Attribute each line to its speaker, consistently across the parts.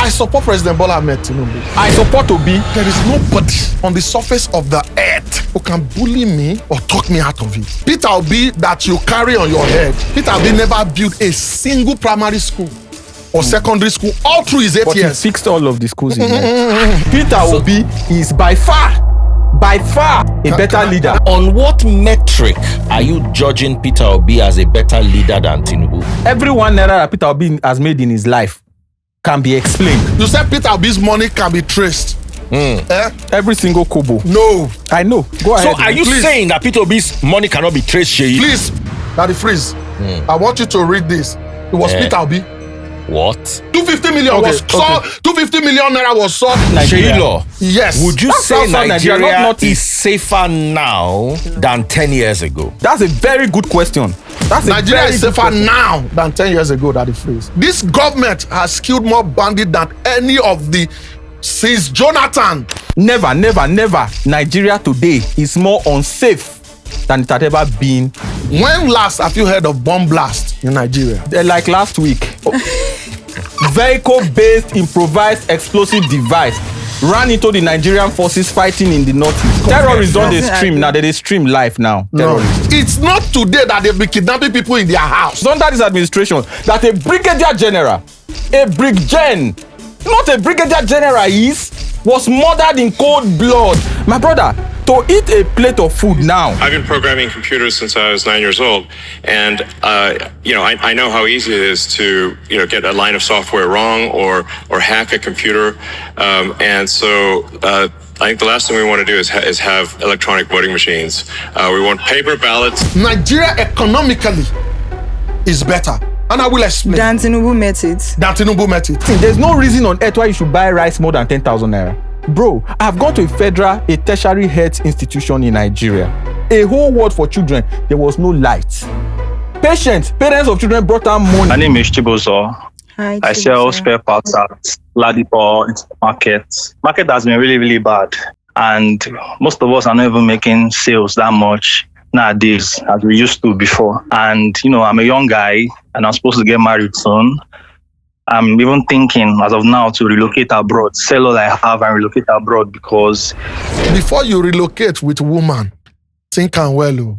Speaker 1: I support President Bola Ahmed Tinubu.
Speaker 2: I support Obi.
Speaker 1: There is nobody on the surface of the earth who can bully me or talk me out of it. Peter Obi that you carry on your head, Peter Obi never built a single primary school or secondary school all through his 8
Speaker 2: But
Speaker 1: years.
Speaker 2: he fixed all of the schools in Peter Obi is by far a better leader.
Speaker 3: On what metric are you judging Peter Obi as a better leader than Tinubu?
Speaker 2: Every 1 naira that Peter Obi has made in his life can be explained.
Speaker 1: You said Peter Obi's money can be traced.
Speaker 2: Every single kobo.
Speaker 1: No.
Speaker 2: I know. Go ahead.
Speaker 3: So are you saying that Peter Obi's money cannot be traced, Seyi?
Speaker 1: Please, Daddy Freeze, I want you to read this. It was Peter Obi.
Speaker 3: What?
Speaker 1: 250 million was sold. 250 million naira was sold.
Speaker 3: Seyi Law.
Speaker 1: Yes.
Speaker 3: Would you
Speaker 2: That's
Speaker 3: say
Speaker 2: outside Nigeria,
Speaker 3: Nigeria
Speaker 2: not
Speaker 3: is safer now than 10 years ago?
Speaker 2: That's a very good question.
Speaker 1: Nigeria is safer now than 10 years ago, Daddy Freeze. This government has killed more bandits than any of the since Jonathan.
Speaker 2: Never. Nigeria today is more unsafe than it had ever been.
Speaker 1: When last have you heard of bomb blast in Nigeria?
Speaker 2: Like last week. Vehicle-based improvised explosive device ran into the Nigerian forces fighting in the northeast. Terrorists don't they stream now? They stream live now.
Speaker 1: No. It's not today that they'll be kidnapping people in their house.
Speaker 2: It's under this administration that a brigadier general, a briggen, not a brigadier general was murdered in cold blood. My brother, to eat a plate of food now.
Speaker 4: I've been programming computers since I was 9 years old, and I know how easy it is to get a line of software wrong or hack a computer, and so I think the last thing we want to do is have electronic voting machines. We want paper ballots.
Speaker 1: Nigeria economically is better, and I will explain.
Speaker 5: Dan Tinubu met it.
Speaker 2: There's no reason on earth why you should buy rice more than 10,000 naira. Bro, I've gone to a tertiary health institution in Nigeria. A whole world for children. There was no light. Parents of children brought out money.
Speaker 6: My name is Chibozo.
Speaker 5: Hi,
Speaker 6: I sell spare parts at Ladipo Market. Market has been really, really bad. And most of us are not even making sales that much nowadays as we used to before. And, I'm a young guy and I'm supposed to get married soon. I'm even thinking as of now to relocate abroad, sell all I have and relocate abroad because...
Speaker 1: Before you relocate with woman, think and well.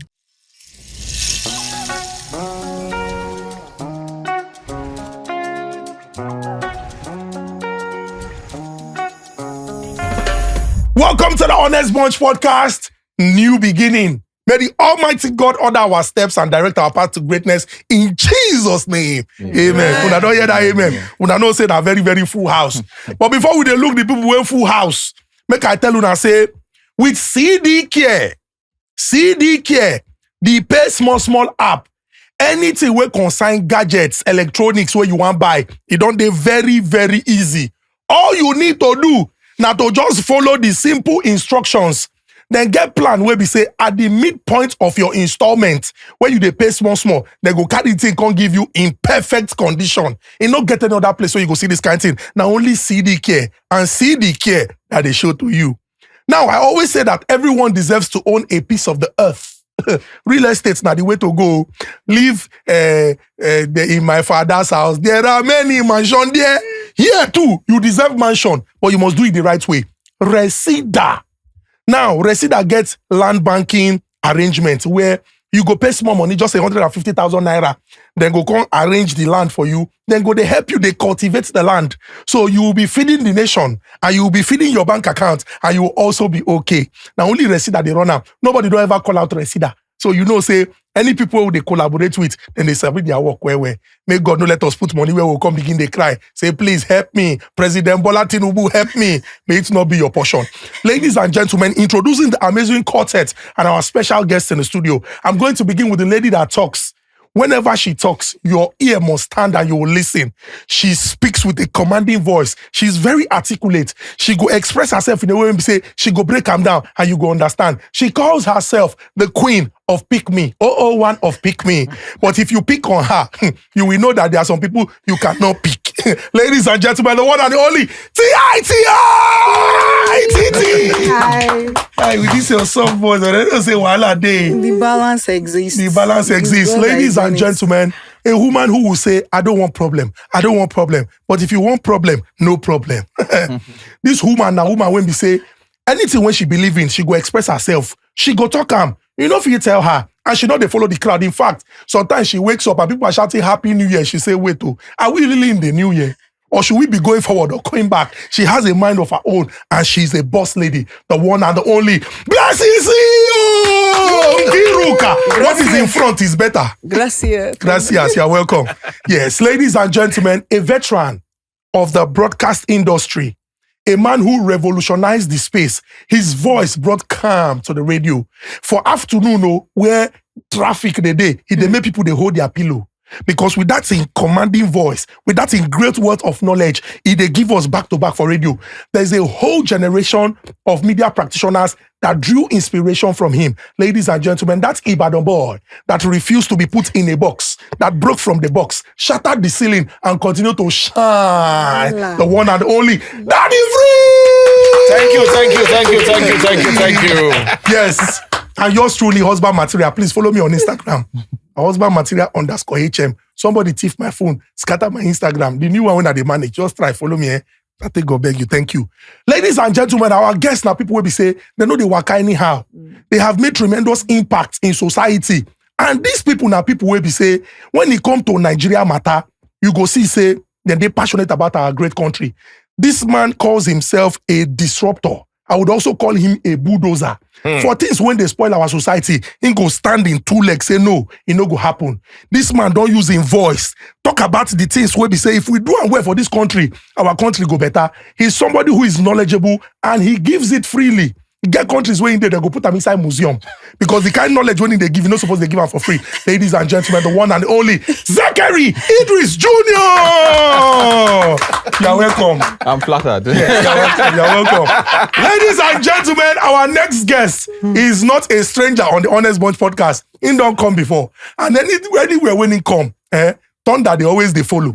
Speaker 1: Welcome to the Honest Bunch podcast, New Beginning. May the Almighty God order our steps and direct our path to greatness in Jesus' name. Amen. When I don't hear that amen, when I don't say that very, very full house. But before we look the people who full house, make I tell you now, say, with CD Care, the pay small app, anything we consign gadgets, electronics where you want buy, it don't be very, very easy. All you need to do now to just follow the simple instructions. Then get plan where we say at the midpoint of your installment, where you pay small, they go carry the thing, can't give you in perfect condition. And not get another place where you go see this kind of thing. Now only CD Care and CD Care that they show to you. Now, I always say that everyone deserves to own a piece of the earth. Real estate's not the way to go. Live in my father's house. There are many mansions there. Here too, you deserve mansion, but you must do it the right way. Resida. Now, Resida gets land banking arrangement where you go pay small money, just 150,000 naira. Then go come arrange the land for you. Then go they help you, they cultivate the land. So you will be feeding the nation and you will be feeding your bank account and you will also be okay. Now, only Resida they run out. Nobody don't ever call out Resida. So say, any people who they collaborate with, then they submit their work where. May God no let us put money where we'll come begin they cry. Say, please help me. President Bola Tinubu, help me. May it not be your portion. Ladies and gentlemen, introducing the amazing quartet and our special guests in the studio. I'm going to begin with the lady that talks. Whenever she talks, your ear must stand and you will listen. She speaks with a commanding voice. She's very articulate. She go express herself in a way and say, she go break them down and you go understand. She calls herself the queen of pick me, 001 of pick me. But if you pick on her, you will know that there are some people you cannot pick. Ladies and gentlemen, the one and the only T.I. Hi, with this your soft voice, I don't say wala day.
Speaker 5: The balance exists.
Speaker 1: Ladies and gentlemen, A woman who will say, I don't want problem. I don't want problem. But if you want problem, no problem. This woman when we say, anything when she believe in, she go express herself. She go talk You know if you tell her, and she know they follow the crowd. In fact, sometimes she wakes up and people are shouting Happy New Year. She say, wait, are we really in the new year? Or should we be going forward or going back? She has a mind of her own and she's a boss lady, the one and the only. Blessings! What is in front is better.
Speaker 5: Gracias.
Speaker 1: Gracias, you're welcome. Yes, ladies and gentlemen, a veteran of the broadcast industry, a man who revolutionized the space. His voice brought calm to the radio. For afternoon, where traffic the day, he they make people they hold their pillow. Because with that in commanding voice, with that in great words of knowledge, they give us back to back for radio. There's a whole generation of media practitioners that drew inspiration from him. Ladies and gentlemen, that's Ibadan boy that refused to be put in a box, that broke from the box, shattered the ceiling, and continued to shine. The one and only Daddy Free!
Speaker 3: Thank you.
Speaker 1: Yes. And yours truly, husband material. Please follow me on Instagram. Husband material _HM. Somebody thief my phone, scatter my Instagram. The new one when I manage. Just try, follow me. I think God beg you. Thank you. Ladies and gentlemen, our guests now, people will be say, they know they work anyhow. They have made tremendous impact in society. And these people now, people will be say, when it come to Nigeria matter, you go see, say, then they passionate about our great country. This man calls himself a disruptor. I would also call him a bulldozer. For things when they spoil our society, he go stand in two legs, say no, it no go happen. This man don't use his voice. Talk about the things where we say, if we do and well for this country, our country go better. He's somebody who is knowledgeable and he gives it freely. Get countries where in there, they go put them inside museum. Because the kind of knowledge when they give, you're not supposed to give them for free. Ladies and gentlemen, the one and only Zekeri Idris Jr. You're welcome.
Speaker 2: I'm flattered.
Speaker 1: Yeah, you're welcome. Ladies and gentlemen, our next guest is not a stranger on the Honest Bunch podcast. He don't come before. And anywhere when he come, thunder, they follow.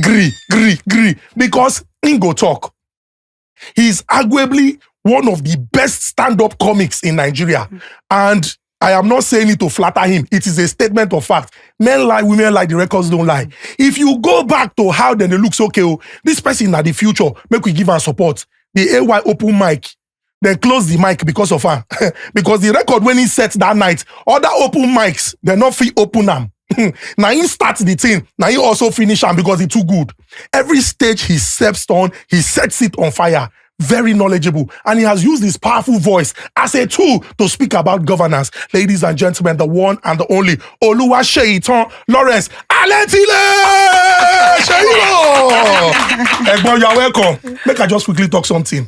Speaker 1: Gree. Because he go talk. He's arguably one of the best stand-up comics in Nigeria. And I am not saying it to flatter him. It is a statement of fact. Men lie, women lie, the records don't lie. If you go back to how then it looks okay, this person at the future, make we give her support. The AY open mic, then close the mic because of her. Because the record when he set that night, other open mics, they're not free open them. Now he starts the thing. Now he also finish them because it's too good. Every stage he steps on, he sets it on fire. Very knowledgeable, and he has used his powerful voice as a tool to speak about governance. Ladies and gentlemen, the one and the only Oluwaseyi Lawrence Aletile Seyi Law. Egbo, you're welcome. Make I just quickly talk something.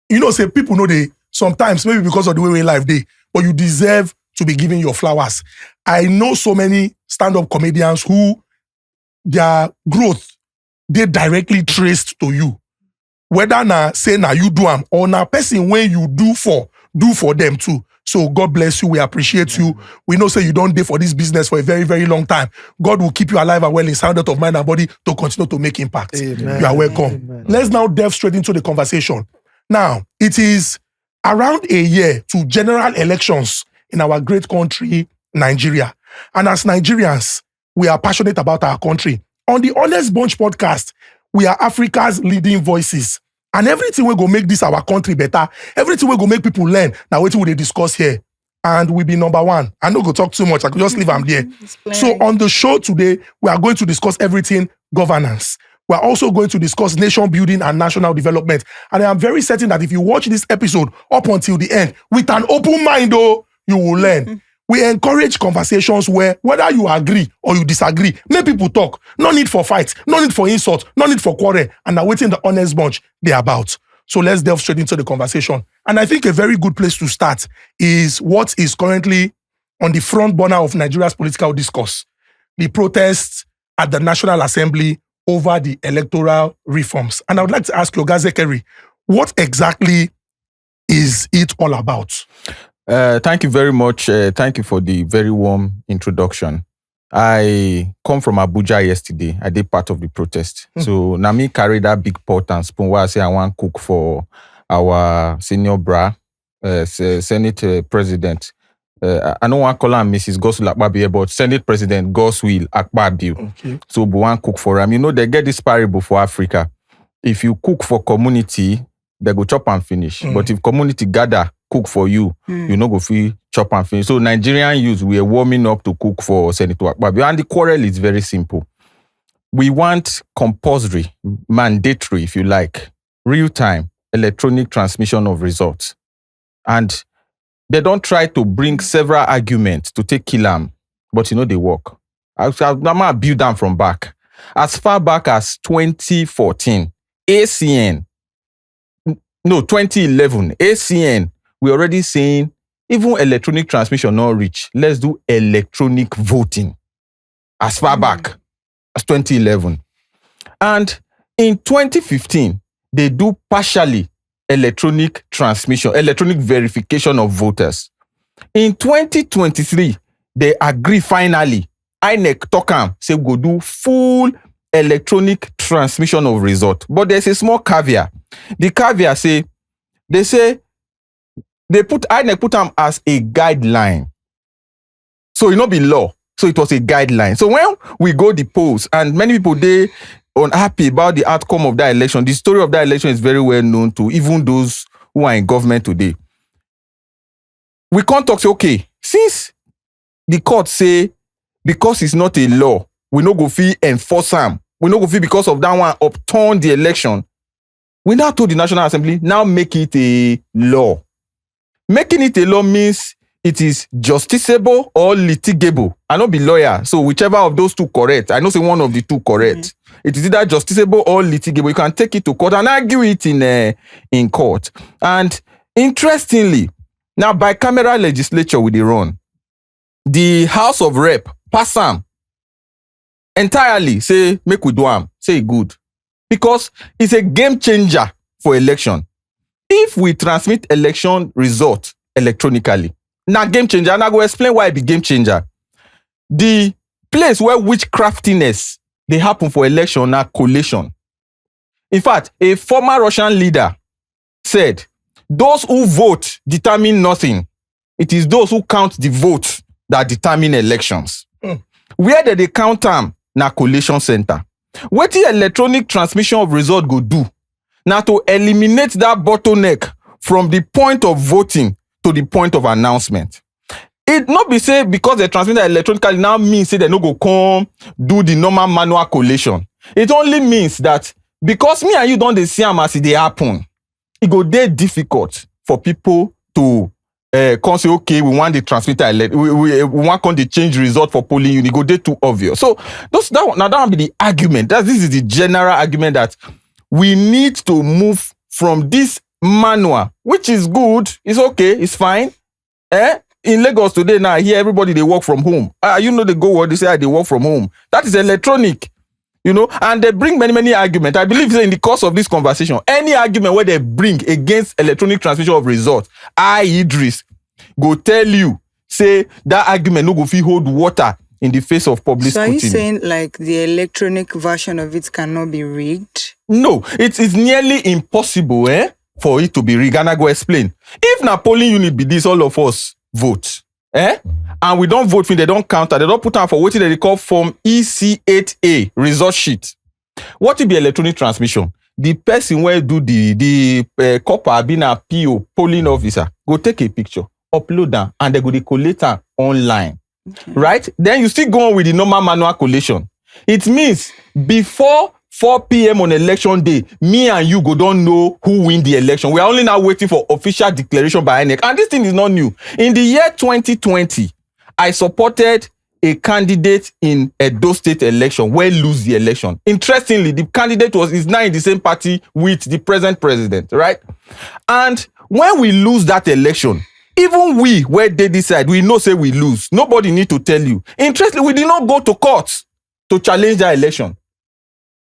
Speaker 1: You know, say people know they sometimes, maybe because of the way we live day, but you deserve to be given your flowers. I know so many stand-up comedians who their growth, they directly traced to you. Whether na say na you do them or na person when you do for them too. So God bless you. We appreciate you. We know say you don't dey for this business for a very, very long time. God will keep you alive and well in sound out of mind and body to continue to make impact. Amen. You are welcome. Amen. Let's now delve straight into the conversation. Now, it is around a year to general elections in our great country, Nigeria. And as Nigerians, we are passionate about our country. On the Honest Bunch podcast, we are Africa's leading voices. And everything will go make this our country better. Everything will go make people learn. Now, what will they discuss here? And we be number one. I don't go talk too much. I could just leave them there. So on the show today, we are going to discuss everything governance. We are also going to discuss nation building and national development. And I am very certain that if you watch this episode up until the end with an open mind, you will learn. We encourage conversations where whether you agree or you disagree, make people talk. No need for fights, no need for insult, no need for quarrel. And now waiting the Honest Bunch they're about. So let's delve straight into the conversation. And I think a very good place to start is what is currently on the front burner of Nigeria's political discourse. The protests at the National Assembly over the electoral reforms. And I would like to ask you, Zekeri, what exactly is it all about?
Speaker 2: Thank you very much. Thank you for the very warm introduction. I come from Abuja yesterday. I did part of the protest. So Nami carried that big pot and spoon where I say I want to cook for our senior Senate president, I don't want to call her Mrs. Gosul Akpabio, but Senate President Godswill Akpabio.
Speaker 1: Okay.
Speaker 2: So we want cook for them. You know, they get this parable for Africa. If you cook for community, they go chop and finish. But if community gather, cook for you, you know go feel chop and finish. So Nigerian youth, we are warming up to cook for Senator Akpabio. And the quarrel is very simple. We want compulsory, mandatory, if you like, real-time electronic transmission of results. And they don't try to bring several arguments to take kill them, but you know they work. I'm going to build them from back. As far back as 2014, 2011, ACN, we're already saying, even electronic transmission not reach, let's do electronic voting. As far back as 2011. And in 2015, they do partially electronic transmission, electronic verification of voters. In 2023, they agree finally. INEC talk am, say go do full electronic transmission of result. But there's a small caveat. The caveat say, INEC put them as a guideline. So it not be law. So it was a guideline. So when we go the polls, and many people, they unhappy about the outcome of that election, the story of that election is very well known to even those who are in government today. We can't talk, say, okay, since the court say, because it's not a law, we no go fee enforce them. We no go fee because of that one upturn the election. We now told the National Assembly, now make it a law. Making it a law means it is justiciable or litigable. I not be lawyer, so whichever of those two correct. I know say one of the two correct. It is either justiciable or litigable. You can take it to court and argue it in court. And interestingly, now bicameral legislature with the run, the House of Rep pass them entirely. Say make we do am. Say good, because it's a game changer for election. If we transmit election result electronically, now game changer, and I go explain why it be game changer. The place where witchcraftiness they happen for election na collation. In fact, a former Russian leader said, those who vote determine nothing. It is those who count the votes that determine elections. Where they count them na collation center. What the electronic transmission of result go do? Now to eliminate that bottleneck from the point of voting to the point of announcement. It not be say because they transmit that electronically now means say they no go come do the normal manual collation. It only means that because me and you don't see them as they happen, it go dey difficult for people to come say, okay, we want the transmitter, we want to change result for polling unit. It go dey too obvious. So that will be the argument. This is the general argument that we need to move from this manual, which is good, it's okay, it's fine. In Lagos today now, here everybody they work from home. You know they go where they say they work from home. That is electronic, you know, and they bring many arguments. I believe in the course of this conversation, any argument where they bring against electronic transmission of results, Idris go tell you, say that argument no go fit hold water in the face of public scrutiny.
Speaker 5: So are you saying like the electronic version of it cannot be rigged?
Speaker 2: No, it is nearly impossible for it to be rigged. And I go explain. If na polling unit be this, all of us vote. And we don't vote, they don't counter, they don't put on for what they call form EC8A result sheet. What will be electronic transmission? The person where do the copper being a PO polling officer go take a picture, upload them, and they go collate them online. Okay. Right? Then you still go on with the normal manual collation. It means before 4 p.m. on election day, me and you don't know who win the election. We are only now waiting for official declaration by INEC. And this thing is not new. In the year 2020, I supported a candidate in Edo State election where lose the election. Interestingly, the candidate is now in the same party with the present president, right? And when we lose that election, even we, where they decide, we know say we lose. Nobody need to tell you. Interestingly, we did not go to court to challenge that election.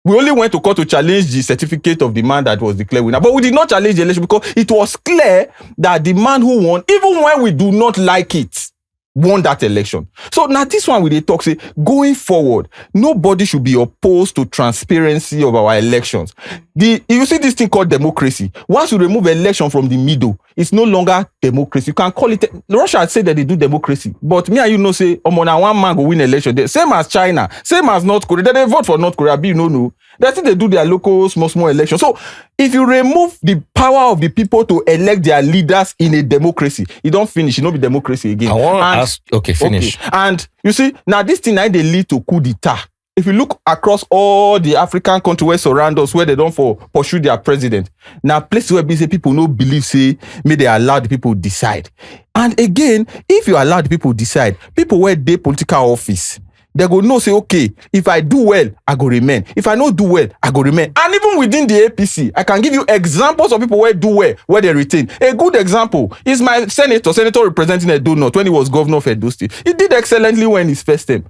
Speaker 2: We only went to court to challenge the certificate of the man that was declared winner. But we did not challenge the election because it was clear that the man who won, even when we do not like it, won that election. So now this one we dey talk say going forward, nobody should be opposed to transparency of our elections. You see this thing called democracy. Once you remove election from the middle, it's no longer democracy. You can call it. Russia say that they do democracy, but me and you know say, na one man go win election. Same as China, same as North Korea. They vote for North Korea. Be no. They think they do their local small election. So if you remove the power of the people to elect their leaders in a democracy, you don't finish. It don't be democracy again.
Speaker 3: I want to ask. Okay, finish.
Speaker 2: Okay. And you see, now this thing they lead to coup d'etat. If you look across all the African countries where surround us, where they don't pursue their president, now places where people no believe, say, may they allow the people decide. And again, if you allow the people decide, people where they political office, they go know, say, okay, if I do well, I go remain. If I not do well, I go remain. And even within the APC, I can give you examples of people where do well, where they retain. A good example is my senator representing Edo North when he was governor of Edo State. He did excellently well in his first term.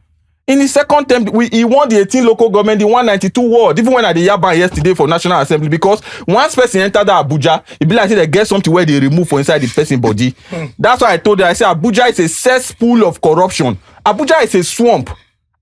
Speaker 2: In his second term, he won the 18 local government, the 192 ward, even when I did Yaban yesterday for National Assembly, because once person entered Abuja, it be like they get something where they remove for inside the person body. That's why I told them, I said, Abuja is a cesspool of corruption. Abuja is a swamp.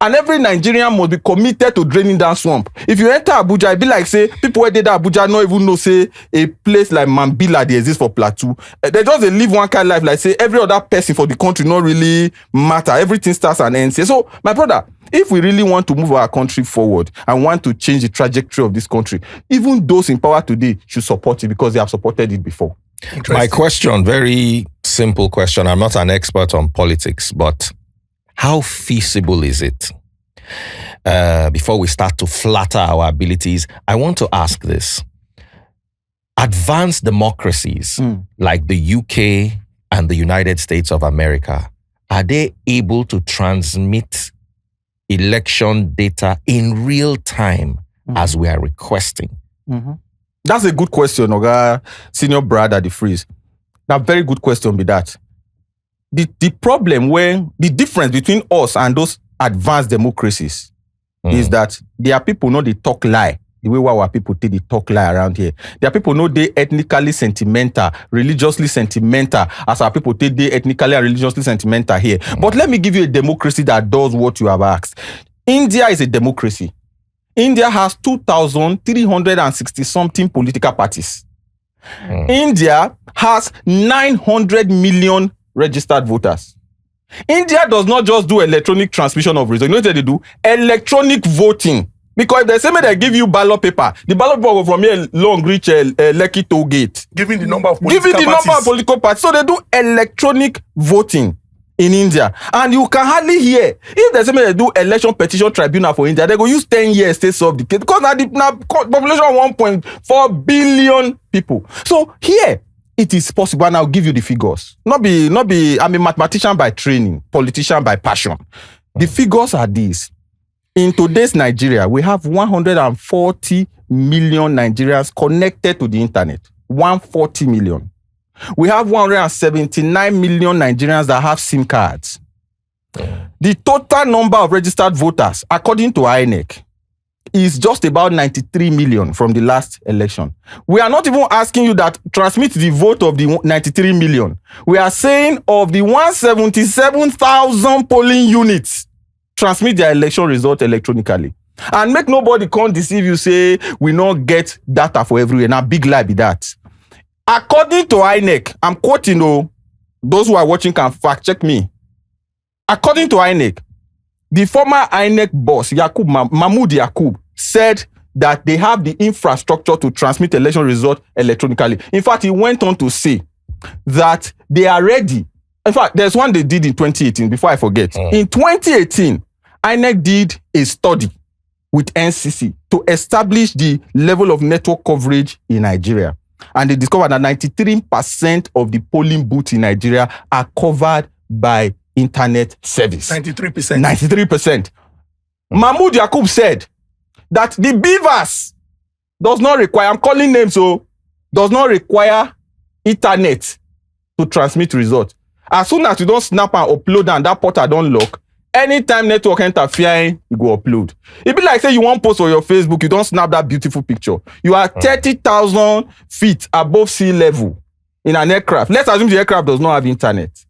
Speaker 2: And every Nigerian must be committed to draining that swamp. If you enter Abuja, it be like, say, people where did Abuja not even know, say, a place like Mambila, they exist for Plateau. They just live one kind of life, like, say, every other person for the country not really matter. Everything starts and ends. So, my brother, if we really want to move our country forward and want to change the trajectory of this country, even those in power today should support it because they have supported it before.
Speaker 3: My question, very simple question. I'm not an expert on politics, but how feasible is it? Before we start to flatter our abilities, I want to ask this. Advanced democracies like the UK and the United States of America, are they able to transmit election data in real time as we are requesting?
Speaker 2: That's a good question, Oga, senior brother, the freeze. That's a very good question, be that. The problem when the difference between us and those advanced democracies is that there are people know they talk lie the way our people take the talk lie around here. There are people know they ethnically sentimental, religiously sentimental, as our people take they ethnically and religiously sentimental here. But let me give you a democracy that does what you have asked. India is a democracy. India has 2,360 something political parties. India has 900 million registered voters. India does not just do electronic transmission of results. You know what they do? Electronic voting. Because if they say they give you ballot paper, the ballot paper go from here long reach Lekki toll gate.
Speaker 1: Giving the number of political parties.
Speaker 2: So they do electronic voting in India. And you can hardly hear. If they say they do election petition tribunal for India, they go use 10 years to solve the case. Because now the population of 1.4 billion people. So here, it is possible, and I'll give you the figures. Not be. I'm a mathematician by training, politician by passion. The figures are these. In today's Nigeria, we have 140 million Nigerians connected to the internet. 140 million. We have 179 million Nigerians that have SIM cards. The total number of registered voters, according to INEC, is just about 93 million from the last election. We are not even asking you that transmit the vote of the 93 million. We are saying of the 177,000 polling units, transmit their election result electronically. And make nobody come deceive you, say we not get data for everywhere. Now, big lie be that. According to INEC, I'm quoting, those who are watching can fact check me. According to INEC, the former INEC boss, Mahmoud Yakub, said that they have the infrastructure to transmit election result electronically. In fact, he went on to say that they are ready. In fact, there's one they did in 2018, before I forget. In 2018, INEC did a study with NCC to establish the level of network coverage in Nigeria. And they discovered that 93% of the polling booths in Nigeria are covered by internet service.
Speaker 1: 93%.
Speaker 2: 93%. Mahmoud Yakub said that the beavers does not require, I'm calling names, so does not require internet to transmit results. As soon as you don't snap and upload and that portal don't lock, anytime network interfering, you go upload. It be like say you want post on your Facebook, you don't snap that beautiful picture. You are 30,000 feet above sea level in an aircraft. Let's assume the aircraft does not have internet.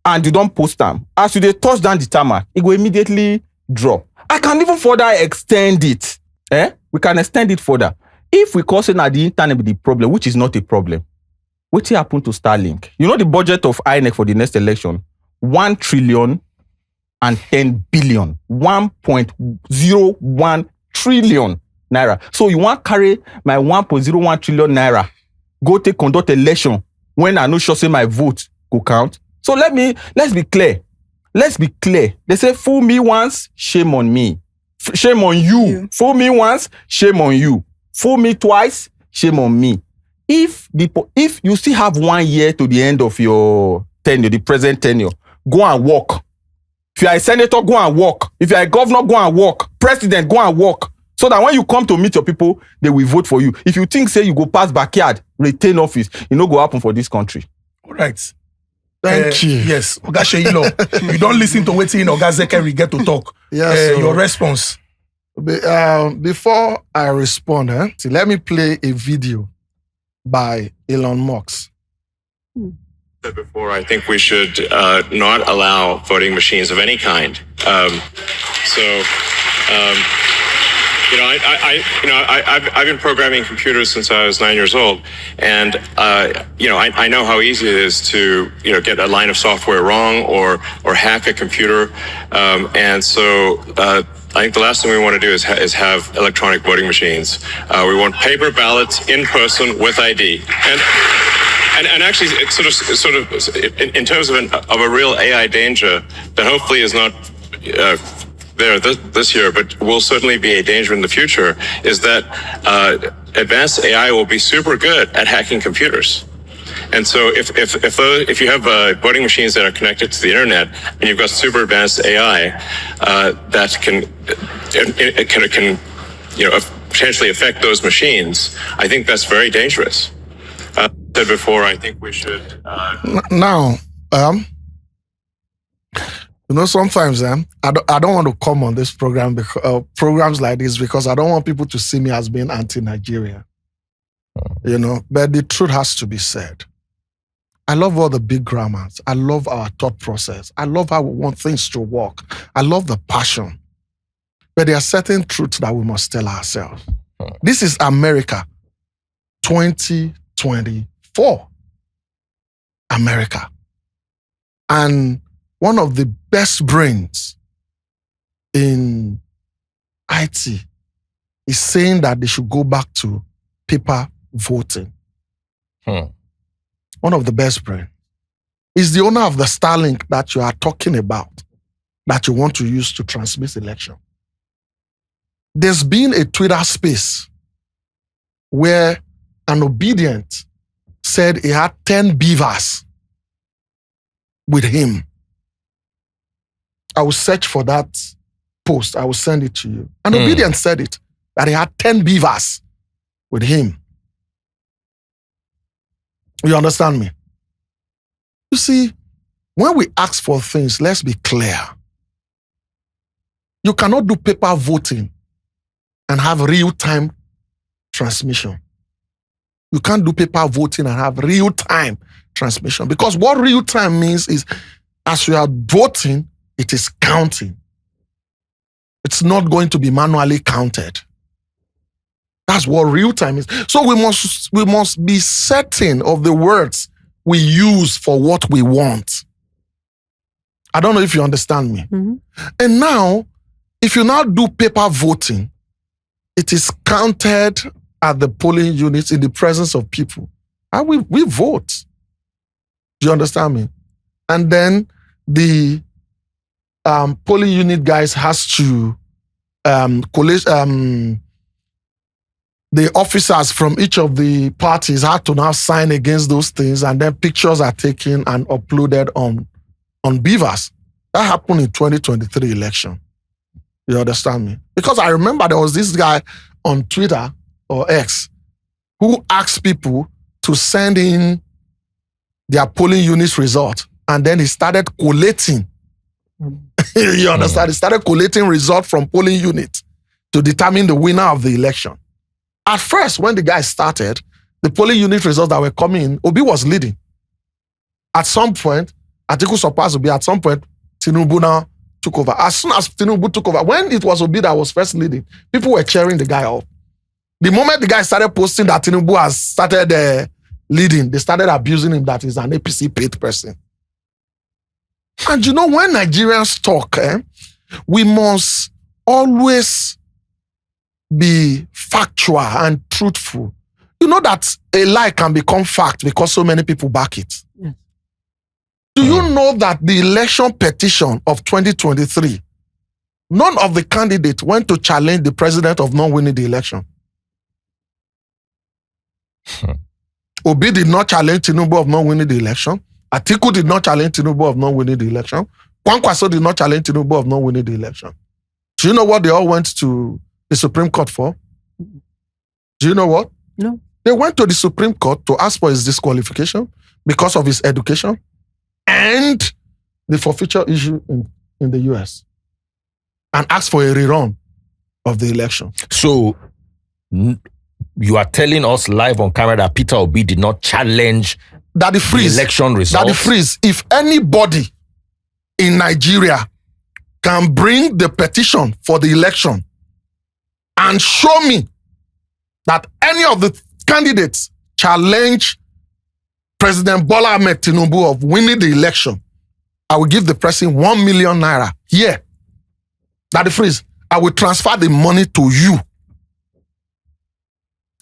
Speaker 2: and you don't post them, as you dey touch down the tarmac, it will immediately drop. I can even further extend it. We can extend it further. If we call saying that the internet be the problem, which is not a problem, what happened to Starlink? You know the budget of INEC for the next election? 1 trillion and 10 billion. 1.01 trillion naira. So you want carry my 1.01 trillion naira, go take conduct election when I know sure say my vote go count. So let's be clear. Let's be clear. They say, fool me once, shame on me. Shame on you. Fool me once, shame on you. Fool me twice, shame on me. If you still have 1 year to the end of your tenure, the present tenure, go and work. If you are a senator, go and work. If you are a governor, go and work. President, go and work. So that when you come to meet your people, they will vote for you. If you think, say, you go pass backyard, retain office, it no go happen for this country.
Speaker 1: All right.
Speaker 7: Thank you.
Speaker 1: Yes, Oga Seyi Law. You don't listen to waiting Oga Zekeri get to talk.
Speaker 7: Yes,
Speaker 1: your response.
Speaker 7: Before I respond, let me play a video by Elon Musk.
Speaker 4: Before, I think we should not allow voting machines of any kind. I've been programming computers since I was 9 years old, and I know how easy it is to get a line of software wrong or hack a computer, and so I think the last thing we want to do is have electronic voting machines. We want paper ballots in person with ID, and actually, it's sort of in terms of a real AI danger that hopefully is not there this year, but will certainly be a danger in the future, is that advanced AI will be super good at hacking computers. And so if you have voting machines that are connected to the internet and you've got super advanced AI that can potentially affect those machines, I think that's very dangerous. Said before, I think we should.
Speaker 7: Now, sometimes I don't want to come on this program because programs like this because I don't want people to see me as being anti-Nigerian. But the truth has to be said. I love all the big grammars. I love our thought process. I love how we want things to work. I love the passion. But there are certain truths that we must tell ourselves. This is America 2024. America. And one of the best brains in IT is saying that they should go back to paper voting. One of the best brains is the owner of the Starlink that you are talking about, that you want to use to transmit election. There's been a Twitter space where an obedient said he had 10 beavers with him. I will search for that post. I will send it to you. An obedient said it, that he had 10 beavers with him. You understand me? You see, when we ask for things, let's be clear. You cannot do paper voting and have real-time transmission. You can't do paper voting and have real-time transmission. Because what real-time means is, as you are voting, it is counting. It's not going to be manually counted. That's what real-time is. So we must be certain of the words we use for what we want. I don't know if you understand me. Mm-hmm. And now, if you now do paper voting, it is counted at the polling units in the presence of people. And we vote. Do you understand me? And then the polling unit guys has to collect, the officers from each of the parties have to now sign against those things, and then pictures are taken and uploaded on beavers. That happened in 2023 election. You understand me? Because I remember there was this guy on Twitter or X who asked people to send in their polling units result, and then he started collating. You understand? He started collating results from polling units to determine the winner of the election. At first, when the guy started, the polling unit results that were coming in, Obi was leading. At some point, Atiku supposed to be at some point. Tinubu now took over. As soon as Tinubu took over, when it was Obi that was first leading, people were cheering the guy up. The moment the guy started posting that Tinubu has started leading, they started abusing him that he's an APC paid person. And you know, when Nigerians talk, we must always be factual and truthful. You know that a lie can become fact because so many people back it.
Speaker 5: Yes.
Speaker 7: Do you know that the election petition of 2023, none of the candidates went to challenge the president of not winning the election? Obi did not challenge Tinubu of not winning the election. Atiku did not challenge Tinubu of not winning the election. Kwankwaso did not challenge Tinubu of not winning the election. Do you know what they all went to the Supreme Court for? Do you know what?
Speaker 5: No.
Speaker 7: They went to the Supreme Court to ask for his disqualification because of his education and the forfeiture issue in the US, and asked for a rerun of the election.
Speaker 3: So you are telling us live on camera that Peter Obi did not challenge
Speaker 7: that the freeze,
Speaker 3: election results?
Speaker 7: That the freeze. If anybody in Nigeria can bring the petition for the election and show me that any of the candidates challenge President Bola Ahmed Tinubu of winning the election, I will give the person 1 million naira here. That the freeze. I will transfer the money to you.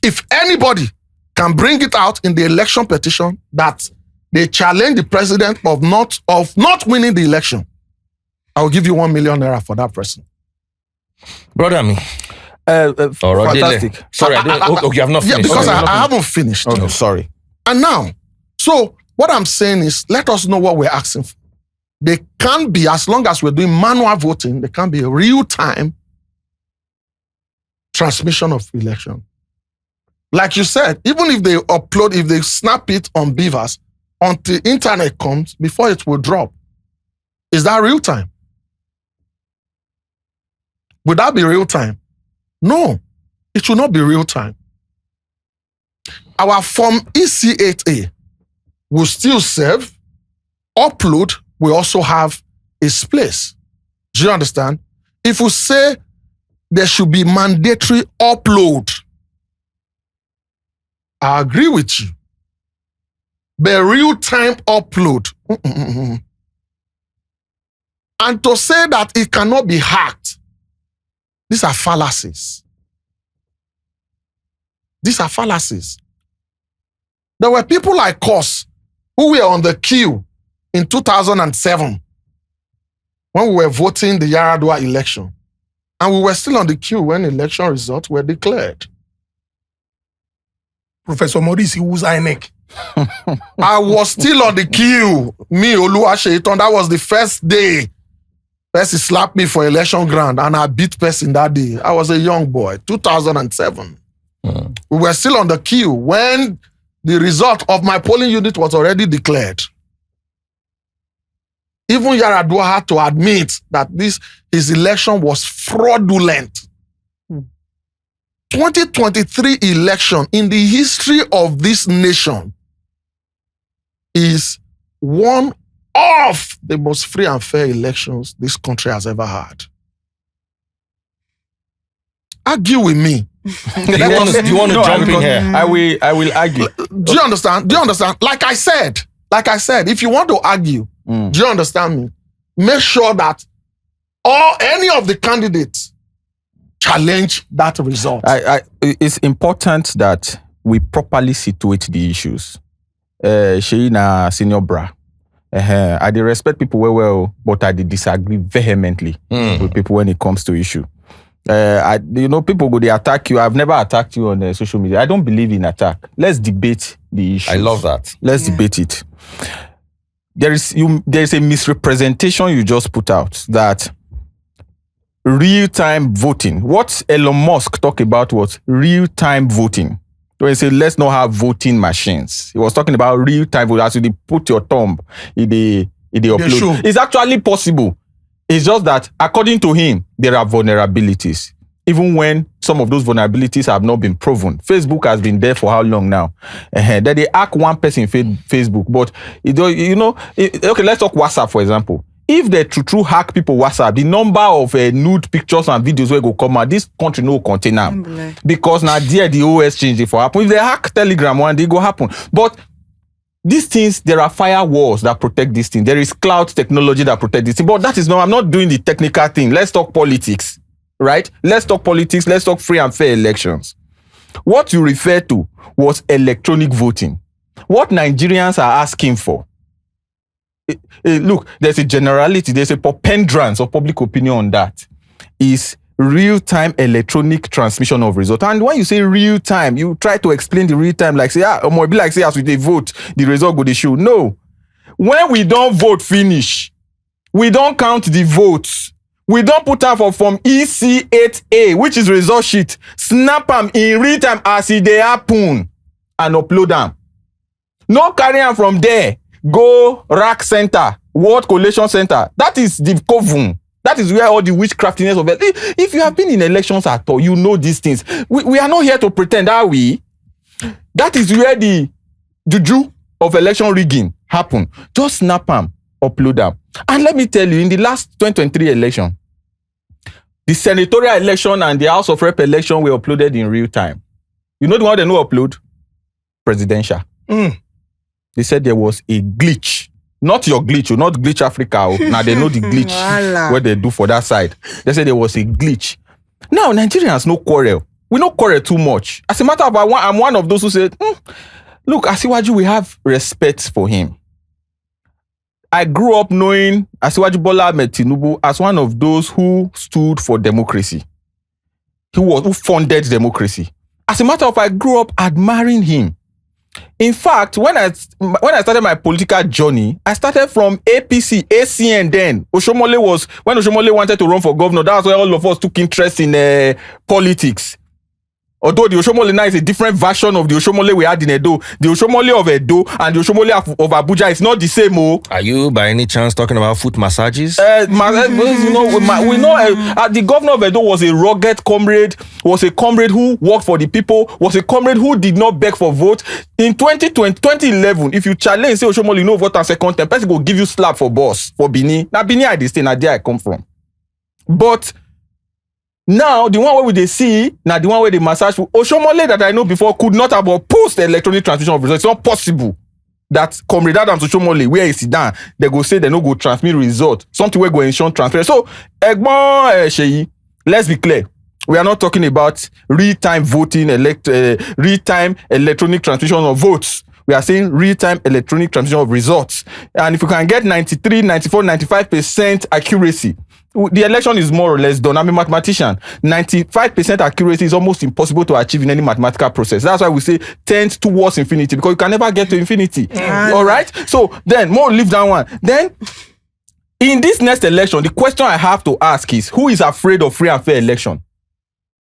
Speaker 7: If anybody can bring it out in the election petition that they challenge the president of not winning the election, I will give you 1 million naira for that person.
Speaker 3: Brother me.
Speaker 2: Fantastic.
Speaker 3: Sorry, you have not finished.
Speaker 7: Yeah, because I haven't finished.
Speaker 2: Okay, sorry.
Speaker 7: And now, so what I'm saying is, let us know what we're asking for. They can't be, as long as we're doing manual voting, there can be a real-time transmission of election. Like you said, even if if they snap it on beavers, until internet comes, before it will drop. Is that real time? Would that be real time? No, it should not be real time. Our form EC8A will still serve. Upload will also have its place. Do you understand? If we say there should be mandatory upload, I agree with you. But real-time upload. And to say that it cannot be hacked, these are fallacies. These are fallacies. There were people like us who were on the queue in 2007 when we were voting the Yaradua election. And we were still on the queue when election results were declared.
Speaker 1: Professor Maurice, who's INEC?
Speaker 7: I was still on the queue. Me, Oluwaseyiton, that was the first day. Percy slapped me for election ground and I beat Percy that day. I was a young boy, 2007. We were still on the queue when the result of my polling unit was already declared. Even Yaradua had to admit that his election was fraudulent. 2023 election in the history of this nation is one of the most free and fair elections this country has ever had. Argue with me.
Speaker 3: Do you want to jump in here?
Speaker 2: I will argue.
Speaker 7: Do you understand? Like I said, if you want to argue, do you understand me? Make sure that any of the candidates challenge that result.
Speaker 2: It's important that we properly situate the issues. Seyi na senior bra. I dey respect people well, but I dey disagree vehemently with people when it comes to issue. People go, they attack you. I've never attacked you on social media. I don't believe in attack. Let's debate the issue.
Speaker 3: I love that.
Speaker 2: Let's debate it. There is a misrepresentation you just put out that real-time voting. What Elon Musk talked about was real-time voting. So he said, let's not have voting machines. He was talking about real-time voting. As you put your thumb in the upload.
Speaker 1: Sure.
Speaker 2: It's actually possible. It's just that, according to him, there are vulnerabilities. even when some of those vulnerabilities have not been proven. Facebook has been there for how long now? That they hack one person in Facebook, but okay, let's talk WhatsApp, for example. If they true hack people WhatsApp, the number of nude pictures and videos will go come out, this country no contain them. Because now there the OS change it for happen. If they hack Telegram one day, go happen. But these things, there are firewalls that protect this thing. There is cloud technology that protect this thing. But that is not, I'm not doing the technical thing. Let's talk politics, right? Let's talk politics. Let's talk free and fair elections. What you refer to was electronic voting. What Nigerians are asking for. Look, there's a generality, there's a preponderance of public opinion on that. Is real-time electronic transmission of results. And when you say real-time, you try to explain the real-time like say, or be like say as we they vote, the result go they show. No. When we don't vote finish, we don't count the votes. We don't put out for form EC8A, which is result sheet. Snap them in real-time as they happen and upload them. No carry them from there. Go rack center, word collation center. That is the coven. That is where all the witchcraftiness of it. If you have been in elections at all, you know these things. We are not here to pretend, are we? That is where the juju of election rigging happen. Just snap them, upload them. And let me tell you, in the last 2023 election, the senatorial election and the House of Rep election were uploaded in real time. You know the one they no upload? Presidential. They said there was a glitch. Not your glitch, not Glitch Africa. Now they know the glitch what they do for that side. They said there was a glitch. Now Nigerians no quarrel. We no quarrel too much. As a matter of fact, I'm one of those who said, look, Asiwaju, we have respect for him. I grew up knowing Asiwaju Bola Ahmed Tinubu as one of those who stood for democracy. Who funded democracy. As a matter of fact, I grew up admiring him. In fact, when I started my political journey, I started from APC, ACN then. When Oshomole wanted to run for governor, that's why all of us took interest in politics. Although the Oshomole now is a different version of the Oshomole we had in Edo. The Oshomole of Edo and the Oshomole of Abuja is not the same. Are
Speaker 3: you by any chance talking about foot massages?
Speaker 2: We know the governor of Edo was a rugged comrade, was a comrade who worked for the people, was a comrade who did not beg for vote. In 2011, if you challenge, say Oshomole, you know, vote and second time, person will give you slap for boss, for Bini. Now, Bini, I stay, now there I come from. But now, the one where they see, now the one where they massage, Oshomole that I know before could not have opposed the electronic transmission of results. It's not possible that Comrade Adams Oshomole, where he sit down, they go say they no go transmit result. Something where go ensure transfer. So, Egbon Seyi, let's be clear. We are not talking about real-time voting, real-time electronic transmission of votes. We are saying real-time electronic transmission of results. And if you can get 93, 94, 95% accuracy, the election is more or less done. I'm a mathematician. 95% accuracy is almost impossible to achieve in any mathematical process. That's why we say tend towards infinity, because you can never get to infinity. All right? So then, more leave that one. Then, in this next election, the question I have to ask is, who is afraid of free and fair election?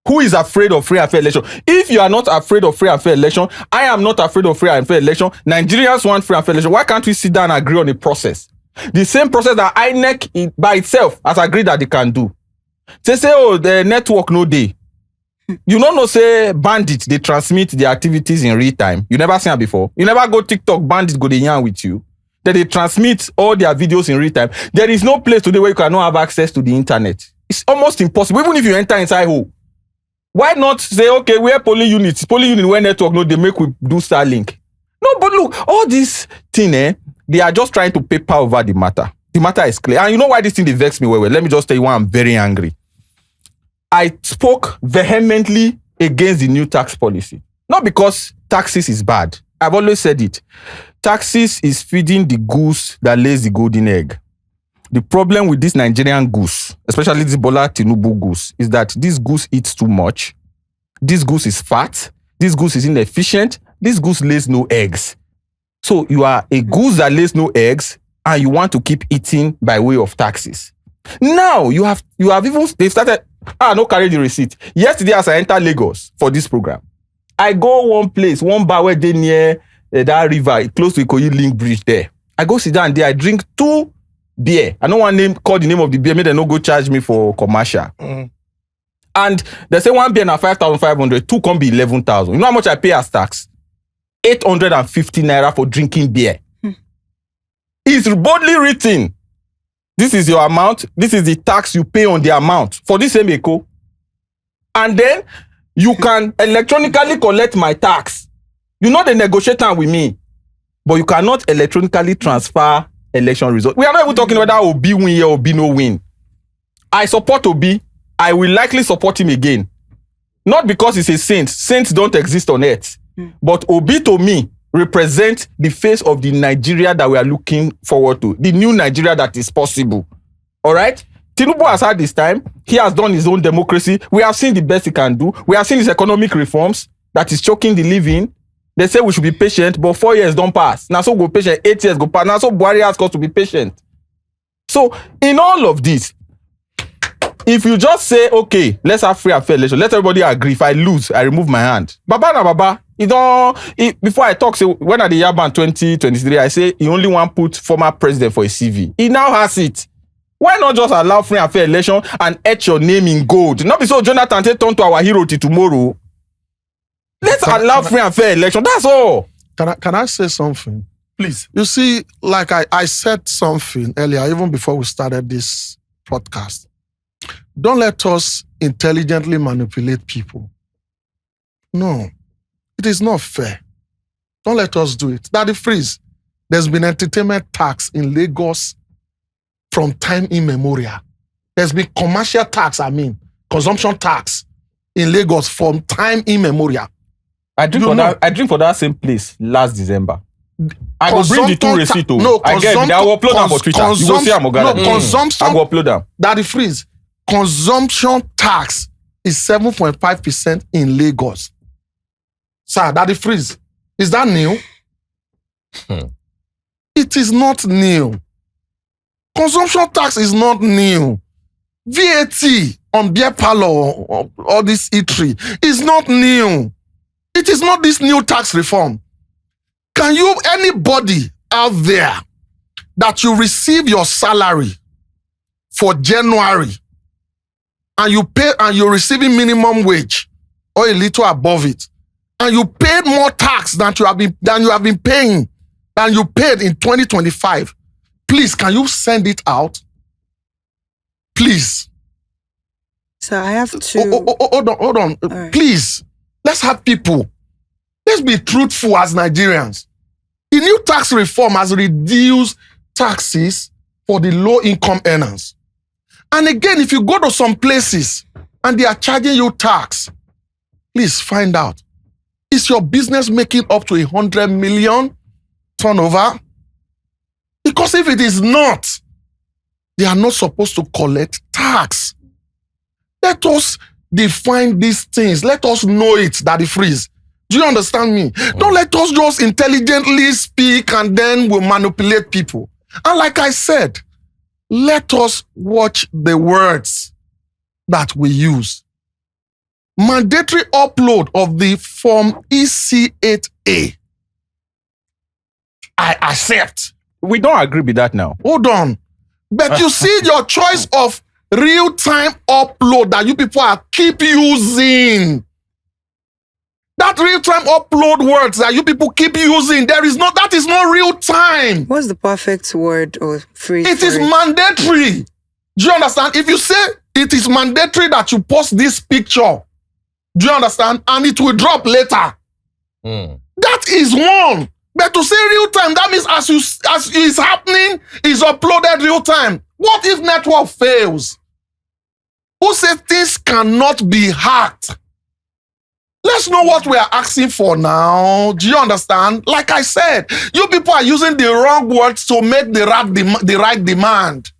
Speaker 2: Who is afraid of free and fair election? If you are not afraid of free and fair election, I am not afraid of free and fair election. Nigerians want free and fair election. Why can't we sit down and agree on a process? The same process that INEC by itself has agreed that they can do. They say, oh, the network no day. You don't know, say bandits, they transmit their activities in real time. You never seen it before. You never go TikTok, bandits go they yarn with you. Then they transmit all their videos in real time. There is no place today where you cannot have access to the internet. It's almost impossible, even if you enter inside hole. Why not say, okay, we're polling units where network no, they make we do Starlink. No, but look, all this thing, they are just trying to paper over the matter. The matter is clear. And you know why this thing they vex me well? Let me just tell you why I'm very angry. I spoke vehemently against the new tax policy. Not because taxes is bad. I've always said it. Taxes is feeding the goose that lays the golden egg. The problem with this Nigerian goose, especially this Bola Tinubu goose, is that this goose eats too much. This goose is fat. This goose is inefficient. This goose lays no eggs. So you are a goose that lays no eggs and you want to keep eating by way of taxes. Now you have even, they started, no carry the receipt. Yesterday as I entered Lagos for this program, I go one place, one bar where they near that river, close to Ikoyi Link Bridge there. I go sit down there, I drink 2 beer. I don't want to call the name of the beer, maybe they no go charge me for commercial. And they say one beer na 5,500, two can be 11,000. You know how much I pay as tax? 850 naira for drinking beer. It's boldly written. This is your amount. This is the tax you pay on the amount for this same eco. And then you can electronically collect my tax. You know the negotiator with me, but you cannot electronically transfer election results. We are not even talking whether Obi win or Obi no win. I support Obi. I will likely support him again. Not because he's a saint. Saints don't exist on earth. But Obi to me represents the face of the Nigeria that we are looking forward to. The new Nigeria that is possible. All right? Tinubu has had this time. He has done his own democracy. We have seen the best he can do. We have seen his economic reforms that is choking the living. They say we should be patient, but 4 years don't pass. Now so go patient, 8 years go pass. Now so Buhari asks us to be patient. So in all of this, if you just say, okay, let's have free and fair election, let everybody agree. If I lose, I remove my hand. Baba na baba. Before I talk, say when at the Yaban 2023, I say he only want put former president for a CV. He now has it. Why not just allow free and fair election and etch your name in gold? Not be so Jonathan take turn to our hero till tomorrow. Let's allow free and fair election. That's all.
Speaker 7: Can I say something?
Speaker 1: Please.
Speaker 7: You see, like I said something earlier, even before we started this podcast. Don't let us intelligently manipulate people. No, it is not fair. Don't let us do it. Daddy Freeze, there's been entertainment tax in Lagos from time immemorial. There's been commercial tax, consumption tax in Lagos from time immemorial.
Speaker 2: I drink for that same place last December. I will bring the two receipts.
Speaker 7: No,
Speaker 2: I will upload them for Twitter. You will see I'm
Speaker 7: consumption.
Speaker 2: I will upload them.
Speaker 7: Daddy Freeze, consumption tax is 7.5% in Lagos. Sir, Daddy Freeze, is that new? It is not new. Consumption tax is not new. VAT on beer parlor or this eatery is not new. It is not this new tax reform. Can you, anybody out there, that you receive your salary for January and you pay and you're receiving minimum wage or a little above it, and you paid more tax than you have been paying than you paid in 2025, please, can you send it out? Please.
Speaker 5: So I have to...
Speaker 7: Hold on. Right. Please, let's have people. Let's be truthful as Nigerians. The new tax reform has reduced taxes for the low-income earners. And again, if you go to some places and they are charging you tax, please find out. Is your business making up to 100 million turnover? Because if it is not, they are not supposed to collect tax. Let us define these things. Let us know it, Daddy Freeze. Do you understand me? Don't let us just intelligently speak and then we'll manipulate people. And like I said, let us watch the words that we use. Mandatory upload of the form EC8A. I accept.
Speaker 2: We don't agree with that now.
Speaker 7: Hold on. But you see your choice of real-time upload that you people are keep using. That real-time upload words that you people keep using, that is not real-time.
Speaker 5: What's the perfect word or phrase?
Speaker 7: It is mandatory. Do you understand? If you say it is mandatory that you post this picture, do you understand? And it will drop later. That is one. But to say real-time, that means as is happening, is uploaded real-time. What if network fails? Who said things cannot be hacked? Let's know what we are asking for now. Do you understand? Like I said, you people are using the wrong words to make the right demand.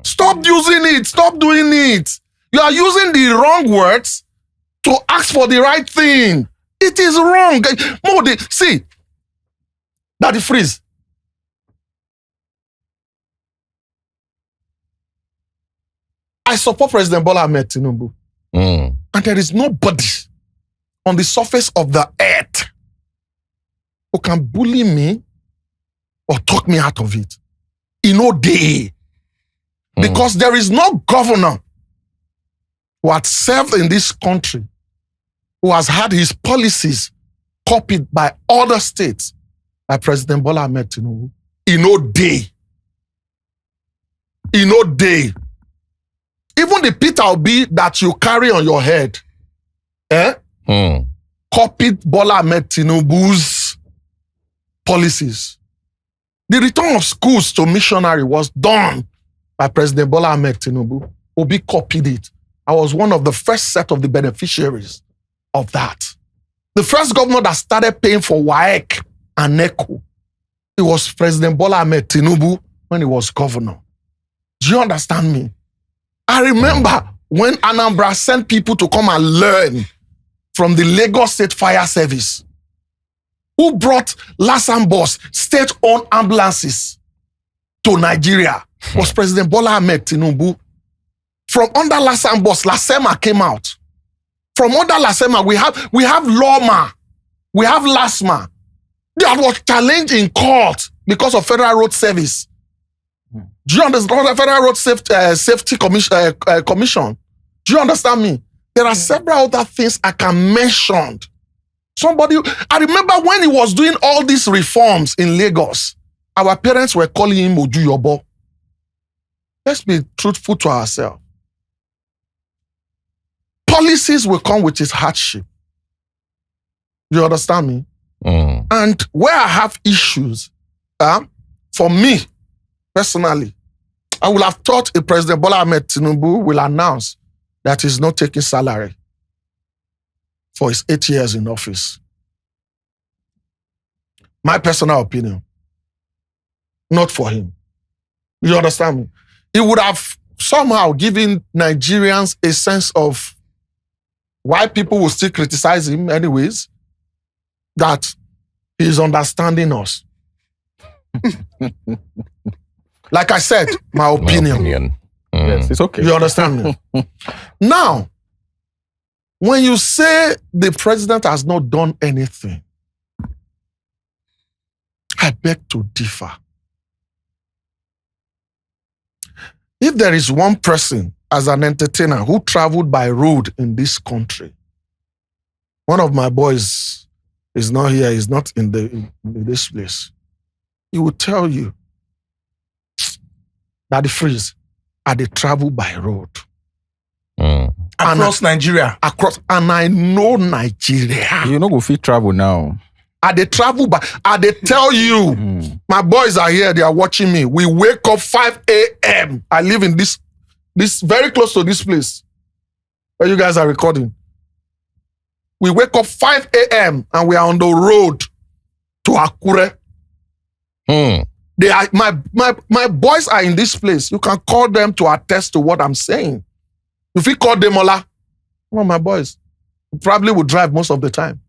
Speaker 7: Stop using it. Stop doing it. You are using the wrong words to ask for the right thing. It is wrong. See, Daddy Freeze. I support President Bola Ahmed Tinubu. And there is nobody on the surface of the earth who can bully me or talk me out of it. In no day. Because there is no governor who had served in this country, who has had his policies copied by other states, like President Bola Ahmed Tinubu, in no day. In no day. Even the Peter Obi that you carry on your head, copied Bola Ahmed Tinubu's policies. The return of schools to missionary was done by President Bola Ahmed Tinubu. Obi copied it. I was one of the first set of the beneficiaries of that. The first governor that started paying for WAEC and NECO, it was President Bola Ahmed Tinubu when he was governor. Do you understand me? I remember when Anambra sent people to come and learn from the Lagos State Fire Service, who brought Lasambos state-owned ambulances to Nigeria, was President Bola Ahmed Tinubu. From under Lasambos, Lasema came out. From under Lasema, we have Loma, we have Lasma. That was challenged in court because of Federal Road Service. Do you understand the Federal Road Safety Commission? Do you understand me? There are several other things I can mention. I remember when he was doing all these reforms in Lagos, our parents were calling him Ojuyobo. Let's be truthful to ourselves. Policies will come with its hardship. You understand me? And where I have issues, for me, personally, I would have thought if President Bola Ahmed Tinubu will announce that he's not taking salary for his 8 years in office. My personal opinion. Not for him. You understand me? It would have somehow given Nigerians a sense of why people will still criticize him anyways, that he's understanding us. Like I said, my opinion.
Speaker 2: Yes, it's okay.
Speaker 7: You understand me? Now, when you say the president has not done anything, I beg to differ. If there is one person as an entertainer who traveled by road in this country, one of my boys is not here, he's not in this place, he will tell you that the phrase, "I dey travel by road."
Speaker 1: Across Nigeria.
Speaker 7: And I know Nigeria.
Speaker 2: You no go fit travel now.
Speaker 7: I dey travel by, I dey tell you, my boys are here, they are watching me. We wake up 5 a.m. I live in this very close to this place where you guys are recording. We wake up 5 a.m. and we are on the road to Akure. They are my boys are in this place. You can call them to attest to what I'm saying. If you call them Ola, one of my boys probably would drive most of the time.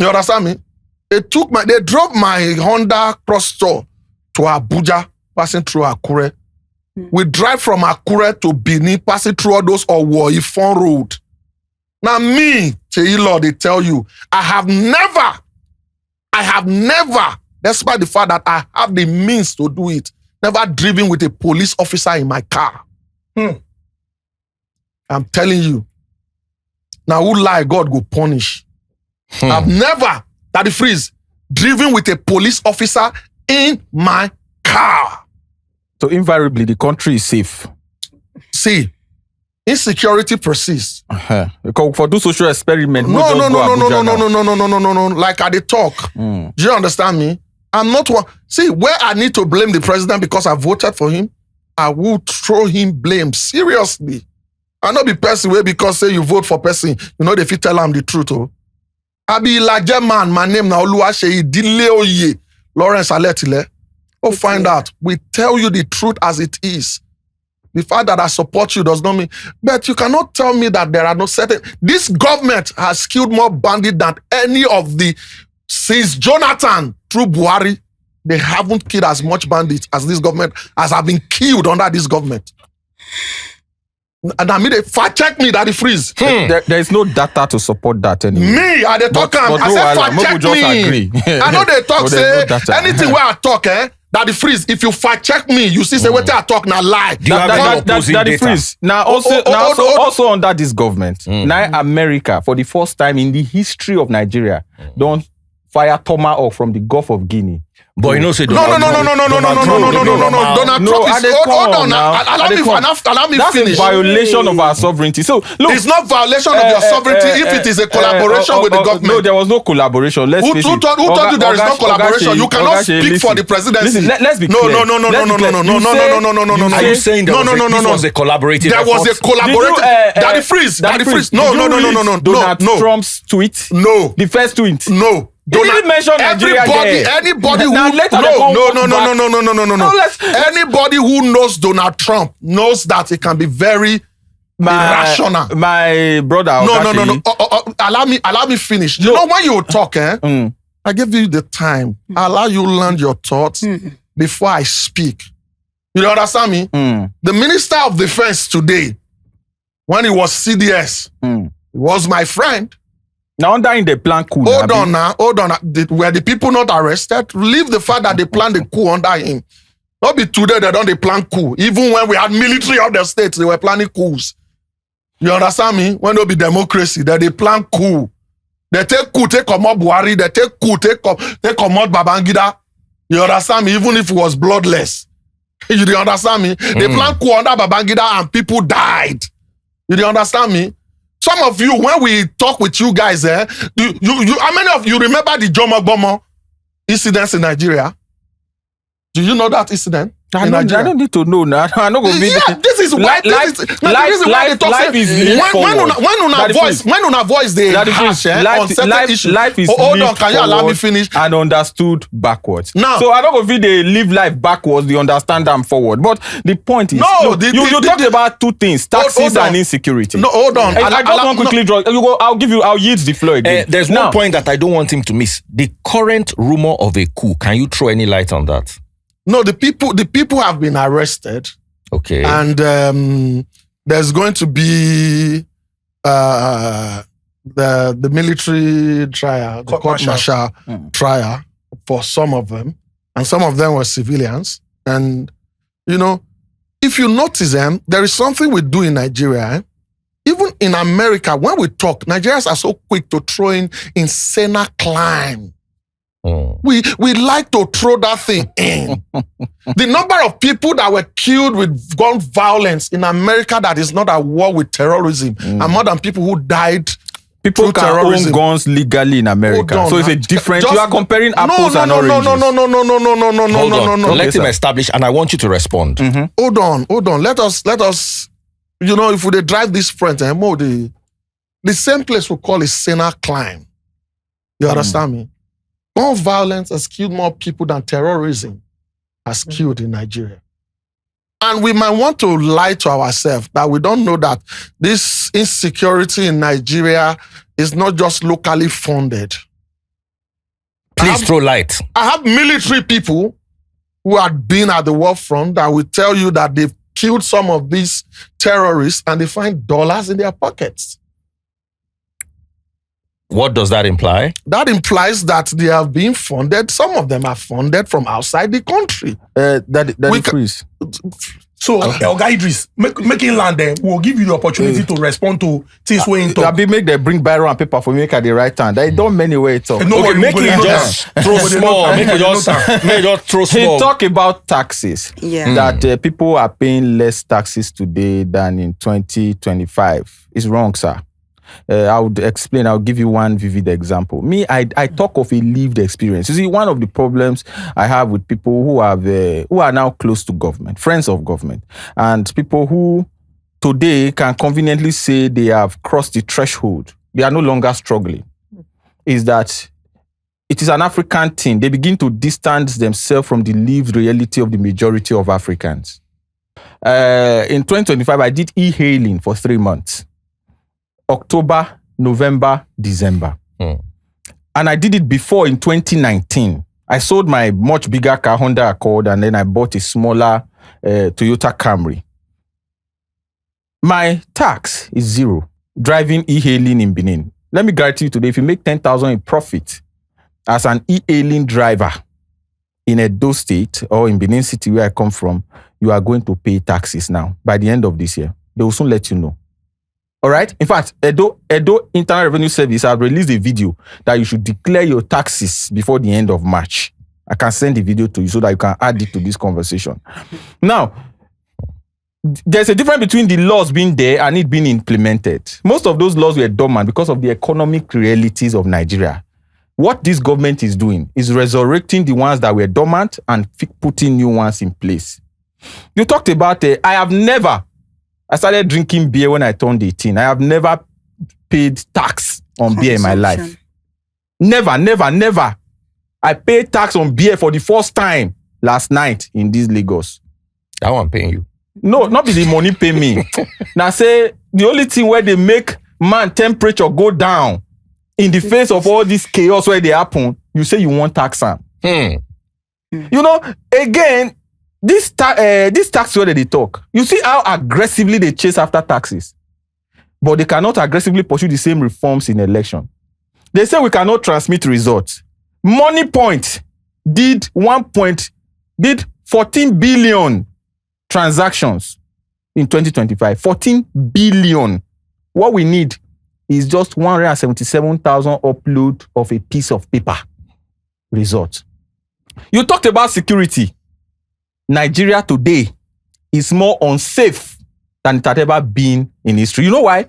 Speaker 7: You understand me? They drove my Honda Cross-Tour to Abuja, passing through Akure. We drive from Akure to Benin, passing through all those Owo Ifon Road. Now me, Seyi Law, they tell you, I have never, despite the fact that I have the means to do it, never driven with a police officer in my car. I'm telling you. Now who lie, God go punish. I've never, that the freeze, driven with a police officer in my car.
Speaker 2: So invariably, the country is safe.
Speaker 7: See, insecurity persists.
Speaker 2: For do social experiment.
Speaker 7: No. Like I dey talk. Do you understand me? I'm not one. See, where I need to blame the president because I voted for him, I will throw him blame seriously. I not be person where because say you vote for person, you know if you tell him the truth. Oh, I be like man. My name now Oluwaseyi Dileoye Lawrence Aletile. Oh, find out. We tell you the truth as it is. The fact that I support you does not mean, but you cannot tell me that there are no certain. This government has killed more bandits than any of the, since Jonathan through Buhari, they haven't killed as much bandits as this government as have been killed under this government. And I mean, they fact check me that the freeze.
Speaker 2: There is no data to support that anymore.
Speaker 7: Me, I they talk. I said fact check me. I know they talk. Say anything where I talk, Daddy Freeze, if you fact check me, you see say what I talk now lie.
Speaker 3: Do you have any opposing
Speaker 2: Daddy
Speaker 3: data?
Speaker 2: Freeze. Now also under this government, now America for the first time in the history of Nigeria don't fire tomahawk from the Gulf of Guinea.
Speaker 3: But you know, say
Speaker 7: No. Donald Trump is hold on now. Allow me
Speaker 2: That's
Speaker 7: finish.
Speaker 2: a violation of our sovereignty. So look,
Speaker 7: It's not violation of your sovereignty if it is a collaboration with the government.
Speaker 2: No, there was no collaboration. Let's face it.
Speaker 7: Who told you there is no collaboration? You cannot speak for the presidency.
Speaker 2: Listen, let's be clear.
Speaker 7: No.
Speaker 3: Are you saying this was a collaborative
Speaker 7: There was a
Speaker 3: effort?
Speaker 7: collaborative. Daddy Freeze. No.
Speaker 2: Donald Trump's tweet.
Speaker 7: No.
Speaker 2: The first tweet.
Speaker 7: No.
Speaker 2: He didn't mention Nigeria there.
Speaker 7: Anybody who
Speaker 2: Now later they come back.
Speaker 7: no. Anybody who knows Donald Trump knows that it can be very irrational.
Speaker 2: My brother.
Speaker 7: No. Allow me finish. You know when you talk, I give you the time. I allow you land your thoughts before I speak. You understand me? The Minister of Defense today, when he was CDS, he was my friend.
Speaker 2: Now under in the plan coup.
Speaker 7: Hold on. Were the people not arrested? Leave the fact that they planned the coup under him. Not be today they don't plan coup. Even when we had military of the states, they were planning coups. You understand me? When there be democracy, that they plan coup. They take coup, take come out Buhari, they take coup, take come out Babangida. You understand me? Even if it was bloodless. You understand me? They plan coup under Babangida and people died. You understand me? Some of you, when we talk with you guys, how many of you remember the Jomo Bomo incidents in Nigeria? Do you know that incident?
Speaker 2: I don't need to know now. I'm not going to be.
Speaker 7: Yeah, this is why. Life
Speaker 2: is lived forward.
Speaker 7: When una voice they harsh on certain issues.
Speaker 2: Life is
Speaker 7: hold on, can you allow me finish?
Speaker 2: And understood backwards.
Speaker 7: Now,
Speaker 2: so I don't go they live life backwards. They understand them forward. But the point is, you talked about two things: taxes and insecurity.
Speaker 7: No, hold on.
Speaker 2: I just want quickly draw. I'll yield the floor again.
Speaker 3: There's one point that I don't want him to miss: the current rumor of a coup. Can you throw any light on that?
Speaker 7: No, the people have been arrested.
Speaker 3: Okay.
Speaker 7: And there's going to be the military trial, the court-martial trial for some of them. And some of them were civilians. And, if you notice them, there is something we do in Nigeria. Even in America, when we talk, Nigerians are so quick to throw in insane crime. We like to throw that thing in. The number of people that were killed with gun violence in America that is not at war with terrorism are more than people who died.
Speaker 2: People can own guns legally in America. So it's a different. You are comparing apples and oranges.
Speaker 7: No.
Speaker 3: Let him establish, and I want you to respond.
Speaker 7: Hold on. Let us. If we drive this front, the same place we call it Sena climb. You understand me? Gun violence has killed more people than terrorism has killed in Nigeria. And we might want to lie to ourselves that we don't know that this insecurity in Nigeria is not just locally funded.
Speaker 3: Please throw light.
Speaker 7: I have military people who have been at the war front that will tell you that they've killed some of these terrorists and they find dollars in their pockets.
Speaker 3: What does that imply?
Speaker 7: That implies that they have been funded. Some of them are funded from outside the country.
Speaker 2: Freeze.
Speaker 1: So, Oga Idris, making land there, we'll give you the opportunity to respond to things we ain't talk.
Speaker 2: Make them bring biro and paper for me at the right time. They don't many way talk.
Speaker 3: Make it just throw small. Make it just throw small.
Speaker 2: He talk about taxes.
Speaker 5: Yeah.
Speaker 2: That people are paying less taxes today than in 2025. It's wrong, sir. I would explain. I'll give you one vivid example. I talk of a lived experience. You see, one of the problems I have with people who are now close to government, friends of government, and people who today can conveniently say they have crossed the threshold, they are no longer struggling, is that it is an African thing. They begin to distance themselves from the lived reality of the majority of Africans. In 2025, I did e-hailing for 3 months. October, November, December. And I did it before in 2019. I sold my much bigger car, Honda Accord, and then I bought a smaller Toyota Camry. My tax is zero. Driving e-hailing in Benin. Let me guarantee you today, if you make 10,000 in profit as an e-hailing driver in Edo State or in Benin City, where I come from, you are going to pay taxes now by the end of this year. They will soon let you know. All right. In fact, Edo Internal Revenue Service have released a video that you should declare your taxes before the end of March. I can send the video to you so that you can add it to this conversation. Now, there's a difference between the laws being there and it being implemented. Most of those laws were dormant because of the economic realities of Nigeria. What this government is doing is resurrecting the ones that were dormant and putting new ones in place. You talked about, I started drinking beer when I turned 18. I have never paid tax on beer in my life. Never. I paid tax on beer for the first time last night in this Lagos.
Speaker 3: That one paying you?
Speaker 2: No, not be the money pay me. Now say the only thing where they make man temperature go down in the face of all this chaos where they happen, you say you want tax am. You know, again, this tax where they talk, you see how aggressively they chase after taxes, but they cannot aggressively pursue the same reforms in election. They say we cannot transmit results. Money Point did 14 billion transactions in 2025. 14 billion. What we need is just 177,000 upload of a piece of paper result. You talked about security. Nigeria today is more unsafe than it had ever been in history. You know why?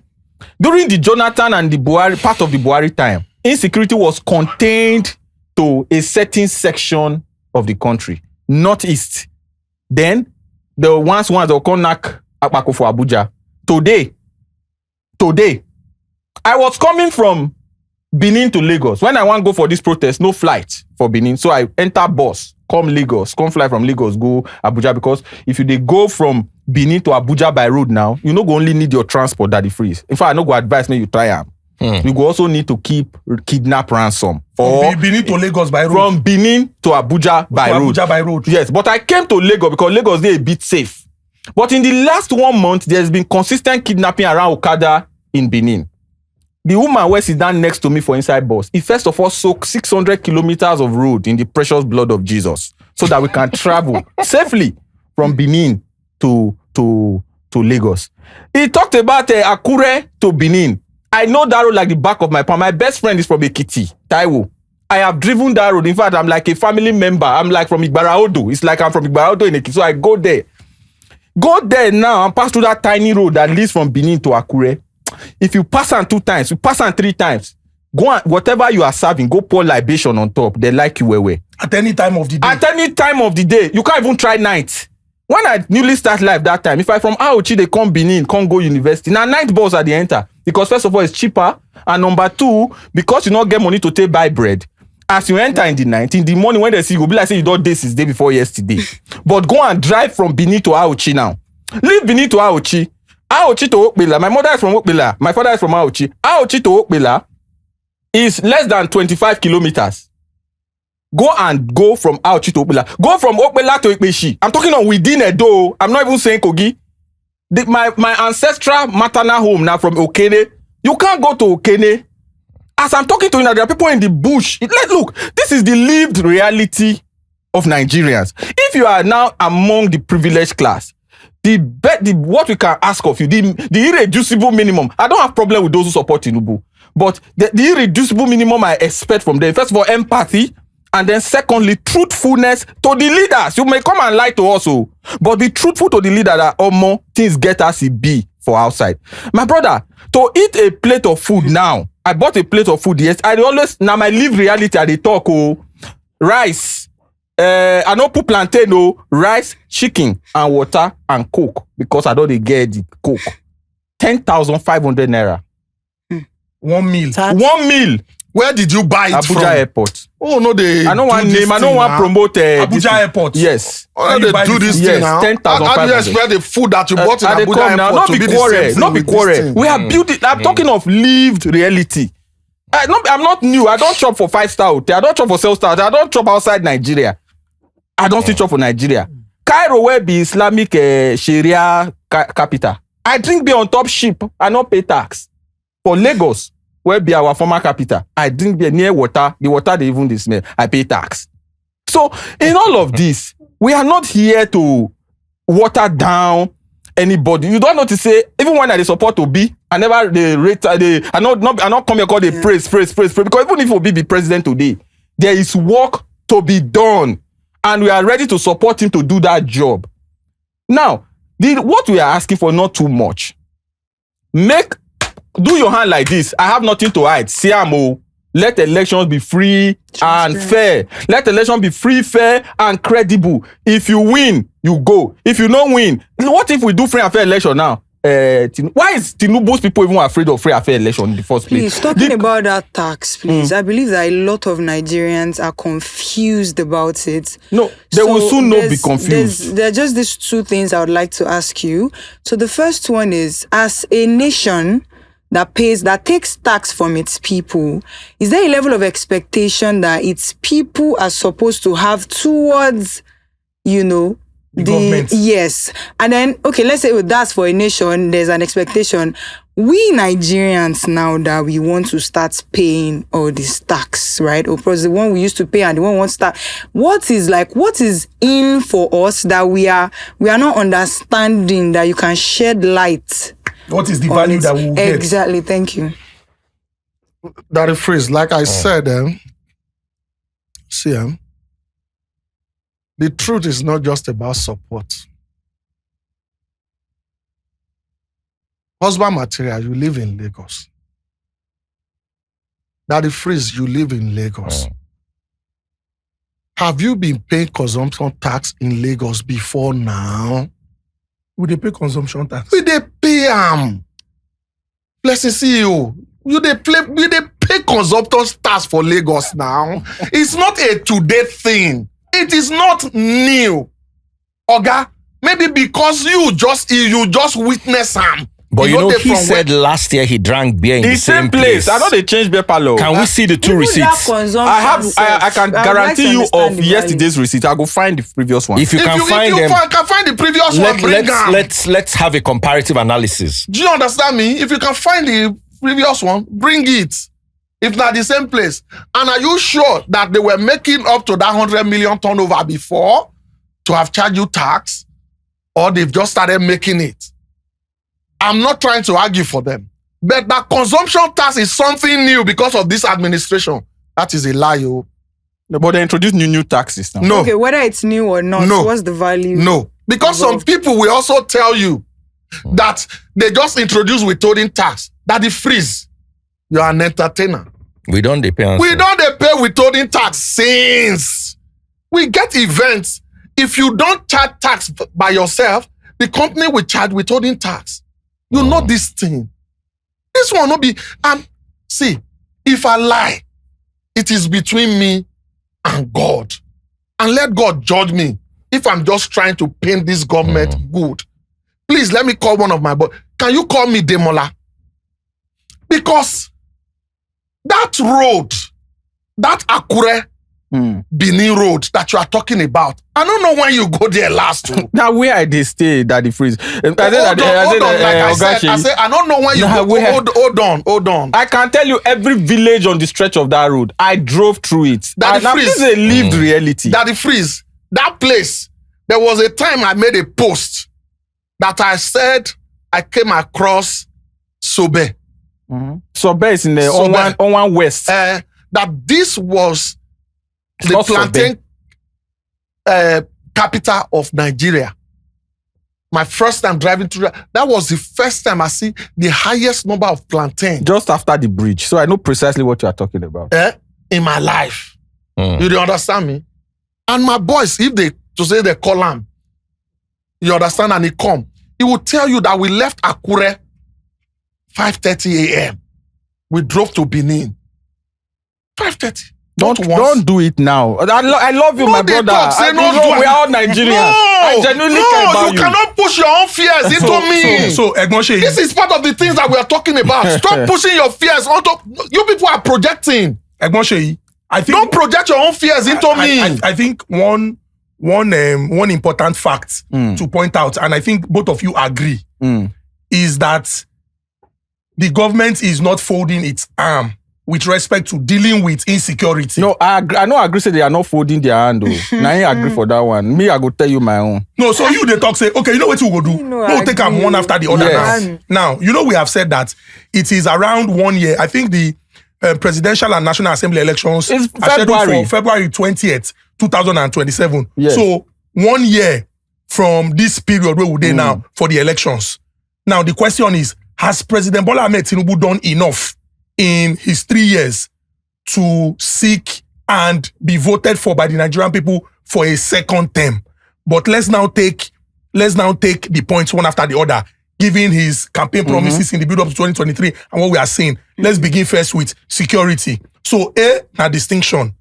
Speaker 2: During the Jonathan and the Buhari, part of the Buhari time, insecurity was contained to a certain section of the country, northeast. Then the ones that will come knock Akpako for Abuja. Today, I was coming from Benin to Lagos. When I want to go for this protest, no flight for Benin. So I enter bus, come fly from Lagos, go Abuja. Because if you go from Benin to Abuja by road now, you no go only need your transport that freeze. In fact, I no go advise me you try am. You go also need to keep kidnap ransom. Or
Speaker 1: Benin to Lagos by road.
Speaker 2: From Benin to Abuja by road. Yes, but I came to Lagos because Lagos is a bit safe. But in the last 1 month, there's been consistent kidnapping around Okada in Benin. The woman where sits down next to me for inside bus, he first of all soaked 600 kilometers of road in the precious blood of Jesus so that we can travel safely from Benin to Lagos. He talked about Akure to Benin. I know that road like the back of my palm. My best friend is from Ekiti, Taiwo. I have driven that road. In fact, I'm like a family member. I'm like from Igbaraodo. It's like I'm from Igbaraodo in Ekiti. So I go there. Go there now and pass through that tiny road that leads from Benin to Akure. If you pass on 2 times, you pass on 3 times, go on, whatever you are serving, go pour libation on top. They like you well.
Speaker 1: At any time of the day.
Speaker 2: At any time of the day. You can't even try night. When I newly start life that time, if I from Aochi, they come Benin, can't go university. Now night bus at the enter. Because first of all, it's cheaper. And number 2, because you don't get money to take buy bread. As you enter in the night, in the morning when they see you, go be like say you don't day since day before yesterday. But go and drive from Benin to Aochi now. Leave Benin to Aochi. Aochi to Okbela. My mother is from Okbela. My father is from Aochi. Aochi to Okbela is less than 25 kilometers. Go from Aochi to Okbela. Go from Okbela to Ikpeshi. I'm talking on within Edo. I'm not even saying Kogi. My ancestral maternal home now from Okene. You can't go to Okene. As I'm talking to you now, there are people in the bush. Look, this is the lived reality of Nigerians. If you are now among the privileged class, what we can ask of you, the irreducible minimum. I don't have problem with those who support Tinubu, but the irreducible minimum I expect from them, first of all, empathy, and then secondly, truthfulness to the leaders. You may come and lie to us, but be truthful to the leader that more things get as it be for outside. My brother, to eat a plate of food now, I bought a plate of food yesterday. I always, now my live reality, I dey talk, rice, I don't put plantain, rice, chicken, and water, and coke, because I don't get the coke. 10,500 naira.
Speaker 1: 1 meal.
Speaker 2: 1 meal.
Speaker 7: Where did you buy it from?
Speaker 2: Abuja Airport.
Speaker 7: Oh, no, they
Speaker 2: I don't want
Speaker 7: do this
Speaker 2: name. I don't
Speaker 7: thing
Speaker 2: want
Speaker 7: now.
Speaker 2: promote.
Speaker 1: Abuja Airport.
Speaker 2: Yes.
Speaker 7: Oh, they do this
Speaker 2: Yes,
Speaker 7: thing now.
Speaker 2: 10,500.
Speaker 7: How do you expect the food that you bought in
Speaker 2: They
Speaker 7: Abuja
Speaker 2: come now.
Speaker 7: Airport
Speaker 2: Not
Speaker 7: to
Speaker 2: be
Speaker 7: be the
Speaker 2: quarrel.
Speaker 7: same thing
Speaker 2: Not be
Speaker 7: with this
Speaker 2: quarrel.
Speaker 7: thing?
Speaker 2: We have built it. I'm talking of lived reality. I'm not new. I don't shop for 5-star hotel. I don't shop for 7-star hotel. I don't shop outside Nigeria. I don't still shop for Nigeria. Cairo will be Islamic Sharia capital. I drink beer on top ship. I not pay tax. For Lagos, where be our former capital, I drink beer near water. The water they even they smell. I pay tax. So in all of this, we are not here to water down anybody. You don't know to say, even when I support Obi, I never they rate I not come here call they praise. Because even if Obi be president today, there is work to be done. And we are ready to support him to do that job. Now, what we are asking for, not too much. Do your hand like this. I have nothing to hide. Siamo. Let elections be free and fair. Let elections be free, fair, and credible. If you win, you go. If you don't win, what if we do free and fair election now? Why is Tinubu's people even afraid of free and fair election in the first place?
Speaker 5: Please, talking about that tax, please. I believe that a lot of Nigerians are confused about it.
Speaker 2: No, they will soon not be confused.
Speaker 5: There are just these two things I would like to ask you. So the first one is, as a nation that takes tax from its people, is there a level of expectation that its people are supposed to have towards, the
Speaker 1: government?
Speaker 5: Yes. And then, okay, let's say that's for a nation, there's an expectation. We Nigerians now that we want to start paying all this tax, right? Or because the one we used to pay and the one we want to start. What is in for us that we are not understanding, that you can shed light?
Speaker 1: What is the value that we will get?
Speaker 5: Exactly, thank you.
Speaker 7: That phrase, like I said, the truth is not just about support. Husband material, you live in Lagos. That the phrase, you live in Lagos. Have you been paying consumption tax in Lagos before now?
Speaker 1: Will they pay consumption tax?
Speaker 7: We they pay Blessing CEO. You they pay consumption tax for Lagos now. It's not a today thing. It is not new. Oga, maybe because you just witness him.
Speaker 3: But he said last year he drank beer in the same place.
Speaker 2: I know they changed beer parlor.
Speaker 3: Can we see the two receipts?
Speaker 2: I can guarantee you of yesterday's receipt. I go find the previous one.
Speaker 3: If you can find
Speaker 7: the previous one, bring them.
Speaker 3: Let's have a comparative analysis.
Speaker 7: Do you understand me? If you can find the previous one, bring it. If not the same place. And are you sure that they were making up to that 100 million turnover before to have charged you tax? Or they've just started making it? I'm not trying to argue for them. But that consumption tax is something new because of this administration. That is a lie.
Speaker 2: But they introduced new taxes now.
Speaker 7: No.
Speaker 5: Okay, whether it's new or not, what's the value?
Speaker 7: No. Because some people will also tell you that they just introduced withholding tax. That is freeze. You are an entertainer.
Speaker 3: We don't depend.
Speaker 7: We don't pay withholding tax since. We get events. If you don't charge tax by yourself, the company will charge withholding tax. You know this thing. This one will be, see, if I lie, it is between me and God. And let God judge me if I'm just trying to paint this government good. Please, let me call one of my boys. Can you call me Demola? Because that road, that Akure, Benin road that you are talking about, I don't know when you go there last.
Speaker 2: Now where I did stay, Daddy Freeze.
Speaker 7: I don't know when you go. Hold on.
Speaker 2: I can tell you every village on the stretch of that road. I drove through it. This is a lived reality.
Speaker 7: Daddy Freeze, that place, there was a time I made a post that I said I came across Sobe.
Speaker 2: Sobe is in the on one west.
Speaker 7: That this was the plantain capital of Nigeria. My first time driving through that was the first time I see the highest number of plantain.
Speaker 2: Just after the bridge. So I know precisely what you are talking about.
Speaker 7: In my life. You don't understand me? And my boys, if they call him, you understand, and he come, he will tell you that we left Akure 5:30 a.m. We drove to Benin. 5:30.
Speaker 2: Don't do it now. I love you, my brother. We are all Nigerians. I genuinely care about you.
Speaker 7: You cannot push your own fears into me.
Speaker 1: So Egmoshe,
Speaker 7: this is part of the things that we are talking about. Stop pushing your fears onto you. People are projecting.
Speaker 1: Egmoshe, I think
Speaker 7: don't project your own fears into me.
Speaker 1: I think one important fact to point out, and I think both of you agree, is that the government is not folding its arm with respect to dealing with insecurity.
Speaker 2: No, I agree say they are not folding their hand. Now I agree for that one. Me, I go tell you my own.
Speaker 1: No, so you they talk say, okay, you know what we go do? We'll take them one after the other.
Speaker 2: Yes.
Speaker 1: Now, you know we have said that it is around 1 year. I think the presidential and national assembly elections
Speaker 2: It's
Speaker 1: are scheduled
Speaker 2: February.
Speaker 1: for February 20th, 2027.
Speaker 2: Yes.
Speaker 1: So 1 year from this period where we're now for the elections. Now the question is, has President Bola Ahmed Tinubu done enough in his 3 years to seek and be voted for by the Nigerian people for a second term? But let's now take the points one after the other, given his campaign promises in the build-up to 2023 and what we are seeing. Let's begin first with security. So A, na distinction.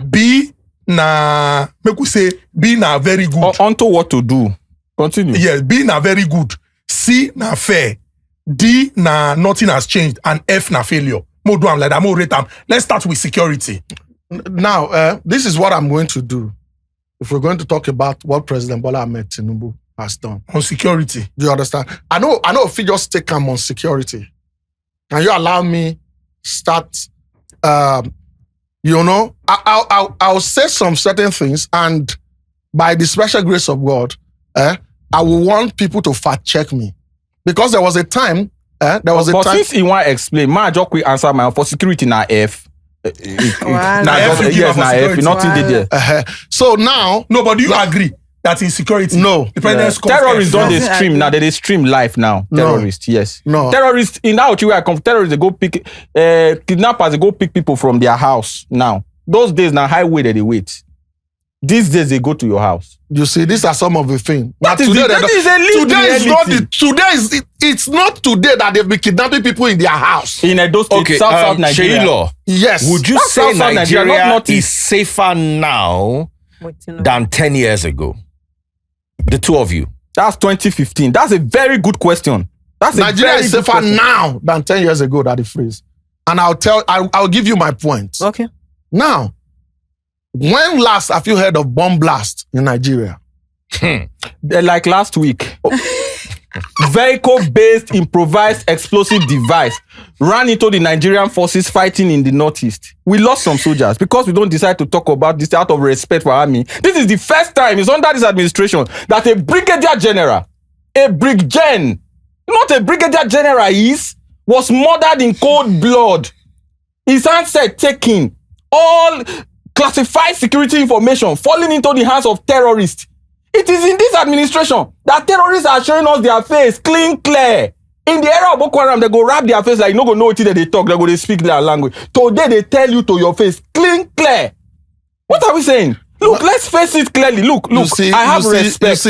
Speaker 1: B, na, make we say, B, na very good.
Speaker 2: Onto what to do. Continue.
Speaker 1: Yes, B, na very good. C, na fair. D, na nothing has changed. And F, na failure. Mo do am like that, mo rate am. Let's start with security.
Speaker 7: Now, this is what I'm going to do. If we're going to talk about what President Bola Ahmed Tinubu has done.
Speaker 1: On security.
Speaker 7: Do you understand? I know if you just take him on security, can you allow me start, I'll say some certain things, and by the special grace of God, I will want people to fact check me. Because there was a time,
Speaker 2: But since he want to explain, ma just quick answer my own. For security na F.
Speaker 5: Wow.
Speaker 1: Na F you give
Speaker 2: Yes,
Speaker 1: am for
Speaker 2: na F.
Speaker 1: security.
Speaker 2: Nothing did there.
Speaker 7: So now,
Speaker 1: No, but do you agree that in security,
Speaker 7: No.
Speaker 1: the president's
Speaker 2: Terrorists don't they
Speaker 5: No.
Speaker 2: stream now? They stream live now.
Speaker 7: No.
Speaker 2: Terrorists, yes.
Speaker 7: No.
Speaker 2: Terrorists in that where I come. Terrorists they go pick kidnappers. They go pick people from their house now. Those days now highway that they wait. These days they go to your house.
Speaker 7: you see, these are some of the things.
Speaker 2: That is
Speaker 7: It's not today that they've been kidnapping people in their house.
Speaker 2: In Edo State,
Speaker 3: Okay,
Speaker 2: South Nigeria.
Speaker 3: Seyi Law,
Speaker 7: Yes.
Speaker 3: would you
Speaker 2: That's
Speaker 3: say
Speaker 2: South Nigeria,
Speaker 3: Nigeria
Speaker 2: not Northeast.
Speaker 3: is safer now than 10 years ago? The two of you.
Speaker 2: That's 2015. That's a very good question. That's
Speaker 7: Nigeria is safer now than 10 years ago, that it freeze. And I'll give you my points.
Speaker 2: Okay.
Speaker 7: Now, when last have you heard of bomb blast in Nigeria?
Speaker 2: Like last week. Vehicle-based improvised explosive device ran into the Nigerian forces fighting in the northeast. We lost some soldiers because we don't decide to talk about this out of respect for army. This is the first time, it's under this administration, that a brigadier general, a briggen, not a brigadier general was murdered in cold blood. His handset taken, all classified security information falling into the hands of terrorists. It is in this administration that terrorists are showing us their face clean, clear. In the era of Boko Haram, they go wrap their face like you no go know what they talk, they go they speak their language. Today they tell you to your face, clean, clear. What are we saying? Look, let's face it clearly. Look, I have respect.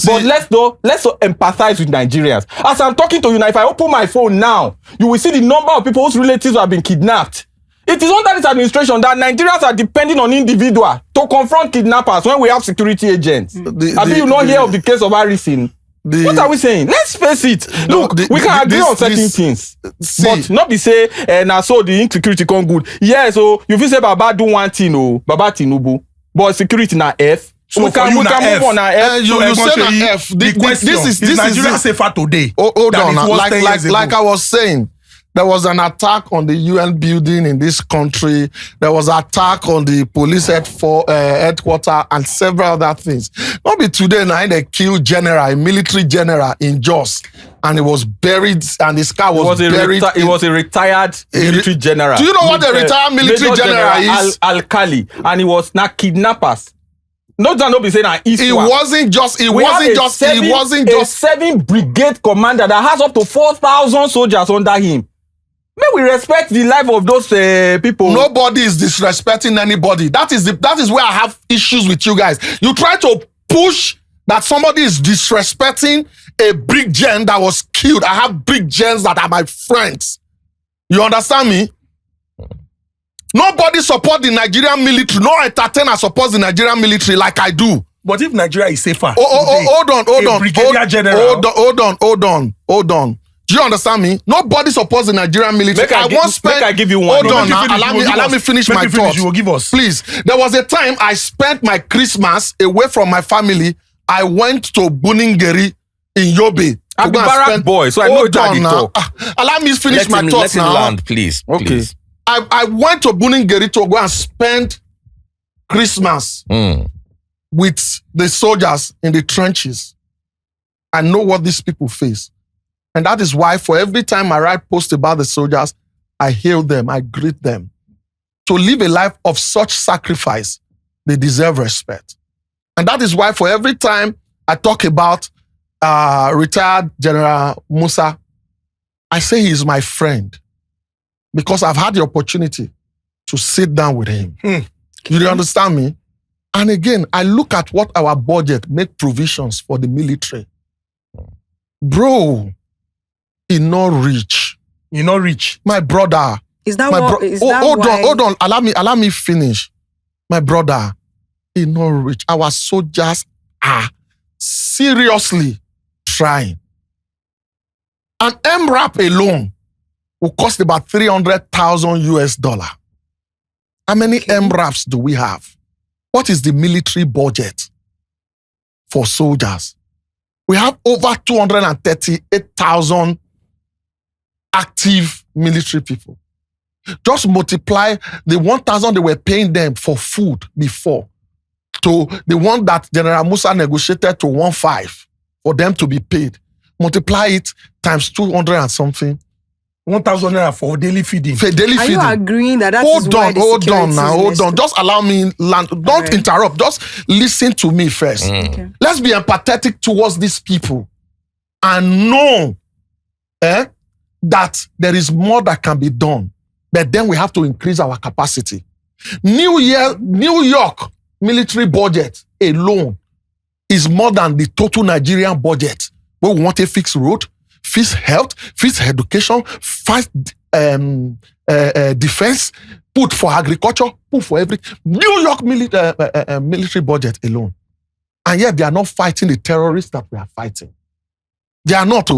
Speaker 2: But let's empathize with Nigerians. As I'm talking to you now, if I open my phone now, you will see the number of people whose relatives have been kidnapped. It is under this administration that Nigerians are depending on individuals to confront kidnappers when we have security agents. Have you not hear of the case of Harrison? What are we saying? Let's face it. Look, we can agree on certain things. But not be say, now so the insecurity come good. Yeah, so you feel say Baba do one thing, Baba Tinubu. But security na F.
Speaker 1: So
Speaker 2: we can move on na F.
Speaker 7: You say na F.
Speaker 1: The question is Nigeria safer today?
Speaker 7: Hold
Speaker 1: than
Speaker 7: on.
Speaker 1: it was 10 years ago?
Speaker 7: Like I was saying, there was an attack on the UN building in this country. There was an attack on the police headquarters and several other things. Not be today now they killed a military general in Jos, and he was buried, and his car was buried.
Speaker 2: He was a retired military general.
Speaker 7: Do you know what a retired military general is?
Speaker 2: Al-Kali, and he was not kidnappers. No, don't be saying that
Speaker 7: It wasn't just
Speaker 2: a 7 brigade commander that has up to 4,000 soldiers under him. May we respect the life of those people.
Speaker 7: Nobody is disrespecting anybody. That is where I have issues with you guys. You try to push that somebody is disrespecting a brig gen that was killed. I have brig gens that are my friends. You understand me? Nobody support the Nigerian military. No entertainer supports the Nigerian military like I do.
Speaker 1: But if Nigeria is safer,
Speaker 7: hold on.
Speaker 1: Brigadier General.
Speaker 7: Hold on. Do you understand me? Nobody supports the Nigerian military.
Speaker 2: Make I give you one.
Speaker 7: Hold on now. Allow me finish my thought.
Speaker 1: You will give us.
Speaker 7: Please. There was a time I spent my Christmas away from my family. I went to Buningeri in Yobe.
Speaker 2: I'm a Barak boy, so I know that you talk.
Speaker 7: Allow me finish my thoughts now.
Speaker 3: Let him land, please.
Speaker 2: Okay.
Speaker 3: Please.
Speaker 7: I went to Buningeri to go and spend Christmas with the soldiers in the trenches. I know what these people face. And that is why for every time I write posts about the soldiers, I hail them, I greet them. To live a life of such sacrifice, they deserve respect. And that is why for every time I talk about retired General Musa, I say he is my friend because I've had the opportunity to sit down with him. You understand me? And again, I look at what our budget make provisions for the military. Bro, he not rich.
Speaker 1: You not rich.
Speaker 7: My brother.
Speaker 5: Is that
Speaker 7: my
Speaker 5: what?
Speaker 7: Hold on. Allow me finish. My brother, he not rich. Our soldiers are seriously trying. An MRAP alone will cost about $300,000 How many MRAPs do we have? What is the military budget for soldiers? We have over 238,000 active military people. Just multiply the 1,000 they were paying them for food before to the one that General Musa negotiated to 1.5 for them to be paid. Multiply it times 200 and something.
Speaker 1: 1,000 naira for daily feeding.
Speaker 5: Are you agreeing that
Speaker 7: Hold on. Just allow me land. Don't interrupt. Just listen to me first.
Speaker 5: Okay.
Speaker 7: Let's be empathetic towards these people and know that there is more that can be done. But then we have to increase our capacity. New York military budget alone is more than the total Nigerian budget. We want a fixed road, fixed health, fixed education, fixed defense, put for agriculture, put for everything. New York military budget alone. And yet they are not fighting the terrorists that we are fighting. They are not.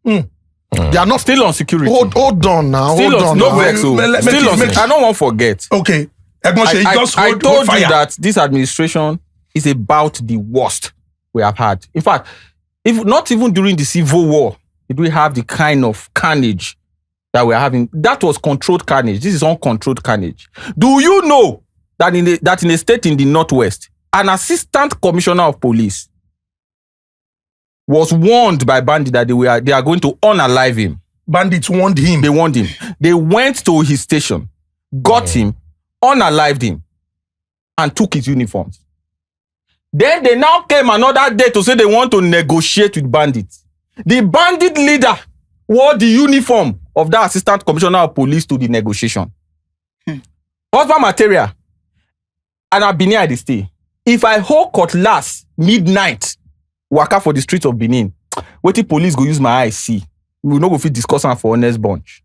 Speaker 7: They are not
Speaker 2: still on security.
Speaker 7: Hold on now.
Speaker 2: Still
Speaker 7: hold
Speaker 2: on,
Speaker 7: on.
Speaker 2: no
Speaker 7: now.
Speaker 2: vex. Still on. I don't want to forget.
Speaker 1: Okay.
Speaker 2: I told you that this administration is about the worst we have had. In fact, if not even during the Civil War did we have the kind of carnage that we're having. That was controlled carnage. This is uncontrolled carnage. Do you know that in a state in the Northwest, an assistant commissioner of police was warned by bandits that they are going to unalive him.
Speaker 1: Bandits warned him.
Speaker 2: They warned him. They went to his station, got him, unalived him, and took his uniforms. Then they now came another day to say they want to negotiate with bandits. The bandit leader wore the uniform of that assistant commissioner of police to the negotiation. Husband material. And I've been here at the stay. If I hold cutlass midnight, waka for the streets of Benin, what the police go use my eyes see? We will not go fit discuss am for honest bunch.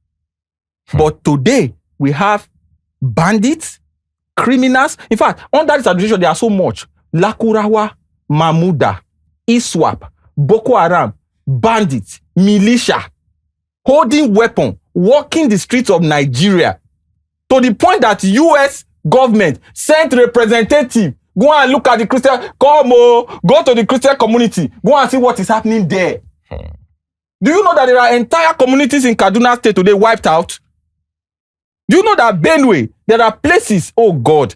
Speaker 2: But today, we have bandits, criminals. In fact, under this administration, there are so much. Lakurawa, Mamuda, ISWAP, Boko Haram, bandits, militia, holding weapon, walking the streets of Nigeria, to the point that US government sent representative, go and look at the Christian, go to the Christian community, go and see what is happening there. Do you know that there are entire communities in Kaduna State today wiped out? Do you know that Benue, there are places, oh God,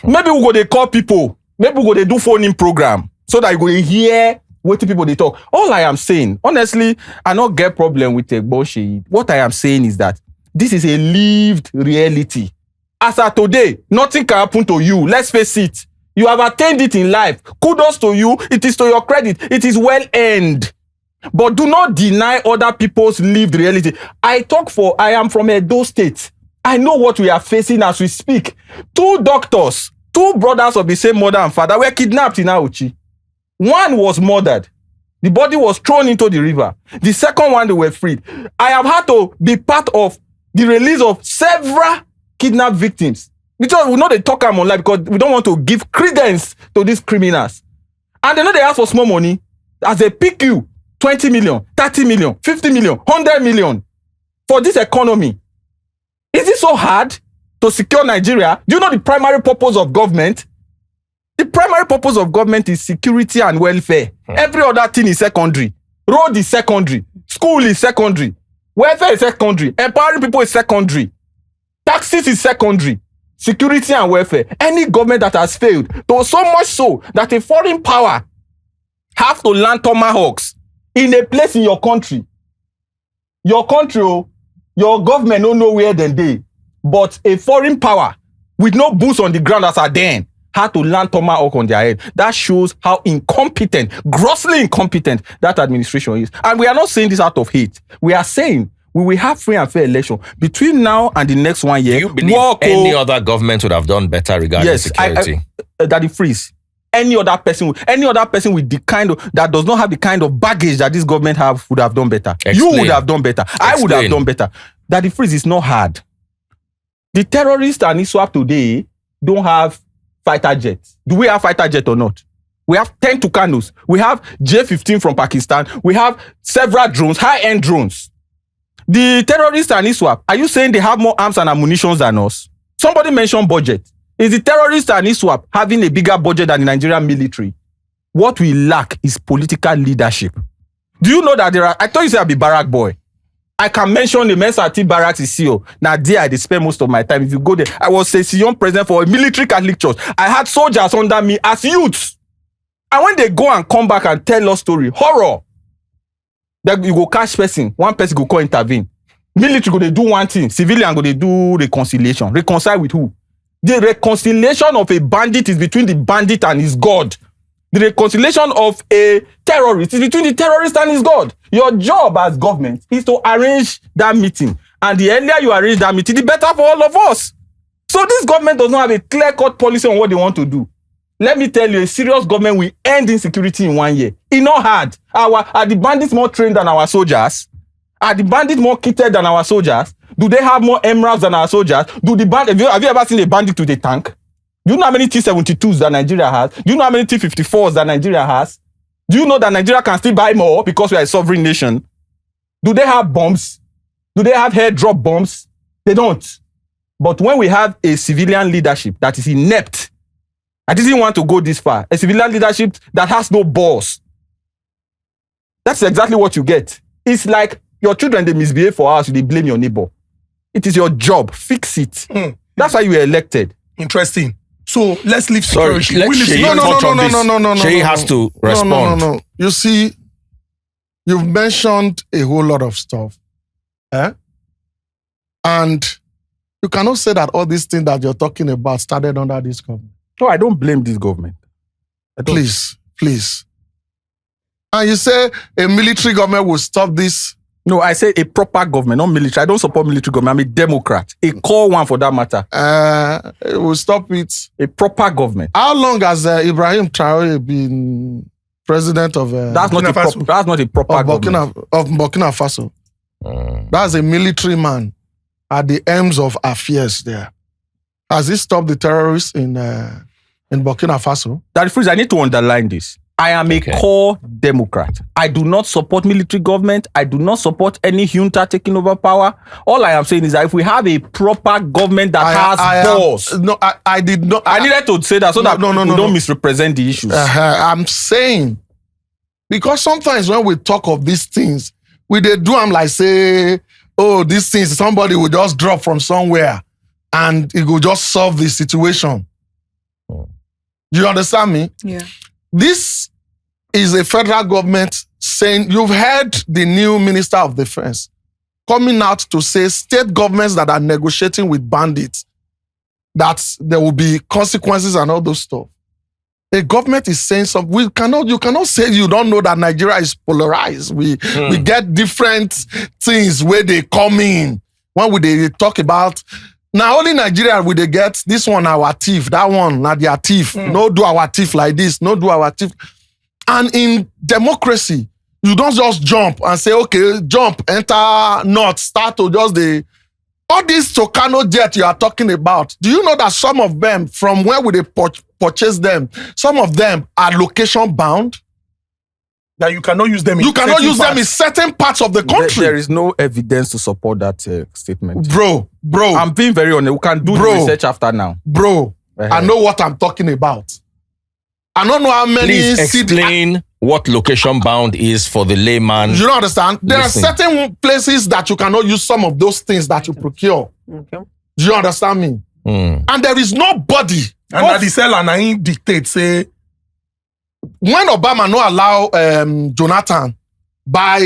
Speaker 2: maybe we go to call people, maybe we go to do phone-in program so that you go to hear what people they talk. All I am saying, honestly, I don't get problem with the bullshit. What I am saying is that this is a lived reality. As of today, nothing can happen to you. Let's face it. You have attained it in life. Kudos to you. It is to your credit. It is well earned. But do not deny other people's lived reality. I am from Edo State. I know what we are facing as we speak. 2 doctors, 2 brothers of the same mother and father were kidnapped in Auchi. One was murdered. The body was thrown into the river. The second one, they were freed. I have had to be part of the release of several kidnapped victims. Because we know they talk them online because we don't want to give credence to these criminals. And they know they ask for small money. As they pick you, 20 million, 30 million, 50 million, 100 million for this economy. Is it so hard to secure Nigeria? Do you know the primary purpose of government? The primary purpose of government is security and welfare. Every other thing is secondary. Road is secondary. School is secondary. Welfare is secondary. Empowering people is secondary. Taxes is secondary. Security and welfare. Any government that has failed, to so much so that a foreign power have to land tomahawks in a place in your country. Your country, your government don't know where they, but a foreign power with no boots on the ground as a then had to land tomahawk on their head. That shows how incompetent, grossly incompetent that administration is. And we are not saying this out of hate. We are saying we will have free and fair election between now and the next 1 year.
Speaker 3: Do you believe any other government would have done better regarding security?
Speaker 2: Daddy Freeze. Any other person with the kind of that does not have the kind of baggage that this government have would have done better.
Speaker 3: Explain.
Speaker 2: You would have done better. I would have done better. Daddy Freeze is not hard. The terrorists and ISWAP today don't have fighter jets. Do we have fighter jet or not? We have 10 Tucanos. We have J-15 from Pakistan. We have several drones, high-end drones. The terrorists and ISWAP, are you saying they have more arms and ammunition than us? Somebody mentioned budget. Is the terrorists and ISWAP having a bigger budget than the Nigerian military? What we lack is political leadership. Do you know that I thought you said I'd be barrack boy. I can mention the Mensati Barracks is CEO. Now there I spend most of my time. If you go there, I was a Sion president for a military Catholic church. I had soldiers under me as youths. And when they go and come back and tell us story, horror. Then you go catch person, one person go intervene. Military go they do one thing, civilian go they do reconciliation. Reconcile with who? The reconciliation of a bandit is between the bandit and his God. The reconciliation of a terrorist is between the terrorist and his God. Your job as government is to arrange that meeting. And the earlier you arrange that meeting, the better for all of us. So this government does not have a clear-cut policy on what they want to do. Let me tell you, a serious government will end insecurity in 1 year. It's not hard. Are the bandits more trained than our soldiers? Are the bandits more kitted than our soldiers? Do they have more emeralds than our soldiers? Have you ever seen a bandit with a tank? Do you know how many T-72s that Nigeria has? Do you know how many T-54s that Nigeria has? Do you know that Nigeria can still buy more because we are a sovereign nation? Do they have bombs? Do they have airdrop bombs? They don't. But when we have a civilian leadership that is inept, I didn't want to go this far. A civilian leadership that has no balls. That's exactly what you get. It's like your children, they misbehave for us, they blame your neighbor. It is your job. Fix it. That's why you were elected.
Speaker 1: Interesting. So let's leave security.
Speaker 3: No. Seyi has to respond.
Speaker 7: No. You see, you've mentioned a whole lot of stuff. And you cannot say that all these things that you're talking about started under this government.
Speaker 2: No, I don't blame this government.
Speaker 7: Please. And you say a military government will stop this?
Speaker 2: No, I say a proper government, not military. I don't support military government. I'm a Democrat. A core one for that matter.
Speaker 7: It will stop it.
Speaker 2: A proper government.
Speaker 7: How long has Ibrahim Traore been president of
Speaker 2: that's not a proper government.
Speaker 7: Of Burkina Faso? That's a military man at the ends of affairs there. Has he stopped the terrorists in Burkina Faso?
Speaker 2: That Freeze, I need to underline this. I am a core Democrat. I do not support military government. I do not support any junta taking over power. All I am saying is that if we have a proper government that has balls.
Speaker 7: I did not.
Speaker 2: I needed to say that so that we don't misrepresent the issues.
Speaker 7: I'm saying, because sometimes when we talk of these things, we do them like say, oh, these things, somebody will just drop from somewhere and it will just solve the situation. Do you understand me?
Speaker 5: Yeah.
Speaker 7: This is a federal government saying, you've heard the new Minister of Defense coming out to say state governments that are negotiating with bandits, that there will be consequences and all those stuff. The government is saying something. You cannot say you don't know that Nigeria is polarized. We get different things where they come in. When they talk about, now only Nigeria will they get this one our thief, that one not their thief. No do our thief like this, no do our thief. And in democracy, you don't just jump and say, okay, jump, enter north, start to just all these Tucano jet you are talking about. Do you know that some of them, from where would they purchase them, some of them are location bound?
Speaker 1: That you cannot use them in
Speaker 7: them in certain parts of the country.
Speaker 2: There is no evidence to support that statement.
Speaker 7: Bro.
Speaker 2: I'm being very honest. We can do the research after now.
Speaker 7: Bro, I know what I'm talking about. I don't know how many...
Speaker 3: Please explain what location bound is for the layman.
Speaker 7: You don't understand? There are certain places that you cannot use some of those things that you procure. Okay. Do you understand me? And there is nobody.
Speaker 1: And that the seller na him dictate say
Speaker 7: when Obama no allow Jonathan buy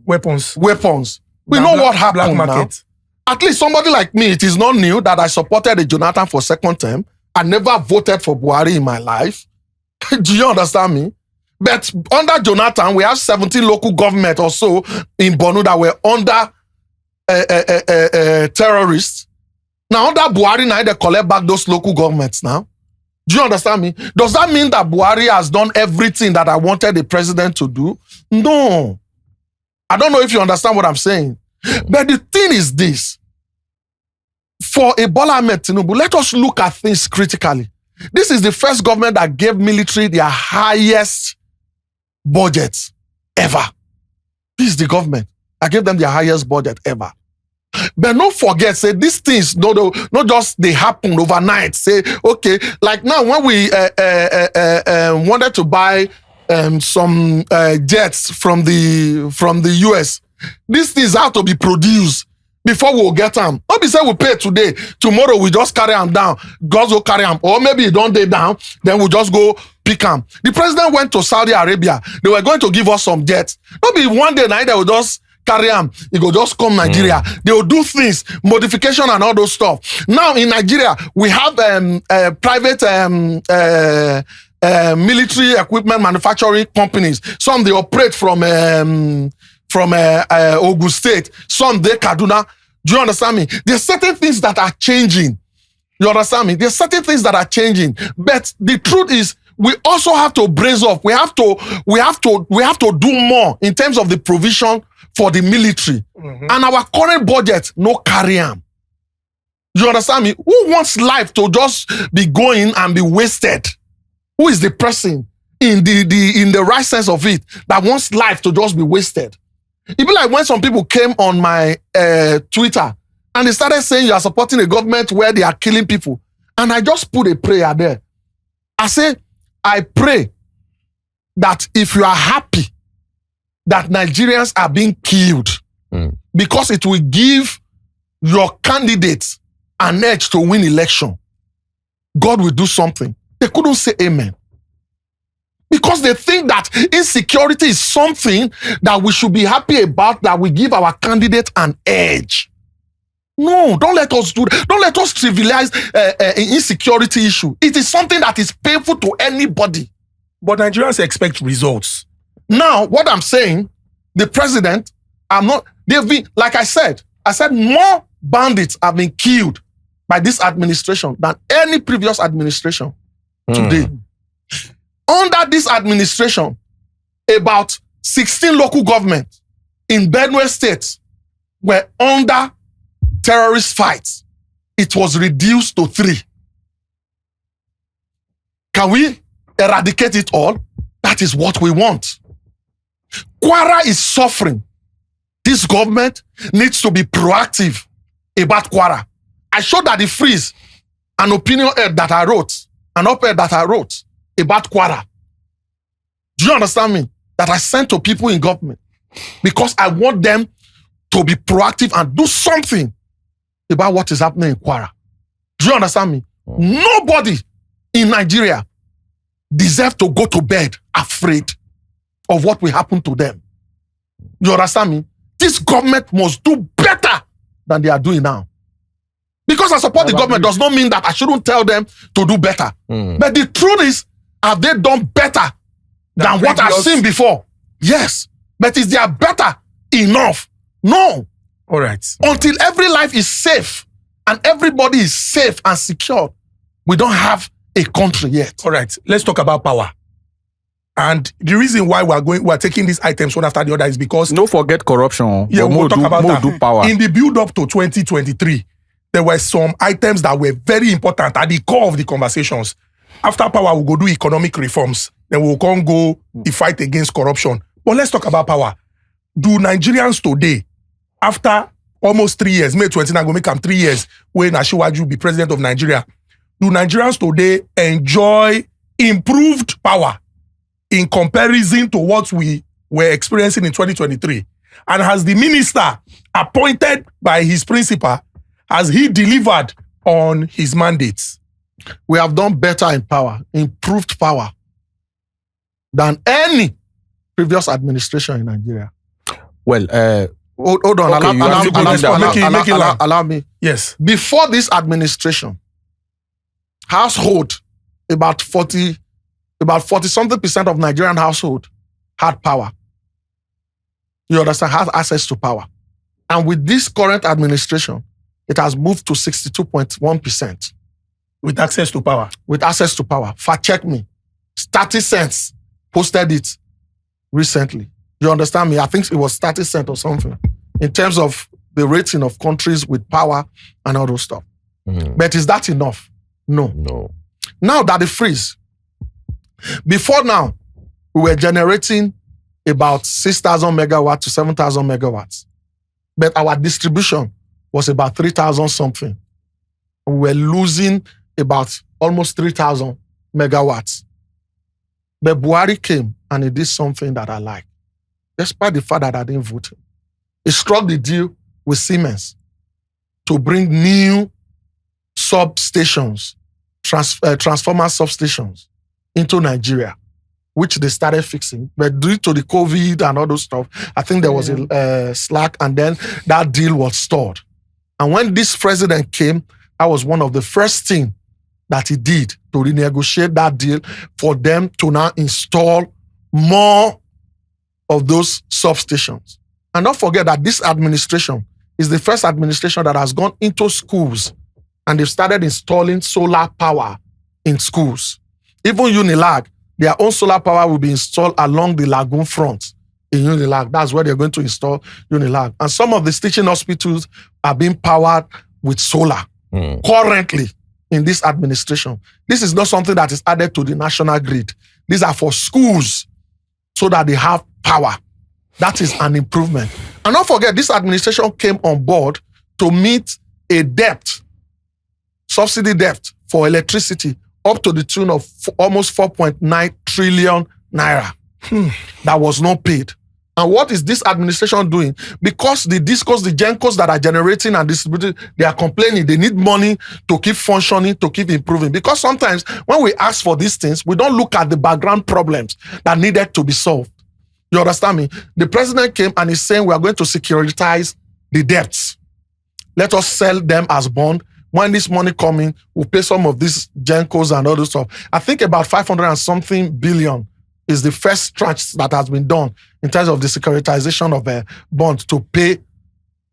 Speaker 1: weapons.
Speaker 7: We
Speaker 1: Na
Speaker 7: know
Speaker 1: black-
Speaker 7: what happened
Speaker 1: black
Speaker 7: now.
Speaker 1: market.
Speaker 7: At least somebody like me, it is not new that I supported a Jonathan for second term. I never voted for Buhari in my life. Do you understand me? But under Jonathan, we have 17 local government or so in Borno that were under terrorists. Now under Buhari, now they collect back those local governments now. Do you understand me? Does that mean that Buhari has done everything that I wanted the president to do? No. I don't know if you understand what I'm saying. But the thing is this. For Bola Ahmed Tinubu, let us look at things critically. This is the first government that gave military their highest budget ever. This is the government. I gave them their highest budget ever. But don't forget, say these things, not just they happen overnight. Say, okay, like now when we wanted to buy some jets from the US, these things have to be produced before we'll get them. Not be say we pay today, tomorrow we just carry them down, God's will carry them, or maybe it don't day down, then we'll just go pick them. The president went to Saudi Arabia. They were going to give us some jets. Not be one day night they will just carry them. It will just come Nigeria. They will do things, modification and all those stuff. Now in Nigeria, we have private military equipment manufacturing companies. Some they operate from Ogun State. Some they Kaduna. Do you understand me? There's certain things that are changing. You understand me? There's certain things that are changing. But the truth is, we also have to brace up. We have to do more in terms of the provision for the military. And our current budget no carry am. You understand me? Who wants life to just be going and be wasted? Who is the person in the right sense of it that wants life to just be wasted? It be like when some people came on my Twitter and they started saying you are supporting a government where they are killing people. And I just put a prayer there. I say, I pray that if you are happy that Nigerians are being killed, because it will give your candidates an edge to win election, God will do something. They couldn't say amen. Because they think that insecurity is something that we should be happy about, that we give our candidate an edge. No, don't let us do that. Don't let us trivialize insecurity issue. It is something that is painful to anybody.
Speaker 1: But Nigerians expect results.
Speaker 7: Now, what I'm saying, the president, they've been, like I said more bandits have been killed by this administration than any previous administration today. Under this administration, about 16 local governments in Benue State were under terrorist fights. It was reduced to 3. Can we eradicate it all? That is what we want. Kwara is suffering. This government needs to be proactive about Kwara. I showed that the freeze, an opinion op-ed that I wrote about Kwara. Do you understand me? That I sent to people in government because I want them to be proactive and do something about what is happening in Kwara. Do you understand me? Nobody in Nigeria deserves to go to bed afraid of what will happen to them. You understand me? This government must do better than they are doing now. Because I support the government does not mean that I shouldn't tell them to do better. But the truth is, have they done better than what I've seen before? Yes. But is they better enough? No.
Speaker 1: All right.
Speaker 7: Until every life is safe and everybody is safe and secure, we don't have a country yet.
Speaker 1: All right. Let's talk about power. And the reason why we're taking these items one after the other is because
Speaker 2: No forget corruption.
Speaker 1: yeah, we'll talk about that.
Speaker 2: do power.
Speaker 1: In the build up to 2023, there were some items that were very important at the core of the conversations. After power, we'll go do economic reforms. Then we'll come go the fight against corruption. But let's talk about power. Do Nigerians today, after almost 3 years, May 29, go make them 3 years, when Asiwaju be president of Nigeria, do Nigerians today enjoy improved power in comparison to what we were experiencing in 2023? And has the minister appointed by his principal, Has he delivered on his mandates?
Speaker 7: We have done better in power, improved power than any previous administration in Nigeria.
Speaker 2: Well,
Speaker 7: Hold on,
Speaker 2: Okay, you have to go there.
Speaker 7: allow me.
Speaker 1: Yes.
Speaker 7: Before this administration, household, about 40-something% of Nigerian household had power. You understand? Had access to power. And with this current administration, it has moved to 62.1%.
Speaker 1: With access to power.
Speaker 7: With access to power. Fact check me. 30 cents posted it recently. You understand me? I think it was 30 cents or something in terms of the rating of countries with power and all those stuff. But is that enough? No. Now that the freeze, before now, we were generating about 6,000 megawatts to 7,000 megawatts. But our distribution was about 3,000 something. We were losing about almost 3,000 megawatts. But Buhari came and he did something that I like. Despite the fact that I didn't vote him. He struck the deal with Siemens to bring new substations, transformer substations into Nigeria, which they started fixing. But due to the COVID and all those stuff, I think there was a slack, and then that deal was stalled. And when this president came, that was one of the first things that he did to renegotiate that deal for them to now install more of those substations. And don't forget that this administration is the first administration that has gone into schools and they've started installing solar power in schools. Even Unilag, their own solar power will be installed along the lagoon front in Unilag. That's where they're going to install Unilag. And some of the teaching hospitals are being powered with solar currently in this administration. This is not something that is added to the national grid. These are for schools so that they have power. That is an improvement. And don't forget, this administration came on board to meet a debt, subsidy debt for electricity up to the tune of almost 4.9 trillion naira that was not paid. And what is this administration doing? Because the discourse, the gencos that are generating and distributing, they are complaining. They need money to keep functioning, to keep improving. Because sometimes when we ask for these things, we don't look at the background problems that needed to be solved. You understand me? The president came and is saying we are going to securitize the debts. Let us sell them as bond. When this money coming, we'll pay some of these gencos and all this stuff. I think about 500 and something billion is the first tranche that has been done in terms of the securitization of a bond to pay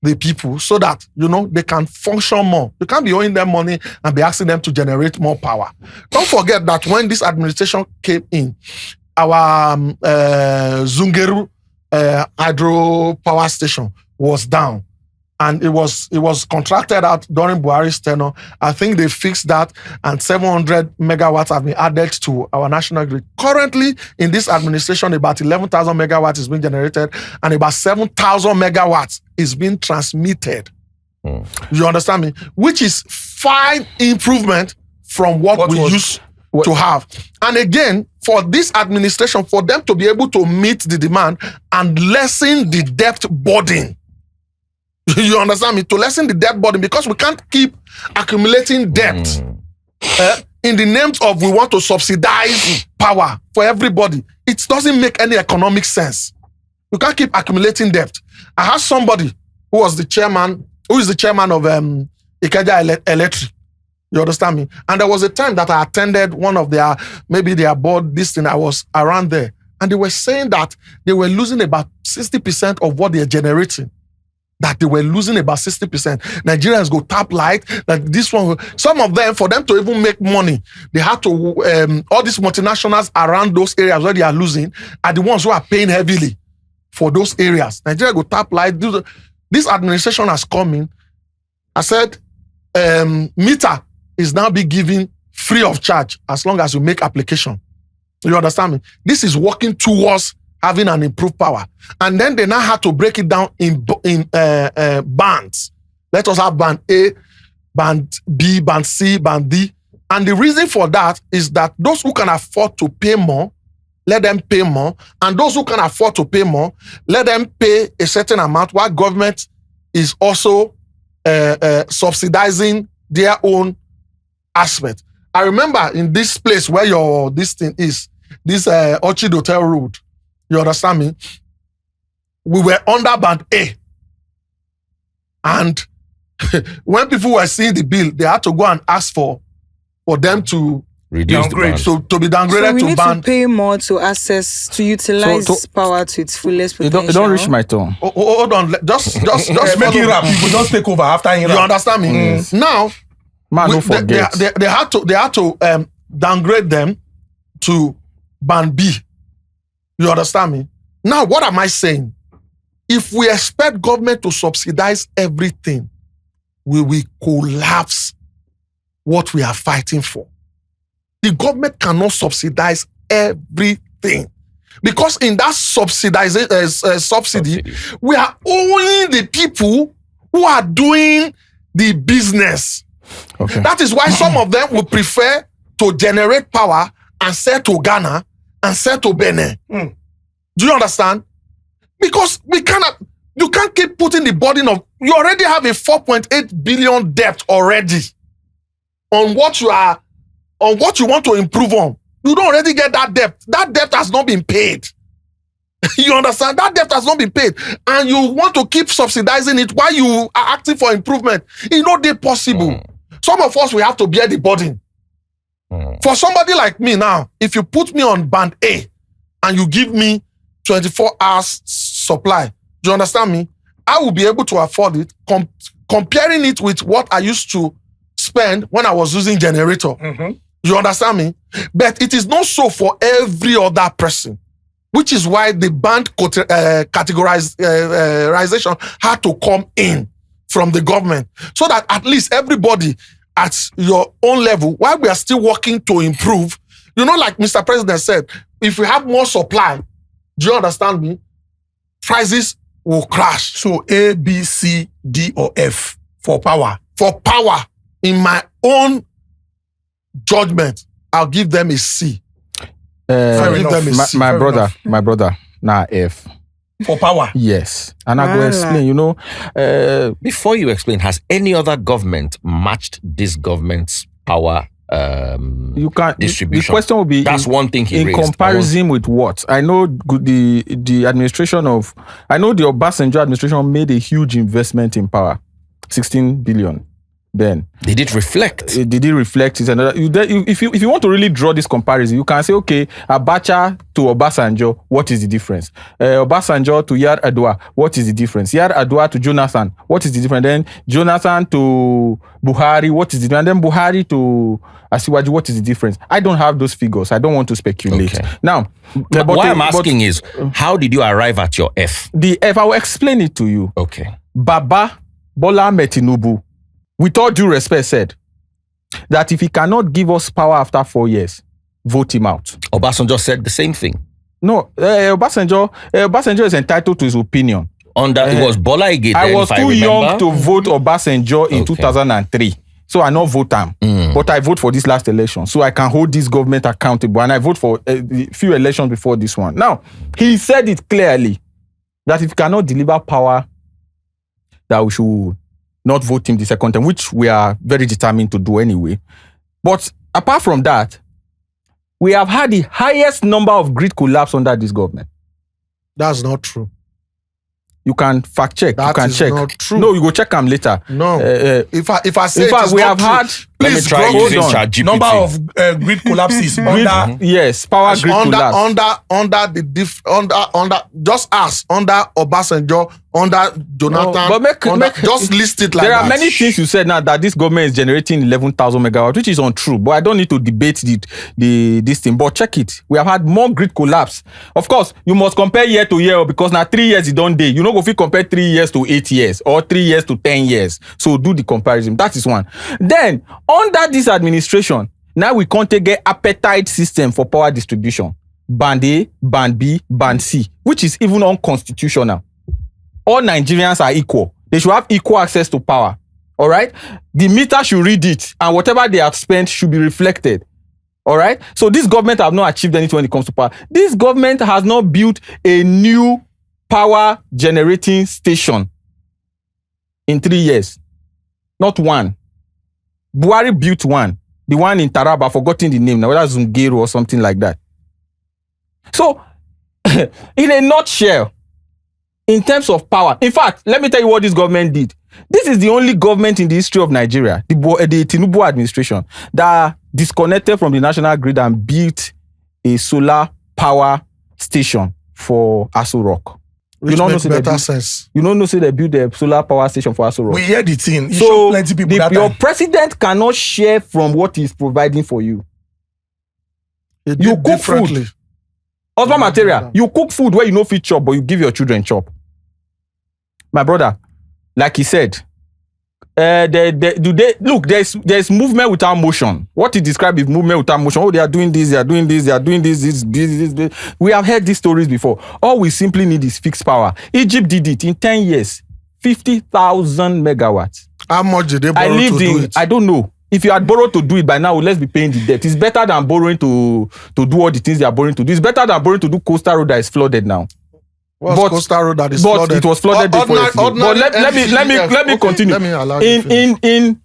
Speaker 7: the people so that, you know, they can function more. You can't be owing them money and be asking them to generate more power. Don't forget that when this administration came in, our Zungeru hydro power station was down. And it was contracted out during Buhari's tenure. I think they fixed that, and 700 megawatts have been added to our national grid. Currently, in this administration, about 11,000 megawatts is being generated, and about 7,000 megawatts is being transmitted. You understand me? Which is fine improvement from what we used to have. And again, for this administration, for them to be able to meet the demand and lessen the debt burden. You understand me? To lessen the debt burden, because we can't keep accumulating debt in the names of we want to subsidize power for everybody. It doesn't make any economic sense. You can't keep accumulating debt. I have somebody who is the chairman of Ikeja Electric. You understand me? And there was a time that I attended one of their board, this thing, I was around there. And they were saying that they were losing about 60% of what they're generating. That they were losing about 60%. Nigerians go tap light, that this one, some of them, for them to even make money, they had to, all these multinationals around those areas where they are losing are the ones who are paying heavily for those areas. Nigeria go tap light. This administration has come in. I said, meter is now be given free of charge as long as you make application. You understand me? This is working towards having an improved power. And then they now have to break it down in bands. Let us have band A, band B, band C, band D. And the reason for that is that those who can afford to pay more, let them pay more. And those who can afford to pay more, let them pay a certain amount while government is also subsidizing their own aspect. I remember in this place where this thing is, this Orchid Hotel Road, you understand me? We were under band A. And when people were seeing the bill, they had to go and ask for them to
Speaker 3: Reduce
Speaker 7: downgrade,
Speaker 3: the band.
Speaker 7: to be downgraded
Speaker 5: So we
Speaker 7: to
Speaker 5: need
Speaker 7: band.
Speaker 5: to pay more to utilize power to its fullest potential.
Speaker 2: It don't reach my tongue.
Speaker 7: Hold on, just
Speaker 1: Make it rap. You could just take over after him.
Speaker 7: You understand me? Now,
Speaker 2: Man, don't
Speaker 7: they
Speaker 2: forget.
Speaker 7: they had to downgrade them to band B. You understand me? Now, what am I saying? If we expect government to subsidize everything, we will collapse what we are fighting for. The government cannot subsidize everything. Because in that subsidy, we are owing the people who are doing the business.
Speaker 2: Okay.
Speaker 7: That is why some of them would prefer to generate power and sell to Ghana and sell to Benin. Do you understand? Because you can't keep putting the burden of, you already have a 4.8 billion debt already on what you want to improve on. You don't already get that debt. That debt has not been paid. You understand? That debt has not been paid. And you want to keep subsidizing it while you are acting for improvement. It's not possible. Some of us, we have to bear the burden. For somebody like me now, if you put me on band A and you give me 24 hours supply, do you understand me? I will be able to afford it, comparing it with what I used to spend when I was using generator. You understand me? But it is not so for every other person, which is why the band categorization had to come in from the government, so that at least everybody at your own level, while we are still working to improve, like Mr. President said, if we have more supply, do you understand me? Prices will crash.
Speaker 1: So A, B, C, D, or F for power.
Speaker 7: For power, in my own judgment, I'll give them a C. I'll give them a C.
Speaker 2: My brother, now F.
Speaker 1: For power.
Speaker 2: Yes. And I go explain,
Speaker 3: Before you explain, has any other government matched this government's power
Speaker 2: you can't.
Speaker 3: distribution?
Speaker 2: The question will be
Speaker 3: That's one thing he
Speaker 2: in
Speaker 3: raised.
Speaker 2: comparison with what? I know the administration of, I know the Obasanjo administration made a huge investment in power, 16 billion. Then
Speaker 3: Did it reflect?
Speaker 2: did it reflect? Is another. If you want to really draw this comparison, you can say, okay, Abacha to Obasanjo, what is the difference? Obasanjo to Yar'Adua, what is the difference? Yar'Adua to Jonathan, what is the difference? Then Jonathan to Buhari, what is the difference? And then Buhari to Asiwaju, what is the difference? I don't have those figures. I don't want to speculate.
Speaker 3: Okay.
Speaker 2: Now,
Speaker 3: But what I'm asking is, how did you arrive at your F?
Speaker 2: the F, I will explain it to you.
Speaker 3: Okay.
Speaker 2: Baba Bola Ahmed Tinubu, with all due respect, said that if he cannot give us power after 4 years, vote him out.
Speaker 3: Obasanjo said the same thing.
Speaker 2: No, Obasanjo is entitled to his opinion.
Speaker 3: It was Bola Ige
Speaker 2: I
Speaker 3: then,
Speaker 2: was
Speaker 3: if
Speaker 2: too
Speaker 3: I
Speaker 2: young
Speaker 3: remember.
Speaker 2: to vote Obasanjo in
Speaker 3: Okay.
Speaker 2: 2003. So I not vote him. But I vote for this last election. So I can hold this government accountable. And I vote for a few elections before this one. Now, he said it clearly that if he cannot deliver power, that we should not vote him the second time, which we are very determined to do anyway. But apart from that, we have had the highest number of grid collapse under this government.
Speaker 7: That's not true.
Speaker 2: You can fact check.
Speaker 7: That
Speaker 2: you can
Speaker 7: is
Speaker 2: check.
Speaker 7: not true.
Speaker 2: No, you go check them later.
Speaker 7: No. If I say
Speaker 2: in
Speaker 7: it
Speaker 2: fact,
Speaker 7: is
Speaker 2: we
Speaker 7: not
Speaker 2: have
Speaker 7: true,
Speaker 2: had.
Speaker 3: Let me
Speaker 7: please
Speaker 3: try
Speaker 7: drop
Speaker 3: using
Speaker 2: hold on.
Speaker 3: ChatGPT.
Speaker 1: Number of grid collapses
Speaker 2: Grid,
Speaker 1: under.
Speaker 2: yes, power grid collapse.
Speaker 7: under just ask under Obasanjo, under Jonathan,
Speaker 2: No, but
Speaker 7: just list it like
Speaker 2: there
Speaker 7: that.
Speaker 2: are many things you said now that this government is generating 11,000 megawatts, which is untrue. But I don't need to debate this thing. But check it. We have had more grid collapse. Of course, you must compare year to year because now 3 years you don't day. You know, if you compare 3 years to 8 years or 3 years to 10 years. So do the comparison. That is one. Then under this administration, now we can't get appetite system for power distribution. Band A, Band B, Band C, which is even unconstitutional. All Nigerians are equal. They should have equal access to power. All right? The meter should read it, and whatever they have spent should be reflected. All right? So this government have not achieved anything when it comes to power. This government has not built a new power generating station in 3 years. Not one. Buhari built one. The one in Taraba, forgotten the name now, whether Zungero or something like that. So, in a nutshell, in terms of power, in fact, let me tell you what this government did. This is the only government in the history of Nigeria, the Tinubu administration, that disconnected from the national grid and built a solar power station for Aso Rock.
Speaker 7: Which makes better sense.
Speaker 2: You don't know say they built a solar power station for Aso Rock.
Speaker 1: We hear the thing.
Speaker 2: So
Speaker 1: plenty people
Speaker 2: your president cannot share from what he's providing for you. You cook food. Other material. You cook food where you know fit chop, but you give your children chop. My brother, like he said, there's movement without motion. What he described is movement without motion. Oh, they are doing this, they are doing this, they are doing this. We have heard these stories before. All we simply need is fixed power. Egypt did it in 10 years, 50,000 megawatts.
Speaker 7: How much did they borrow to do it?
Speaker 2: I don't know. If you had borrowed to do it by now, let's be paying the debt. It's better than borrowing to do all the things they are borrowing to do. It's better than borrowing to do coastal road that is flooded now.
Speaker 7: What's coastal road that is flooded?
Speaker 2: It was flooded before yesterday. But let me continue.
Speaker 7: Let me allow you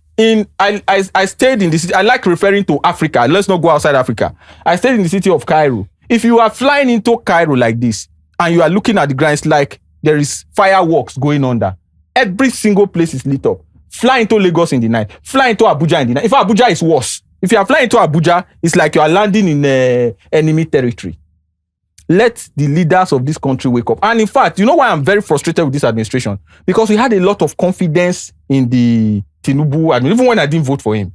Speaker 2: I stayed in the city. I like referring to Africa. Let's not go outside Africa. I stayed in the city of Cairo. If you are flying into Cairo like this and you are looking at the ground, it's like there is fireworks going on there. Every single place is lit up. Fly into Lagos in the night. Fly into Abuja in the night. In fact, Abuja is worse. If you are flying into Abuja, it's like you are landing in enemy territory. Let the leaders of this country wake up. And in fact, you know why I'm very frustrated with this administration? Because we had a lot of confidence in the Tinubu administration, even when I didn't vote for him.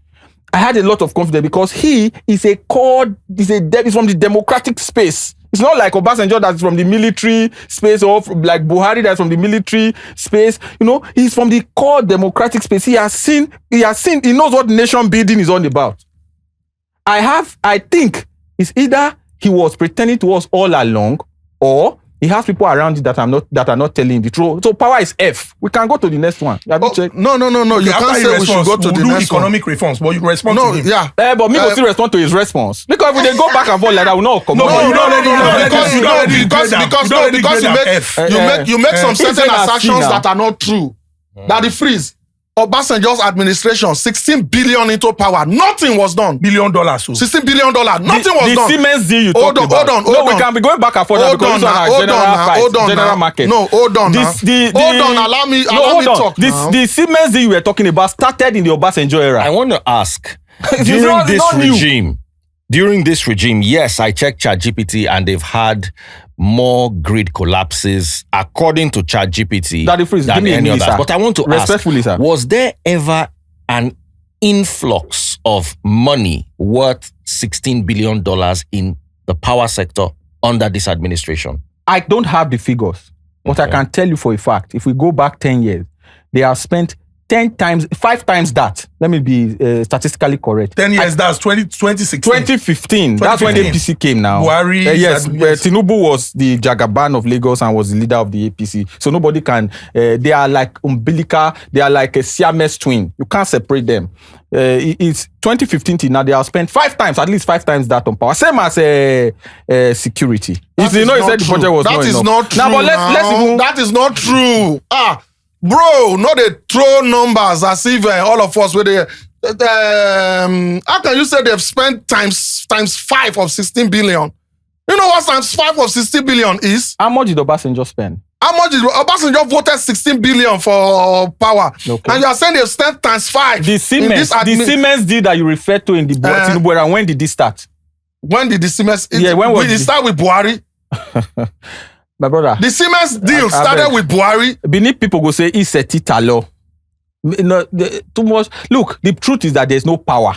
Speaker 2: I had a lot of confidence because he is he's from the democratic space. It's not like Obasanjo that's from the military space or like Buhari that's from the military space. You know, he's from the core democratic space. He knows what nation building is all about. I think it's either he was pretending to us all along, or he has people around it that are not telling him the truth. So power is F. We can go to the next one.
Speaker 7: No. You can't say we should go to the next one.
Speaker 1: Economic reforms, but you respond to him.
Speaker 7: Yeah.
Speaker 2: But me will still respond to his response. Because if they go back and forth like that, we'll not come.
Speaker 7: Because you make some certain assertions that are not true. That the freeze. Obasanjo's administration, 16 billion into power. Nothing was done.
Speaker 1: $1 billion.
Speaker 7: $16 billion. Nothing was done.
Speaker 2: The Siemens deal you talked about.
Speaker 7: Hold on.
Speaker 2: We can be going back and forth because general market.
Speaker 7: No, hold on. Allow me talk now.
Speaker 2: The Siemens deal you were talking about started in the Obasanjo era.
Speaker 3: I want to ask, during this regime, yes, I checked ChatGPT and they've had more grid collapses according to ChatGPT than any others. But I want to ask, was there ever an influx of money worth $16 billion in the power sector under this administration?
Speaker 2: I don't have the figures, but I can tell you for a fact, if we go back 10 years, they have spent 5 times that. Let me be statistically correct.
Speaker 1: 10 years, that's 2016.
Speaker 2: 2015. That's when APC came now.
Speaker 1: Buhari.
Speaker 2: Yes. Tinubu was the Jagaban of Lagos and was the leader of the APC. So nobody can, they are like umbilical, they are like a Siamese twin. You can't separate them. It's 2015 till now, they have spent at least 5 times that on power. Same as security. He said the budget was not enough.
Speaker 7: That is not true.
Speaker 2: Now, but
Speaker 7: that is not true. Bro, not they throw numbers as if all of us were how can you say they've spent times 5 of 16 billion? You know what times 5 of 16 billion is?
Speaker 2: How much did Obasanjo spend?
Speaker 7: How much did Obasanjo voted 16 billion for power? Okay. And you are saying they've spent times 5.
Speaker 2: The Siemens deal that you referred to in the Tinubu era, when did this start?
Speaker 7: When did the Siemens?
Speaker 2: When was
Speaker 7: it start with Buhari?
Speaker 2: My brother,
Speaker 7: the Siemens deal started with Buhari.
Speaker 2: Beneath people go say it's a titalo. No, too much. Look, the truth is that there's no power,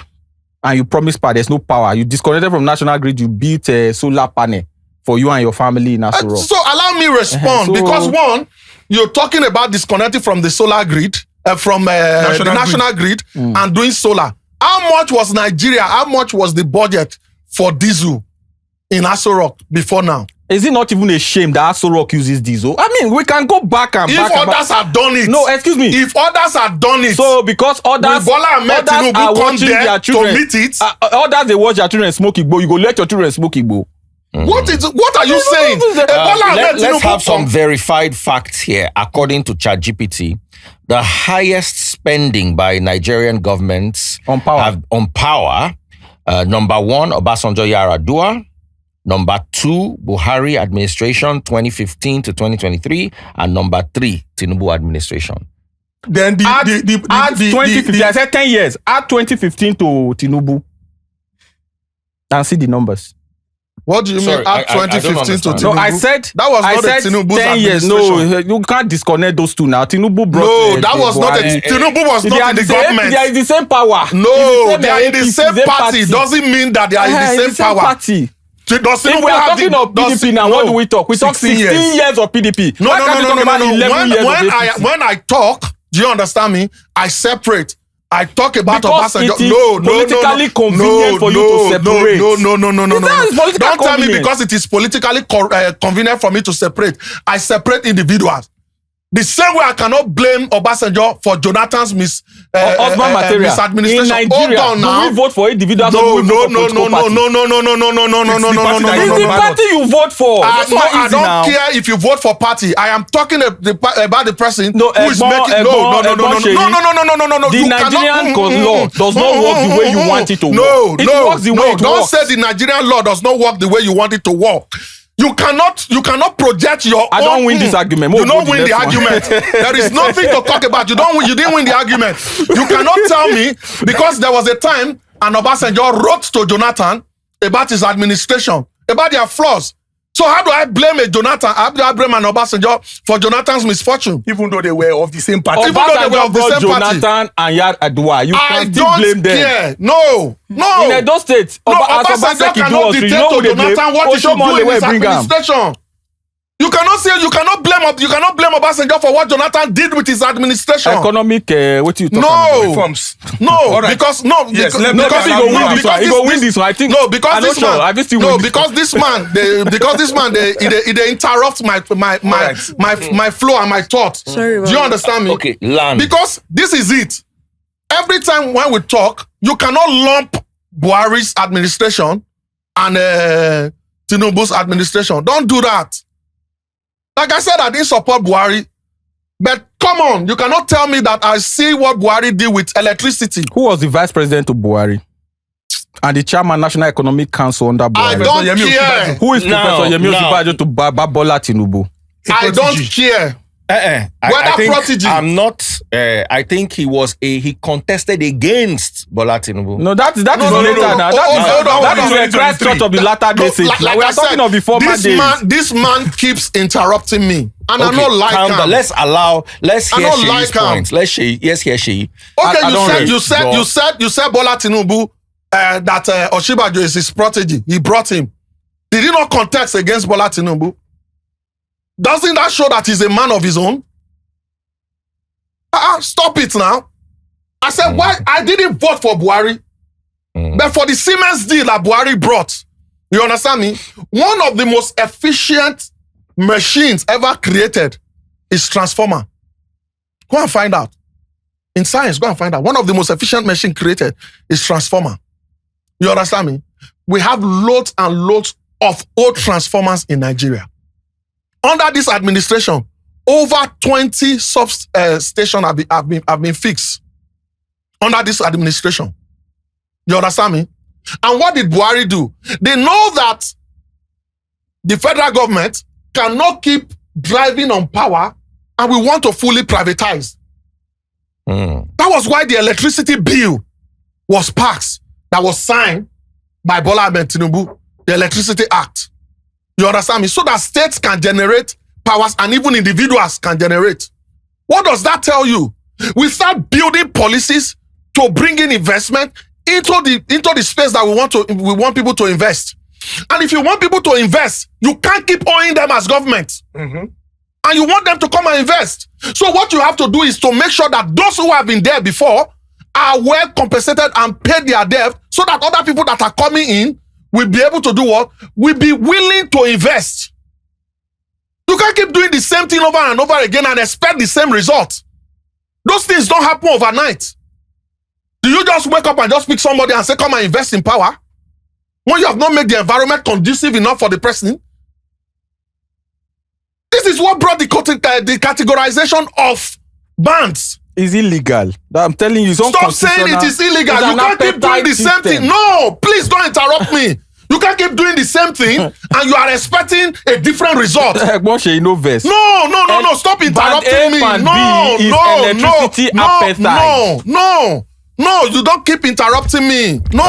Speaker 2: and you promise power. There's no power. You disconnected from national grid. You built a solar panel for you and your family in Aso Rock.
Speaker 7: So allow me respond because one, you're talking about disconnecting from the solar grid, from the national grid, and doing solar. How much was Nigeria? How much was the budget for diesel in Aso Rock before now?
Speaker 2: Is it not even a shame that Aso Rock uses diesel? I mean, we can go back and back.
Speaker 7: If others have done it.
Speaker 2: No, excuse me.
Speaker 7: If others have done it.
Speaker 2: So because others
Speaker 7: are watching their children
Speaker 2: to meet it. Others they watch their children smoke igbo. You go let your children smoke igbo.
Speaker 7: What are you saying?
Speaker 3: Let's have some verified facts here. According to ChatGPT, the highest spending by Nigerian governments
Speaker 2: On power.
Speaker 3: Number one, Obasanjo Yaradua. Number two, Buhari administration 2015 to 2023. And number three, Tinubu administration.
Speaker 1: Then
Speaker 2: Add 2015. I said 10 years. Add 2015 to Tinubu. And see the numbers.
Speaker 7: What do you mean? Add 2015 to Tinubu?
Speaker 2: No, I said
Speaker 7: that was not
Speaker 2: said
Speaker 7: Tinubu's
Speaker 2: 10 years. No, you can't disconnect those two now. Tinubu brought.
Speaker 7: No, that was not Tinubu was not in the government.
Speaker 2: They are in the same power.
Speaker 7: No, they are in the same party. Doesn't mean that they are in the same power.
Speaker 2: Party.
Speaker 7: Does
Speaker 2: If we are talking of PDP now, what do we talk? We talk 16 years of PDP.
Speaker 7: No. When I talk, do you understand me? I separate. I talk about Obasanjo.
Speaker 2: It is politically convenient for you to separate.
Speaker 7: No. Don't tell me because it is politically convenient for me to separate. I separate individuals. The same way I cannot blame Obasanjo for Jonathan's misadministration.
Speaker 2: In Nigeria,
Speaker 7: Hold on now.
Speaker 2: Do we vote for individuals?
Speaker 7: No.
Speaker 2: It's the party you vote for.
Speaker 7: I don't care if you vote for party. I am talking about the person who is making. No.
Speaker 2: The Nigerian law does not work the way you want it to work. It works the way it works.
Speaker 7: Don't say the Nigerian law does not work the way you want it to work. You cannot project your own.
Speaker 2: I don't win this argument.
Speaker 7: You don't win the argument. There is nothing to talk about. You didn't win the argument. You cannot tell me because there was a time and Obasanjo wrote to Jonathan about his administration, about their flaws. So how do I blame Jonathan? How do I blame an Obasanjo for Jonathan's misfortune?
Speaker 1: Even though they were of the same party.
Speaker 2: Obasanjo brought Jonathan and Yaradua. You can still blame them.
Speaker 7: Care. No.
Speaker 2: In Edo State,
Speaker 7: Obasanjo cannot dictate to Jonathan what he should do in his administration. You cannot blame Obasanjo for what Jonathan did with his administration.
Speaker 2: Economic, what you talking about?
Speaker 1: Reforms.
Speaker 7: No, right. Because he go
Speaker 2: win this one. I think.
Speaker 7: No, because this man, they interrupt my flow and my thoughts.
Speaker 5: Sorry,
Speaker 7: do you understand me?
Speaker 3: Okay, land.
Speaker 7: Because this is it. Every time when we talk, you cannot lump Buhari's administration and Tinubu's administration. Don't do that. Like I said, I didn't support Buhari. But come on, you cannot tell me that I see what Buhari did with electricity.
Speaker 2: Who was the vice president to Buhari? And the chairman National Economic Council under Buhari?
Speaker 7: I don't care.
Speaker 2: Who is Professor Yemi Osinbajo to Bola Tinubu?
Speaker 7: I don't care.
Speaker 3: I think he contested against Bola Tinubu.
Speaker 2: No, that is later now. That is a Christ Church of the latter days. We are talking of the former days.
Speaker 7: This man keeps interrupting me, and I don't like him.
Speaker 3: Let's hear Sheyi's points. Let's hear Sheyi.
Speaker 7: Okay, you said Bola Tinubu that Osinbajo is his protege. He brought him. Did he not contest against Bola Tinubu? Doesn't that show that he's a man of his own? Stop it now. I said, why? I didn't vote for Buhari. But for the Siemens deal that Buhari brought, you understand me? One of the most efficient machines ever created is transformer. Go and find out. In science, go and find out. One of the most efficient machines created is transformer. You understand me? We have loads and loads of old transformers in Nigeria. Under this administration, over 20 substations have been fixed. Under this administration. You understand me? And what did Buhari do? They know that the federal government cannot keep driving on power and we want to fully privatize. That was why the electricity bill was passed, that was signed by Bola Ahmed Tinubu, the Electricity Act. You understand me? So that states can generate powers and even individuals can generate. What does that tell you? We start building policies to bring in investment into the space that we want people to invest. And if you want people to invest, you can't keep owing them as government. And you want them to come and invest. So what you have to do is to make sure that those who have been there before are well compensated and paid their debt so that other people that are coming in will be able to do what? Will be willing to invest. You can't keep doing the same thing over and over again and expect the same result. Those things don't happen overnight. Do you just wake up and just pick somebody and say, come and invest in power? When you have not made the environment conducive enough for the person? This is what brought the categorization of bands.
Speaker 2: It's illegal. I'm telling you, it's
Speaker 7: Stop saying it is illegal. You can't keep doing the same thing. No, please don't interrupt me. You can't keep doing the same thing and you are expecting a different result. No. Stop interrupting me. No, you don't keep interrupting me. No,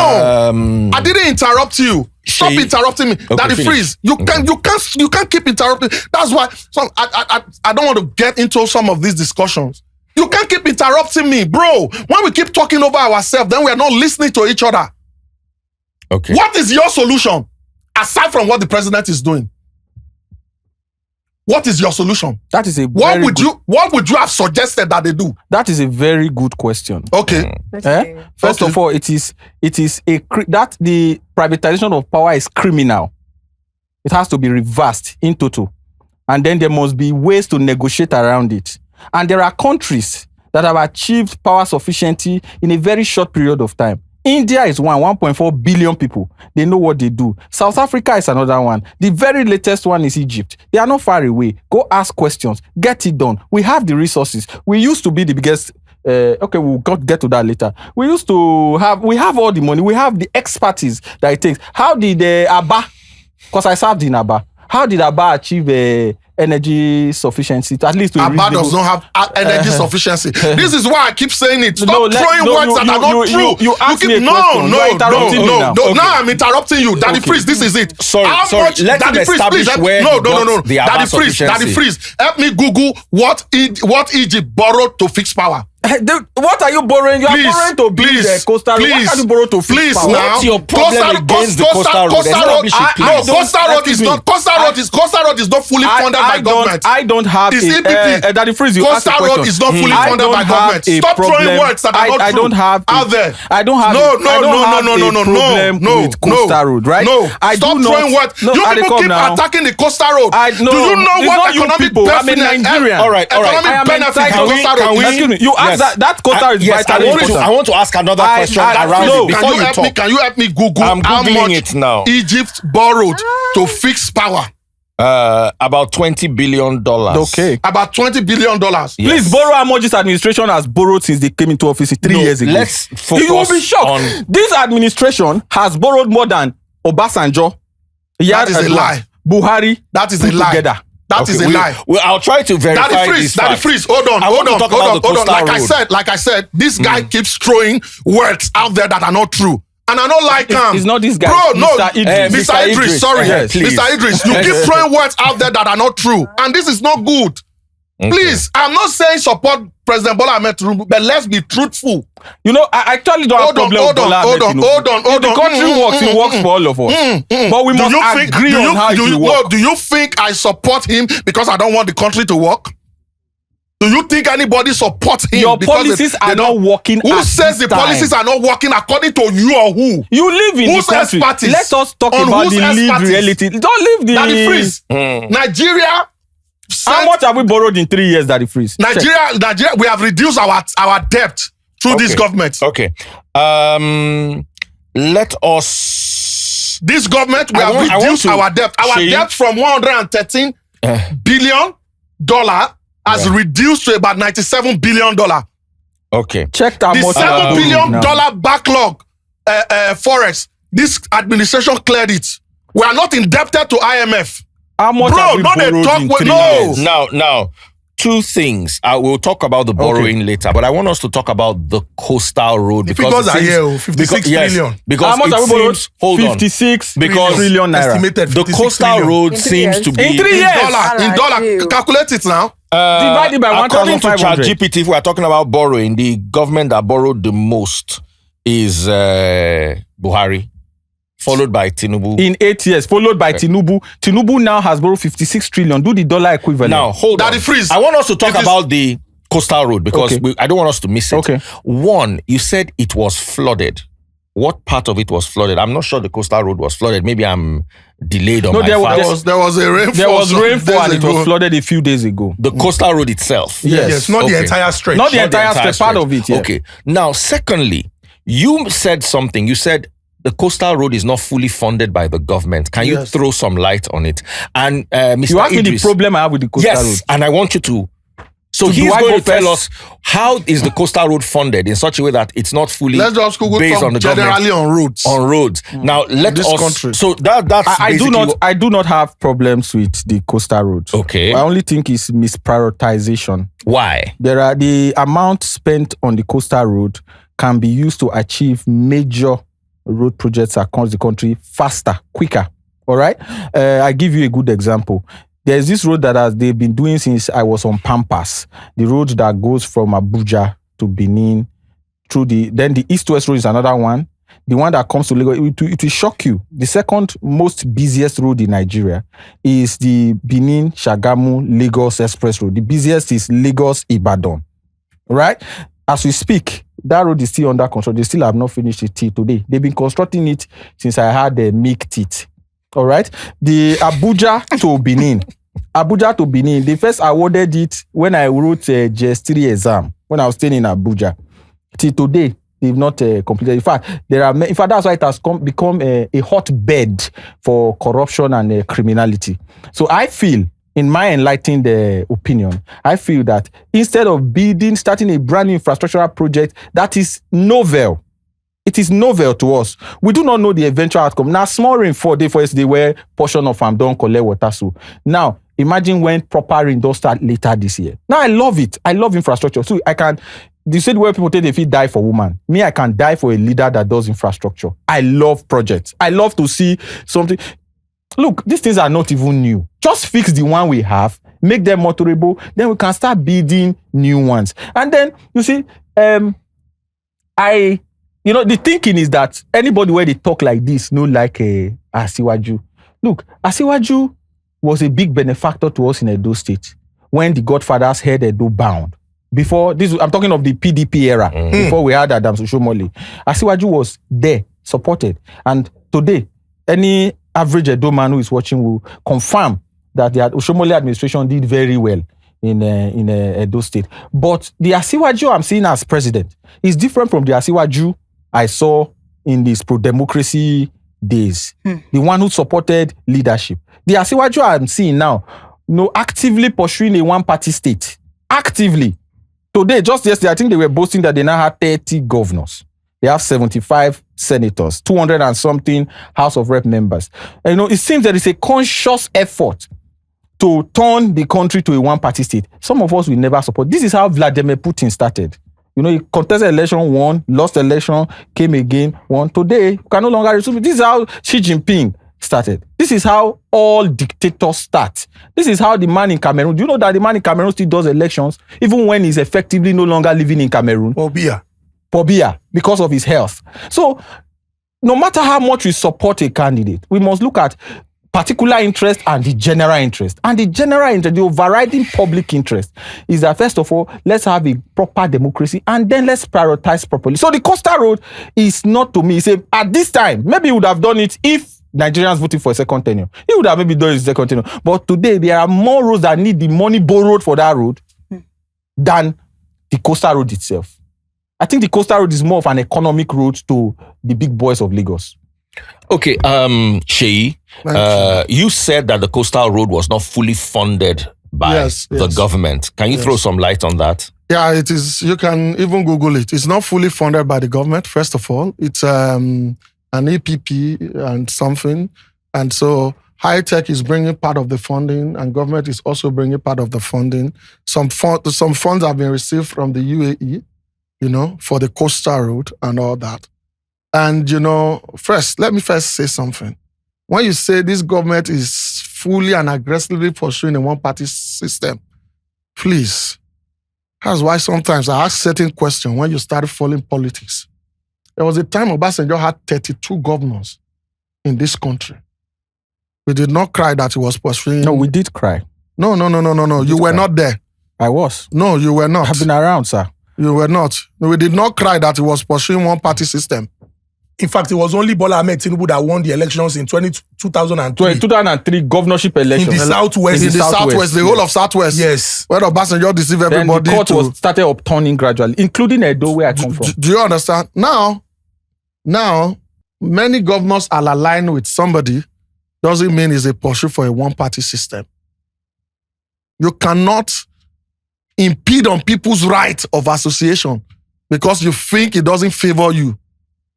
Speaker 7: I didn't interrupt you. Stop interrupting me.
Speaker 3: Okay,
Speaker 7: Daddy Freeze, you can't keep interrupting. That's why I don't want to get into some of these discussions. You can't keep interrupting me, bro. When we keep talking over ourselves, then we are not listening to each other.
Speaker 3: Okay.
Speaker 7: What is your solution aside from what the president is doing? What is your solution?
Speaker 2: That is
Speaker 7: what would you have suggested that they do?
Speaker 2: That is a very good question.
Speaker 7: Okay.
Speaker 2: First of all, it is that the privatization of power is criminal. It has to be reversed in total, and then there must be ways to negotiate around it. And there are countries that have achieved power sufficiency in a very short period of time. India is 1.4 billion people. They know what they do. South Africa is another one. The very latest one is Egypt. They are not far away. Go ask questions. Get it done. We have the resources. We used to be the biggest. We'll get to that later. We have all the money. We have the expertise that it takes. How did Abba, because I served in Abba, how did Abba achieve energy sufficiency? At least
Speaker 7: Abba does not have energy sufficiency. This is why I keep saying it. Stop throwing words that are not true.
Speaker 2: You asked me a question.
Speaker 7: No. Now I'm interrupting you. Daddy Freeze, this is it.
Speaker 3: Sorry. Let him establish where the Abba sufficiency.
Speaker 7: Daddy Freeze, help me Google what Egypt borrowed to fix power.
Speaker 2: What are you borrowing? You are borrowing to build the coastal road. What can you borrow to fix power?
Speaker 3: What's your problem against the coastal road?
Speaker 7: Coastal road is not fully funded by government.
Speaker 2: I don't have
Speaker 7: it's EPP.
Speaker 2: Daddy Freeze, you asked a question.
Speaker 7: Coastal road is not fully funded by government. Stop throwing words that are not true.
Speaker 2: I don't have
Speaker 7: out there.
Speaker 2: I don't have a problem with coastal road, right?
Speaker 7: No, stop throwing words. You people keep attacking the coastal road. Do you know what economic benefit?
Speaker 2: I'm a Nigerian.
Speaker 3: All right.
Speaker 7: Economic benefit of coastal road.
Speaker 2: Excuse me. You asked that quota is vitally important.
Speaker 3: I want to ask another question around it before you talk.
Speaker 7: Can you help me Google
Speaker 3: I'm
Speaker 7: how
Speaker 3: Googling
Speaker 7: much
Speaker 3: it now.
Speaker 7: Egypt borrowed to fix power?
Speaker 3: About $20 billion.
Speaker 2: Okay.
Speaker 7: About $20 billion.
Speaker 3: Yes.
Speaker 2: Please borrow how much this administration has borrowed since they came into office 3 years ago.
Speaker 3: Let's focus.
Speaker 2: You will be shocked. This administration has borrowed more than Obasanjo.
Speaker 7: That is a lie.
Speaker 2: Buhari.
Speaker 7: That is a lie.
Speaker 2: Together.
Speaker 7: That is a lie.
Speaker 3: Well, I'll try to verify this fact.
Speaker 7: Daddy Freeze, hold on. Like I said, this guy keeps throwing words out there that are not true. And I don't like him.
Speaker 2: It's not this guy.
Speaker 7: Bro, no.
Speaker 2: Mr.
Speaker 7: Idris, sorry.
Speaker 2: Yes,
Speaker 7: Mr. Idris, you keep throwing words out there that are not true. And this is not good. Okay. Please, I'm not saying support President Bola Ahmed Tinubu, but let's be truthful.
Speaker 2: You know, I actually don't have a problem with Bola Ahmed Tinubu.
Speaker 7: Hold on.
Speaker 2: If the country works, it works for all of us. But we must agree on how it will work.
Speaker 7: Do you think I support him because I don't want the country to work? Do you think anybody supports him?
Speaker 2: Your policies are not working.
Speaker 7: Who says the policies are not working according to you or who?
Speaker 2: You live in the country. Let us talk about the lived reality. Don't live the...
Speaker 7: Daddy Freeze. Nigeria...
Speaker 2: How much have we borrowed in 3 years, Daddy Freeze?
Speaker 7: Nigeria, we have reduced our debt through this government.
Speaker 3: Okay. Let us...
Speaker 7: This government, we have reduced our debt. Our debt from $113 billion has reduced to about $97 billion.
Speaker 3: Okay.
Speaker 2: Check that.
Speaker 7: The $7 billion backlog forex, this administration cleared it. We are not indebted to IMF.
Speaker 2: How much have we borrowed in 3 years?
Speaker 3: Now, two things. I will talk about the borrowing later, but I want us to talk about the coastal road.
Speaker 7: The figures are here, 56 trillion.
Speaker 3: Because
Speaker 2: how much have we borrowed?
Speaker 3: Hold
Speaker 2: 56 trillion naira.
Speaker 7: Estimated
Speaker 3: the coastal road seems to be...
Speaker 2: In 3 years!
Speaker 7: In dollar. Calculate it now.
Speaker 2: Divided by 1,500.
Speaker 3: According to ChatGPT, if we are talking about borrowing, the government that borrowed the most is Buhari, followed by Tinubu.
Speaker 2: In 8 years, followed by Tinubu. Tinubu now has borrowed 56 trillion. Do the dollar equivalent.
Speaker 3: Now, hold on.
Speaker 7: Freeze.
Speaker 3: I want us to talk about the coastal road because I don't want us to miss it.
Speaker 2: Okay.
Speaker 3: One, you said it was flooded. What part of it was flooded? I'm not sure the coastal road was flooded. Maybe I'm delayed on my facts.
Speaker 7: There was a rainfall.
Speaker 2: There was rainfall and it was flooded a few days ago.
Speaker 3: The coastal road itself?
Speaker 7: Yes. Not the entire stretch.
Speaker 2: Not the entire stretch, part of it, yeah.
Speaker 3: Okay. Now, secondly, you said something. You said the coastal road is not fully funded by the government. Can you
Speaker 7: Yes.
Speaker 3: throw some light on it? And Mr.
Speaker 2: You asked me the
Speaker 3: Idris,
Speaker 2: problem I have with the coastal road.
Speaker 3: yes, and I want you to. So
Speaker 2: So
Speaker 3: he's
Speaker 2: do I
Speaker 3: going
Speaker 2: go
Speaker 3: to tell
Speaker 2: first?
Speaker 3: us how is the coastal road funded in such a way that it's not fully
Speaker 7: Let's just go
Speaker 3: based on
Speaker 7: talk
Speaker 3: the
Speaker 7: generally
Speaker 3: government
Speaker 7: on roads.
Speaker 3: on roads. Now let
Speaker 7: This
Speaker 3: us.
Speaker 7: country.
Speaker 3: So that's
Speaker 2: I do
Speaker 3: basically
Speaker 2: not.
Speaker 3: what-
Speaker 2: I do not have problems with the coastal roads.
Speaker 3: Okay.
Speaker 2: I only think it's misprioritization.
Speaker 3: Why?
Speaker 2: There are the amount spent on the coastal road can be used to achieve major road projects across the country faster, quicker. All right. I give you a good example. There's this road that they've been doing since I was on Pampas. The road that goes from Abuja to Benin through then the east-west road is another one. The one that comes to Lagos, it will shock you. The second most busiest road in Nigeria is the Benin Shagamu Lagos Express Road. The busiest is Lagos Ibadan. Right? As we speak, that road is still under construction. They still have not finished it till today. They've been constructing it since I had the milk teeth. All right. The Abuja to Benin, they first awarded it when I wrote a GS3 exam, when I was staying in Abuja. Till today, they've not completed. In fact, that's why it has become a hotbed for corruption and criminality. So I feel, in my enlightened opinion, I feel that instead of starting a brand new infrastructural project that is novel, it is novel to us. We do not know the eventual outcome. Now, small rain for yesterday where portion of farm don't collect water. So now, imagine when proper rain does start later this year. Now, I love it. I love infrastructure. So you said where people take if die for woman. Me, I can die for a leader that does infrastructure. I love projects. I love to see something. Look, these things are not even new. Just fix the one we have, make them motorable, then we can start building new ones. And then, you see, the thinking is that anybody where they talk like this, no like Asiwaju. Look, Asiwaju was a big benefactor to us in Edo State when the Godfathers had Edo bound. Before this, I'm talking of the PDP era, before we had Adams Oshomole. Asiwaju was there, supported. And today, any average Edo man who is watching will confirm that the Oshomole administration did very well in Edo State. But the Asiwaju I'm seeing as president is different from the Asiwaju I saw in these pro-democracy days. The one who supported leadership. The Asiwaju I'm seeing now, actively pursuing a one-party state. Actively. Today, just yesterday, I think they were boasting that they now have 30 governors. They have 75 senators, 200 and something House of Rep members. And, it seems that it's a conscious effort to turn the country to a one-party state. Some of us will never support. This is how Vladimir Putin started. He contested election, won, lost election, came again, won. Today, you can no longer resume. This is how Xi Jinping started. This is how all dictators start. This is how the man in Cameroon, do you know that the man in Cameroon still does elections, even when he's effectively no longer living in Cameroon? Pobia, because of his health. So, no matter how much we support a candidate, we must look at particular interest and the general interest. And the general interest, the overriding public interest, is that first of all, let's have a proper democracy and then let's prioritize properly. So the coastal road is not, to me, at this time, maybe he would have done it if Nigerians voted for a second tenure. He would have maybe done his second tenure. But today, there are more roads that need the money borrowed for that road than the coastal road itself. I think the coastal road is more of an economic road to the big boys of Lagos.
Speaker 3: Okay, Seyi, you said that the coastal road was not fully funded by the government. Can you throw some light on that?
Speaker 7: Yeah, it is. You can even Google it. It's not fully funded by the government, first of all. It's an EPP and something. And so high tech is bringing part of the funding and government is also bringing part of the funding. Some funds have been received from the UAE, for the coastal road and all that. And, let me first say something. When you say this government is fully and aggressively pursuing a one-party system, please, that's why sometimes I ask certain questions when you start following politics. There was a time Obasanjo had 32 governors in this country. We did not cry that he was pursuing.
Speaker 2: No, we did cry.
Speaker 7: No. You were not there.
Speaker 2: I was.
Speaker 7: No, you were not.
Speaker 2: I've been around, sir.
Speaker 7: You were not. We did not cry that he was pursuing one-party system.
Speaker 1: In fact, it was only Bola Ahmed Tinubu that won the elections in 2003.
Speaker 2: 2003 governorship election.
Speaker 1: In the Southwest.
Speaker 7: In the Southwest, the whole of Southwest.
Speaker 1: Yes.
Speaker 7: Where Obasanjo deceived everybody.
Speaker 2: Then the court was started upturning gradually, including Edo, where I come from.
Speaker 7: Do you understand? Now, many governors are aligned with somebody doesn't mean it's a pursuit for a one-party system. You cannot impede on people's right of association because you think it doesn't favor you.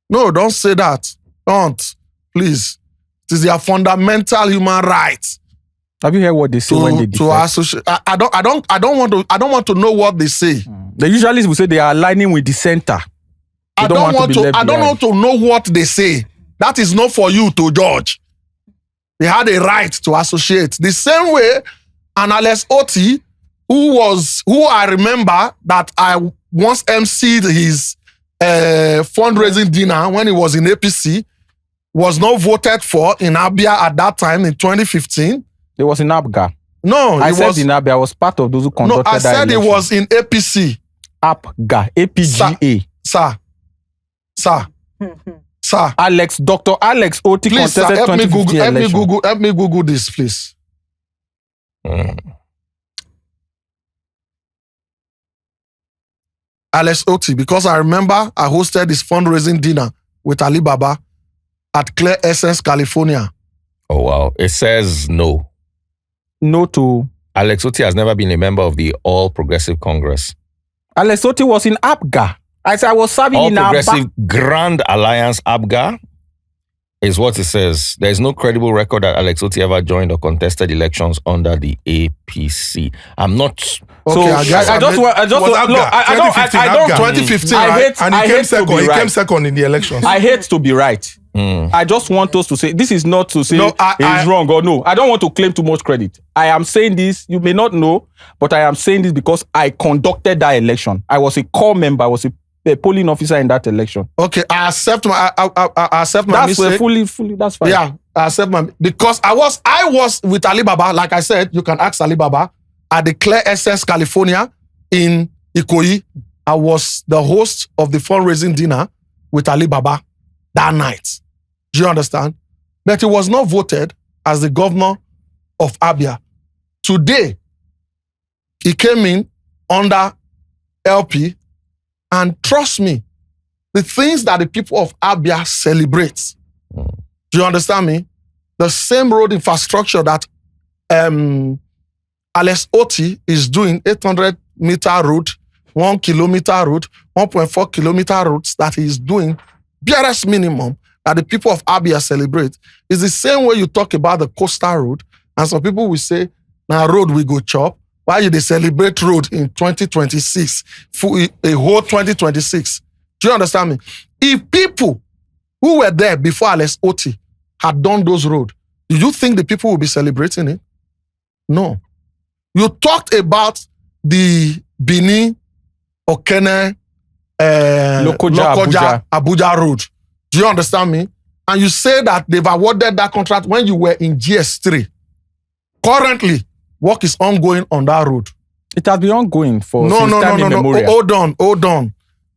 Speaker 7: No, don't say that. Don't. Please. It is their fundamental human right.
Speaker 2: Have you heard what they say when they
Speaker 7: to associate? I don't want to know what they say.
Speaker 2: They usually will say they are aligning with the center.
Speaker 7: I don't want to know what they say. That is not for you to judge. They had a right to associate. The same way, Analyst Oti, who I remember that I once emceed his fundraising dinner when he was in APC, was not voted for in Abia at that time in 2015.
Speaker 2: It was in Abga.
Speaker 7: No,
Speaker 2: I said in Abia. I was part of those who conducted that election.
Speaker 7: No, I said it was in APC.
Speaker 2: Abga, APGA.
Speaker 7: Sir.
Speaker 2: Dr. Alex Oti contested 2015 election.
Speaker 7: Help me Google this, please. Alex Oti, because I remember I hosted this fundraising dinner with Ali Baba at Clear Essence, California.
Speaker 3: Oh, wow. It says no.
Speaker 2: No to...
Speaker 3: Alex Oti has never been a member of the All Progressive Congress.
Speaker 2: Alex Oti was in APGA. I was serving
Speaker 3: All
Speaker 2: in
Speaker 3: Progressive Grand Alliance APGA is what it says. There is no credible record that Alex Oti ever joined or contested elections under the APC. I'm not...
Speaker 7: Okay,
Speaker 2: I just want...
Speaker 1: 2015, right? And he came second in the elections.
Speaker 2: I hate to be right. I just want us to say, this is not to say it's wrong or no. I don't want to claim too much credit. I am saying this, you may not know, but I am saying this because I conducted that election. I was a core member, I was a polling officer in that election.
Speaker 7: Okay, I accept my mistake.
Speaker 2: Fully, that's fine.
Speaker 7: Yeah, I accept because I was with Ali Baba, like I said, you can ask Ali Baba, at the Clear Essence, California in Ikoyi. I was the host of the fundraising dinner with Ali Baba that night. Do you understand? But he was not voted as the governor of Abia. Today, he came in under LP, and trust me, the things that the people of Abia celebrate, do you understand me? The same road infrastructure that Alex Oti is doing, 800-meter route, 1 kilometer route, 1.4 kilometer routes that he is doing, barest minimum that the people of Abia celebrate, is the same way you talk about the coastal road, and some people will say, now road we go chop, why you they celebrate road in 2026, for a whole 2026? Do you understand me? If people who were there before Alex Oti had done those roads, do you think the people will be celebrating it? No. You talked about the Benin, Okene, Lokoja, Abuja road. Do you understand me? And you say that they've awarded that contract when you were in GS3. Currently, work is ongoing on that road.
Speaker 2: It has been ongoing for
Speaker 7: no. Hold on.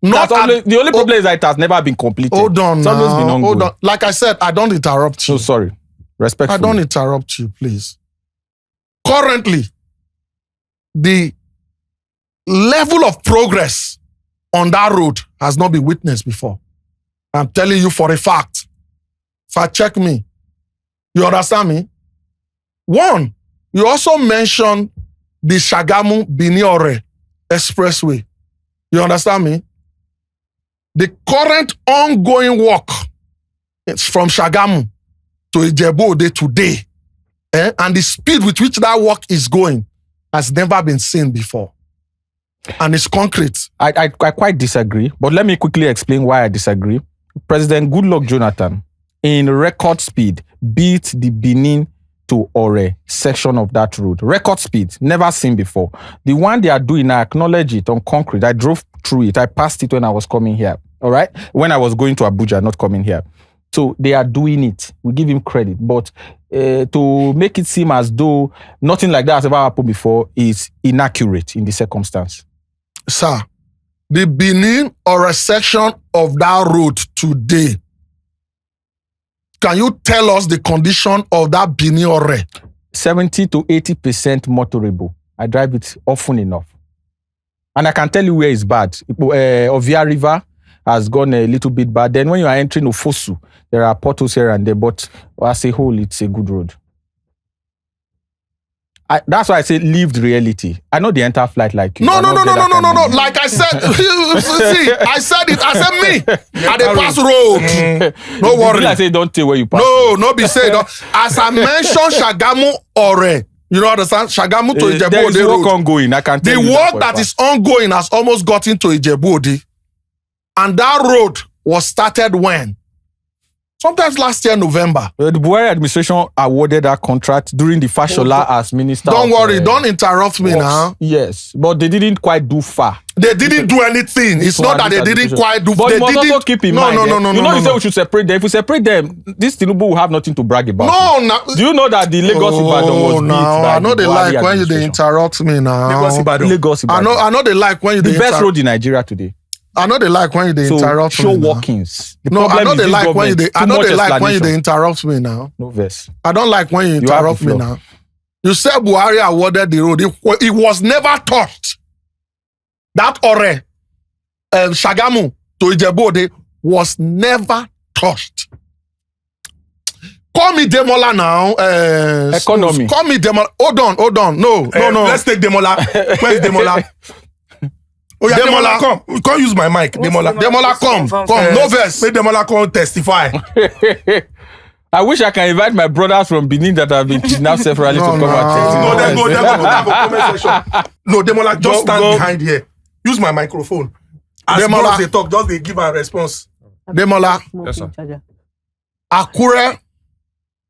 Speaker 2: The only problem is that it has never been completed.
Speaker 7: Hold on.
Speaker 2: It's always been ongoing.
Speaker 7: Hold on. Like I said, I don't interrupt you.
Speaker 2: No, sorry. Respectfully.
Speaker 7: I don't interrupt you, please. Currently, the level of progress on that road has not been witnessed before. I'm telling you for a fact. Fact check me. You understand me? One, you also mentioned the Shagamu-Biniore Expressway. You understand me? The current ongoing work is from Shagamu to Ijebu-Ode today. And the speed with which that work is going has never been seen before. And it's concrete.
Speaker 2: I quite disagree, but let me quickly explain why I disagree. President Goodluck Jonathan, in record speed, beat the Benin to Ore section of that road. Record speed, never seen before. The one they are doing, I acknowledge it on concrete. I drove through it. I passed it when I was coming here. All right? When I was going to Abuja, not coming here. So they are doing it. We give him credit. But to make it seem as though nothing like that has ever happened before is inaccurate in the circumstance.
Speaker 7: Sir, the Benin or a section of that road today, can you tell us the condition of that Benin or
Speaker 2: 70 to 80% motorable. I drive it often enough. And I can tell you where it's bad. Ovia River has gone a little bit bad. Then when you are entering Ofosu, there are potholes here and there, but as a whole, it's a good road. That's why I say lived reality. I know the entire flight like you.
Speaker 7: No. Like I said, see, I said it. I said me. At the pass road. No worry.
Speaker 2: I say don't tell where you pass.
Speaker 7: No be say. As I mentioned, Shagamu Ore. You know understand? Shagamu to Ijebu
Speaker 2: There
Speaker 7: Ode
Speaker 2: is work
Speaker 7: road.
Speaker 2: ongoing. I can tell
Speaker 7: The
Speaker 2: you
Speaker 7: work that is ongoing has almost gotten to Ijebu Ode. And that road was started when? Sometimes last year, November.
Speaker 2: The Buhari administration awarded that contract during the Fashola as minister.
Speaker 7: Don't worry, don't interrupt me now.
Speaker 2: Yes, but they didn't quite do far.
Speaker 7: They didn't do anything. It's not that they didn't quite do.
Speaker 2: But
Speaker 7: They
Speaker 2: you must
Speaker 7: didn't.
Speaker 2: also keep in mind. You say we should separate them. If we separate them, this Tinubu will have nothing to brag about.
Speaker 7: No.
Speaker 2: Do you know that the Lagos Ibadan was built by
Speaker 7: I know
Speaker 2: the
Speaker 7: they
Speaker 2: Buhari
Speaker 7: like when you
Speaker 2: administration?
Speaker 7: interrupt me now.
Speaker 2: Lagos Ibadan.
Speaker 7: I know they like when you
Speaker 2: the best road in Nigeria today.
Speaker 7: I know they like when you interrupt
Speaker 2: show
Speaker 7: me now.
Speaker 2: walkings. The
Speaker 7: No, I
Speaker 2: problem
Speaker 7: know
Speaker 2: is
Speaker 7: they
Speaker 2: this
Speaker 7: like when you
Speaker 2: government,
Speaker 7: I
Speaker 2: too
Speaker 7: know
Speaker 2: much
Speaker 7: they like when you
Speaker 2: explanation.
Speaker 7: interrupt me now.
Speaker 2: No verse.
Speaker 7: I don't like when you
Speaker 2: have
Speaker 7: interrupt
Speaker 2: the
Speaker 7: me
Speaker 2: floor.
Speaker 7: now. You said Buhari awarded the road. It was never touched. That Ore, Shagamu to Ijebu Ode was never touched. Call me Demola now.
Speaker 2: Economy.
Speaker 7: Call me Demola. Hold on. No.
Speaker 1: Let's take Demola. Where's Demola? Oh yeah, Demola, come. We can't use my mic. Demola, come. No verse. Make Demola come testify.
Speaker 2: I wish I can invite my brothers from Benin that have been kidnapped separately to come and
Speaker 1: Then go have a comment section. No, Demola, just stand behind here. Use my microphone. As
Speaker 7: Demola,
Speaker 1: they talk, just they give a response.
Speaker 7: Demola,
Speaker 2: Yes, sir.
Speaker 7: Akure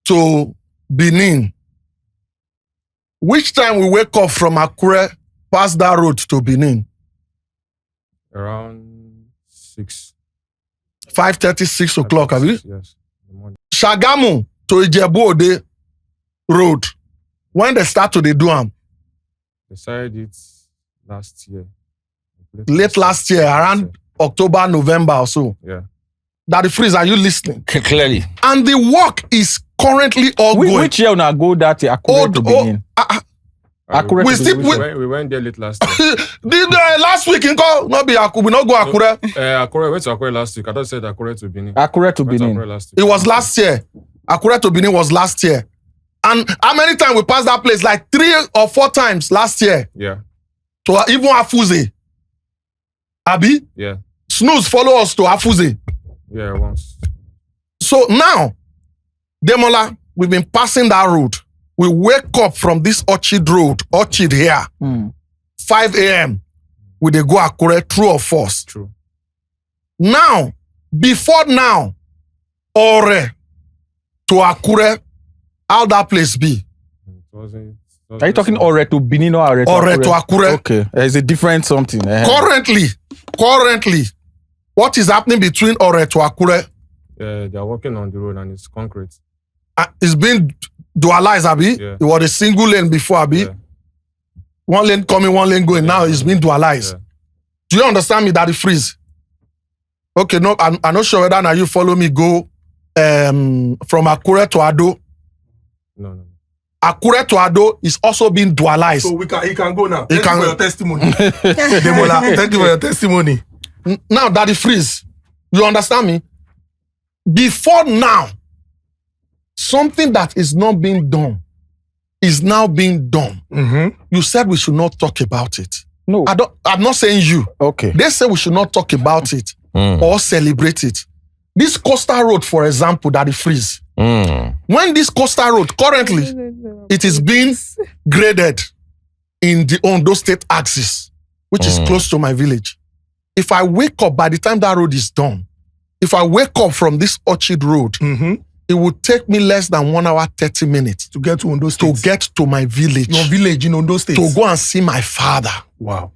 Speaker 7: to Benin. Which time we wake up from Akure past that road to Benin?
Speaker 8: Around 6.
Speaker 7: 5:30, 6 o'clock, have you?
Speaker 8: Yes. In the morning.
Speaker 7: Shagamu to Ijebu Ode road. When they start to do am?
Speaker 8: They started it last year.
Speaker 7: Late last year, around October, November or so.
Speaker 8: Yeah.
Speaker 7: Daddy Freeze, are you listening?
Speaker 3: Clearly.
Speaker 7: And the work is currently ongoing.
Speaker 2: Which year una go that Akure to Benin? Akure
Speaker 7: we
Speaker 2: to
Speaker 7: still
Speaker 2: Benin.
Speaker 8: We went there late last year.
Speaker 7: last week, not be Akure, we not go Akure.
Speaker 8: Akure went to Akure last week. I thought you said Akure to Benin.
Speaker 2: Akure to
Speaker 8: Went to
Speaker 2: Benin.
Speaker 8: Akure last week.
Speaker 7: It was last year. Akure to Benin was last year. And how many times we passed that place? Like 3 or 4 times last year.
Speaker 8: Yeah.
Speaker 7: To even Afuze. Abi?
Speaker 8: Yeah.
Speaker 7: Snooze follow us to Afuze.
Speaker 8: Yeah, once.
Speaker 7: So now, Demola, we've been passing that road. We wake up from this Orchid Road, Orchid here, 5 a.m. We dey go Akure, true or false?
Speaker 8: True.
Speaker 7: Now, before now, Ore to Akure, how that place be?
Speaker 2: Are you talking Ore to Benin or Ore to
Speaker 7: Ore
Speaker 2: Akure?
Speaker 7: to Akure.
Speaker 2: Okay, there's a different something.
Speaker 7: Currently, what is happening between Ore to Akure?
Speaker 8: They are working on the road and it's concrete.
Speaker 7: It's been dualized, Abi.
Speaker 8: Yeah.
Speaker 7: It was a single lane before, Abi.
Speaker 8: Yeah.
Speaker 7: One lane coming, one lane going. Now it's been dualized.
Speaker 8: Yeah.
Speaker 7: Do you understand me, Daddy Freeze? Okay, no, I'm not sure whether now you follow me go from Akure to Ado.
Speaker 8: No.
Speaker 7: Akure to Ado is also being dualized.
Speaker 1: So he can go now. Thank
Speaker 7: can-
Speaker 1: you for your testimony. Demola, thank you for your testimony.
Speaker 7: Now, Daddy Freeze, you understand me? Before now, something that is not being done is now being done.
Speaker 1: Mm-hmm.
Speaker 7: You said we should not talk about it.
Speaker 2: No.
Speaker 7: I'm not saying you.
Speaker 2: Okay.
Speaker 7: They say we should not talk about it or celebrate it. This coastal road, for example, Daddy Freeze. When this coastal road, currently, it is being graded in the Ondo State axis, which is close to my village. If I wake up, by the time that road is done, if I wake up from this Orchid Road, it would take me less than 1 hour, 30 minutes
Speaker 1: To get to Ondo
Speaker 7: to
Speaker 1: State.
Speaker 7: get to my village,
Speaker 1: Your village in Ondo State.
Speaker 7: to go and see my father.
Speaker 1: Wow.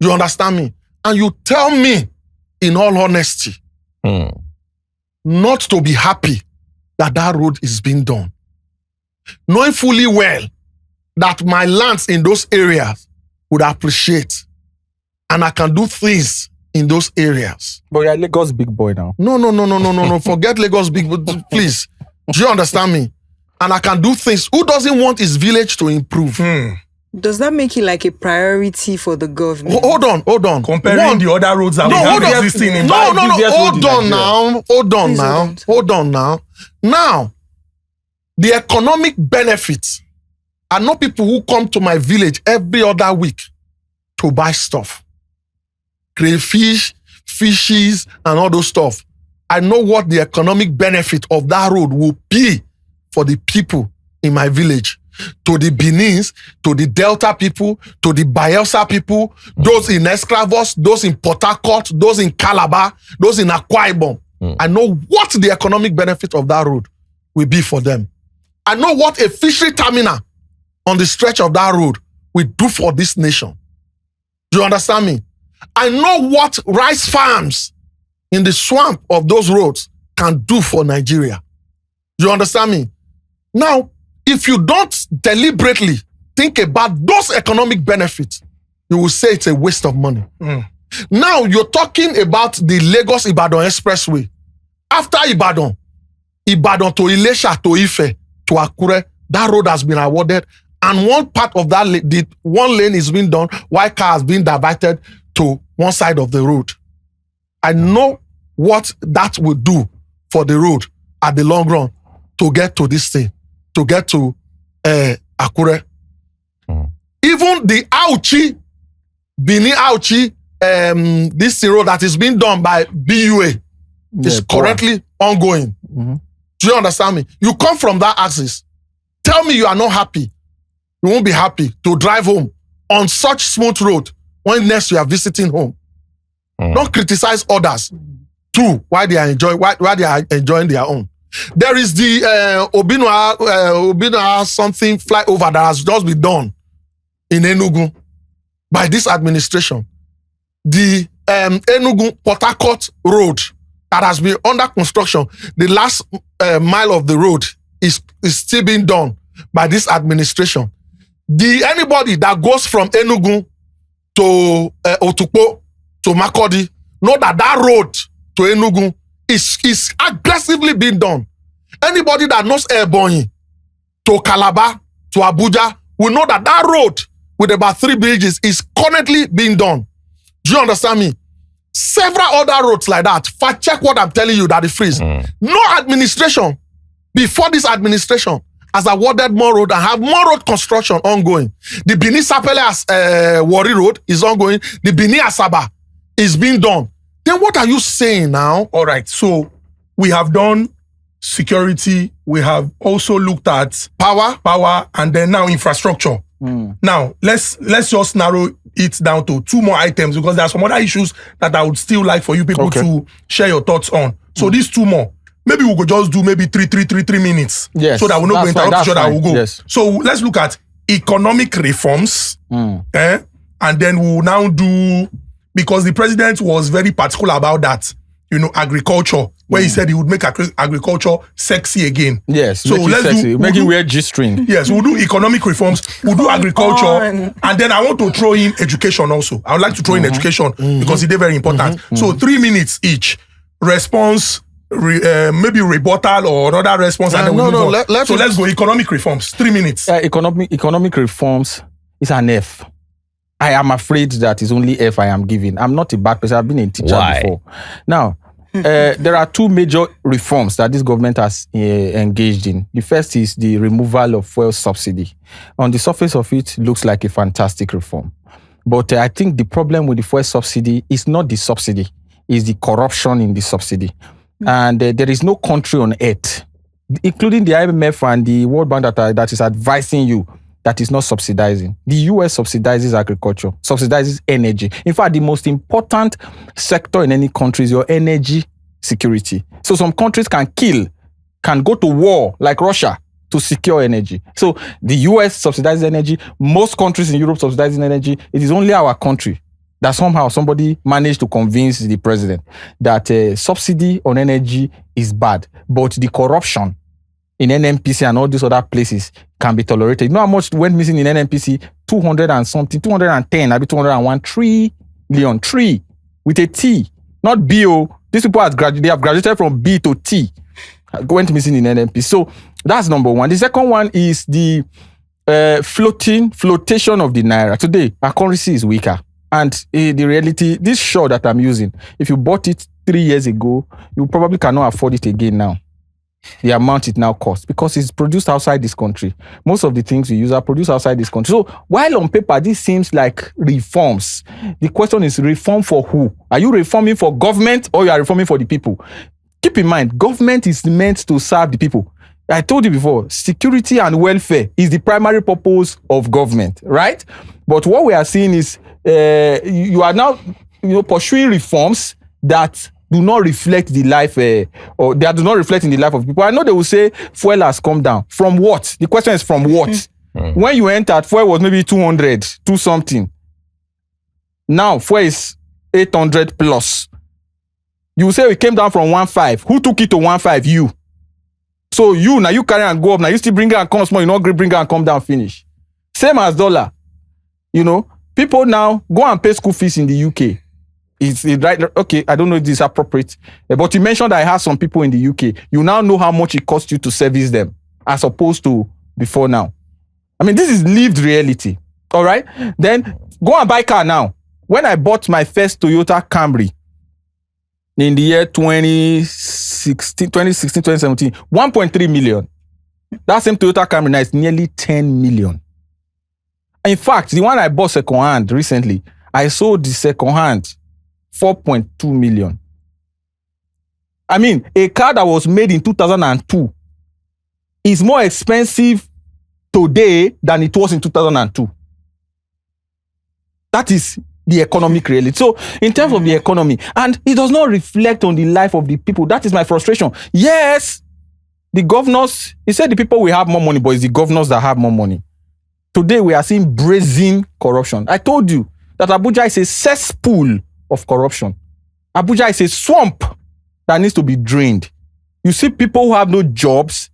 Speaker 7: You understand me? And you tell me, in all honesty, not to be happy that that road is being done. Knowing fully well that my lands in those areas would appreciate and I can do things in those areas.
Speaker 2: But you're Lagos big boy now.
Speaker 7: No. Forget Lagos big, please. Do you understand me? And I can do things. Who doesn't want his village to improve?
Speaker 5: Does that make it like a priority for the government?
Speaker 7: Hold on.
Speaker 1: Comparing the other roads that we have existing in
Speaker 7: hold on now. Now, the economic benefits are not people who come to my village every other week to buy stuff. Crayfish, fishes, and all those stuff. I know what the economic benefit of that road will be for the people in my village. To the Benins, to the Delta people, to the Bayelsa people, those in Escravos, those in Port Harcourt, those in Calabar, those in Akwa Ibom. I know what the economic benefit of that road will be for them. I know what a fishery terminal on the stretch of that road will do for this nation. Do you understand me? I know what rice farms in the swamp of those roads can do for Nigeria. Do you understand me? Now, if you don't deliberately think about those economic benefits, you will say it's a waste of money. Now, you're talking about the Lagos-Ibadan Expressway. After Ibadan to Ilesha, to Ife, to Akure, that road has been awarded, and one part of that, one lane is being done, while cars being diverted to one side of the road. I know what that will do for the road at the long run to get to this thing, to get to Akure. Even the Bini Auchi, this road that is being done by BUA is currently ongoing. Do you understand me? You come from that axis. Tell me you are not happy. You won't be happy to drive home on such smooth road when next you are visiting home. Don't criticize others too while they are enjoying their own. There is the Obinwa something flyover that has just been done in Enugu by this administration. The Enugu Port Harcourt road that has been under construction, the last mile of the road is still being done by this administration. Anybody that goes from Enugu to Otukpo to Makurdi know that road to Enugu is aggressively being done. Anybody that knows Ebonyi to Calabar to Abuja will know that road with about 3 bridges is currently being done. Do you understand me? Several other roads like that. Fact check what I'm telling you that is freeze. No administration before this administration has awarded more road and have more road construction ongoing. The Benin Sapele Wari Road is ongoing. The Benin Asaba is being done. Then what are you saying now?
Speaker 1: All right, so we have done security. We have also looked at power, and then now infrastructure. Now, let's just narrow it down to 2 more items because there are some other issues that I would still like for you people to share your thoughts on. So these 2 more, maybe we could just do maybe 3 minutes.
Speaker 2: Yes,
Speaker 1: so that we're not going to interrupt each other. We'll go.
Speaker 2: Yes.
Speaker 1: So let's look at economic reforms. And then we'll now do, because the president was very particular about that, agriculture, where he said he would make agriculture sexy again.
Speaker 2: Yes,
Speaker 1: so
Speaker 2: make it wear G-string.
Speaker 1: Yes, we'll do economic reforms, we'll do agriculture, and then I want to throw in education also. I would like to throw in education because it's very important. So 3 minutes each. Response, maybe rebuttal or another response, and then we'll move on. Let's go economic reforms. 3 minutes.
Speaker 2: Economic reforms is an F. I am afraid that it's only F I am giving. I'm not a bad person. I've been a teacher before. Now, there are 2 major reforms that this government has engaged in. The first is the removal of fuel subsidy. On the surface of it, looks like a fantastic reform. But I think the problem with the fuel subsidy is not the subsidy, it's the corruption in the subsidy. And there is no country on earth, including the IMF and the World Bank that is advising you, that is not subsidizing. The US subsidizes agriculture, subsidizes energy. In fact, the most important sector in any country is your energy security. So some countries can go to war, like Russia, to secure energy. So the US subsidizes energy. Most countries in Europe subsidizing energy. It is only our country that somehow somebody managed to convince the president that subsidy on energy is bad. But the corruption in NNPC and all these other places can be tolerated. You know how much went missing in NNPC? 210, maybe 201 trillion, tree with a T, not B-O. These people have graduated from B to T, went missing in NNPC. So that's number one. The second one is the flotation of the naira. Today, our currency is weaker. And the reality, this shore that I'm using, if you bought it 3 years ago, you probably cannot afford it again now. The amount it now costs because it's produced outside this country. Most of the things we use are produced outside this country. So while on paper, this seems like reforms, the question is reform for who? Are you reforming for government or you are reforming for the people? Keep in mind, government is meant to serve the people. I told you before, security and welfare is the primary purpose of government, right? But what we are seeing is you are now pursuing reforms that do not reflect the life or that do not reflect in the life of people. I know they will say fuel has come down. From what? The question is from what? When you entered, fuel was maybe 200, 2 something. Now fuel is 800 plus. You will say it came down from 1.5. Who took it to 1.5? You. So now you carry and go up. Now you still bring it and come small. You not bring it and come down, finish. Same as dollar. People now go and pay school fees in the UK. It's right. Okay, I don't know if this is appropriate, but you mentioned that I have some people in the UK. You now know how much it costs you to service them as opposed to before now. I mean, this is lived reality. All right. Then go and buy car now. When I bought my first Toyota Camry in the year 2016, 2017, 1.3 million. That same Toyota Camry now is nearly 10 million. In fact, the one I bought second hand recently, I sold the second hand 4.2 million. I mean, a car that was made in 2002 is more expensive today than it was in 2002. That is the economic reality. So, in terms of the economy, and it does not reflect on the life of the people. That is my frustration. Yes, the governors, he said the people will have more money, but it's the governors that have more money. Today, we are seeing brazen corruption. I told you that Abuja is a cesspool of corruption. Abuja is a swamp that needs to be drained. You see people who have no jobs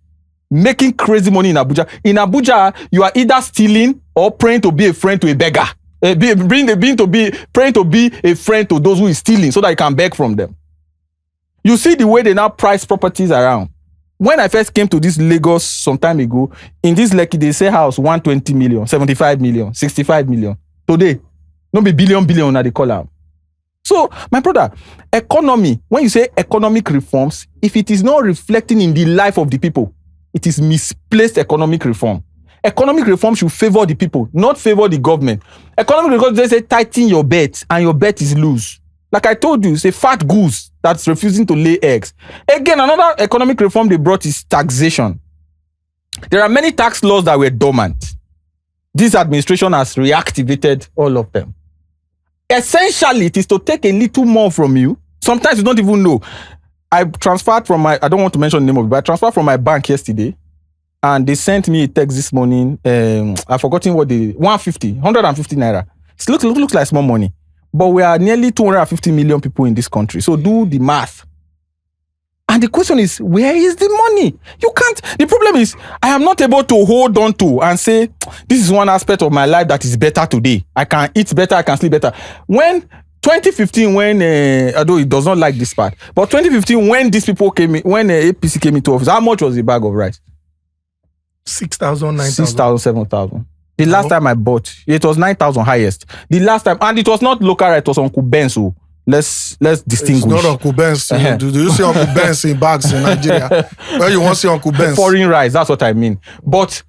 Speaker 2: making crazy money in Abuja. In Abuja, you are either stealing or praying to be a friend to a beggar. Praying to be a friend to those who is stealing so that you can beg from them. You see the way they now price properties around. When I first came to this Lagos some time ago, in this Lekki, they say house 120 million, 75 million, 65 million. Today, no be billion na they call am. So, my brother, economy, when you say economic reforms, if it is not reflecting in the life of the people, it is misplaced economic reform. Economic reform should favor the people, not favor the government. Economic reform, they say tighten your bet, and your bet is loose. Like I told you, it's a fat goose that's refusing to lay eggs. Again, another economic reform they brought is taxation. There are many tax laws that were dormant. This administration has reactivated all of them. Essentially, it is to take a little more from you. Sometimes you don't even know. I transferred from I don't want to mention the name of it, but I transferred from my bank yesterday. And they sent me a text this morning. I've forgotten what 150 naira. It looks like small money. But we are nearly 250 million people in this country. So do the math. And the question is, where is the money? You can't. The problem is, I am not able to hold on to and say, this is one aspect of my life that is better today. I can eat better, I can sleep better. When 2015, although it does not like this part, but 2015, when these people came in, when APC came into office, how much was the bag of rice?
Speaker 1: 6,000, 9,000.
Speaker 2: 6,000, 7,000. The last time I bought, it was 9,000 highest. The last time, and it was not local, it was Uncle Ben, so let's distinguish.
Speaker 7: It's not Uncle Ben's. Do you see Uncle Ben's in bags in Nigeria? Where you want to see Uncle Ben's?
Speaker 2: Foreign rice, that's what I mean. But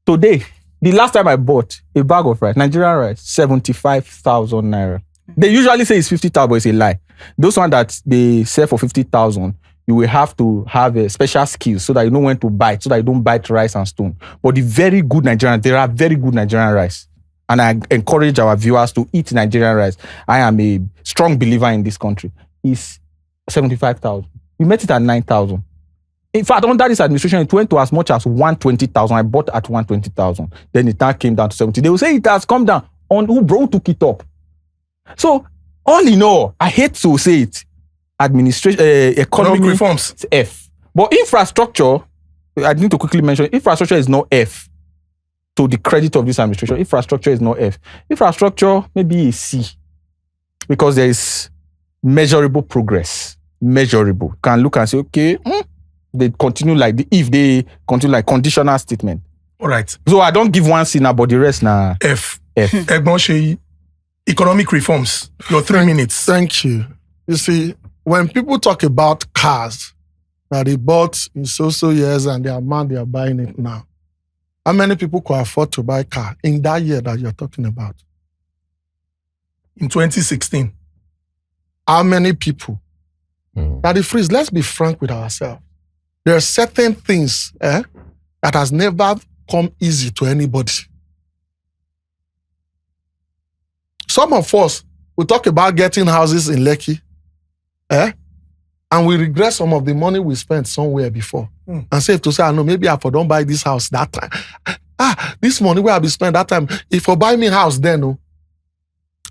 Speaker 2: today, the last time I bought a bag of rice, Nigerian rice, 75,000 naira. They usually say it's 50,000, but it's a lie. Those ones that they sell for 50,000, you will have to have a special skill so that you know when to bite, so that you don't bite rice and stone. But the very good Nigerian, there are very good Nigerian rice. And I encourage our viewers to eat Nigerian rice. I am a strong believer in this country. It's 75,000. We met it at 9,000. In fact, under this administration, it went to as much as 120,000. I bought at 120,000. Then it now came down to 70. They will say it has come down. On who took it up? So, all in all, I hate to say it, administration, economic
Speaker 1: reforms,
Speaker 2: it's F. But infrastructure, I need to quickly mention, infrastructure is not F. To the credit of this administration, infrastructure is not F. Infrastructure maybe a C. Because there is measurable progress. Measurable. You can look and say, okay, they continue like, if they continue like conditional statement.
Speaker 1: All right.
Speaker 2: So I don't give one C now, but the rest now.
Speaker 1: F.
Speaker 2: F.
Speaker 1: Egbon Seyi, economic reforms. Your 3 minutes.
Speaker 7: Thank you. You see, when people talk about cars that they bought in so years and the amount they are buying it now, how many people could afford to buy a car in that year that you're talking about?
Speaker 1: In 2016.
Speaker 7: How many people? That the freeze, let's be frank with ourselves. There are certain things that has never come easy to anybody. Some of us, we talk about getting houses in Lekki, and we regret some of the money we spent somewhere before. And say to say, I know, maybe I don't buy this house that time. This money where I be spent that time, if you buy me house then, no.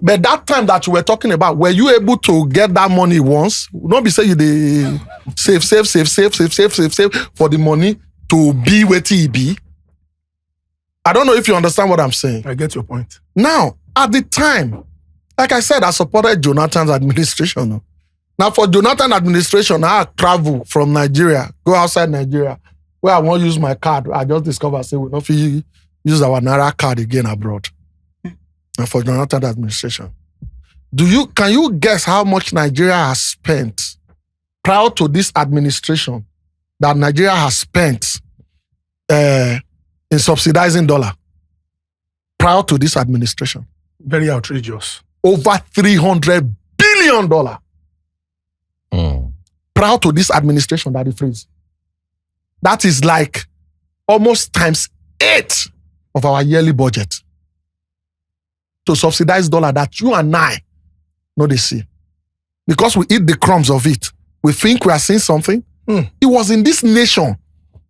Speaker 7: But that time that you were talking about, were you able to get that money once? Don't be saying you save for the money to be what it be. I don't know if you understand what I'm saying.
Speaker 1: I get your point.
Speaker 7: Now, at the time, like I said, I supported Jonathan's administration. Now, for Jonathan administration, I travel from Nigeria, go outside Nigeria, where I won't use my card. I just discovered, say, we don't use our Naira card again abroad. And for Jonathan administration. Can you guess how much Nigeria has spent prior to this administration that Nigeria has spent in subsidizing dollar prior to this administration?
Speaker 1: Very outrageous.
Speaker 7: Over $300 billion prior to this administration that it frees. That is like almost times 8 of our yearly budget to subsidize dollar that you and I know they see. Because we eat the crumbs of it. We think we are seeing something. It was in this nation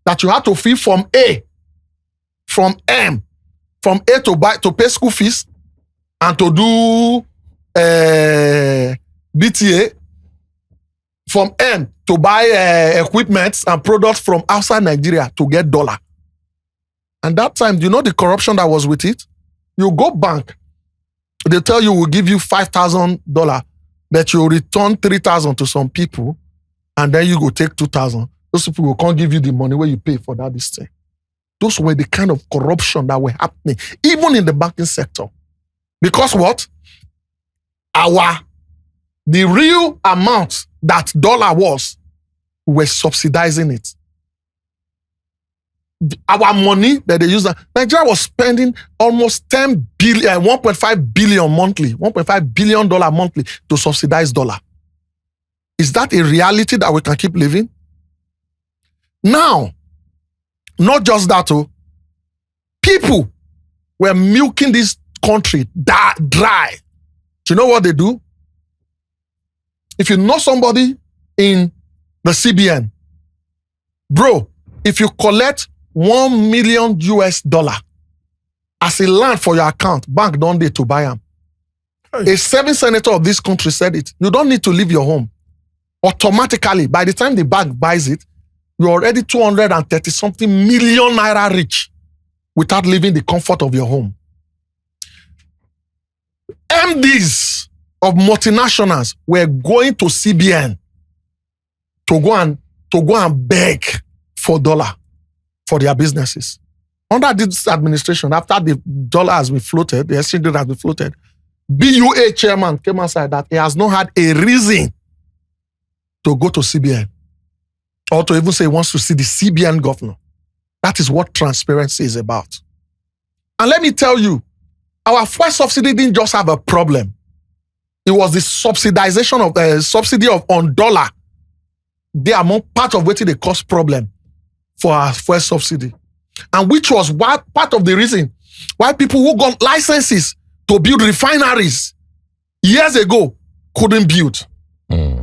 Speaker 7: that you had to feel from A, from M, from A to pay school fees and to do BTA, from M to buy equipment and products from outside Nigeria to get dollar. And that time, do you know the corruption that was with it? You go bank, they tell you we'll give you $5,000, but you'll return $3,000 to some people, and then you go take $2,000. Those people will can't give you the money where you pay for that this thing. Those were the kind of corruption that were happening, even in the banking sector. Because what? The real amount that dollar was, we were subsidizing it. Our money that they use, Nigeria was spending almost 1.5 billion monthly, $1.5 billion monthly to subsidize dollar. Is that a reality that we can keep living? Now, not just that, people were milking this country dry. Do you know what they do? If you know somebody in the CBN, bro, if you collect $1 million as a land for your account, bank don't need to buy them. A 7th senator of this country said it. You don't need to leave your home. Automatically, by the time the bank buys it, you're already 230-something million naira rich without leaving the comfort of your home. MDs of multinationals were going to CBN to go and beg for dollar for their businesses. Under this administration, after the dollar has been floated, the exchange rate has been floated, BUA chairman came outside that he has not had a reason to go to CBN or to even say he wants to see the CBN governor. That is what transparency is about. And let me tell you, our fuel subsidy didn't just have a problem. It was the subsidization of subsidy on dollar. They are more part of what they cause problem for our fuel subsidy. And which was part of the reason why people who got licenses to build refineries years ago couldn't build.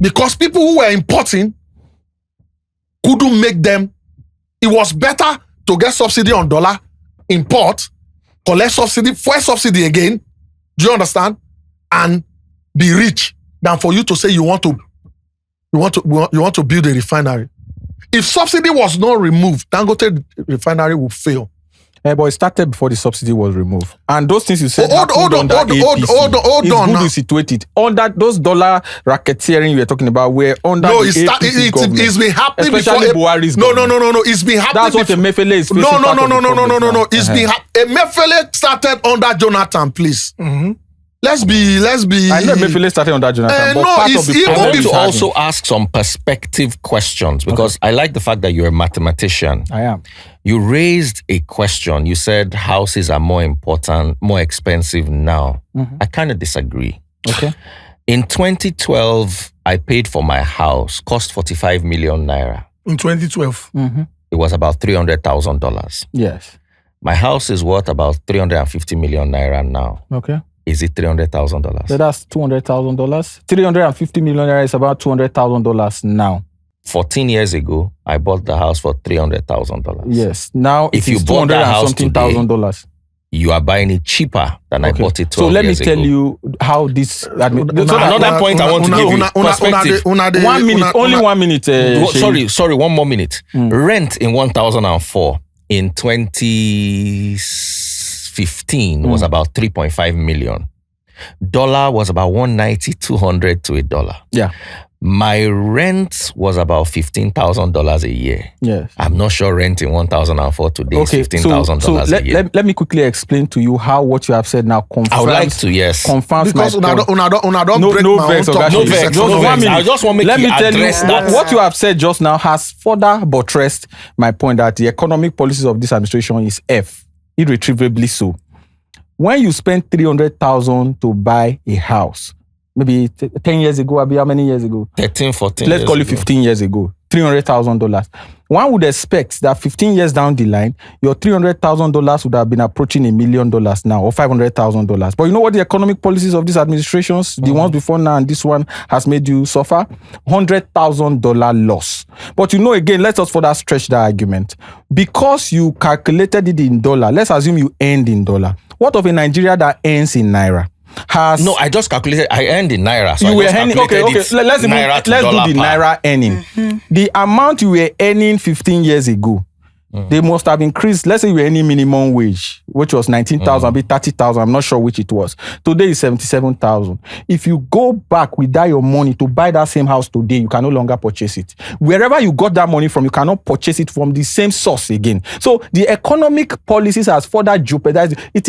Speaker 7: Because people who were importing couldn't make them. It was better to get subsidy on dollar, import, collect subsidy, fuel subsidy again. Do you understand? And be rich than for you to say you want to build a refinery. If subsidy was not removed, Dangote refinery would fail.
Speaker 2: But it started before the subsidy was removed. And those things you said
Speaker 7: Hold on
Speaker 2: it's
Speaker 7: now.
Speaker 2: good to situate it. Under those dollar racketeering you were talking about were under
Speaker 7: No,
Speaker 2: the APC government.
Speaker 7: it's been happening
Speaker 2: Especially
Speaker 7: before.
Speaker 2: Buhari's
Speaker 7: No.
Speaker 2: government.
Speaker 7: It's been happening.
Speaker 2: That's what Emefiele is facing.
Speaker 7: No.
Speaker 2: part of the problem now.
Speaker 7: It's been Emefiele started under Jonathan, please. Let's be.
Speaker 2: I know Emefiele started under Jonathan, but
Speaker 7: no,
Speaker 2: part
Speaker 7: it's
Speaker 2: of the
Speaker 7: even
Speaker 3: I
Speaker 2: problem
Speaker 3: want
Speaker 2: is
Speaker 3: to
Speaker 2: having-
Speaker 3: also ask some perspective questions because I like the fact that you're a mathematician.
Speaker 2: I am.
Speaker 3: You raised a question. You said houses are more important, more expensive now. I kind of disagree.
Speaker 2: Okay.
Speaker 3: In 2012, I paid for my house, cost 45 million naira.
Speaker 1: In 2012.
Speaker 3: It was about $300,000.
Speaker 2: Yes.
Speaker 3: My house is worth about 350 million naira now.
Speaker 2: Okay.
Speaker 3: Is it $300,000?
Speaker 2: So that's $200,000. 350 million naira is about $200,000 now.
Speaker 3: 14 years ago, I bought the house for $300,000.
Speaker 2: Yes. Now
Speaker 3: If
Speaker 2: it
Speaker 3: you
Speaker 2: is
Speaker 3: bought that house
Speaker 2: something
Speaker 3: today,
Speaker 2: $1,000.
Speaker 3: You are buying it cheaper than I bought it 12
Speaker 2: So let me
Speaker 3: years
Speaker 2: tell
Speaker 3: ago.
Speaker 2: you how this.
Speaker 3: Another point I want to give you. Perspective.
Speaker 2: 1 minute. Only 1 minute.
Speaker 3: Sorry, one more minute. Rent in 2004 in 2015 was about 3.5 million. Dollar was about 190, 200 to $1.
Speaker 2: Yeah.
Speaker 3: My rent was about $15,000 a year.
Speaker 2: Yes.
Speaker 3: I'm not sure rent in 2004 today is $15,000 a year.
Speaker 2: Let me quickly explain to you how what you have said now confirms.
Speaker 3: I would like to, yes.
Speaker 2: Confirms
Speaker 7: Because
Speaker 2: my point.
Speaker 7: una don't
Speaker 2: No-
Speaker 7: break
Speaker 2: no
Speaker 7: my
Speaker 2: vex,
Speaker 7: own
Speaker 2: Oga
Speaker 7: talk.
Speaker 3: No
Speaker 2: Shey.
Speaker 3: vex,
Speaker 2: Just
Speaker 3: no
Speaker 2: 1
Speaker 3: vex.
Speaker 2: minute.
Speaker 3: I just want to
Speaker 2: Let
Speaker 3: make
Speaker 2: me
Speaker 3: you
Speaker 2: tell you,
Speaker 3: address that.
Speaker 2: what you have said just now has further buttressed my point that the economic policies of this administration is irretrievably so. When you spend 300,000 to buy a house, maybe 10 years ago, Abi, how many years ago?
Speaker 3: 13, 14
Speaker 2: Let's
Speaker 3: years
Speaker 2: call it
Speaker 3: ago.
Speaker 2: 15 years ago, $300,000. One would expect that 15 years down the line, your $300,000 would have been approaching $1 million now, or $500,000. But you know what the economic policies of these administrations, the ones before now and this one, has made you suffer? $100,000 loss. But you know, again, let us further stretch that argument. Because you calculated it in dollar, let's assume you earned in dollar. What of a Nigeria that earns in naira?
Speaker 3: No, I just calculated. I earned in naira. So
Speaker 2: You
Speaker 3: I
Speaker 2: were
Speaker 3: just
Speaker 2: earning,
Speaker 3: calculated
Speaker 2: okay.
Speaker 3: it
Speaker 2: Let's
Speaker 3: naira to
Speaker 2: do
Speaker 3: dollar
Speaker 2: the
Speaker 3: per.
Speaker 2: naira earning. The amount you were earning 15 years ago, they must have increased. Let's say you were earning minimum wage, which was 19,000, maybe 30,000. I'm not sure which it was. Today is 77,000. If you go back without your money to buy that same house today, you can no longer purchase it. Wherever you got that money from, you cannot purchase it from the same source again. So the economic policies has further jeopardized. It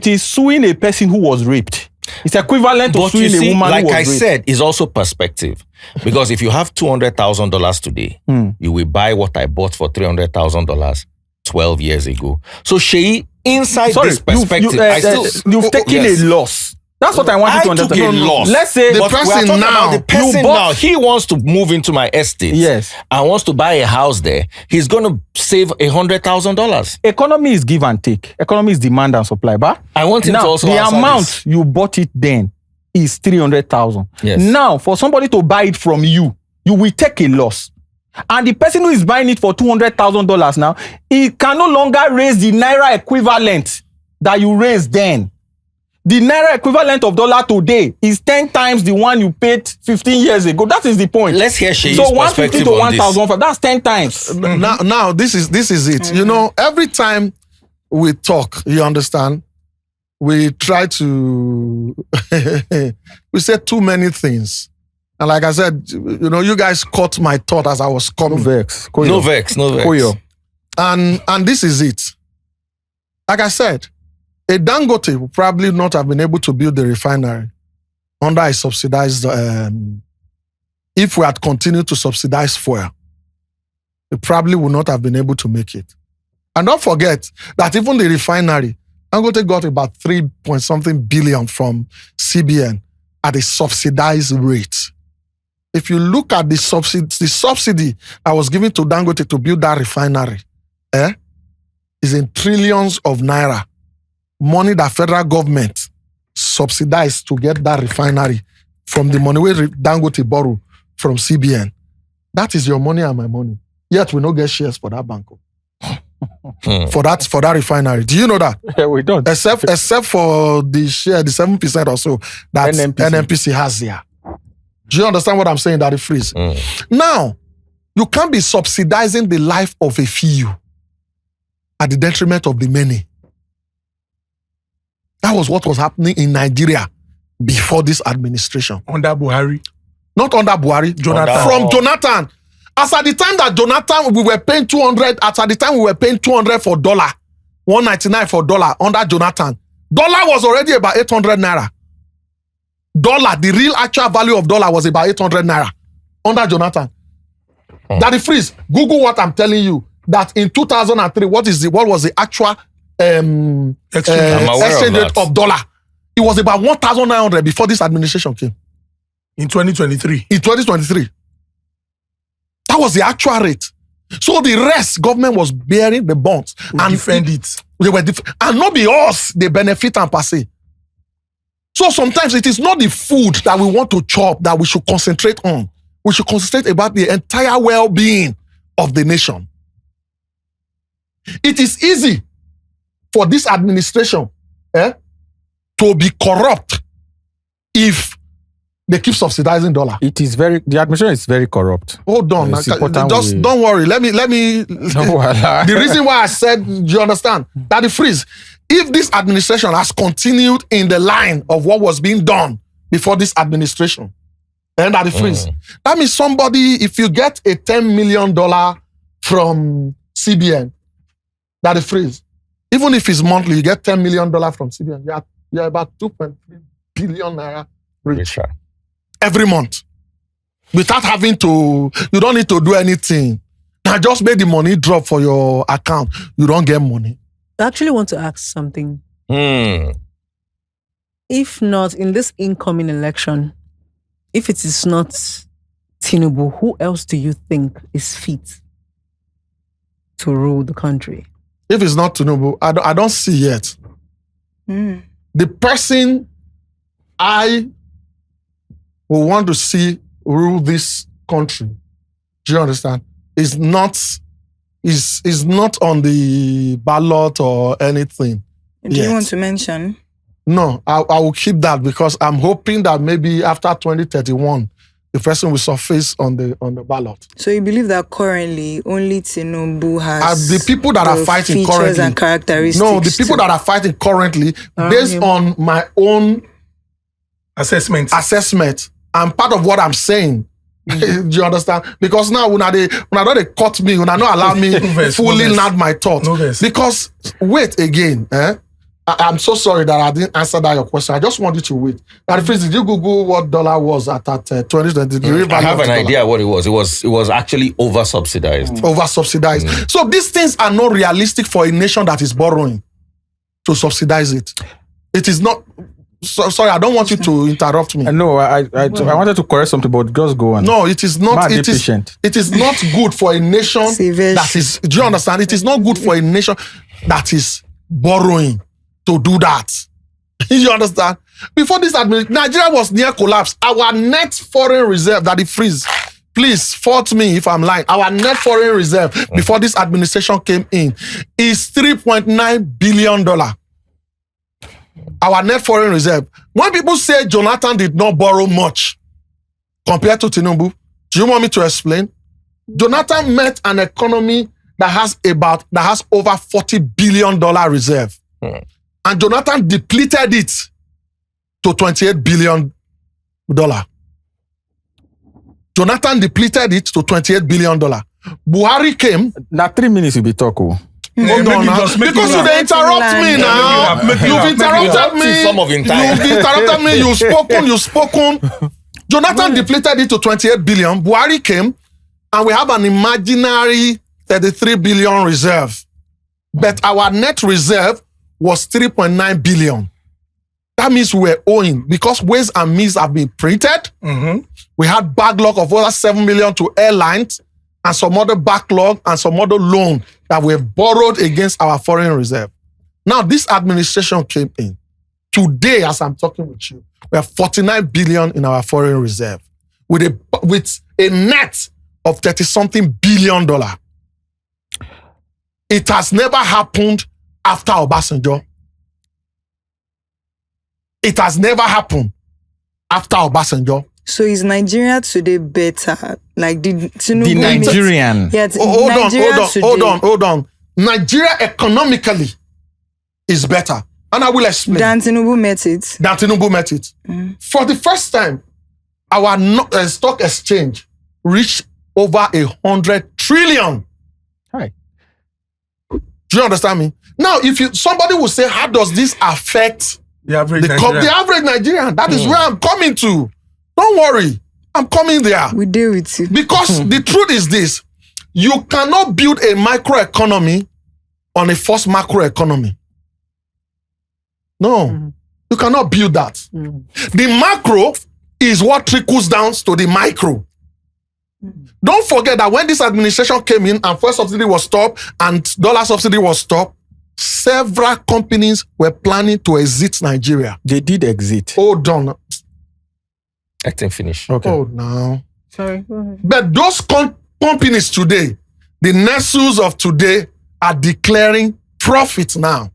Speaker 2: is suing a person who was raped. It's equivalent to
Speaker 3: But you
Speaker 2: suing
Speaker 3: see,
Speaker 2: a woman
Speaker 3: like
Speaker 2: who was
Speaker 3: I
Speaker 2: raped.
Speaker 3: said, is also perspective. Because if you have $200,000 today, you will buy what I bought for $300,000 12 years ago. So Seyi, inside
Speaker 2: Sorry,
Speaker 3: this perspective,
Speaker 2: you've taken
Speaker 3: Yes.
Speaker 2: a loss. That's what I want you to
Speaker 3: took
Speaker 2: understand.
Speaker 3: a loss.
Speaker 2: Let's say
Speaker 7: The
Speaker 3: But we are
Speaker 7: person
Speaker 3: talking
Speaker 7: now,
Speaker 3: about the person
Speaker 2: you bought-
Speaker 3: now, he wants to move into my estate.
Speaker 2: Yes.
Speaker 3: And wants to buy a house there. He's going to save $100,000.
Speaker 2: economy is give and take. Economy is demand and supply. But
Speaker 3: I want him
Speaker 2: now,
Speaker 3: to also
Speaker 2: the
Speaker 3: answer
Speaker 2: amount
Speaker 3: this.
Speaker 2: you bought it then is 300,000.
Speaker 3: Yes.
Speaker 2: Now, for somebody to buy it from you, you will take a loss. And the person who is buying it for $200,000 now, he can no longer raise the naira equivalent that you raised then. The naira equivalent of dollar today is 10 times the one you paid 15 years ago. That is the point.
Speaker 3: Let's hear Seyi's
Speaker 2: So 150
Speaker 3: perspective
Speaker 2: to
Speaker 3: on this.
Speaker 2: 1,000, that's 10 times.
Speaker 7: Now this is it. You know, every time we talk, you understand, we try to we say too many things. And like I said, you know, you guys caught my thought as I was coming.
Speaker 2: Vex.
Speaker 3: No vex.
Speaker 2: Koyo.
Speaker 7: And this is it. Like I said, a Dangote would probably not have been able to build the refinery under a subsidized, if we had continued to subsidize fuel, we probably would not have been able to make it. And don't forget that even the refinery, Dangote got about 3-point-something billion from CBN at a subsidized rate. If you look at the subsidy I was given to Dangote to build that refinery, is in trillions of naira. Money that federal government subsidized to get that refinery from the money where Dangote borrow from CBN. That is your money and my money. Yet we don't get shares for that bank. For that refinery. Do you know that?
Speaker 2: Yeah, we don't.
Speaker 7: Except for the share, the 7% or so that NNPC has there. Do you understand what I'm saying, Daddy Freeze? Now, you can't be subsidizing the life of a few. at the detriment of the many. That was what was happening in Nigeria before this administration.
Speaker 1: Under Buhari.
Speaker 7: Not under Buhari,
Speaker 1: Jonathan.
Speaker 7: From Jonathan. As at the time that Jonathan, we were paying 200, as at the time we were paying 200 for dollar, 199 for dollar under Jonathan. Dollar was already about 800 naira. Dollar, the real actual value of dollar was about 800 naira under Jonathan. Daddy Freeze, Google what I'm telling you. That in 2003, what was the actual exchange rate of dollar? It was about 1,900 before this administration came.
Speaker 1: In 2023.
Speaker 7: In 2023. That was the actual rate. So the rest, government was bearing the bonds.
Speaker 1: And defend it.
Speaker 7: They were and not be us, they benefit and per se. So sometimes it is not the food that we want to chop that we should concentrate on. We should concentrate about the entire well-being of the nation. It is easy for this administration to be corrupt if they keep subsidizing dollar.
Speaker 2: The administration is very corrupt.
Speaker 7: Hold on. Just don't worry. Let me. The reason why I said, you understand? That the freeze. If this administration has continued in the line of what was being done before this administration, and that the freeze. That means somebody, if you get a $10 million from CBN, that the freeze. Even if it's monthly, you get $10 million from CBN. You're about 2.3 billion naira rich every month. Without having to, you don't need to do anything. Now just make the money drop for your account. You don't get money.
Speaker 9: I actually want to ask something. If not in this incoming election, if it is not Tinubu, who else do you think is fit to rule the country?
Speaker 7: If it's not Tinubu, I don't see yet. The person I will want to see rule this country, do you understand, is not on the ballot or anything.
Speaker 5: Do you want to mention?
Speaker 7: No, I will keep that because I'm hoping that maybe after 2031, the person will surface on the ballot.
Speaker 5: So you believe that currently only Tinubu has
Speaker 7: the people that are fighting
Speaker 5: features
Speaker 7: currently
Speaker 5: and characteristics?
Speaker 7: No, the people that are fighting currently, based on my own
Speaker 1: assessment,
Speaker 7: and part of what I'm saying. Do you understand? Because now when they cut me, when I not allow me fully nod my thought. Because wait again, I'm so sorry that I didn't answer that your question. I just want you to wait. Now, did you Google what dollar was at 2020?
Speaker 3: I have an idea what it was. It was actually over subsidized.
Speaker 7: Over subsidized. So these things are not realistic for a nation that is borrowing to subsidize it. It is not. Sorry, I don't want you to interrupt me.
Speaker 2: No, I wanted to correct something, but just go on.
Speaker 7: No, it is not. It is not good for a nation that is. Do you understand? It is not good for a nation that is borrowing to do that. You understand? Before this administration, Nigeria was near collapse. Our net foreign reserve, that it freeze. Please fault me if I'm lying. Our net foreign reserve before this administration came in is $3.9 billion. Our net foreign reserve. When people say Jonathan did not borrow much compared to Tinubu, do you want me to explain? Jonathan met an economy that has over $40 billion reserve. And Jonathan depleted it to $28 billion. Jonathan depleted it to $28 billion. Buhari came.
Speaker 2: Now 3 minutes will be talk.
Speaker 7: Hold on now. Because you interrupt me now. You've interrupted me. You've interrupted me. You've spoken. Jonathan depleted it to 28 billion. Buhari came and we have an imaginary 33 billion reserve. But our net reserve was 3.9 billion. That means we were owing because ways and means have been printed. We had backlog of over 7 million to airlines and some other backlog and some other loan that we have borrowed against our foreign reserve. Now, this administration came in. Today, as I'm talking with you, we have 49 billion in our foreign reserve with a net of 30-something billion dollar. It has never happened after Obasanjo. It has never happened after Obasanjo.
Speaker 5: So is Nigeria today better? Like did Tinubu
Speaker 2: the Nigerian?
Speaker 5: Yeah,
Speaker 7: hold on. Nigeria economically is better. And I will explain.
Speaker 5: Dan Tinubu met it. For the first time, our stock exchange reached over 100 trillion.
Speaker 2: Hi.
Speaker 7: Do you understand me? Now, somebody will say, how does this affect
Speaker 1: The average Nigerian.
Speaker 7: the average Nigerian? That is where I'm coming to. Don't worry. I'm coming there.
Speaker 5: We deal with you.
Speaker 7: Because the truth is this. You cannot build a microeconomy on a false macroeconomy. No. You cannot build that. The macro is what trickles down to the micro. Don't forget that when this administration came in and fuel subsidy was stopped and dollar subsidy was stopped, several companies were planning to exit Nigeria.
Speaker 2: They did exit.
Speaker 7: Hold on.
Speaker 3: Let him finish.
Speaker 2: Okay.
Speaker 7: Oh, now.
Speaker 9: Sorry, go ahead.
Speaker 7: But those companies today, the Nessus of today, are declaring profit now.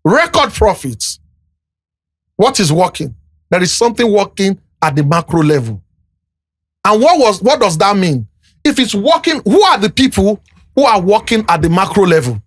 Speaker 7: Record profits. What is working? There is something working at the macro level. And what does that mean? If it's working, who are the people who are working at the macro level?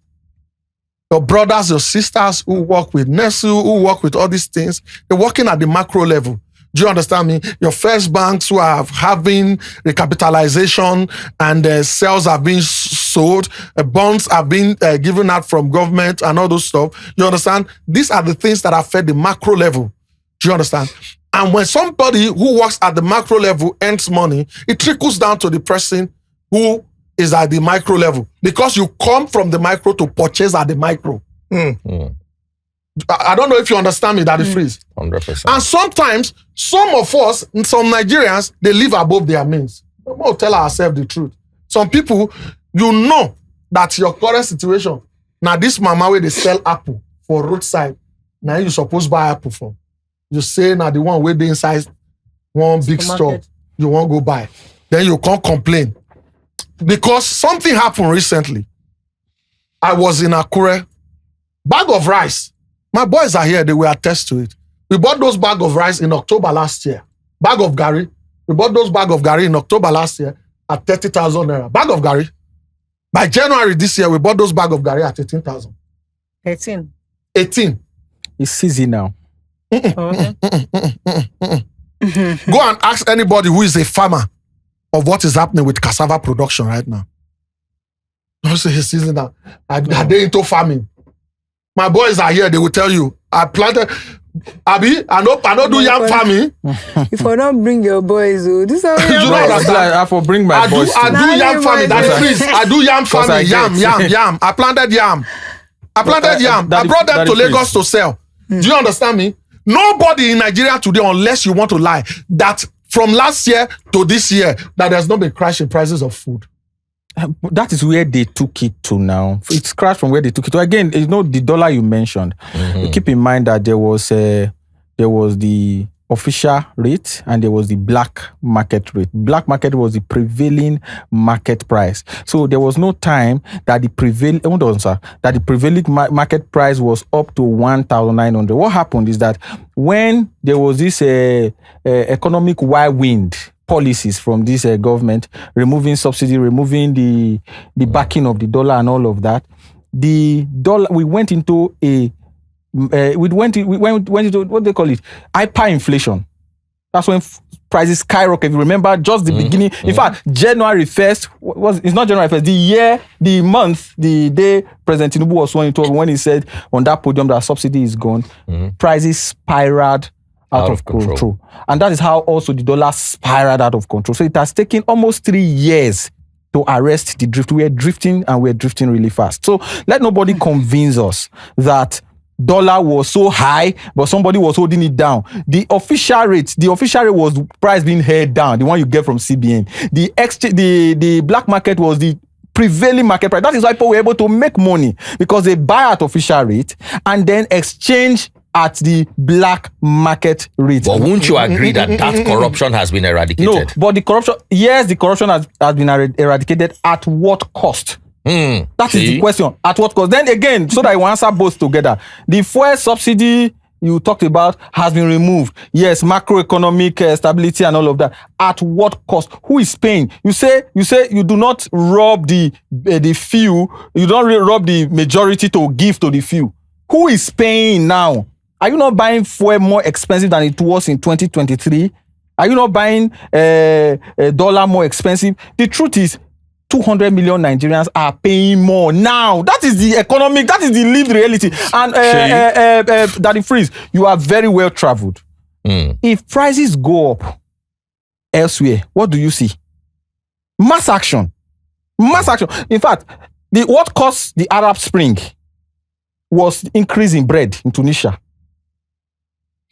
Speaker 7: Your brothers, your sisters who work with Nessu, who work with all these things, they're working at the macro level. Do you understand me? Your first banks who are having recapitalization and sales are being sold, bonds are being given out from government and all those stuff. You understand? These are the things that affect the macro level. Do you understand? And when somebody who works at the macro level earns money, it trickles down to the person who is at the micro level. Because you come from the micro to purchase at the micro. I don't know if you understand me, Daddy Freeze.
Speaker 3: 100%.
Speaker 7: And sometimes, some of us, some Nigerians, they live above their means. We'll tell ourselves the truth. Some people, you know that your current situation, now this mama where they sell apple for roadside, now you supposed buy apple from. You say now the one where they inside one big store, you won't go buy. Then you can't complain. Because something happened recently. I was in Akure, bag of rice. My boys are here, they will attest to it. We bought those bag of rice in October last year. Bag of gari. We bought those bag of gari in October last year at 30,000 naira. Bag of gari. By January this year, we bought those bag of gari at 18,000.
Speaker 9: 13.
Speaker 7: 18.
Speaker 2: It's easy now.
Speaker 9: Okay.
Speaker 7: Go and ask anybody who is a farmer of what is happening with cassava production right now. Don't say it's easy now. Are they into farming? My boys are here, they will tell you. I planted, Abi, I don't do yam farming.
Speaker 5: If I don't bring your boys, this is how
Speaker 7: You don't understand.
Speaker 2: I for bring my boys.
Speaker 7: I do yam farming. That's freeze. I do yam farming. Yam. I planted yam. I brought them to Lagos to sell. Do you understand me? Nobody in Nigeria today, unless you want to lie, that from last year to this year, that there's not been crash in prices of food.
Speaker 2: That is where they took it to now. It's crashed from where they took it to. Again, you know, the dollar you mentioned. Keep in mind that there was the official rate and there was the black market rate. Black market was the prevailing market price. So there was no time that the prevailing market price was up to 1,900. What happened is that when there was this economic whirlwind policies from this government, removing subsidy, removing the backing of the dollar and all of that, the dollar, we went into what they call it, hyperinflation. That's when prices skyrocket. If you remember, just the beginning. In fact, January 1st it's not January 1st. The day President Tinubu was sworn into, when he said on that podium that subsidy is gone, prices spiraled out of control. And that is how also the dollar spiraled out of control. So it has taken almost 3 years to arrest the drift. We're drifting really fast. So let nobody convince us that dollar was so high, but somebody was holding it down. The official rate was price being held down, the one you get from CBN. The black market was the prevailing market price. That is why people were able to make money, because they buy at official rate and then exchange at the black market rate.
Speaker 3: But won't you agree that corruption has been eradicated?
Speaker 2: No, but the corruption has been eradicated at what cost? That is the question. At what cost? Then again, so that I will answer both together. The fuel subsidy you talked about has been removed. Yes, macroeconomic stability and all of that. At what cost? Who is paying? You say you do not rob the few. You don't really rob the majority to give to the few. Who is paying now? Are you not buying fuel more expensive than it was in 2023? Are you not buying a dollar more expensive? The truth is, 200 million Nigerians are paying more now. That is the economic, that is the lived reality. And Daddy Freeze, you are very well traveled. If prices go up elsewhere, what do you see? Mass action. Mass action. In fact, what caused the Arab Spring was increase in bread in Tunisia.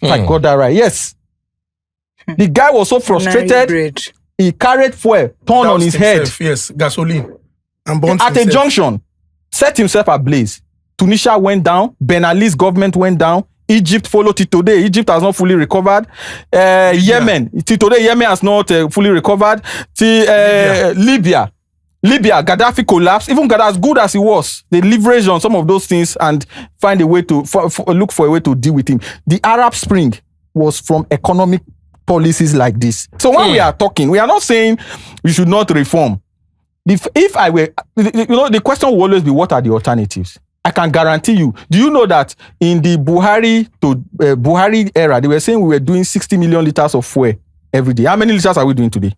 Speaker 2: I got that right. Yes. The guy was so frustrated. He carried fuel, turned on his head.
Speaker 1: Yes, gasoline. And burnt
Speaker 2: at a junction, set himself ablaze. Tunisia went down. Ben Ali's government went down. Egypt followed it today. Egypt has not fully recovered. Yemen. Today, Yemen has not fully recovered. Libya, Gaddafi collapsed. Even Gaddafi, as good as he was, they leveraged on some of those things and find a way to look for a way to deal with him. The Arab Spring was from economic policies like this. So when we are talking, we are not saying we should not reform. If I were, the question will always be, what are the alternatives? I can guarantee you. Do you know that in the Buhari era, they were saying we were doing 60 million liters of fuel every day? How many liters are we doing today?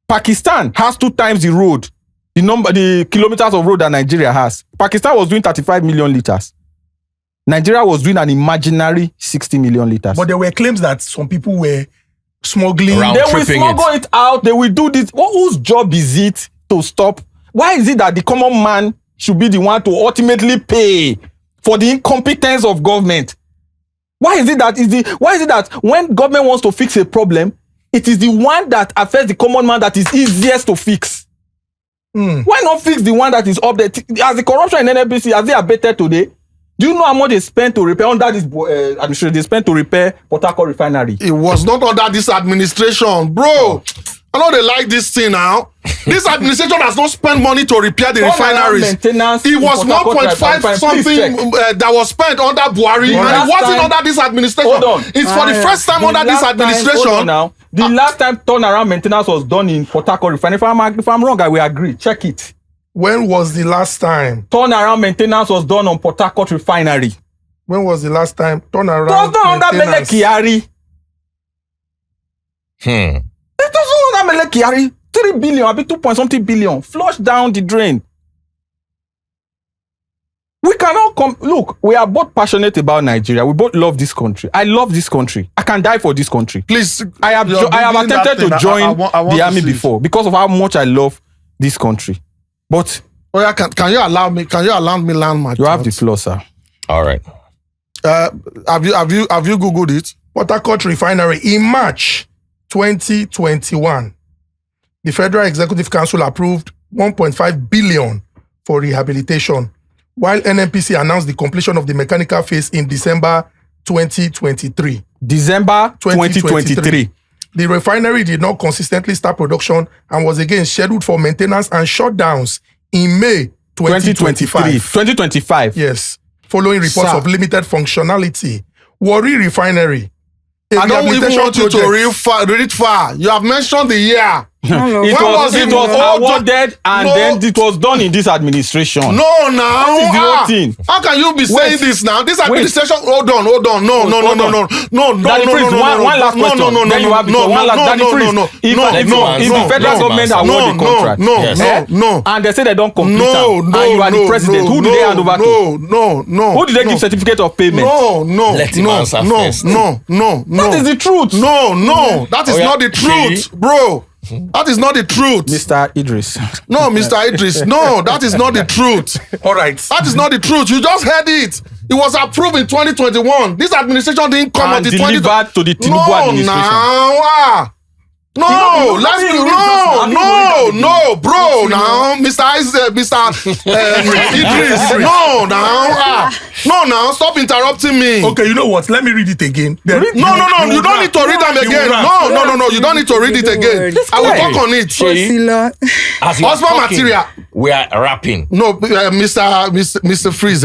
Speaker 2: Pakistan has 2 times the road, the kilometers of road that Nigeria has. Pakistan was doing 35 million liters. Nigeria was doing an imaginary 60 million liters.
Speaker 1: But there were claims that some people were smuggling.
Speaker 2: They will smuggle it out. They will do this. Whose job is it to stop? Why is it that the common man should be the one to ultimately pay for the incompetence of government? Why is it that when government wants to fix a problem, it is the one that affects the common man that is easiest to fix? Why not fix the one that is up there? As the corruption in NNPC, has it abated today? Do you know how much they spent to repair under this administration? They spent to repair Port Harcourt refinery.
Speaker 7: It was not under this administration, bro. I know they like this thing now. This administration has not spent money to repair the refineries. It was 1.5 something that was spent under Buhari, and it wasn't under this administration.
Speaker 2: Hold on.
Speaker 7: It's for the first time under this administration.
Speaker 2: Hold on now. The last time turnaround maintenance was done in Port Harcourt refinery. If I'm wrong, I will agree. Check it.
Speaker 1: When was the last time?
Speaker 2: Turnaround maintenance was done on Port Harcourt refinery.
Speaker 1: When was the last time turnaround
Speaker 2: maintenance? It was done under Mele Kyari. It was done under Mele Kyari. 3 billion, I be 2 billion. Flushed down the drain. We cannot come. Look, we are both passionate about Nigeria. We both love this country. I love this country. I can die for this country.
Speaker 7: Please,
Speaker 2: I have attempted to join the army before because of how much I love this country. But
Speaker 7: can you allow me? Can you allow me land my?
Speaker 2: You have the floor, sir.
Speaker 3: All right.
Speaker 7: Have you googled it?
Speaker 1: Port Harcourt refinery in March 2021. The Federal Executive Council approved 1.5 billion for rehabilitation, while NNPC announced the completion of the mechanical phase in December 2023.
Speaker 2: December 2023.
Speaker 1: The refinery did not consistently start production and was again scheduled for maintenance and shutdowns in May 2025.
Speaker 2: 2025.
Speaker 1: Yes. Following reports of limited functionality. Warri Refinery.
Speaker 7: I don't even want you to read far. You have mentioned the year.
Speaker 2: It was awarded and then it was done in this administration.
Speaker 7: No, now.
Speaker 2: That is the whole thing.
Speaker 7: How can you be saying this now? This administration. Hold on. No.
Speaker 2: Daddy Freeze, one last question. Then you have Daddy Freeze. If the federal government award the contract, and they say they don't complete them, and you are the president, who do they hand over to?
Speaker 7: No.
Speaker 2: Who do they give certificate of payment?
Speaker 7: No.
Speaker 3: Let him answer first.
Speaker 2: No. That is the truth.
Speaker 7: No. That is not the truth, bro. That is not the truth.
Speaker 2: Mr. Idris.
Speaker 7: No, Mr. Idris. No, that is not the truth.
Speaker 1: All right.
Speaker 7: That is not the truth. You just heard it. It was approved in 2021. This administration didn't come
Speaker 2: and delivered to the Tinubu administration.
Speaker 7: No, bro. Now, Mr. Idris. No, stop interrupting me.
Speaker 1: Okay, you know what? Let me read it again.
Speaker 7: No. You don't need to read them again. No. You don't need to read it again. I will talk on it.
Speaker 3: Husband
Speaker 7: material.
Speaker 3: We are rapping.
Speaker 7: No, Mr. Freeze.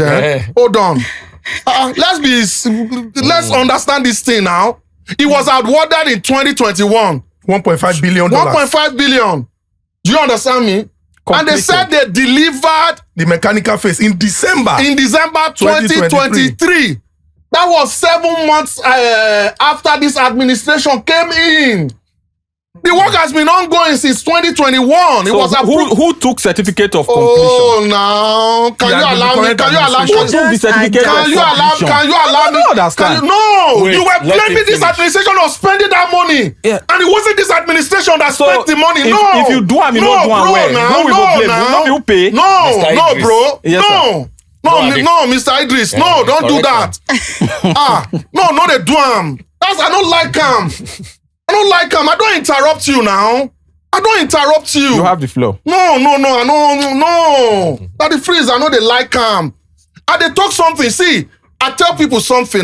Speaker 7: Hold on. let's understand this thing now. It was awarded in 2021.
Speaker 1: $1.5 billion.
Speaker 7: 1.5 billion. Do you understand me? And they said they delivered
Speaker 1: the mechanical phase in December.
Speaker 7: In December 2023. That was 7 months after this administration came in. The work has been ongoing since 2021. It
Speaker 2: So
Speaker 7: was approved.
Speaker 2: who took certificate of completion?
Speaker 7: Oh, now can
Speaker 1: Yeah,
Speaker 7: you allow me?
Speaker 1: the
Speaker 7: Can you allow me?
Speaker 2: Who took the certificate
Speaker 7: Can
Speaker 2: of
Speaker 7: you allow?
Speaker 2: completion?
Speaker 7: Can you allow me?
Speaker 2: I don't understand.
Speaker 7: No,
Speaker 3: Wait,
Speaker 7: you were
Speaker 3: let
Speaker 7: blaming
Speaker 3: him
Speaker 7: this
Speaker 3: finish.
Speaker 7: administration of spending that money,
Speaker 2: Yeah.
Speaker 7: and it wasn't this administration that
Speaker 2: So,
Speaker 7: spent the money.
Speaker 2: if you do am, you no do am
Speaker 7: bro,
Speaker 2: well.
Speaker 7: now,
Speaker 2: No, we go blame. We no people pay.
Speaker 7: No,
Speaker 3: Mr.
Speaker 7: no,
Speaker 3: Idris.
Speaker 7: bro,
Speaker 2: Yes,
Speaker 7: no.
Speaker 3: Go ahead.
Speaker 7: No, Mr. Idris,
Speaker 3: Yeah,
Speaker 7: no, don't do
Speaker 3: correct
Speaker 7: that. No, they do am. I don't like him. I don't like him. I don't interrupt you now. I don't interrupt you.
Speaker 2: You have the floor.
Speaker 7: No. That the freeze, I know they like him. And they talk something. See, I tell people something,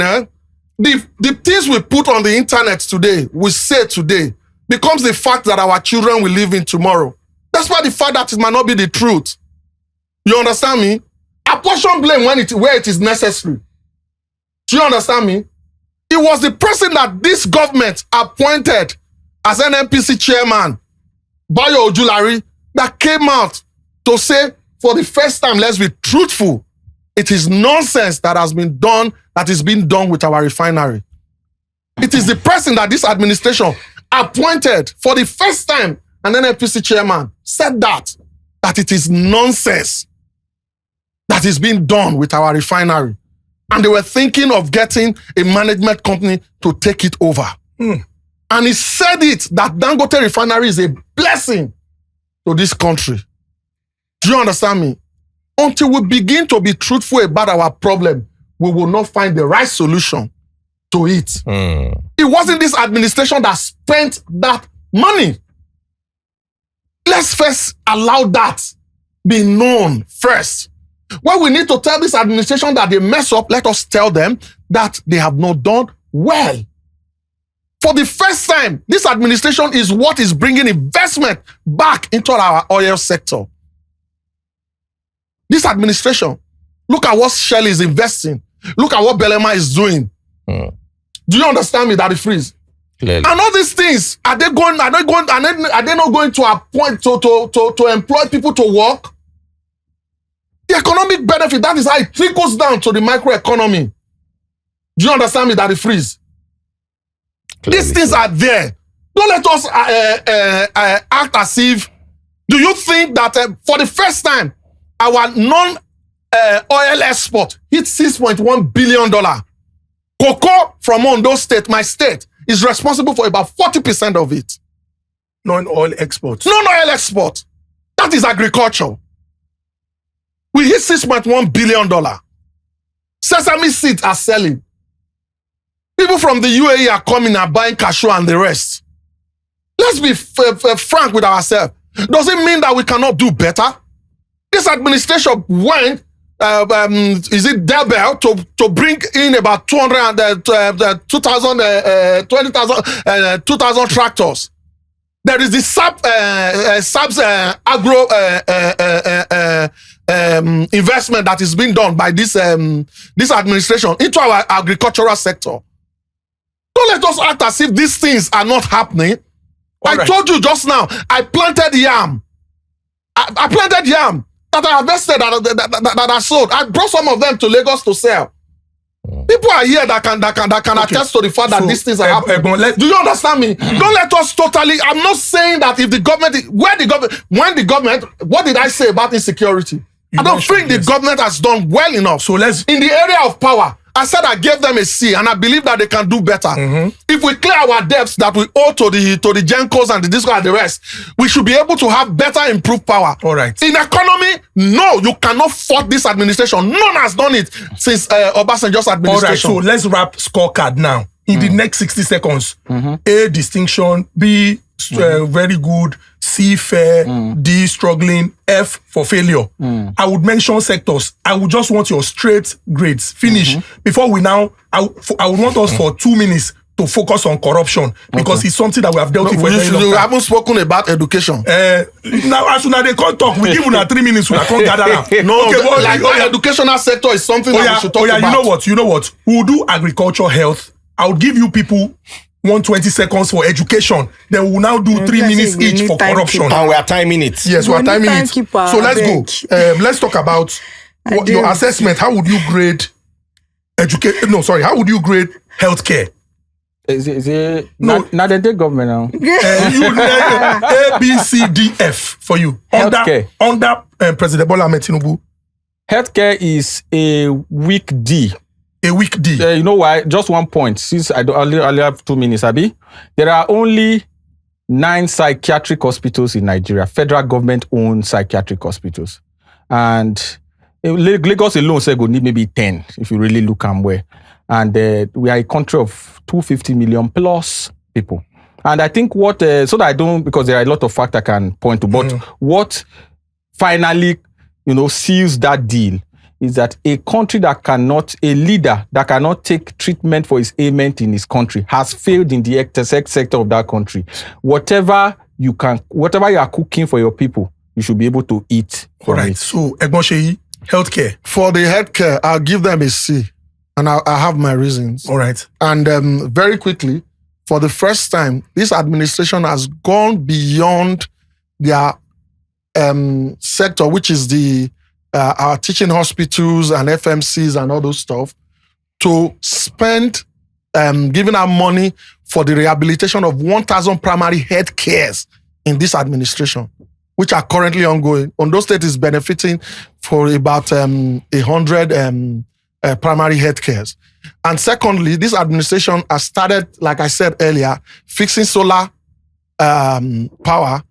Speaker 7: The things we put on the internet today, we say today, becomes the fact that our children will live in tomorrow. That's why the fact that it might not be the truth. You understand me? Apportion blame where it is necessary. Do you understand me? It was the person that this government appointed as NNPC chairman, Bayo Ojulari, that came out to say, for the first time, let's be truthful, it is nonsense that has been done, that is being done with our refinery. It is the person that this administration appointed for the first time, an NNPC chairman said that it is nonsense that is being done with our refinery. And they were thinking of getting a management company to take it over. And he said it, that Dangote refinery is a blessing to this country. Do you understand me? Until we begin to be truthful about our problem, we will not find the right solution to it. It wasn't this administration that spent that money. Let's first allow that be known first. When we need to tell this administration that they mess up, let us tell them that they have not done well. For the first time, this administration is what is bringing investment back into our oil sector. This administration, look at what Shell is investing. Look at what Belema is doing. Do you understand me, Daddy Freeze?
Speaker 3: Clearly.
Speaker 7: And all these things, are they not going to appoint to employ people to work? The economic benefit, that is how it trickles down to the microeconomy. Do you understand me, Daddy Freeze? These things are there. Don't let us act as if. Do you think that for the first time, our non-oil export hit $6.1 billion? Cocoa from Ondo State, my state, is responsible for about 40% of it.
Speaker 1: Non-oil exports.
Speaker 7: Non-oil export. That is agriculture. We hit $6.1 billion. Sesame seeds are selling. People from the UAE are coming and buying cashew and the rest. Let's be frank with ourselves. Does it mean that we cannot do better? This administration went, is it Debel, to bring in about 2,000 tractors. There is the SAPS agro investment that is being done by this administration into our agricultural sector. Don't let us act as if these things are not happening. I told you just now, I planted yam. I planted yam that I harvested, that I sold. I brought some of them to Lagos to sell. People are here that can attest to the fact that these things are happening. Do you understand me? Don't let us totally. I'm not saying that if the government, what did I say about insecurity? I don't think the government has done well enough.
Speaker 1: So let's.
Speaker 7: In the area of power, I said I gave them a C, and I believe that they can do better. If we clear our debts that we owe to the Gencos and the Disco and the rest, we should be able to have better improved power.
Speaker 1: All right.
Speaker 7: In economy, no, you cannot fault this administration. None has done it since Obasanjo's administration.
Speaker 1: All right, so let's wrap scorecard now. In the next 60 seconds, A, distinction, B, very good, C, fair, D, struggling, F, for failure. I would mention sectors. I would just want your straight grades. Finish. Before we now, I would want us for 2 minutes to focus on corruption because it's something that we have dealt with for a very long
Speaker 7: You
Speaker 1: time.
Speaker 7: haven't spoken about education.
Speaker 1: Now, as soon as they can't talk, we give you 3 minutes. We can't gather now.
Speaker 7: No,
Speaker 1: okay, but
Speaker 7: the educational sector is something that we should talk about.
Speaker 1: You know what? We'll do agriculture, health. I'll give you people 120 seconds for education. Then we'll now do 3 minutes each for corruption.
Speaker 3: And we are timing it.
Speaker 1: Yes, we are timing it. So let's go. Let's talk about your assessment. How would you grade education? No, sorry. How would you grade healthcare?
Speaker 2: Is it not the government now?
Speaker 1: A, B, C, D, F for you. Under President Bola Ahmed Tinubu.
Speaker 2: Healthcare is a weak D.
Speaker 1: A weak D.
Speaker 2: You know why? Just 1 point. Since I only have 2 minutes, Abi. There are only 9 psychiatric hospitals in Nigeria, federal government-owned psychiatric hospitals. And Lagos alone said go need maybe 10 if you really look and where. And we are a country of 250 million plus people. And I think what, so that I don't, because there are a lot of facts I can point to, but what finally, seals that deal is that a country that cannot, a leader that cannot take treatment for his ailment in his country has failed in the sector of that country. Whatever you are cooking for your people, you should be able to eat.
Speaker 1: All right. So, Egbon Seyi, healthcare.
Speaker 7: For the healthcare, I'll give them a C. And I have my reasons.
Speaker 1: All right.
Speaker 7: And very quickly, for the first time, this administration has gone beyond their sector, which is our teaching hospitals and FMCs and all those stuff, to spend giving out money for the rehabilitation of 1,000 primary health cares in this administration, which are currently ongoing. Ondo State is benefiting for about 100 primary health cares. And secondly, this administration has started, like I said earlier, fixing solar power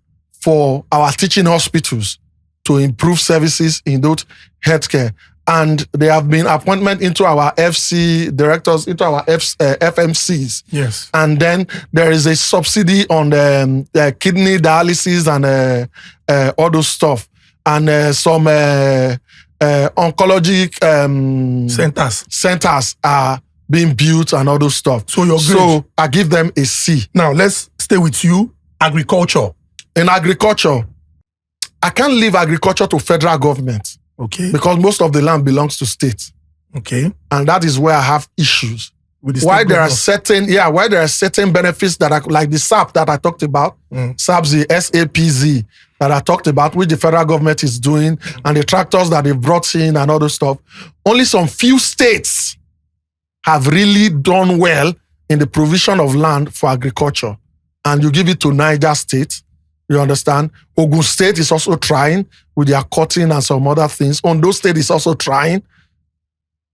Speaker 7: for our teaching hospitals to improve services in those healthcare. And there have been appointment into our FC directors, into our FMCs.
Speaker 1: Yes.
Speaker 7: And then there is a subsidy on the kidney dialysis and all those stuff. And some oncology centers are being built and all those stuff.
Speaker 1: So you're great.
Speaker 7: So I give them a C.
Speaker 1: Now let's stay with you. Agriculture.
Speaker 7: In agriculture, I can't leave agriculture to federal government.
Speaker 1: Okay.
Speaker 7: Because most of the land belongs to states.
Speaker 1: Okay.
Speaker 7: And that is where I have issues.
Speaker 1: With the
Speaker 7: why there are certain benefits that are like the SAP that I talked about, SAPZ, SAPZ that I talked about, which the federal government is doing, and the tractors that they brought in and all those stuff. Only some few states have really done well in the provision of land for agriculture. And you give it to Niger State, you understand? Ogun State is also trying with their cotton and some other things. Ondo State is also trying,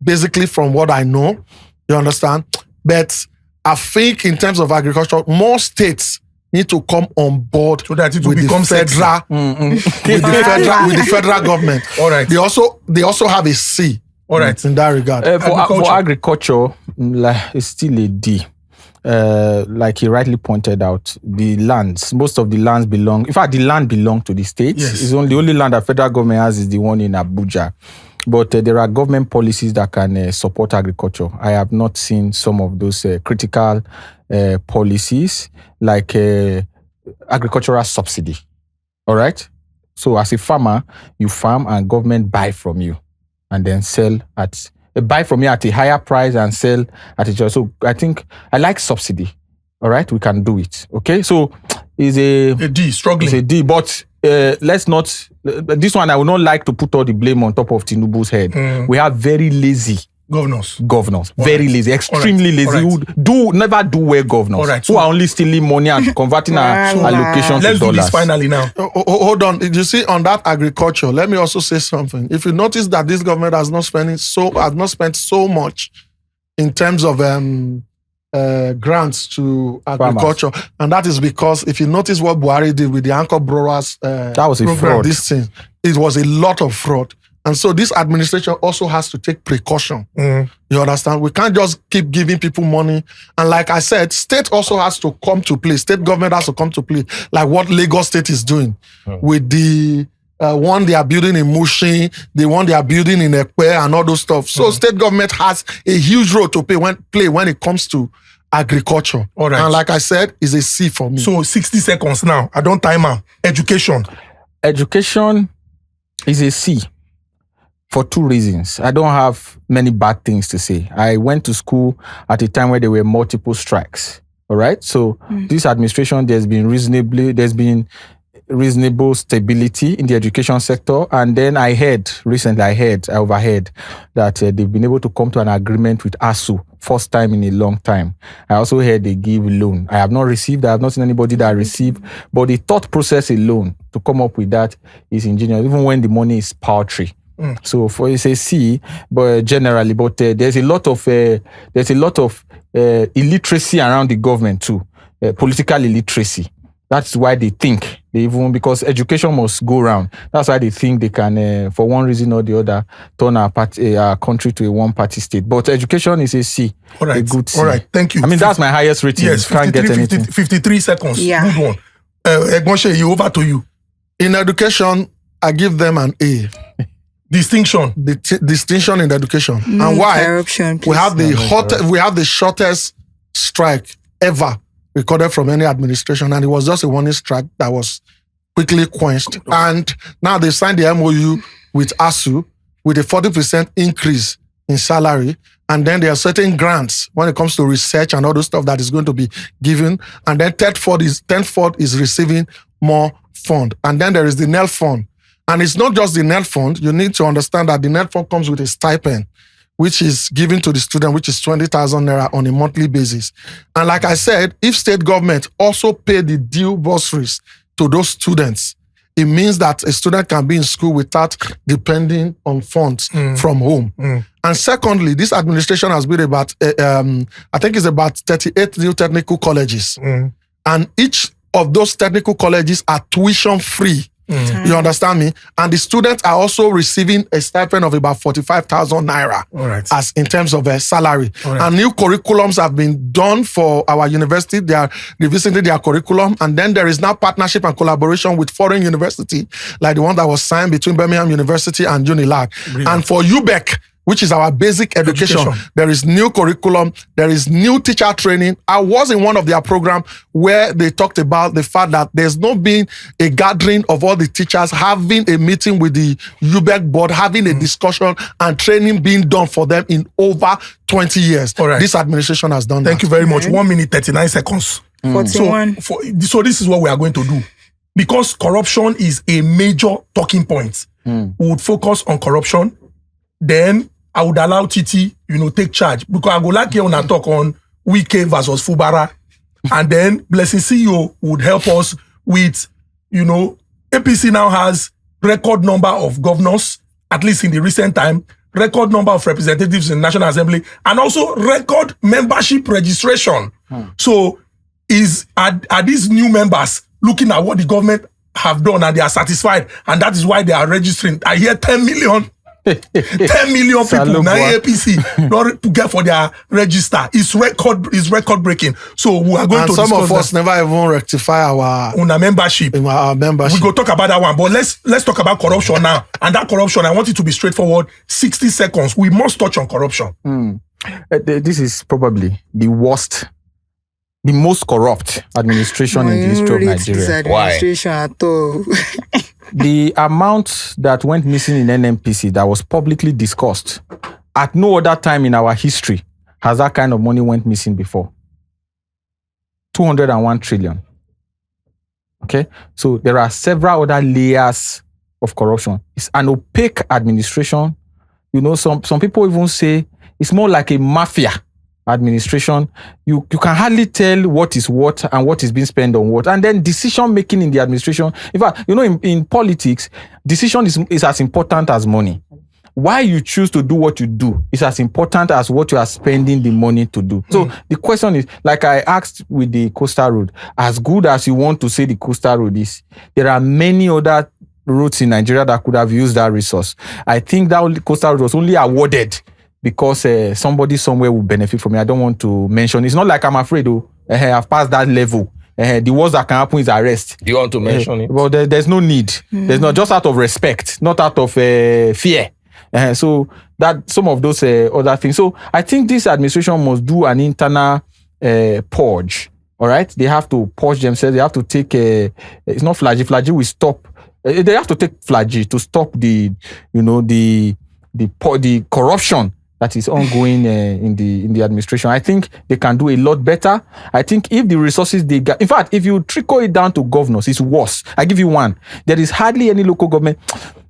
Speaker 7: basically from what I know, you understand? But I think in terms of agriculture, more states need to come on board
Speaker 1: so that it will
Speaker 7: with
Speaker 1: become
Speaker 7: the federal, with the federal government.
Speaker 1: All right.
Speaker 7: They also have a C.
Speaker 1: All right.
Speaker 7: In that regard.
Speaker 2: For agriculture, it's still a D. Like he rightly pointed out, the lands, most of the lands belong, in fact, the land belongs to the states.
Speaker 1: Yes.
Speaker 2: It's only the only land that federal government has is the one in Abuja. But there are government policies that can support agriculture. I have not seen some of those critical policies, like agricultural subsidy. All right? So as a farmer, you farm and government buy from you and then sell at buy from you at a higher price and sell at a. So I think I like subsidy. All right, we can do it. Okay, so it's a
Speaker 1: D, struggling.
Speaker 2: It's a D, but let's not. This one I would not like to put all the blame on top of Tinubu's head. We have very lazy
Speaker 1: governors,
Speaker 2: very lazy, extremely lazy, who never do well governors, who are only stealing money and converting our allocation to dollars.
Speaker 1: Let's do this finally now.
Speaker 7: Hold on. You see, on that agriculture, let me also say something. If you notice that this government has not spent so much in terms of grants to agriculture, and that is because if you notice what Buhari did with the anchor growers,
Speaker 2: that was a fraud.
Speaker 7: This thing, it was a lot of fraud. And so this administration also has to take precaution. You understand? We can't just keep giving people money. And like I said, state also has to come to play. State government has to come to play, like what Lagos State is doing with the one they are building in Mushin, the one they are building in Ekpe and all those stuff. So state government has a huge role to play when it comes to agriculture.
Speaker 1: All right.
Speaker 7: And like I said, is a C for me.
Speaker 1: So 60 seconds now. I don't timer. Education.
Speaker 2: Education is a C for two reasons. I don't have many bad things to say. I went to school at a time where there were multiple strikes. All right. So this administration, there's been reasonable stability in the education sector. And then I overheard that they've been able to come to an agreement with ASU, first time in a long time. I also heard they give loan. I have not seen anybody that received, but the thought process alone to come up with that is ingenious, even when the money is paltry. So for it's a C, but generally, there's a lot of illiteracy around the government too, political illiteracy. That's why they think because education must go round. That's why they think they can, for one reason or the other, turn our country to a one-party state. But education is a C,
Speaker 1: All right.
Speaker 2: a good C.
Speaker 1: All right. Thank you.
Speaker 2: I mean, that's my highest rating.
Speaker 1: Yes,
Speaker 2: Can't get
Speaker 1: 53,
Speaker 2: anything.
Speaker 1: 53 seconds.
Speaker 5: Yeah.
Speaker 1: Good one. Egbonshe, over to you.
Speaker 7: In education, I give them an A.
Speaker 1: Distinction.
Speaker 7: Distinction in education.
Speaker 5: No
Speaker 7: And why?
Speaker 5: interruption,
Speaker 7: We have
Speaker 5: please.
Speaker 7: we have the shortest strike ever recorded from any administration, and it was just a warning strike that was quickly quenched. And now they signed the MOU with ASU with a 40% increase in salary. And then there are certain grants when it comes to research and all those stuff that is going to be given. And then Tenford is receiving more fund. And then there is the NEL fund. And it's not just the NEL fund. You need to understand that the NEL fund comes with a stipend, which is given to the student, which is 20,000 naira on a monthly basis. And like I said, if state government also pay the due bursaries to those students, it means that a student can be in school without depending on funds from home. And secondly, this administration has built about, I think it's about 38 new technical colleges. And each of those technical colleges are tuition free. You understand me? And the students are also receiving a stipend of about 45,000 naira as in terms of their salary. And new curriculums have been done for our university. They are revisiting their curriculum. And then there is now partnership and collaboration with foreign university, like the one that was signed between Birmingham University and Unilag. And for UBEC, which is our basic education. There is new curriculum. There is new teacher training. I was in one of their programs where they talked about the fact that there's not been a gathering of all the teachers, having a meeting with the UBEC board, having a discussion and training being done for them in over 20 years. This administration has done that.
Speaker 1: Thank you very much. 1 minute, 39 seconds.
Speaker 5: 41.
Speaker 1: So this is what we are going to do. Because corruption is a major talking point, we would focus on corruption. Then I would allow Titi, take charge. Because I go like here on a talk on Wike versus Fubara. And then Blessing CEO would help us with, APC now has record number of governors, at least in the recent time, record number of representatives in the National Assembly, and also record membership registration. So are these new members looking at what the government have done and they are satisfied? And that is why they are registering. I hear 10 million 10 million people now APC not to get for their register. It's record breaking. So we are going to
Speaker 7: some
Speaker 1: discuss
Speaker 7: of us never even rectify our
Speaker 1: membership.
Speaker 7: We go
Speaker 1: talk about that one, but let's talk about corruption now. And that corruption, I want it to be straightforward. 60 seconds. We must touch on corruption.
Speaker 2: This is probably the most corrupt administration in the history of Nigeria.
Speaker 5: Administration at all.
Speaker 2: The amount that went missing in NNPC that was publicly discussed, at no other time in our history has that kind of money went missing before. 201 trillion. Okay? So there are several other layers of corruption. It's an opaque administration. Some people even say it's more like a mafia administration. You can hardly tell what is what and what is being spent on what. And then decision making in the administration. In fact, in politics, decision is as important as money. Why you choose to do what you do is as important as what you are spending the money to do. So the question is, like I asked with the coastal road, as good as you want to say the coastal road is, there are many other roads in Nigeria that could have used that resource. I think that coastal road was only awarded because somebody somewhere will benefit from it. I don't want to mention. It's not like I'm afraid, I've passed that level. The worst that can happen is arrest.
Speaker 3: Do you want to mention it?
Speaker 2: Well, there's no need. There's not, just out of respect, not out of fear. So that some of those other things. So I think this administration must do an internal purge. All right, they have to purge themselves. They have to take it's not Flagy. Flagy will stop. They have to take Flagy to stop the corruption that is ongoing in the administration. I think they can do a lot better. I think if the resources they get, in fact, if you trickle it down to governors, it's worse. I give you one. There is hardly any local government.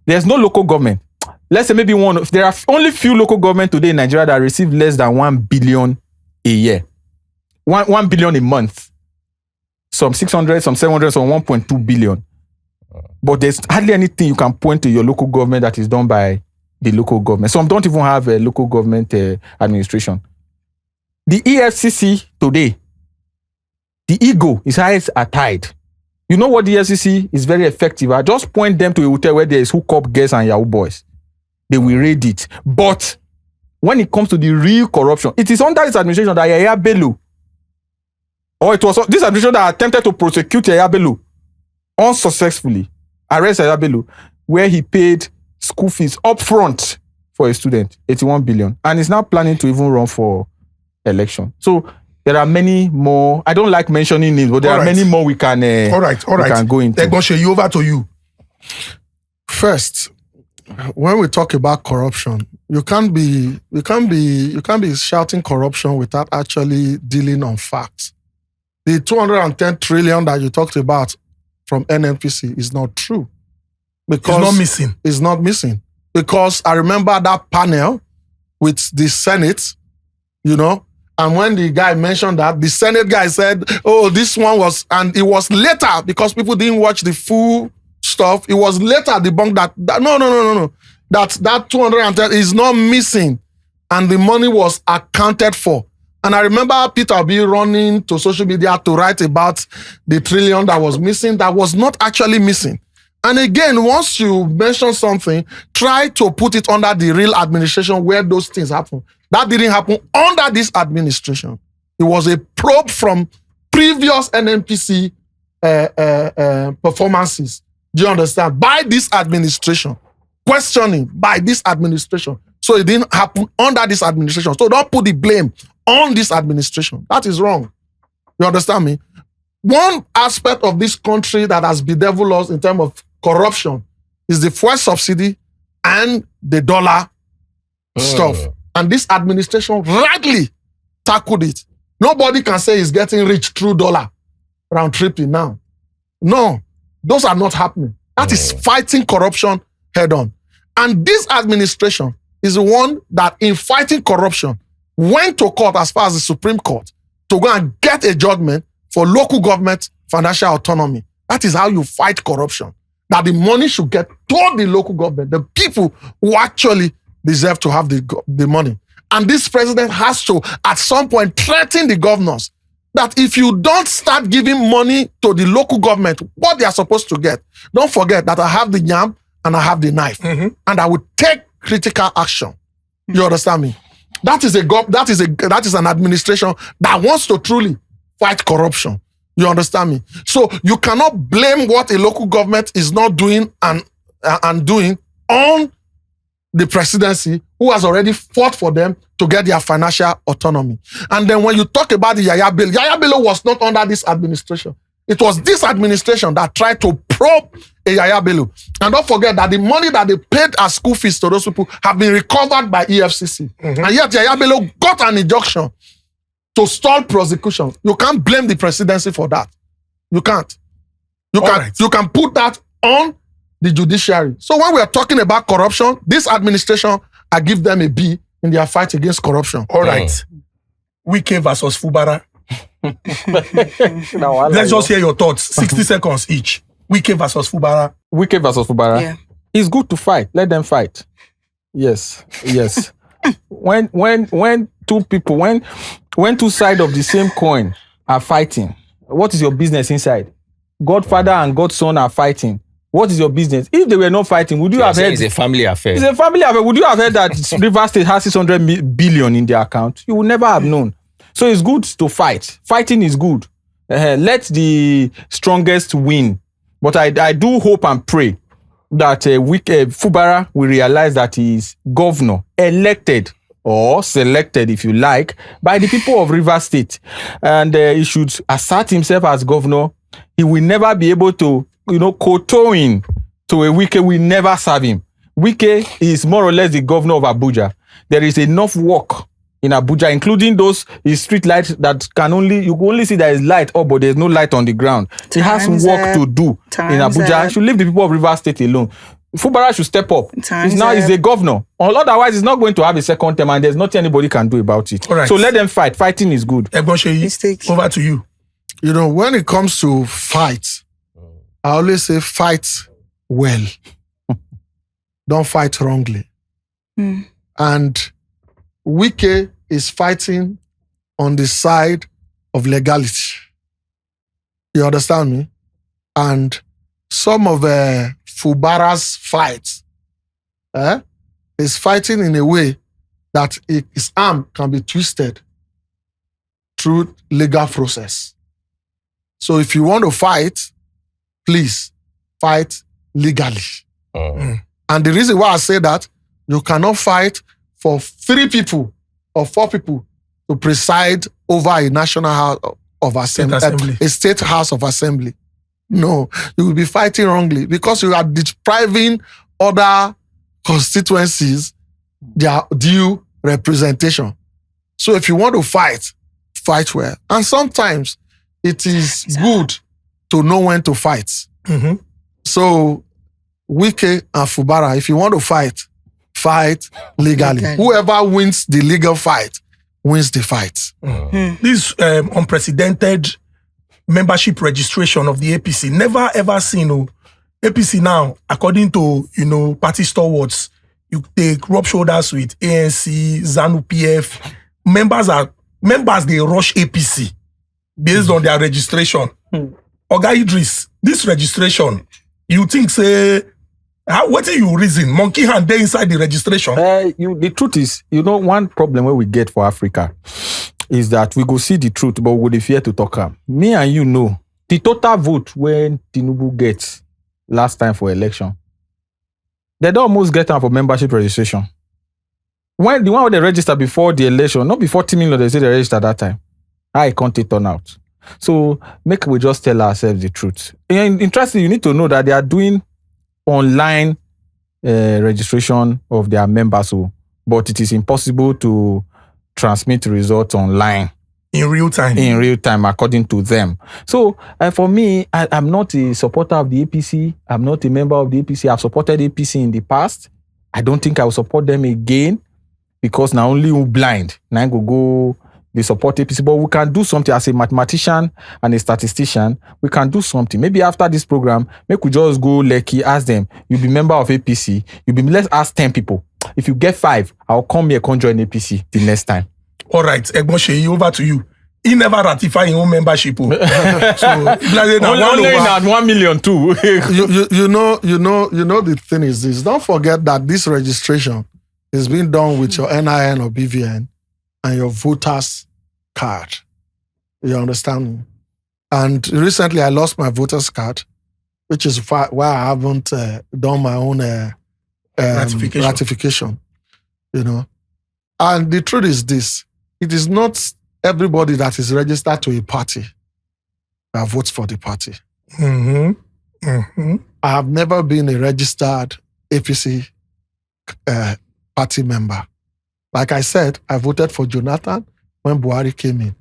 Speaker 2: There's no local government. Let's say maybe one. There are only few local government today in Nigeria that receive less than 1 billion a year. 1 billion a month. Some 600, some 700, some 1.2 billion. But there's hardly anything you can point to your local government that is done by the local government. Some don't even have a local government administration. The EFCC today, the ego is highest at tide. You know what the EFCC is very effective at? Just point them to a hotel where there is hookup girls and Yahoo boys. They will raid it. But when it comes to the real corruption, it is under this administration that Yaya Bello, or it was this administration that attempted to prosecute Yaya Bello unsuccessfully, arrest Yaya Bello, where he paid school fees up front for a student, 81 billion, and is now planning to even run for election. So there are many more. I don't like mentioning names, but there are many more we can. All right. Can go into.
Speaker 1: Egbonshe, over to you.
Speaker 7: First, when we talk about corruption, you can't be shouting corruption without actually dealing on facts. The 210 trillion that you talked about from NNPC is not true. Because it's not missing. Because I remember that panel with the Senate, and when the guy mentioned that, the Senate guy said, oh, this one was, and it was later, because people didn't watch the full stuff, it was later debunked that no. That 210 is not missing, and the money was accounted for. And I remember Peter Obi running to social media to write about the trillion that was missing, that was not actually missing. And again, once you mention something, try to put it under the real administration where those things happen. That didn't happen under this administration. It was a probe from previous NNPC performances. Do you understand? By this administration. Questioning by this administration. So it didn't happen under this administration. So don't put the blame on this administration. That is wrong. You understand me? One aspect of this country that has bedeviled us in terms of corruption is the fuel subsidy and the dollar stuff. And this administration rightly tackled it. Nobody can say he's getting rich through dollar round tripping now. No, those are not happening. That is fighting corruption head on. And this administration is the one that, in fighting corruption, went to court as far as the Supreme Court to go and get a judgment for local government financial autonomy. That is how you fight corruption. That the money should get to the local government, the people who actually deserve to have the money. And this president has to, at some point, threaten the governors that if you don't start giving money to the local government, what they are supposed to get, don't forget that I have the yam and I have the knife, and I will take critical action. You understand me? That is an administration that wants to truly fight corruption. You understand me? So you cannot blame what a local government is not doing and doing on the presidency, who has already fought for them to get their financial autonomy. And then when you talk about the Yaya Bello was not under this administration. It was this administration that tried to probe a Yaya Bello. And don't forget that the money that they paid as school fees to those people have been recovered by EFCC. And yet Yaya Bello got an injunction to stall prosecution. You can't blame the presidency for that. You can't. You can put that on the judiciary. So when we are talking about corruption, this administration, I give them a B in their fight against corruption.
Speaker 1: All right. Wike versus Fubara. Let's just hear your thoughts. 60 seconds each. Wike versus Fubara.
Speaker 2: Wike versus Fubara.
Speaker 5: Yeah.
Speaker 2: It's good to fight. Let them fight. Yes. When two people, when two sides of the same coin are fighting, what is your business inside? Godfather and Godson are fighting. What is your business? If they were not fighting, would you have heard?
Speaker 3: It's a family affair.
Speaker 2: It's a family affair. Would you have heard that Rivers State has 600 billion in their account? You would never have known. So it's good to fight. Fighting is good. Let the strongest win. But I do hope and pray that Fubara will realize that he is governor elected or selected, if you like, by the people of Rivers State. And he should assert himself as governor. He will never be able to, kowtowing to a Wike will never serve him. Wike is more or less the governor of Abuja. There is enough work in Abuja, including those street lights that you can only see there is light up, but there's no light on the ground. He has work to do in Abuja. He should leave the people of Rivers State alone. Fubara should step up. He's a governor. Otherwise, he's not going to have a second term, and there's nothing anybody can do about it.
Speaker 1: Right.
Speaker 2: So let them fight. Fighting is good.
Speaker 1: Egbon, over to you.
Speaker 7: When it comes to fight, I always say fight well. Don't fight wrongly. And Wike is fighting on the side of legality. You understand me? And some of Fubara's fights is fighting in a way that his arm can be twisted through legal process. So if you want to fight, please fight legally. And the reason why I say that, you cannot fight for 3 people or 4 people to preside over a national house of assembly, a state house of assembly. No, you will be fighting wrongly because you are depriving other constituencies their due representation. So if you want to fight, fight well. And sometimes it is good to know when to fight. So Wike and Fubara, if you want to fight, fight legally. Whoever wins the legal fight wins the fight.
Speaker 1: This unprecedented membership registration of the APC, never ever seen. APC now, according to party stalwarts, you take rub shoulders with ANC, ZANU-PF. Members they rush APC based on their registration. Oga Idris, this registration, you think say what do you reason? Monkey hand there inside the registration?
Speaker 2: The truth is, one problem where we get for Africa is that we go see the truth, but we go fear to talk am. Me and you know, the total vote when Tinubu gets last time for election, they don't almost get time for membership registration. When the one where they register before the election, not before 40 million, they say they register that time. I can't turn out. So make we just tell ourselves the truth. And interesting, you need to know that they are doing online registration of their members, but it is impossible to transmit results online
Speaker 1: in real time
Speaker 2: according to them. So for me, I'm not a supporter of the APC. I'm not a member of the APC. I've supported APC in the past. I don't think I will support them again because now only who blind now go they support APC. But we can do something as a mathematician and a statistician. We can do something. Maybe after this program, make we just go Lekki, ask them, you be member of APC. Let's ask 10 people. If you get 5, I'll come here and join APC the next time.
Speaker 1: All right, Egbon Seyi, over to you. He never ratified his own membership. So only
Speaker 2: at 1 million too.
Speaker 7: you know the thing is this. Don't forget that this registration is being done with your NIN or BVN and your voter's card. You understand me? And recently I lost my voter's card, which is why I haven't done my own ratification. And the truth is this. It is not everybody that is registered to a party that votes for the party. I have never been a registered APC party member. Like I said, I voted for Jonathan when Buhari came in.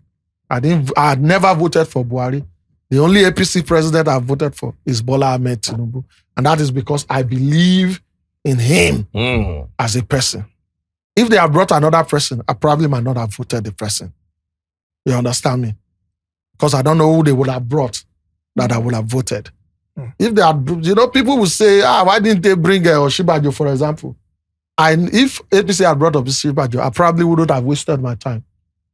Speaker 7: I had never voted for Buhari. The only APC president I voted for is Bola Ahmed Tinubu. And that is because I believe in him as a person. If they have brought another person, I probably might not have voted the person. You understand me? Because I don't know who they would have brought that I would have voted. If they had, people will say, why didn't they bring Oshibajo, for example? And if APC had brought up Oshibajo, I probably wouldn't have wasted my time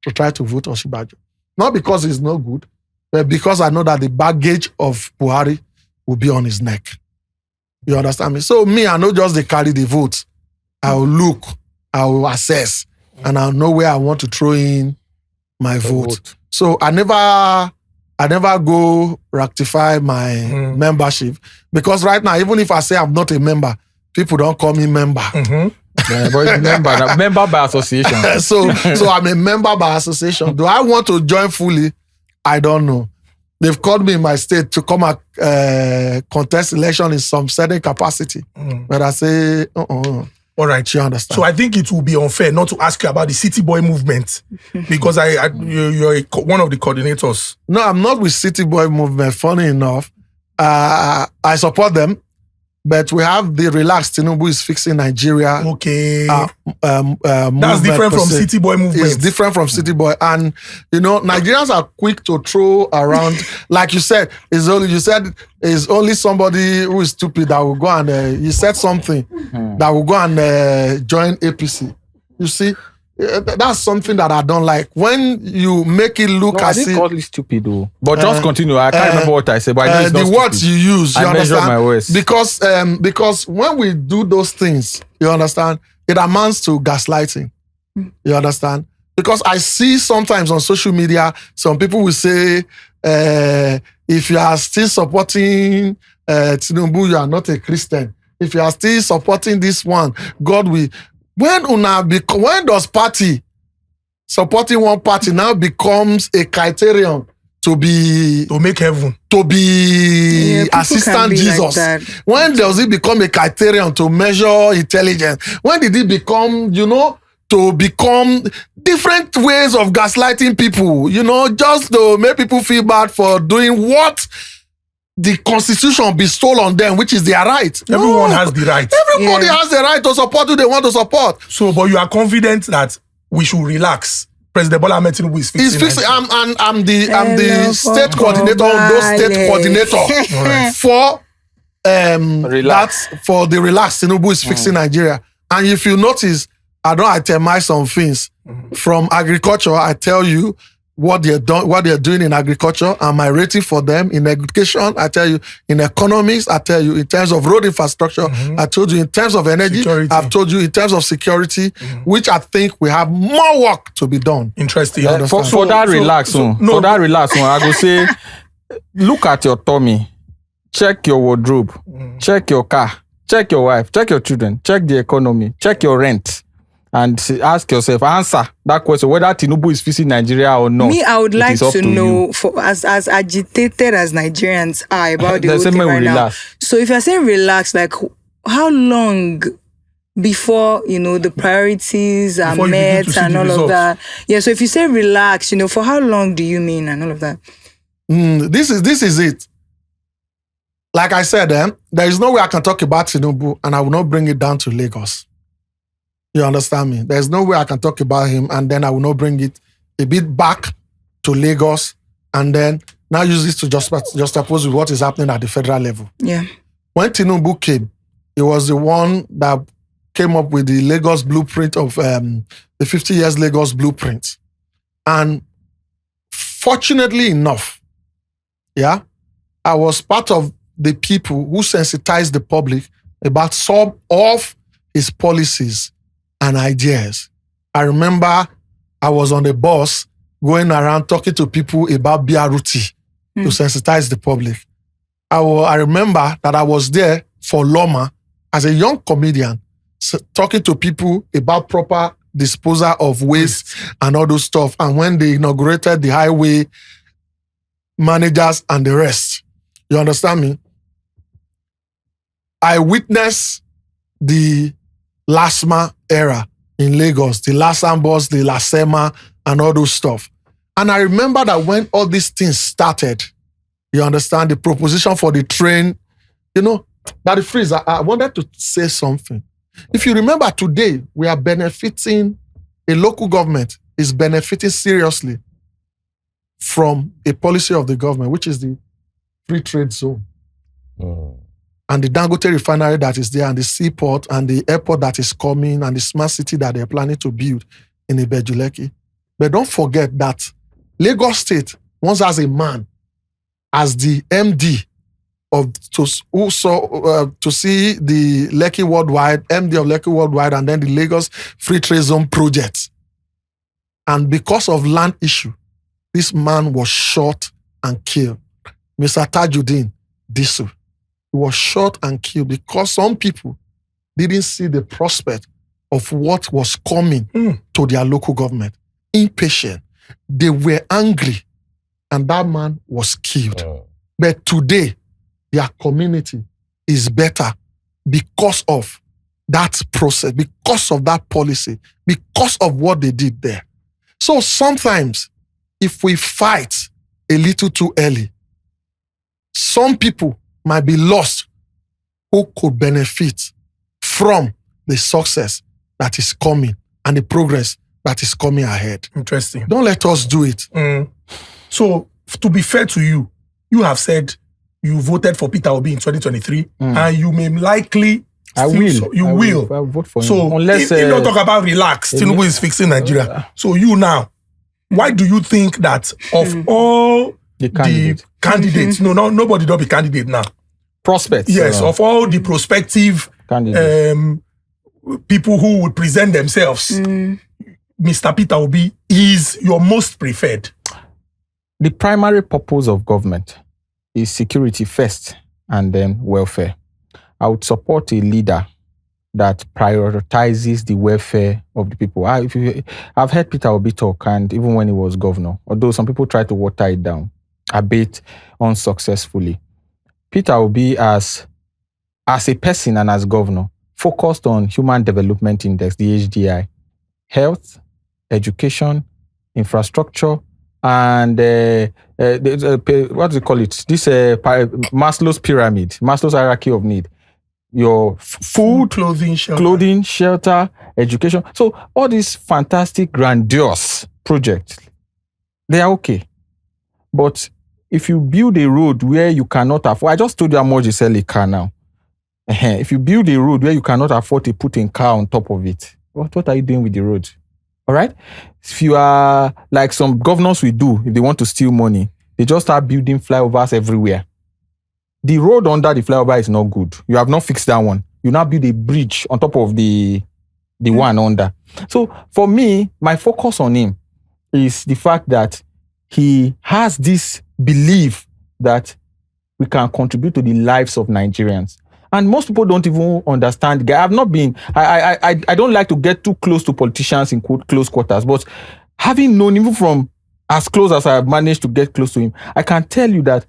Speaker 7: to try to vote Oshibajo. Not because he's no good, but because I know that the baggage of Buhari will be on his neck. You understand me? So me, I know just they carry the vote. I will look, I will assess, and I'll know where I want to throw in my vote. So I never go rectify my membership because right now, even if I say I'm not a member, people don't call me member.
Speaker 2: But member by association.
Speaker 7: so I'm a member by association. Do I want to join fully? I don't know. They've called me in my state to come and contest election in some certain capacity. But I say,
Speaker 1: All right,
Speaker 7: you understand?
Speaker 1: So I think it will be unfair not to ask you about the City Boy movement because you're one of the coordinators.
Speaker 7: No, I'm not with City Boy movement. Funny enough, I support them, but we have the relaxed Tinubu is fixing Nigeria.
Speaker 1: Okay,
Speaker 7: That's
Speaker 1: different from City Boy movement.
Speaker 7: It's different from City Boy, and Nigerians are quick to throw around. Like you said, it's only somebody who is stupid that will go and you said something that will go and join APC. You see, that's something that I don't like. When you make it look
Speaker 2: I
Speaker 7: as
Speaker 2: didn't
Speaker 7: if
Speaker 2: call it stupid though. But just continue. I can't remember what I said, but I know it's not
Speaker 7: the words
Speaker 2: stupid.
Speaker 7: you use, you
Speaker 2: I measure
Speaker 7: understand?
Speaker 2: my words.
Speaker 7: Because when we do those things, you understand, it amounts to gaslighting. You understand? Because I see sometimes on social media, some people will say, if you are still supporting Tinubu, you are not a Christian. If you are still supporting this one, God will. When does party supporting one party now becomes a criterion to
Speaker 1: make heaven,
Speaker 7: to be assistant
Speaker 5: be
Speaker 7: Jesus?
Speaker 5: like
Speaker 7: When does it become a criterion to measure intelligence? When did it become, to become different ways of gaslighting people? Just to make people feel bad for doing what the Constitution bestowed on them, which is their right.
Speaker 1: Everyone has the right.
Speaker 7: Everybody has the right to support who they want to support.
Speaker 1: So, but you are confident that we should relax. President Bola Ahmed Tinubu is fixing.
Speaker 7: He's fixing.
Speaker 1: Nigeria.
Speaker 7: I'm the state coordinator, those state coordinator for
Speaker 2: Relax.
Speaker 7: that's for the relaxed. Tinubu is fixing Nigeria. And if you notice, I don't itemize some things from agriculture. I tell you what they're doing in agriculture and my rating for them. In education, I tell you. In economics, I tell you. In terms of road infrastructure, I told you. In terms of energy,
Speaker 1: Security.
Speaker 7: I've told you. In terms of security, which I think we have more work to be done.
Speaker 1: Interesting.
Speaker 2: For that relax one, I go say, look at your tummy, check your wardrobe, check your car, check your wife, check your children, check the economy, check your rent. And ask yourself, answer that question, whether Tinubu is fixing Nigeria or not.
Speaker 5: Me, I would like
Speaker 2: is up
Speaker 5: to
Speaker 2: to
Speaker 5: know,
Speaker 2: you.
Speaker 5: as agitated as Nigerians are about the whole
Speaker 2: Does it
Speaker 5: thing
Speaker 2: mean we
Speaker 5: right now.
Speaker 2: relax?
Speaker 5: So if you're saying relax, like how long before, the priorities are
Speaker 1: Before you begin
Speaker 5: met
Speaker 1: to see
Speaker 5: and
Speaker 1: the
Speaker 5: all of
Speaker 1: results.
Speaker 5: that? Yeah, so if you say relax, for how long do you mean and all of that?
Speaker 7: This is it. Like I said, there is no way I can talk about Tinubu and I will not bring it down to Lagos. You understand me? There's no way I can talk about him and then I will not bring it a bit back to Lagos and then now use this to juxtapose with what is happening at the federal level.
Speaker 5: Yeah.
Speaker 7: When Tinubu came, he was the one that came up with the Lagos blueprint of the 50 years Lagos blueprint. And fortunately enough, I was part of the people who sensitized the public about some of his policies and ideas. I remember I was on the bus going around talking to people about BRT to sensitize the public. I remember that I was there for Loma as a young comedian, talking to people about proper disposal of waste and all those stuff. And when they inaugurated the highway managers and the rest, you understand me? I witnessed the LASMA era in Lagos, the Lasambos, the Lasema, and all those stuff. And I remember that when all these things started, you understand, the proposition for the train, that the freeze, I wanted to say something. If you remember today, we are benefiting, a local government is benefiting seriously from a policy of the government, which is the free trade zone. And the Dangote refinery that is there, and the seaport, and the airport that is coming, and the smart city that they're planning to build in Ibejuleki. But don't forget that Lagos State once has a man as the MD to see the Lekki Worldwide, MD of Lekki Worldwide, and then the Lagos Free Trade Zone project. And because of land issue, this man was shot and killed. Mr. Tajuddin Disu. He was shot and killed because some people didn't see the prospect of what was coming to their local government. Impatient. They were angry, and that man was killed. But today, their community is better because of that process, because of that policy, because of what they did there. So sometimes, if we fight a little too early, some people might be lost who could benefit from the success that is coming and the progress that is coming ahead.
Speaker 1: Interesting.
Speaker 7: Don't let us do it.
Speaker 1: So, to be fair to you, you have said you voted for Peter Obi in 2023, and you may likely
Speaker 2: I
Speaker 1: still-
Speaker 2: will.
Speaker 1: so you
Speaker 2: I
Speaker 1: will.
Speaker 2: I'll vote for him.
Speaker 1: So,
Speaker 2: Unless,
Speaker 1: if you don't talk about relax, Tinubu is fixing Nigeria. So, you now, why do you think that of all
Speaker 2: the
Speaker 1: the candidates, nobody don't be candidate now.
Speaker 2: prospects.
Speaker 1: Yes, of all the prospective
Speaker 2: candidates.
Speaker 1: people who would present themselves, Mr. Peter Obi is your most preferred.
Speaker 2: The primary purpose of government is security first and then welfare. I would support a leader that prioritizes the welfare of the people. I've heard Peter Obi talk, and even when he was governor, although some people try to water it down a bit unsuccessfully. Peter Obi, as a person and as governor, focused on Human Development Index, the HDI, health, education, infrastructure, and what do you call it? This Maslow's pyramid, Maslow's hierarchy of need. Your food, clothing, shelter, education. So all these fantastic, grandiose projects, they are okay. But if you build a road where you cannot afford, I just told you how much you sell a car now. If you build a road where you cannot afford to put a car on top of it, what are you doing with the road? All right? If you are like some governors will do, if they want to steal money, they just start building flyovers everywhere. The road under the flyover is not good. You have not fixed that one. You now build a bridge on top of the one under. So for me, my focus on him is the fact that he has this belief that we can contribute to the lives of Nigerians. And most people don't even understand the guy. I don't like to get too close to politicians in close quarters, but having known him from as close as I have managed to get close to him, I can tell you that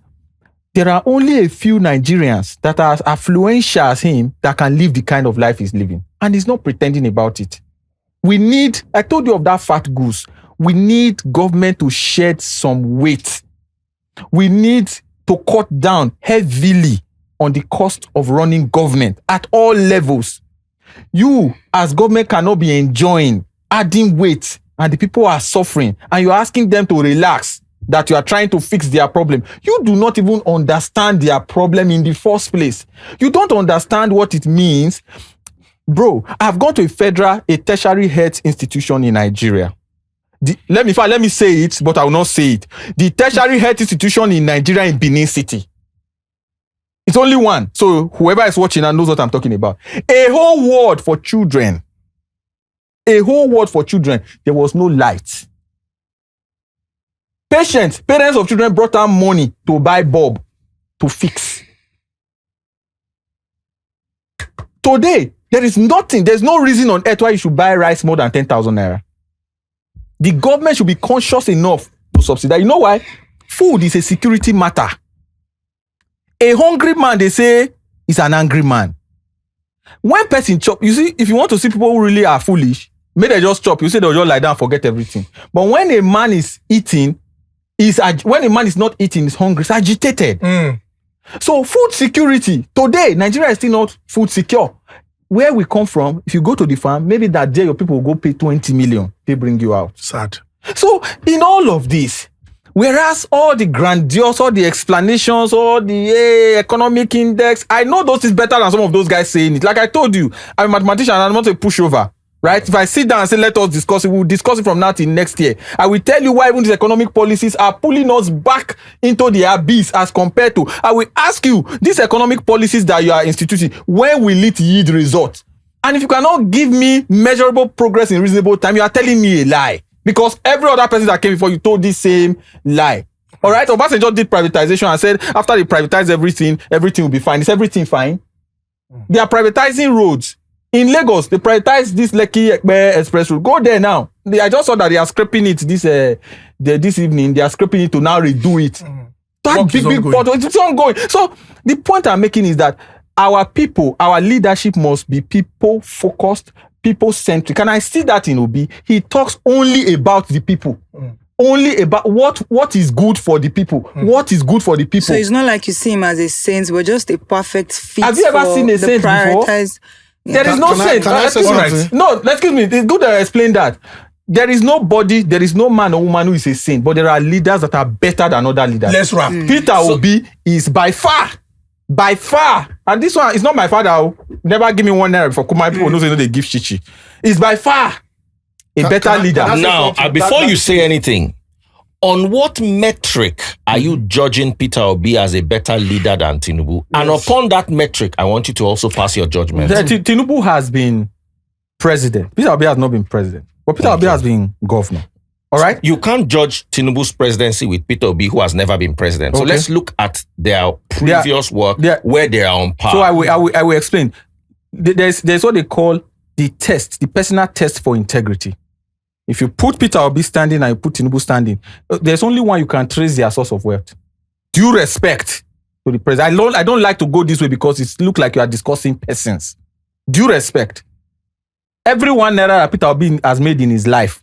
Speaker 2: there are only a few Nigerians that are as affluential as him that can live the kind of life he's living. And he's not pretending about it. I told you of that fat goose. We need government to shed some weight. We need to cut down heavily on the cost of running government at all levels. You, as government, cannot be enjoying, adding weight, and the people are suffering, and you're asking them to relax, that you are trying to fix their problem. You do not even understand their problem in the first place. You don't understand what it means. Bro, I've gone to a tertiary health institution in Nigeria. Let me say it, but I will not say it. The tertiary health institution in Nigeria in Benin City. It's only one. So whoever is watching knows what I'm talking about. A whole ward for children. A whole ward for children. There was no light. Parents of children brought out money to buy bulb to fix. Today, there is nothing, there's no reason on earth why you should buy rice more than 10,000 naira. The government should be conscious enough to subsidize. You know why? Food is a security matter. A hungry man, they say, is an angry man. When person chop, you see, if you want to see people who really are foolish, may they just chop. You say they'll just lie down and forget everything. But when a man is eating, when a man is not eating, is hungry, is agitated. So food security, today, Nigeria is still not food secure. Where we come from, if you go to the farm, maybe that day your people will go pay 20 million. They bring you out.
Speaker 1: Sad.
Speaker 2: So in all of this, whereas all the grandiose, all the explanations, all the economic index, I know those is better than some of those guys saying it. Like I told you, I'm a mathematician and I'm not a pushover. Right? If I sit down and say, let us discuss it, we'll discuss it from now till next year. I will tell you why even these economic policies are pulling us back into the abyss as compared to, I will ask you, these economic policies that you are instituting, when will it yield results? And if you cannot give me measurable progress in reasonable time, you are telling me a lie. Because every other person that came before you told this same lie. All right? Obasanjo did privatization and said, after they privatize everything will be fine. Is everything fine? They are privatizing roads. In Lagos, they prioritize this Lekki Ekpe Express route. Go there now. I just saw that they are scraping it this evening. They are scraping it to now redo it. That
Speaker 1: Work is
Speaker 2: big
Speaker 1: ongoing.
Speaker 2: portal, it's ongoing. So the point I'm making is that our people, our leadership must be people focused, people centric. And I see that in Obi. He talks only about the people. Only about what is good for the people. What is good for the people.
Speaker 5: So it's not like you see him as a saint, but just a perfect fit.
Speaker 2: Have you ever
Speaker 5: for
Speaker 2: seen a
Speaker 5: the
Speaker 2: saint before?
Speaker 5: prioritized-
Speaker 2: There is no
Speaker 7: Can I-
Speaker 2: saint.
Speaker 7: can I say
Speaker 2: Excuse me.
Speaker 7: something?
Speaker 2: No, excuse me. It's good that I explain that. There is nobody, there is no man or woman who is a saint, but there are leaders that are better than other leaders.
Speaker 1: Let's wrap.
Speaker 2: Peter Obi is by far, and this one is not my father. Never give me 1 naira before. My people know they give chichi. Is by far a better
Speaker 7: can I-
Speaker 2: leader.
Speaker 7: can I say
Speaker 3: Now,
Speaker 7: something?
Speaker 3: before you say anything, on what metric are you judging Peter Obi as a better leader than Tinubu? And upon that metric, I want you to also pass your judgment.
Speaker 2: Tinubu has been president. Peter Obi has not been president, but Peter Obi has been governor. All right.
Speaker 3: You can't judge Tinubu's presidency with Peter Obi, who has never been president. So
Speaker 2: Okay.
Speaker 3: let's look at their previous work,
Speaker 2: they are-
Speaker 3: where they are on par.
Speaker 2: So I will explain. There's what they call the test, the personal test for integrity. If you put Peter Obi standing and you put Tinubu standing, there's only one you can trace their source of wealth. Due respect to the president. I don't like to go this way because it looks like you are discussing persons. Due respect. Every 1 naira that Peter Obi has made in his life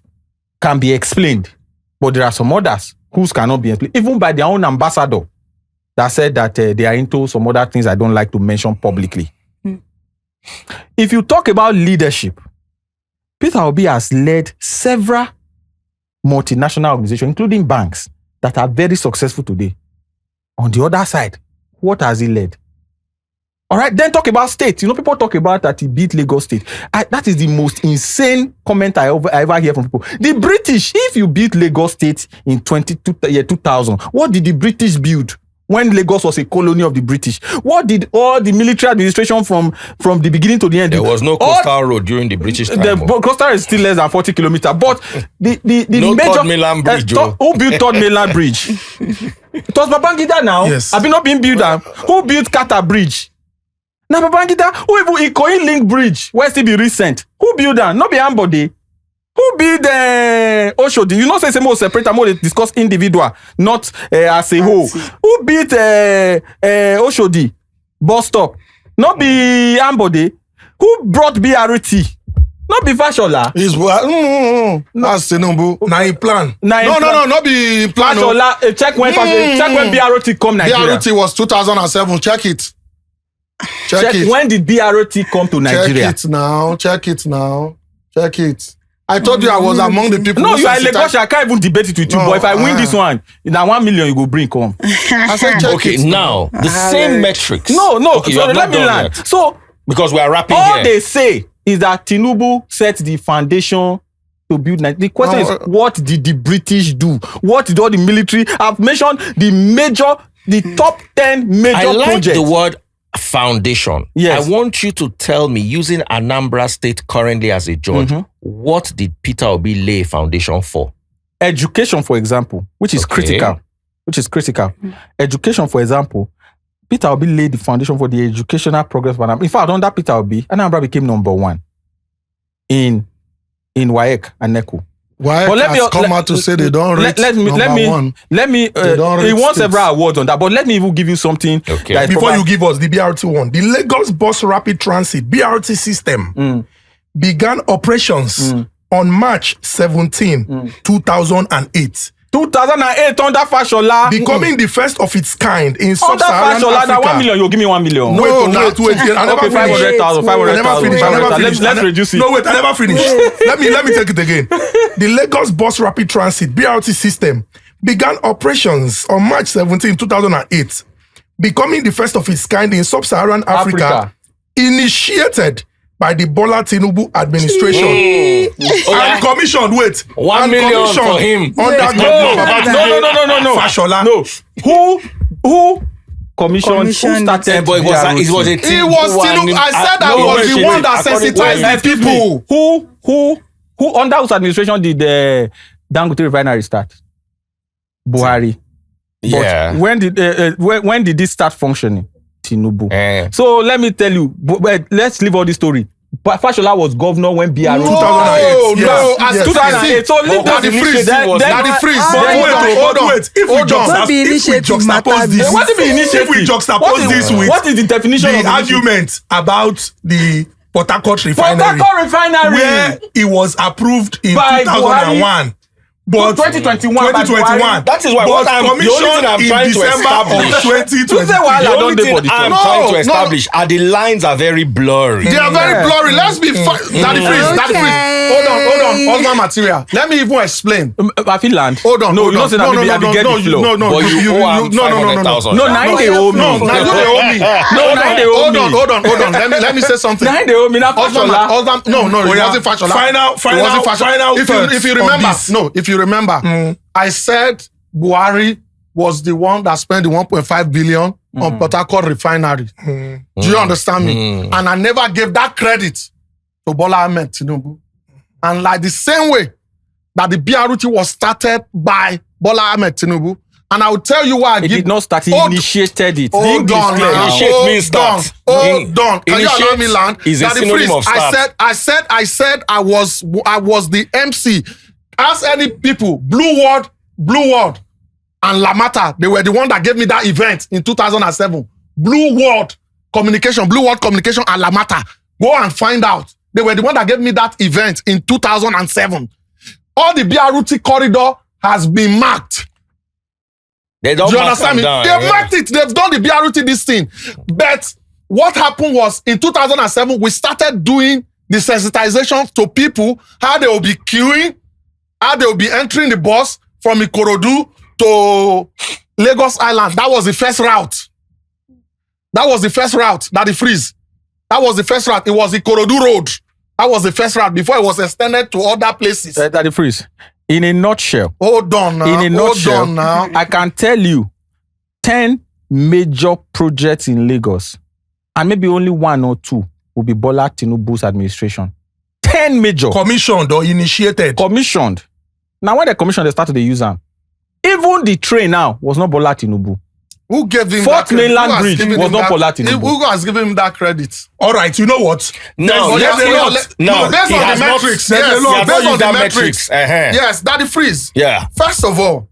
Speaker 2: can be explained, but there are some others whose cannot be explained, even by their own ambassador that said that they are into some other things I don't like to mention publicly. If you talk about leadership, Peter Obi has led several multinational organizations, including banks, that are very successful today. On the other side, what has he led? All right, then talk about state. You know, people talk about that he beat Lagos State. That is the most insane comment I ever hear from people. The British, if you beat Lagos State in 2000, what did the British build when Lagos was a colony of the British? What did all the military administration from the beginning to the end do?
Speaker 3: There was no coastal road during the British time.
Speaker 2: The coastal is still less than 40 kilometers, but the
Speaker 3: No
Speaker 2: major
Speaker 3: Third Mainland Bridge, oh.
Speaker 2: who built Third Mainland Bridge? It was Babangida now.
Speaker 1: Yes.
Speaker 2: Have you not been built? Who built Kata Bridge? Now Babangida, who even Ikoyi Link Bridge, where still be recent? Who built that? Not be Ambode. Who built Oshodi? You know, say more separate and more discuss individual, not as a whole. Who built Oshodi bus stop? Not be Ambode. Who brought BRT? Not be Fashola.
Speaker 7: Is that's Tinubu.
Speaker 1: Now he plan.
Speaker 7: No, not be plan. no.
Speaker 2: Fashola, check when BRT come Nigeria.
Speaker 7: BRT was 2007. Check it. Check it.
Speaker 2: When did BRT come to Nigeria?
Speaker 7: Check it now. Check it. I told you I was among the people.
Speaker 2: No,
Speaker 7: who
Speaker 2: you are in
Speaker 7: sensitized-
Speaker 2: Lagos. I can't even debate it with you.
Speaker 7: No,
Speaker 2: But if I win this one, now 1 million you go bring come.
Speaker 7: I said check
Speaker 3: Okay,
Speaker 7: it.
Speaker 3: now, the same metrics.
Speaker 2: No.
Speaker 3: Okay, you
Speaker 2: So
Speaker 3: have
Speaker 2: let
Speaker 3: not
Speaker 2: me
Speaker 3: done
Speaker 2: land.
Speaker 3: yet.
Speaker 2: So
Speaker 3: Because we are wrapping
Speaker 2: all
Speaker 3: here.
Speaker 2: they say is that Tinubu set the foundation to build Nigeria. The question is, what did the British do? What did all the military? I've mentioned the top 10 major
Speaker 3: I like
Speaker 2: projects.
Speaker 3: the word foundation.
Speaker 2: Yes.
Speaker 3: I want you to tell me, using Anambra State currently as a judge, what did Peter Obi lay foundation for?
Speaker 2: Education, for example, which is
Speaker 3: Okay.
Speaker 2: critical. Education, for example, Peter Obi laid the foundation for the educational progress of Anambra. In fact, under Peter Obi, Anambra became number 1 in WAEC and NECO.
Speaker 7: Why
Speaker 2: But
Speaker 7: has come out to say they don't rate number one?
Speaker 2: Let me.
Speaker 7: They don't
Speaker 2: He
Speaker 7: rate
Speaker 2: won
Speaker 7: states.
Speaker 2: several awards on that, but let me even give you something.
Speaker 3: Okay.
Speaker 2: that is
Speaker 1: Before
Speaker 2: probably-
Speaker 1: you give us the BRT one, the Lagos Bus Rapid Transit BRT system began operations on March 17, 2008,
Speaker 2: 2008 under Fashola.
Speaker 1: becoming the first of its kind in
Speaker 2: Under
Speaker 1: sub-Saharan
Speaker 2: Fashola, that 1
Speaker 1: Africa.
Speaker 2: million, you give me 1 million.
Speaker 1: No,
Speaker 7: No,
Speaker 1: wait,
Speaker 7: that-
Speaker 1: wait. I never
Speaker 2: Okay,
Speaker 1: finished.
Speaker 2: 500,000,
Speaker 1: I never finished.
Speaker 2: 500,000. Let's reduce it.
Speaker 1: No, wait, I never finished. let me take it again. The Lagos Bus Rapid Transit BRT system began operations on March 17, 2008, becoming the first of its kind in sub-Saharan Africa,
Speaker 2: Africa.
Speaker 1: initiated by the Bola Tinubu administration and commissioned. Wait,
Speaker 3: 1
Speaker 1: and
Speaker 3: million
Speaker 1: commissioned
Speaker 3: for him.
Speaker 1: under
Speaker 2: No.
Speaker 1: Fashola.
Speaker 2: No. Who commissioned? Who
Speaker 5: Commissioned
Speaker 2: started?
Speaker 3: But it was a
Speaker 2: BRT?
Speaker 3: team.
Speaker 7: It was Tinubu. I said I was the one that sensitized the
Speaker 2: Excuse me.
Speaker 7: people.
Speaker 2: Who under whose administration did the Dangote refinery start? Buhari. But
Speaker 3: Yeah.
Speaker 2: when did this start functioning? Tinubu.
Speaker 3: Eh.
Speaker 2: So let me tell you, but let's leave all this story. But Fashola was governor when BRO.
Speaker 7: No,
Speaker 1: 2008.
Speaker 7: no,
Speaker 1: Yes.
Speaker 7: as
Speaker 2: 2008. So leave
Speaker 7: Daddy
Speaker 2: that
Speaker 7: freeze.
Speaker 2: initiative was
Speaker 7: Daddy freeze.
Speaker 1: But wait. If we
Speaker 7: Hold on.
Speaker 5: What be initiative matter this?
Speaker 2: What if the initiative?
Speaker 1: If we juxtapose this with
Speaker 2: what is the definition of
Speaker 1: the argument about the Port Harcourt
Speaker 2: Port
Speaker 1: refinery,
Speaker 2: Harcourt refinery
Speaker 1: where it was approved in
Speaker 2: By
Speaker 1: 2001. But
Speaker 2: 2021. by
Speaker 1: 2021.
Speaker 2: Buhari.
Speaker 3: That is why
Speaker 1: But
Speaker 3: what I'm, the only thing I'm
Speaker 1: commissioned in
Speaker 3: trying to
Speaker 1: December
Speaker 3: establish.
Speaker 1: of 2022.
Speaker 2: You say why
Speaker 3: The
Speaker 2: I
Speaker 3: only
Speaker 2: don't dey
Speaker 3: thing
Speaker 2: for the
Speaker 3: I'm
Speaker 2: top.
Speaker 3: trying to
Speaker 7: No,
Speaker 3: establish are the lines are very blurry.
Speaker 7: They are very blurry. Let's be Daddy freeze. Daddy freeze. Hold on. Osman material. Let me even explain.
Speaker 2: I feel land.
Speaker 7: Hold on.
Speaker 2: No,
Speaker 7: hold
Speaker 2: you know
Speaker 7: on.
Speaker 2: say that maybe I dey get the flow.
Speaker 3: But you owe am 500,000.
Speaker 2: No, now they owe me.
Speaker 7: No, now you they owe me.
Speaker 2: No, now they owe me.
Speaker 7: Hold on. Let me say something.
Speaker 2: Now they owe me. Now Fashola.
Speaker 7: No, it
Speaker 1: Oh, yeah.
Speaker 7: wasn't Fashola.
Speaker 1: Final
Speaker 7: It wasn't Fashola. If you
Speaker 1: thoughts on
Speaker 7: remember,
Speaker 1: this.
Speaker 7: if you remember, I said Buhari was the one that spent the 1.5 billion on Port Harcourt refinery. Do you understand me? And I never gave that credit to Bola Ahmed Tinubu. And like the same way that the BRT was started by Bola Ahmed Tinubu, and I will tell you why I
Speaker 2: It
Speaker 7: give.
Speaker 2: did not start. He
Speaker 7: Hold-
Speaker 2: initiated it. The
Speaker 7: Hold
Speaker 2: English
Speaker 7: on
Speaker 2: clear
Speaker 7: now.
Speaker 2: now.
Speaker 3: Initiate means start.
Speaker 7: Hold on. Can you allow
Speaker 3: Initiate
Speaker 7: me land?
Speaker 3: is a
Speaker 7: Daddy
Speaker 3: synonym
Speaker 7: Freeze,
Speaker 3: of start.
Speaker 7: I said I was the MC. Ask any people, Blue World, and Lamata, they were the one that gave me that event in 2007. Blue World Communication and Lamata. Go and find out. They were the one that gave me that event in 2007. All the BRT corridor has been marked.
Speaker 3: They don't
Speaker 7: Do you
Speaker 3: mark
Speaker 7: understand me?
Speaker 3: them down,
Speaker 7: They
Speaker 3: yeah.
Speaker 7: marked it. They've done the BRT this thing. But what happened was in 2007, we started doing the sensitization to people, how they will be queuing, how they will be entering the bus from Ikorodu to Lagos Island. That was the first route. Daddy freeze. That was the first route. It was Ikorodu Road. That was the first route before it was extended to other places.
Speaker 2: Daddy Freeze. In a nutshell,
Speaker 7: Hold on now.
Speaker 2: in a nutshell,
Speaker 7: Hold on now.
Speaker 2: I can tell you 10 major projects in Lagos, and maybe only 1 or 2 will be Bola Tinubu's administration. 10 major
Speaker 1: Commissioned or initiated.
Speaker 2: commissioned. Now, when they commissioned, they started to use them. Even the train now was not Bola Tinubu.
Speaker 7: Who gave him
Speaker 2: Fourth
Speaker 7: that credit?
Speaker 2: Mainland
Speaker 7: Who has
Speaker 2: Bridge
Speaker 7: given
Speaker 2: was
Speaker 7: him
Speaker 2: not
Speaker 7: that-
Speaker 2: Bola Tinubu.
Speaker 7: Who has given him that credit?
Speaker 1: All right, you know what?
Speaker 3: No,
Speaker 1: There's
Speaker 3: he
Speaker 1: a lot.
Speaker 3: has not.
Speaker 7: based
Speaker 3: He
Speaker 7: on the
Speaker 3: has not-
Speaker 7: metrics.
Speaker 3: he has
Speaker 7: Yes,
Speaker 3: not
Speaker 7: based on
Speaker 3: used
Speaker 7: the
Speaker 3: that
Speaker 7: metrics.
Speaker 3: metrics.
Speaker 7: Yes, Daddy freeze.
Speaker 3: Yeah.
Speaker 7: First of all,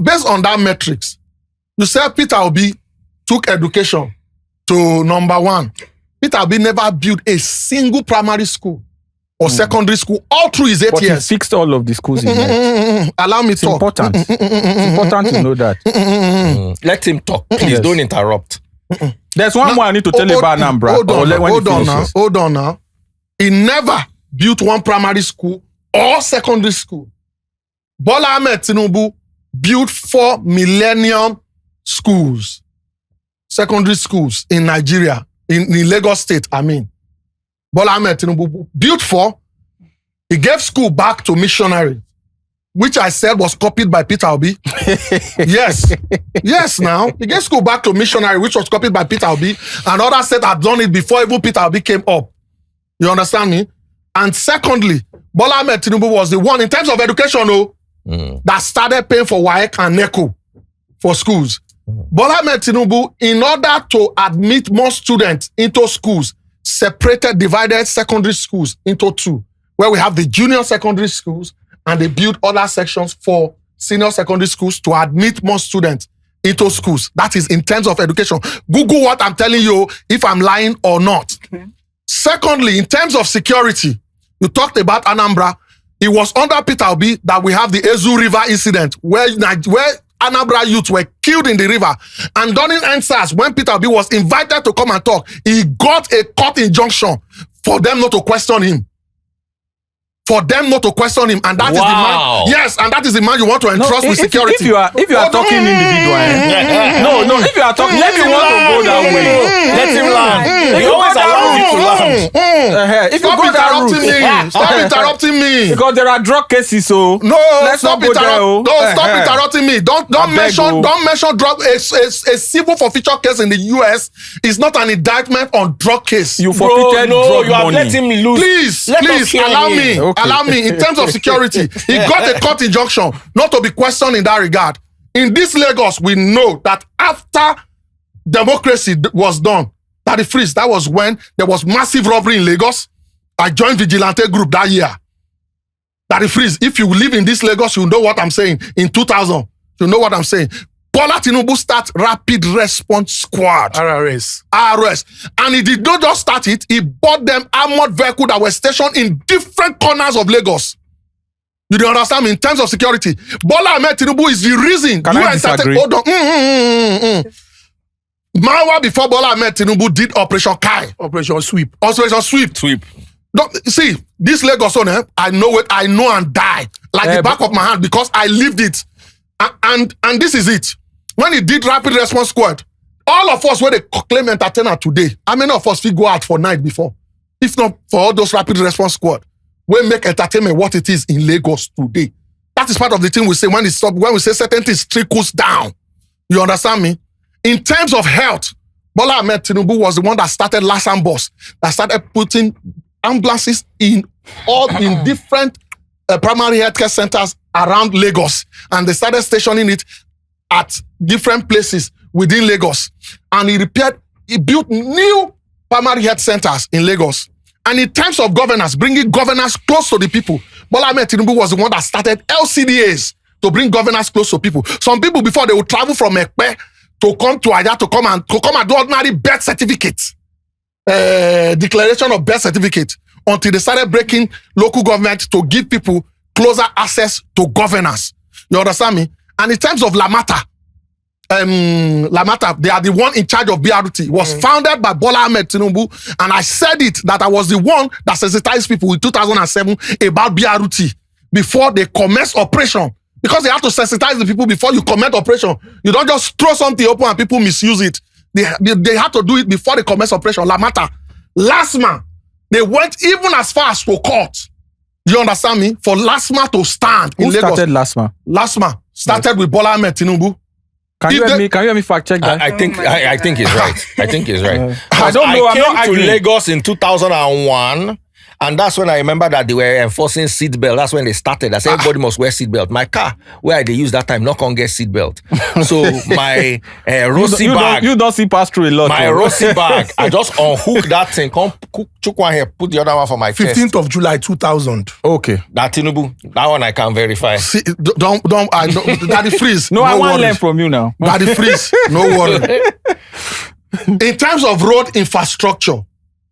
Speaker 7: based on that metrics, you said Peter Obi took education to number 1. Peter Obi never built a single primary school or secondary school all through his 8
Speaker 2: But he
Speaker 7: years.
Speaker 2: fixed all of the schools in there.
Speaker 7: Allow me
Speaker 2: It's
Speaker 7: talk.
Speaker 2: important. It's important to know that.
Speaker 3: Let him talk. Please
Speaker 2: Yes.
Speaker 3: don't interrupt.
Speaker 2: There's one more I need to tell you about Anambra.
Speaker 7: Hold on,
Speaker 2: when he
Speaker 7: hold on now.
Speaker 2: finishes.
Speaker 7: Hold on now. He never built one primary school or secondary school. Bola Ahmed Tinubu built 4 millennium schools, secondary schools in Nigeria, in Lagos State, I mean. Bola Ahmed Tinubu built 4. He gave school back to missionary, which I said was copied by Peter Obi. Yes, now. He gave school back to missionary, which was copied by Peter Obi. And others said had done it before even Peter Obi came up. You understand me? And secondly, Bola Ahmed Tinubu was the one, in terms of education, that started paying for WAEC and NECO for schools. Bola Ahmed Tinubu, in order to admit more students into schools, divided secondary schools into 2, where we have the junior secondary schools and they built other sections for senior secondary schools to admit more students into schools. That is in terms of education. Google what I'm telling you, if I'm lying or not. Okay. Secondly, in terms of security, you talked about Anambra. It was under Peter Obi that we have the Ezu River incident where Anambra youths were killed in the river. And during NSAS, when Peter Obi was invited to come and talk, he got a court injunction for them not to question him. And that is the man. Yes, and that is the man you want to entrust with security.
Speaker 2: If you are talking individual, if you are talking, let him want to go that way.
Speaker 3: Let him land. He always allows you to land.
Speaker 2: If you go that route,
Speaker 7: Stop interrupting me.
Speaker 2: Because there are drug cases, so
Speaker 7: no,
Speaker 2: stop
Speaker 7: interrupting me. Don't mention drug. A civil forfeiture case in the US is not an indictment on drug case.
Speaker 2: You forfeited drug
Speaker 3: you have
Speaker 2: money.
Speaker 3: let him loose.
Speaker 7: Please allow me.
Speaker 2: Okay.
Speaker 7: Allow me. In terms of security, he got a court injunction not to be questioned in that regard. In this Lagos, we know that after democracy was done, that was when there was massive robbery in Lagos. I joined Vigilante Group that year. That is freeze. If you live in this Lagos, you know what I'm saying. In 2000, you know what I'm saying. Bola Tinubu start Rapid Response Squad.
Speaker 1: RRS.
Speaker 7: And he did not just start it, he bought them armored vehicles that were stationed in different corners of Lagos. You don't understand me? In terms of security. Bola Ahmed Tinubu is the reason.
Speaker 2: Can I disagree?
Speaker 7: Hold on. Mawa before Bola Ahmed Tinubu did Operation Kai.
Speaker 1: Operation Sweep.
Speaker 3: Sweep.
Speaker 7: See, this Lagos one, I know it, I know and die. Like the back of my hand because I lived it. And this is it. When he did Rapid Response Squad, all of us where they claim entertainer today, how many of us will go out for night before? If not for all those Rapid Response Squad, we make entertainment what it is in Lagos today. That is part of the thing we say when we say certain things trickles down. You understand me? In terms of health, Bola Ahmed Tinubu was the one that started Lasan Bus, that started putting ambulances in different primary healthcare centers around Lagos, and they started stationing it at different places within Lagos. And he built new primary health centers in Lagos. And in terms of governance, bringing governance close to the people, Bola Ahmed Tinubu was the one that started LCDAs to bring governance close to people. Some people before they would travel from Ekpe to come to Aja to come and do ordinary birth certificate, declaration of birth certificate, until they started breaking local government to give people closer access to governance. You understand me? And in terms of Lamata, they are the one in charge of BRT. It was founded by Bola Ahmed Tinubu, and I said it that I was the one that sensitized people in 2007 about BRT before they commenced operation. Because they have to sensitize the people before you commence operation. You don't just throw something open and people misuse it. They have to do it before they commence operation. Lamata, LASMA, they went even as far as to court. You understand me? For LASMA to stand in Lagos.
Speaker 2: Who started LASMA?
Speaker 7: LASMA started with Bola Ahmed Tinubu.
Speaker 2: Can you hear me fact check that?
Speaker 3: I think he's right. I think he's right.
Speaker 2: I don't know. I'm not
Speaker 3: I came to
Speaker 2: arguing.
Speaker 3: Lagos in 2001, and that's when I remember that they were enforcing seatbelt. That's when they started. I said everybody must wear seatbelt. My car, where they use that time, not gonna get seatbelt. So my Rossi bag,
Speaker 2: you don't see pass through a lot.
Speaker 3: my Rossi bag, I just unhook that thing. Come, took one here, put the other one for my chest.
Speaker 1: 15th of July 2000.
Speaker 2: Okay.
Speaker 3: That Tinubu, that one I can verify.
Speaker 7: See, don't, Daddy Freeze.
Speaker 2: No, I want to
Speaker 7: worries.
Speaker 2: learn from you now.
Speaker 7: Daddy Freeze, no worry. In terms of road infrastructure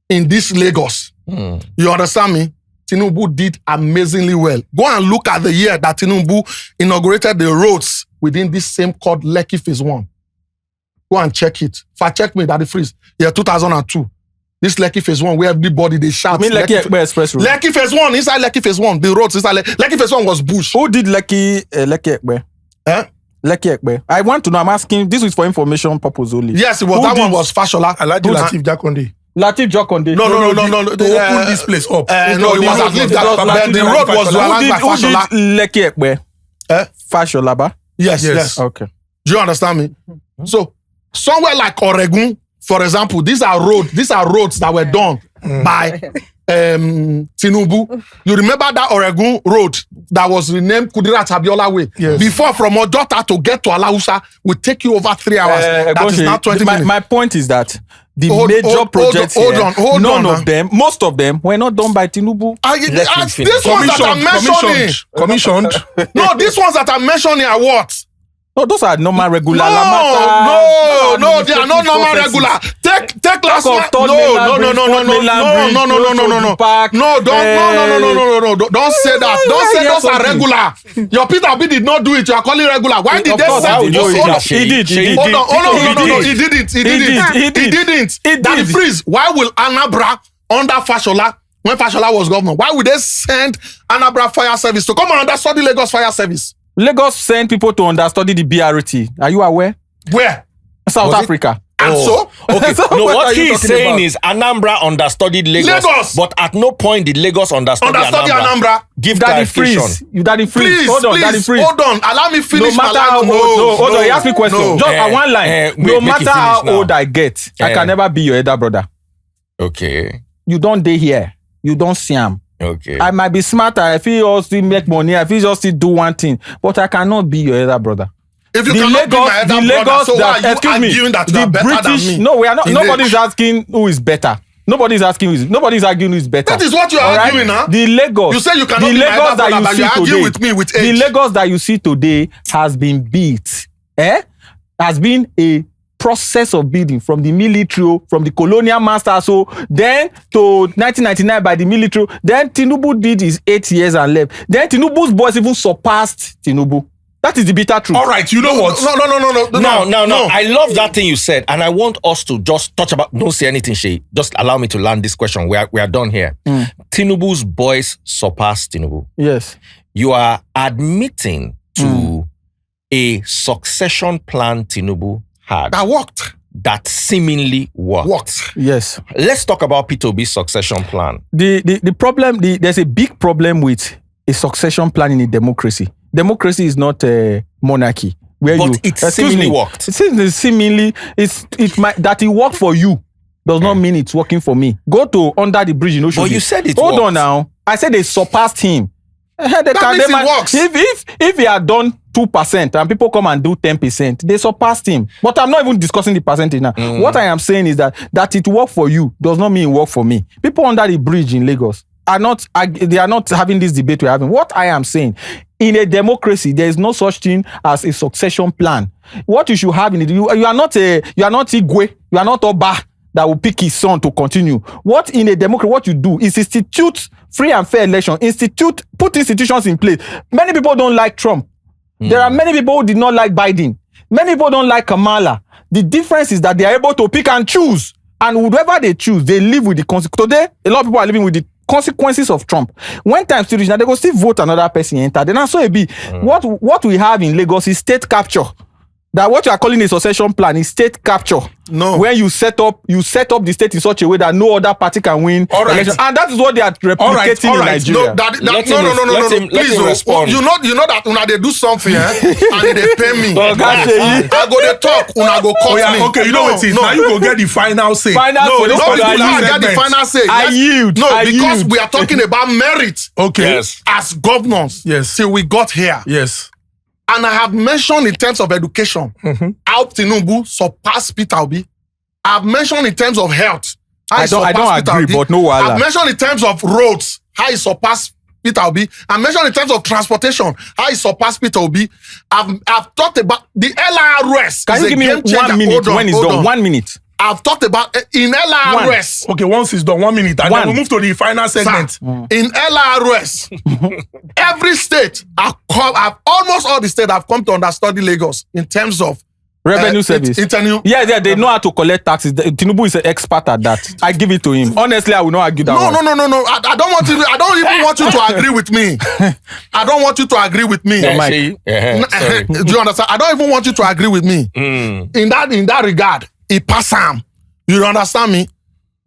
Speaker 7: in this Lagos, you understand me? Tinubu did amazingly well. Go and look at the year that Tinubu inaugurated the roads within this same called Lekki Phase 1. Go and check it. Fact check me, Daddy Freeze. Yeah, 2002. This Lekki Phase 1 where everybody they shout.
Speaker 2: I mean Lekki Express Road.
Speaker 7: Lekki Phase 1, inside Lekki Phase 1, the roads inside Lekki Phase 1 was bush.
Speaker 2: Who did Lekki Ekpe?
Speaker 7: Eh?
Speaker 2: Lekki Ekpe. I want to know. I'm asking. This is for information purpose only.
Speaker 7: Yes, it was.
Speaker 2: Who
Speaker 7: That
Speaker 2: did-
Speaker 7: one was Fashola.
Speaker 1: Alhaji Lateef Jakonde.
Speaker 2: Lateef Jokonde.
Speaker 7: No.
Speaker 1: To open this place up.
Speaker 7: No, it was at least that. Then the road was realized by
Speaker 2: Who did
Speaker 7: Fashola.
Speaker 2: Lekki Ekpe?
Speaker 7: Eh?
Speaker 2: Fashola ba?
Speaker 7: Yes.
Speaker 2: Okay.
Speaker 7: Do you understand me? So somewhere like Oregun, for example, these are roads that were done by Tinubu. You remember that Oregun road that was renamed Kudirat Abiola Way?
Speaker 1: Yes.
Speaker 7: Before from Odota to get to Alausa would take you over 3 hours. That is now 20 minutes.
Speaker 2: My point is that the
Speaker 7: Hold
Speaker 2: major projects
Speaker 7: hold
Speaker 2: here,
Speaker 7: on,
Speaker 2: none
Speaker 7: man.
Speaker 2: of them, most of them were not done by Tinubu.
Speaker 7: These ones that I'm mentioning.
Speaker 1: Commissioned.
Speaker 7: No, these ones that I'm mentioning are what?
Speaker 2: No, those are normal regular.
Speaker 7: No, they are not normal regular. Take last one. No, don't say that. Don't say those are regular. Your Peter Obi did not do it. You are calling regular. Why did they say
Speaker 2: He did.
Speaker 7: Hold on. He didn't. That freeze. Why will Anambra under Fashola, when Fashola was governor, why would they send Anambra Fire Service to come and understudy Lagos Fire Service?
Speaker 2: Lagos sent people to understudy the BRT. Are you aware?
Speaker 7: Where?
Speaker 2: South Africa.
Speaker 7: And so?
Speaker 3: Okay.
Speaker 2: So
Speaker 3: No,
Speaker 2: what
Speaker 3: what
Speaker 2: are you
Speaker 3: he's
Speaker 2: talking
Speaker 3: saying
Speaker 2: about?
Speaker 3: is Anambra understudied Lagos, but at no point did Lagos understudy
Speaker 7: Anambra.
Speaker 3: Give
Speaker 2: Daddy
Speaker 3: clarification.
Speaker 2: Freeze. You Daddy Freeze.
Speaker 7: Please,
Speaker 2: Hold on, Daddy
Speaker 7: please,
Speaker 2: Freeze.
Speaker 7: hold on. Allow me finish
Speaker 2: No matter how old, hold on, you ask me a question.
Speaker 7: No.
Speaker 2: Just at one line.
Speaker 3: Wait,
Speaker 2: No
Speaker 3: make it
Speaker 2: matter how
Speaker 3: finish now.
Speaker 2: old I get, I can never be your elder brother.
Speaker 3: Okay.
Speaker 2: You don't dey here. You don't see him.
Speaker 3: Okay.
Speaker 2: I might be smarter. I feel also make money. I feel just do one thing, but I cannot be your elder brother.
Speaker 7: If you cannot be my elder brother, so why are you arguing that you are better than me?
Speaker 2: No, we are not.
Speaker 7: In
Speaker 2: Nobody is asking who is better. Nobody's arguing who is better.
Speaker 7: That is what you are
Speaker 2: All right?
Speaker 7: arguing now.
Speaker 2: The Lagos.
Speaker 7: You say you cannot
Speaker 2: the
Speaker 7: be my
Speaker 2: Lagos
Speaker 7: elder
Speaker 2: that
Speaker 7: brother, but
Speaker 2: you
Speaker 7: you
Speaker 2: see
Speaker 7: argue
Speaker 2: today.
Speaker 7: with me with
Speaker 2: The
Speaker 7: age.
Speaker 2: Lagos that you see today has been built. Has been a process of building from the military, from the colonial masters, so then to 1999 by the military. Then Tinubu did his 8 years and left. Then Tinubu's boys even surpassed Tinubu. That is the bitter truth.
Speaker 1: All right, you know what?
Speaker 3: No. I love that thing you said, and I want us to just touch about. Don't say anything, Seyi. Just allow me to land this question. We are done here. Tinubu's boys surpassed Tinubu.
Speaker 2: Yes.
Speaker 3: You are admitting to a succession plan Tinubu had
Speaker 7: That worked.
Speaker 3: that seemingly worked.
Speaker 2: Yes.
Speaker 3: Let's talk about Peter Obi's succession plan.
Speaker 2: The problem, there's a big problem with a succession plan in a democracy. Democracy is not a monarchy. Where
Speaker 3: But it seemingly worked.
Speaker 2: That it worked for you does not mean it's working for me. Go to under the bridge in Oshodi.
Speaker 3: But you said it
Speaker 2: Hold
Speaker 3: worked.
Speaker 2: on now. I said they surpassed him.
Speaker 7: That means it works.
Speaker 2: If he had done 2% and people come and do 10%, they surpassed him. But I'm not even discussing the percentage now. What I am saying is that it worked for you does not mean it worked for me. People under the bridge in Lagos are not having this debate we're having. What I am saying, in a democracy, there is no such thing as a succession plan. What you should have in it, you are not Igwe, you are not Oba that will pick his son to continue. What in a democracy, what you do is institute free and fair election, put institutions in place. Many people don't like Trump. There are many people who did not like Biden. Many people don't like Kamala. The difference is that they are able to pick and choose. And whatever they choose, they live with the consequences. Today, a lot of people are living with the consequences of Trump. When time still reach, now they go still vote another person enter. Then so it be. What we have in Lagos is state capture. That what you are calling a succession plan is state capture.
Speaker 7: No.
Speaker 2: When you set up the state in such a way that no other party can win.
Speaker 1: All right.
Speaker 2: election. And that is what they are replicating in Nigeria.
Speaker 7: No,
Speaker 3: Let him
Speaker 7: please,
Speaker 3: respond.
Speaker 7: you know that when they do something and they pay me,
Speaker 2: Oh, God, Seyi.
Speaker 7: I go they talk, when I go cut
Speaker 1: Oh, yeah,
Speaker 7: me.
Speaker 1: okay, you know what it is.
Speaker 7: No.
Speaker 1: Now you go get the final say.
Speaker 2: Final
Speaker 1: no,
Speaker 2: say.
Speaker 1: this
Speaker 7: No,
Speaker 2: But
Speaker 7: before
Speaker 2: I
Speaker 7: I
Speaker 2: yield.
Speaker 7: get the final say.
Speaker 2: I yield.
Speaker 7: No,
Speaker 2: I
Speaker 7: because
Speaker 2: yield.
Speaker 7: we are talking about merit
Speaker 1: Okay.
Speaker 3: Yes.
Speaker 7: as governors.
Speaker 1: Yes.
Speaker 7: Till we got here.
Speaker 1: Yes.
Speaker 7: And I have mentioned in terms of education, how Tinubu surpassed Peter Obi. I've mentioned in terms of health, how he
Speaker 2: I don't
Speaker 7: surpassed Peter
Speaker 2: agree,
Speaker 7: Obi.
Speaker 2: but no wahala.
Speaker 7: I've mentioned in terms of roads, how he surpassed Peter Obi. I mentioned in terms of transportation, how he surpassed Peter Obi. I've talked about the LRS.
Speaker 2: Can
Speaker 7: is
Speaker 2: you
Speaker 7: a
Speaker 2: give me
Speaker 7: game changer.
Speaker 2: 1 minute
Speaker 7: Hold
Speaker 2: when it's
Speaker 7: hold
Speaker 2: done? 1 minute.
Speaker 7: I've talked about in LRS.
Speaker 1: Okay, once it's done, 1 minute. And
Speaker 2: One.
Speaker 1: then we move to the final segment.
Speaker 7: Sir, in LRS, every state, almost all the states have come to understudy Lagos in terms of
Speaker 2: Revenue service. Yeah, they know how to collect taxes. Tinubu is an expert at that. I give it to him. Honestly, I will not argue that one.
Speaker 7: No. I don't want you. I don't even want you to agree with me. I don't want you to agree with me.
Speaker 3: Yeah,
Speaker 2: Mike.
Speaker 3: Seyi, sorry.
Speaker 7: Do you understand? I don't even want you to agree with me. In that regard, he pass am. You understand me?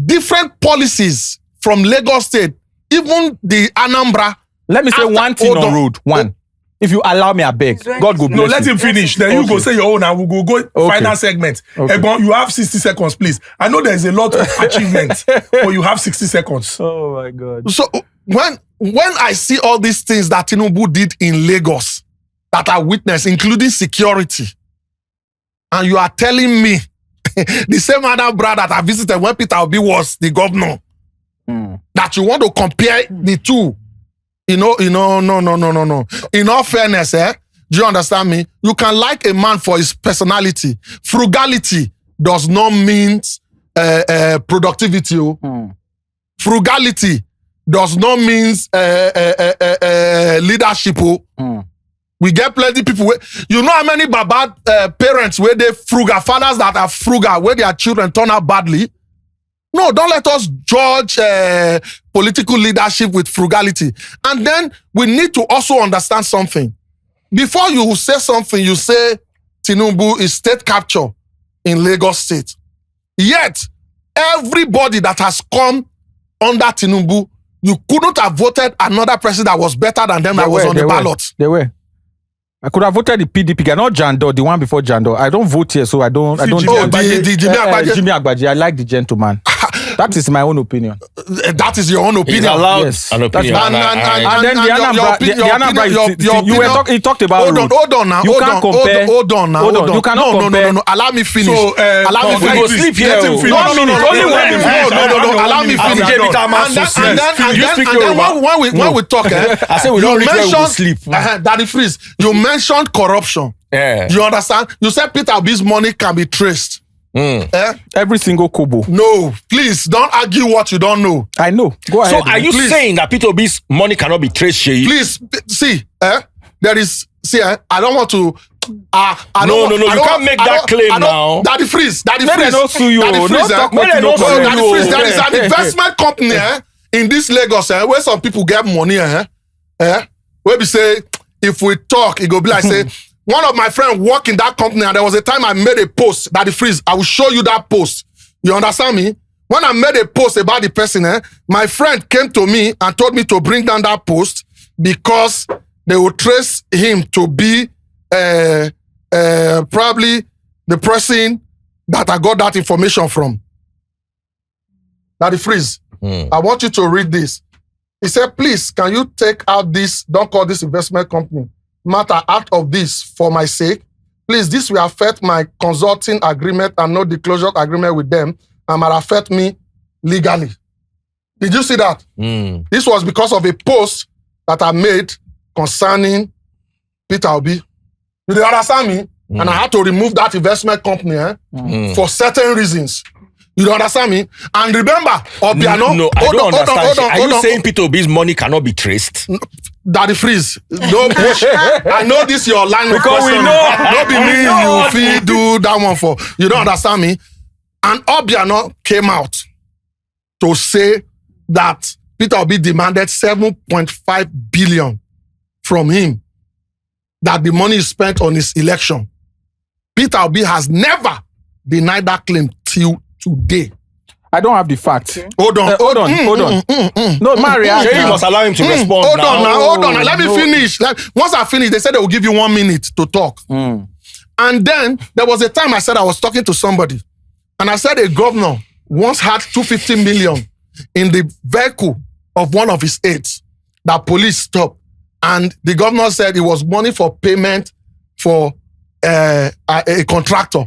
Speaker 7: Different policies from Lagos State, even the Anambra.
Speaker 2: Let me say
Speaker 7: After-
Speaker 2: one thing
Speaker 7: hold
Speaker 2: on
Speaker 7: on.
Speaker 2: road. One. If you allow me, I beg. God go bless
Speaker 1: No, let
Speaker 2: you.
Speaker 1: him finish. Then you go say your own and we'll go final segment.
Speaker 2: Okay.
Speaker 1: Egbon, you have 60 seconds, please. I know there's a lot of achievements, but you have 60 seconds.
Speaker 2: Oh my God.
Speaker 7: So when I see all these things that Tinubu did in Lagos that I witnessed, including security, and you are telling me the same Anambra that I visited when Peter Obi was the governor, that you want to compare the two. No. In all fairness, do you understand me? You can like a man for his personality. Frugality does not mean productivity. Frugality does not mean leadership. We get plenty people. You know how many baba parents where they frugal, fathers that are frugal, where their children turn out badly? No, don't let us judge political leadership with frugality. And then we need to also understand something. Before you say something, you say Tinubu is state capture in Lagos State. Yet, everybody that has come under Tinubu, you couldn't have voted another president that was better than them that was on the ballot.
Speaker 2: They were. I could have voted the PDP guy, not Jando, the one before Jando. I don't vote here, so I don't.
Speaker 7: Jimmy Agbaje.
Speaker 2: Jimmy Agbaje. I like the gentleman. That is my own opinion.
Speaker 7: That is your own
Speaker 3: He's
Speaker 7: opinion.
Speaker 3: allowed
Speaker 2: Yes.
Speaker 3: an opinion.
Speaker 2: That's-
Speaker 3: And
Speaker 2: And then the Anambra,
Speaker 7: your opinion-
Speaker 2: he talked about
Speaker 7: hold on,
Speaker 2: road.
Speaker 7: hold on now.
Speaker 2: You
Speaker 7: hold
Speaker 2: can't
Speaker 7: on,
Speaker 2: compare.
Speaker 7: Hold on now.
Speaker 2: Hold on.
Speaker 7: Hold on.
Speaker 2: You cannot
Speaker 7: no,
Speaker 2: compare.
Speaker 7: no. Allow me finish.
Speaker 1: So,
Speaker 7: allow me
Speaker 1: we
Speaker 7: finish.
Speaker 1: go sleep here.
Speaker 7: Let him
Speaker 1: No,
Speaker 7: finish.
Speaker 2: no, only one minute.
Speaker 7: No. Allow me finish.
Speaker 3: After Peter
Speaker 7: And
Speaker 3: Masus,
Speaker 7: then when we talk,
Speaker 3: I say we don't reach where we will
Speaker 7: mentioned
Speaker 3: sleep.
Speaker 7: Daddy Freeze. You mentioned corruption.
Speaker 3: Yeah.
Speaker 7: You understand? You said Peter Obi's money can be traced.
Speaker 2: Every single kobo.
Speaker 7: No, please don't argue what you don't know.
Speaker 2: I know. Go
Speaker 3: So
Speaker 2: ahead.
Speaker 3: are you
Speaker 7: Please.
Speaker 3: saying that Peter Obi's money cannot be traced, Seyi?
Speaker 7: Please see. There is. See. I don't want to. I
Speaker 3: No,
Speaker 7: don't want-
Speaker 3: no,
Speaker 7: I
Speaker 3: you
Speaker 7: don't-
Speaker 3: can't make
Speaker 7: I
Speaker 3: that
Speaker 7: don't-
Speaker 3: claim
Speaker 7: I don't-
Speaker 3: now.
Speaker 7: Daddy Freeze. Daddy
Speaker 2: Let
Speaker 7: Freeze.
Speaker 2: them not sue you.
Speaker 7: Daddy
Speaker 2: No
Speaker 7: Freeze.
Speaker 2: talk
Speaker 3: Let them not
Speaker 7: No,
Speaker 3: sue
Speaker 7: Daddy
Speaker 3: you.
Speaker 7: Freeze. There is an investment company in this Lagos where some people get money. Where we say if we talk, it go be like say. One of my friends work in that company, and there was a time I made a post. Daddy Freeze. I will show you that post. You understand me? When I made a post about the person, my friend came to me and told me to bring down that post because they will trace him to be probably the person that I got that information from. Daddy Freeze, I want you to read this. He said, please, can you take out this, don't call this investment company, matter out of this for my sake? Please, this will affect my consulting agreement and no disclosure agreement with them and might affect me legally. Did you see that? This was because of a post that I made concerning Peter Obi. You understand me? And I had to remove that investment company for certain reasons. You understand me? And remember, Obiano.
Speaker 3: No, I don't understand. Are you saying Peter Obi's money cannot be traced?
Speaker 7: Daddy Freeze, no push. I know this your line of
Speaker 2: Because we
Speaker 7: question.
Speaker 2: know.
Speaker 7: No be me you feel do that one for. You don't understand me? And Obiano came out to say that Peter Obi demanded 7.5 billion from him, that the money is spent on his election. Peter Obi has never denied that claim till today.
Speaker 2: I don't have the facts.
Speaker 7: Hold on.
Speaker 2: Hold on. No, my reaction.
Speaker 3: Seyi must allow him to respond
Speaker 7: Hold
Speaker 3: now.
Speaker 7: on now. Hold on now. Let me finish. Once I finish, they said they will give you 1 minute to talk. And then there was a time I said I was talking to somebody, and I said a governor once had 250 million in the vehicle of one of his aides that police stopped, and the governor said it was money for payment for a contractor.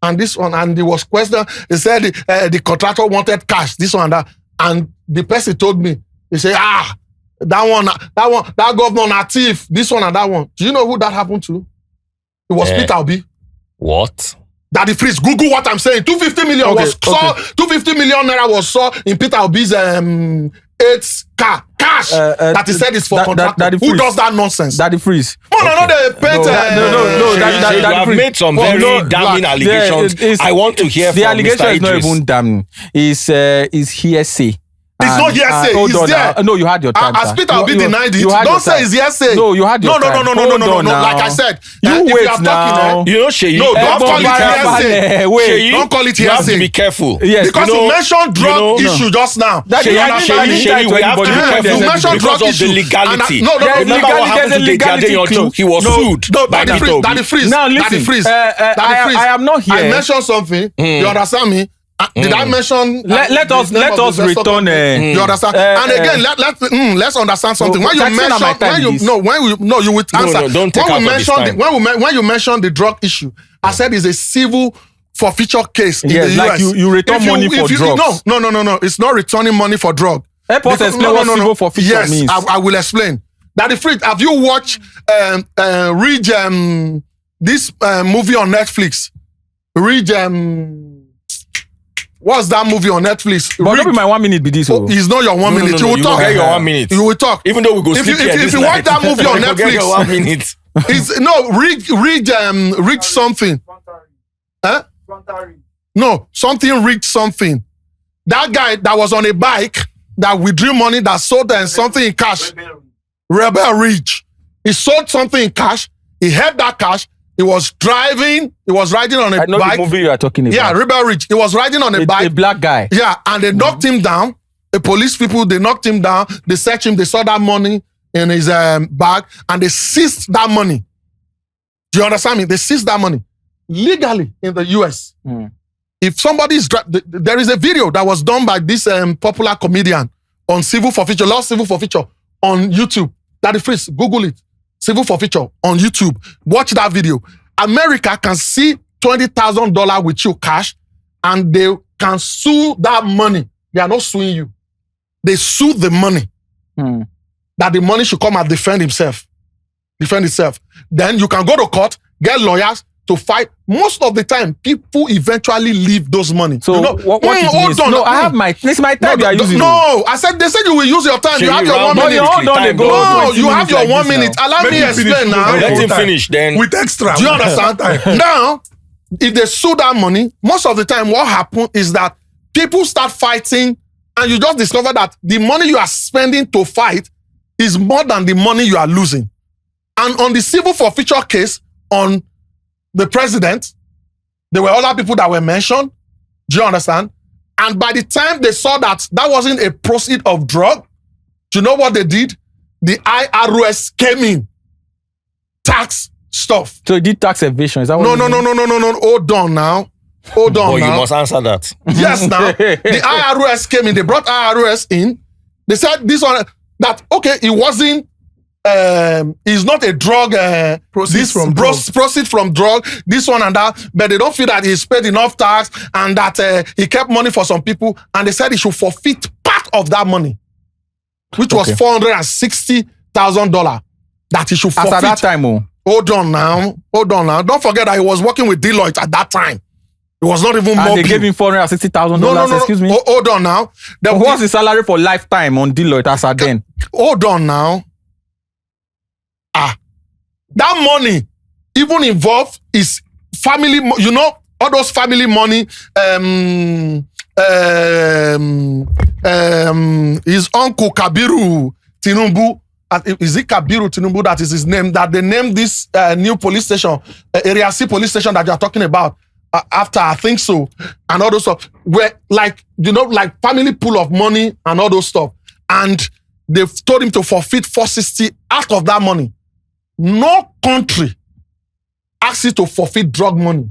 Speaker 7: And this one, and he was questioned. He said the contractor wanted cash, this one and that. And the person told me, he said, that governor na thief, this one and that one. Do you know who that happened to? It was Peter Obi.
Speaker 3: What?
Speaker 7: Daddy Freeze, Google what I'm saying. 250 million was saw. 250 million naira was saw in Peter Obi's aids car cash that he said is for contractor. Who does that nonsense?
Speaker 2: Daddy Freeze.
Speaker 7: No, they paint.
Speaker 3: You have made some very damning allegations. I want to hear
Speaker 2: the
Speaker 3: from
Speaker 2: allegation
Speaker 3: Mr.
Speaker 2: is not
Speaker 3: Idris.
Speaker 2: even damning. Is hearsay.
Speaker 7: It's not hearsay.
Speaker 2: Hold
Speaker 7: It's
Speaker 2: on
Speaker 7: there.
Speaker 2: now. No, you had your time.
Speaker 7: As
Speaker 2: sir.
Speaker 7: Peter Obi denied it.
Speaker 2: you had your
Speaker 7: Don't say
Speaker 2: time.
Speaker 7: it's hearsay.
Speaker 2: No, you had your time.
Speaker 7: No.
Speaker 2: Hold on now.
Speaker 7: Like I said,
Speaker 2: You
Speaker 7: if
Speaker 2: wait
Speaker 7: you are
Speaker 2: now.
Speaker 7: talking,
Speaker 3: You know, Seyi,
Speaker 7: No,
Speaker 3: you
Speaker 7: don't
Speaker 3: have to
Speaker 7: call
Speaker 3: be
Speaker 7: it
Speaker 3: careful.
Speaker 7: hearsay.
Speaker 2: Wait.
Speaker 3: Seyi,
Speaker 7: Don't call it
Speaker 3: you have to
Speaker 7: hearsay.
Speaker 3: be careful.
Speaker 2: Yes.
Speaker 7: because
Speaker 3: you know-
Speaker 7: you mentioned drug
Speaker 3: no.
Speaker 7: issue just now.
Speaker 2: That
Speaker 3: Seyi,
Speaker 2: I didn't try
Speaker 3: Seyi,
Speaker 2: to
Speaker 3: we have to be
Speaker 2: anybody.
Speaker 3: careful
Speaker 7: You mentioned
Speaker 3: because
Speaker 7: drug
Speaker 3: of the
Speaker 7: issue.
Speaker 3: legality.
Speaker 7: And
Speaker 2: There's
Speaker 3: Remember what
Speaker 2: legality-
Speaker 3: happened to
Speaker 2: there's a
Speaker 3: Dede
Speaker 2: legality
Speaker 3: Adeyanju?
Speaker 2: clause.
Speaker 3: He was sued by Peter Obi.
Speaker 7: Daddy Freeze.
Speaker 2: Now listen,
Speaker 7: Daddy Freeze.
Speaker 2: I am not here.
Speaker 7: I mentioned something. You understand me? Did I mention?
Speaker 2: Let us return.
Speaker 7: You understand? And again, let's understand something. When you
Speaker 2: taxation on my time
Speaker 7: mention,
Speaker 2: is-
Speaker 7: you will answer.
Speaker 3: No, don't take
Speaker 7: when we
Speaker 3: out of this
Speaker 7: mentioned
Speaker 3: time.
Speaker 7: when you mentioned the drug issue, I said it's a civil forfeiture case in
Speaker 2: Yes,
Speaker 7: the
Speaker 2: like
Speaker 7: US.
Speaker 2: you return money for drugs.
Speaker 7: No. It's not returning money for drug.
Speaker 2: Help us explain what civil forfeiture
Speaker 7: Yes,
Speaker 2: means.
Speaker 7: I will explain. Daddy Freeze, have you watched this movie on Netflix? What's that movie on Netflix?
Speaker 2: But don't be my 1 minute be this.
Speaker 7: Oh, it's not your 1 minute. You will
Speaker 3: you
Speaker 7: talk.
Speaker 3: will get your 1 minute.
Speaker 7: You will talk.
Speaker 3: Even though we go
Speaker 7: If
Speaker 3: sleep
Speaker 7: you-
Speaker 3: here
Speaker 7: if
Speaker 3: this
Speaker 7: you
Speaker 3: night.
Speaker 7: watch that movie on
Speaker 3: You will get your
Speaker 7: Netflix,
Speaker 3: 1 minute.
Speaker 7: read something. Huh? No, something read something. That guy that was on a bike that withdrew money that sold something in cash. Rebel Ridge. He sold something in cash. He had that cash. He was driving. He was riding on a
Speaker 2: I know
Speaker 7: bike.
Speaker 2: the movie you are talking about.
Speaker 7: Yeah, Rebel Ridge. He was riding on a bike.
Speaker 2: A black guy.
Speaker 7: Yeah, and they knocked him down. The police people, they knocked him down. They searched him. They saw that money in his bag, and they seized that money. Do you understand me? They seized that money legally in the US. if somebody's there is a video that was done by this popular comedian on civil forfeiture, lost civil forfeiture on YouTube. That is free. Google it. Civil forfeiture on YouTube. Watch that video. America can see $20,000 with you cash, and they can sue that money. They are not suing you. They sue the money. That the money should come and defend itself. Then you can go to court, get lawyers to fight. Most of the time, people eventually leave those money.
Speaker 2: So
Speaker 7: you know,
Speaker 2: what is
Speaker 7: hold
Speaker 2: this?
Speaker 7: on.
Speaker 2: No, I have my. This is my time. You are using.
Speaker 7: No, I said they said you will use your time.
Speaker 3: Shey,
Speaker 7: You have
Speaker 3: you
Speaker 7: your 1
Speaker 3: have
Speaker 7: minute.
Speaker 3: hold on, they go
Speaker 7: No,
Speaker 3: 20
Speaker 7: you have
Speaker 3: minutes
Speaker 7: your
Speaker 3: like
Speaker 7: 1
Speaker 3: this
Speaker 7: minute.
Speaker 3: now.
Speaker 7: Allow me explain now.
Speaker 3: Let him finish then.
Speaker 1: With extra.
Speaker 7: Do you understand? Now, if they sue that money, most of the time what happens is that people start fighting, and you just discover that the money you are spending to fight is more than the money you are losing. And on the civil forfeiture case on the president, there were other people that were mentioned. Do you understand? And by the time they saw that that wasn't a proceed of drug, do you know what they did? The IRS came in. Tax stuff.
Speaker 2: So it did tax evasion. Is that what
Speaker 7: No.
Speaker 2: you mean?
Speaker 7: Hold on now.
Speaker 3: Oh, you must answer that.
Speaker 7: Yes, now. The IRS came in. They brought IRS in. They said this one, that, okay, it wasn't, it's not a drug,
Speaker 1: Proceeds
Speaker 7: from drug, this one and that, but they don't feel that he's paid enough tax and that he kept money for some people, and they said he should forfeit part of that money, which was $460,000 that he should forfeit.
Speaker 2: As at that time,
Speaker 7: Hold on now. Don't forget that he was working with Deloitte at that time. It was not even more.
Speaker 2: and they gave him $460,000.
Speaker 7: No.
Speaker 2: Excuse me.
Speaker 7: Hold on now.
Speaker 2: What's the salary for lifetime on Deloitte as at then?
Speaker 7: Hold on now. That money even involved his family, you know, all those family money, his uncle Kabiru Tinubu, is it Kabiru Tinubu that is his name, that they named this new police station, Area C police station that you are talking about, after, I think so, and all those stuff, where, like, you know, like family pool of money and all those stuff. And they've told him to forfeit 460 out of that money. No country asks you to forfeit drug money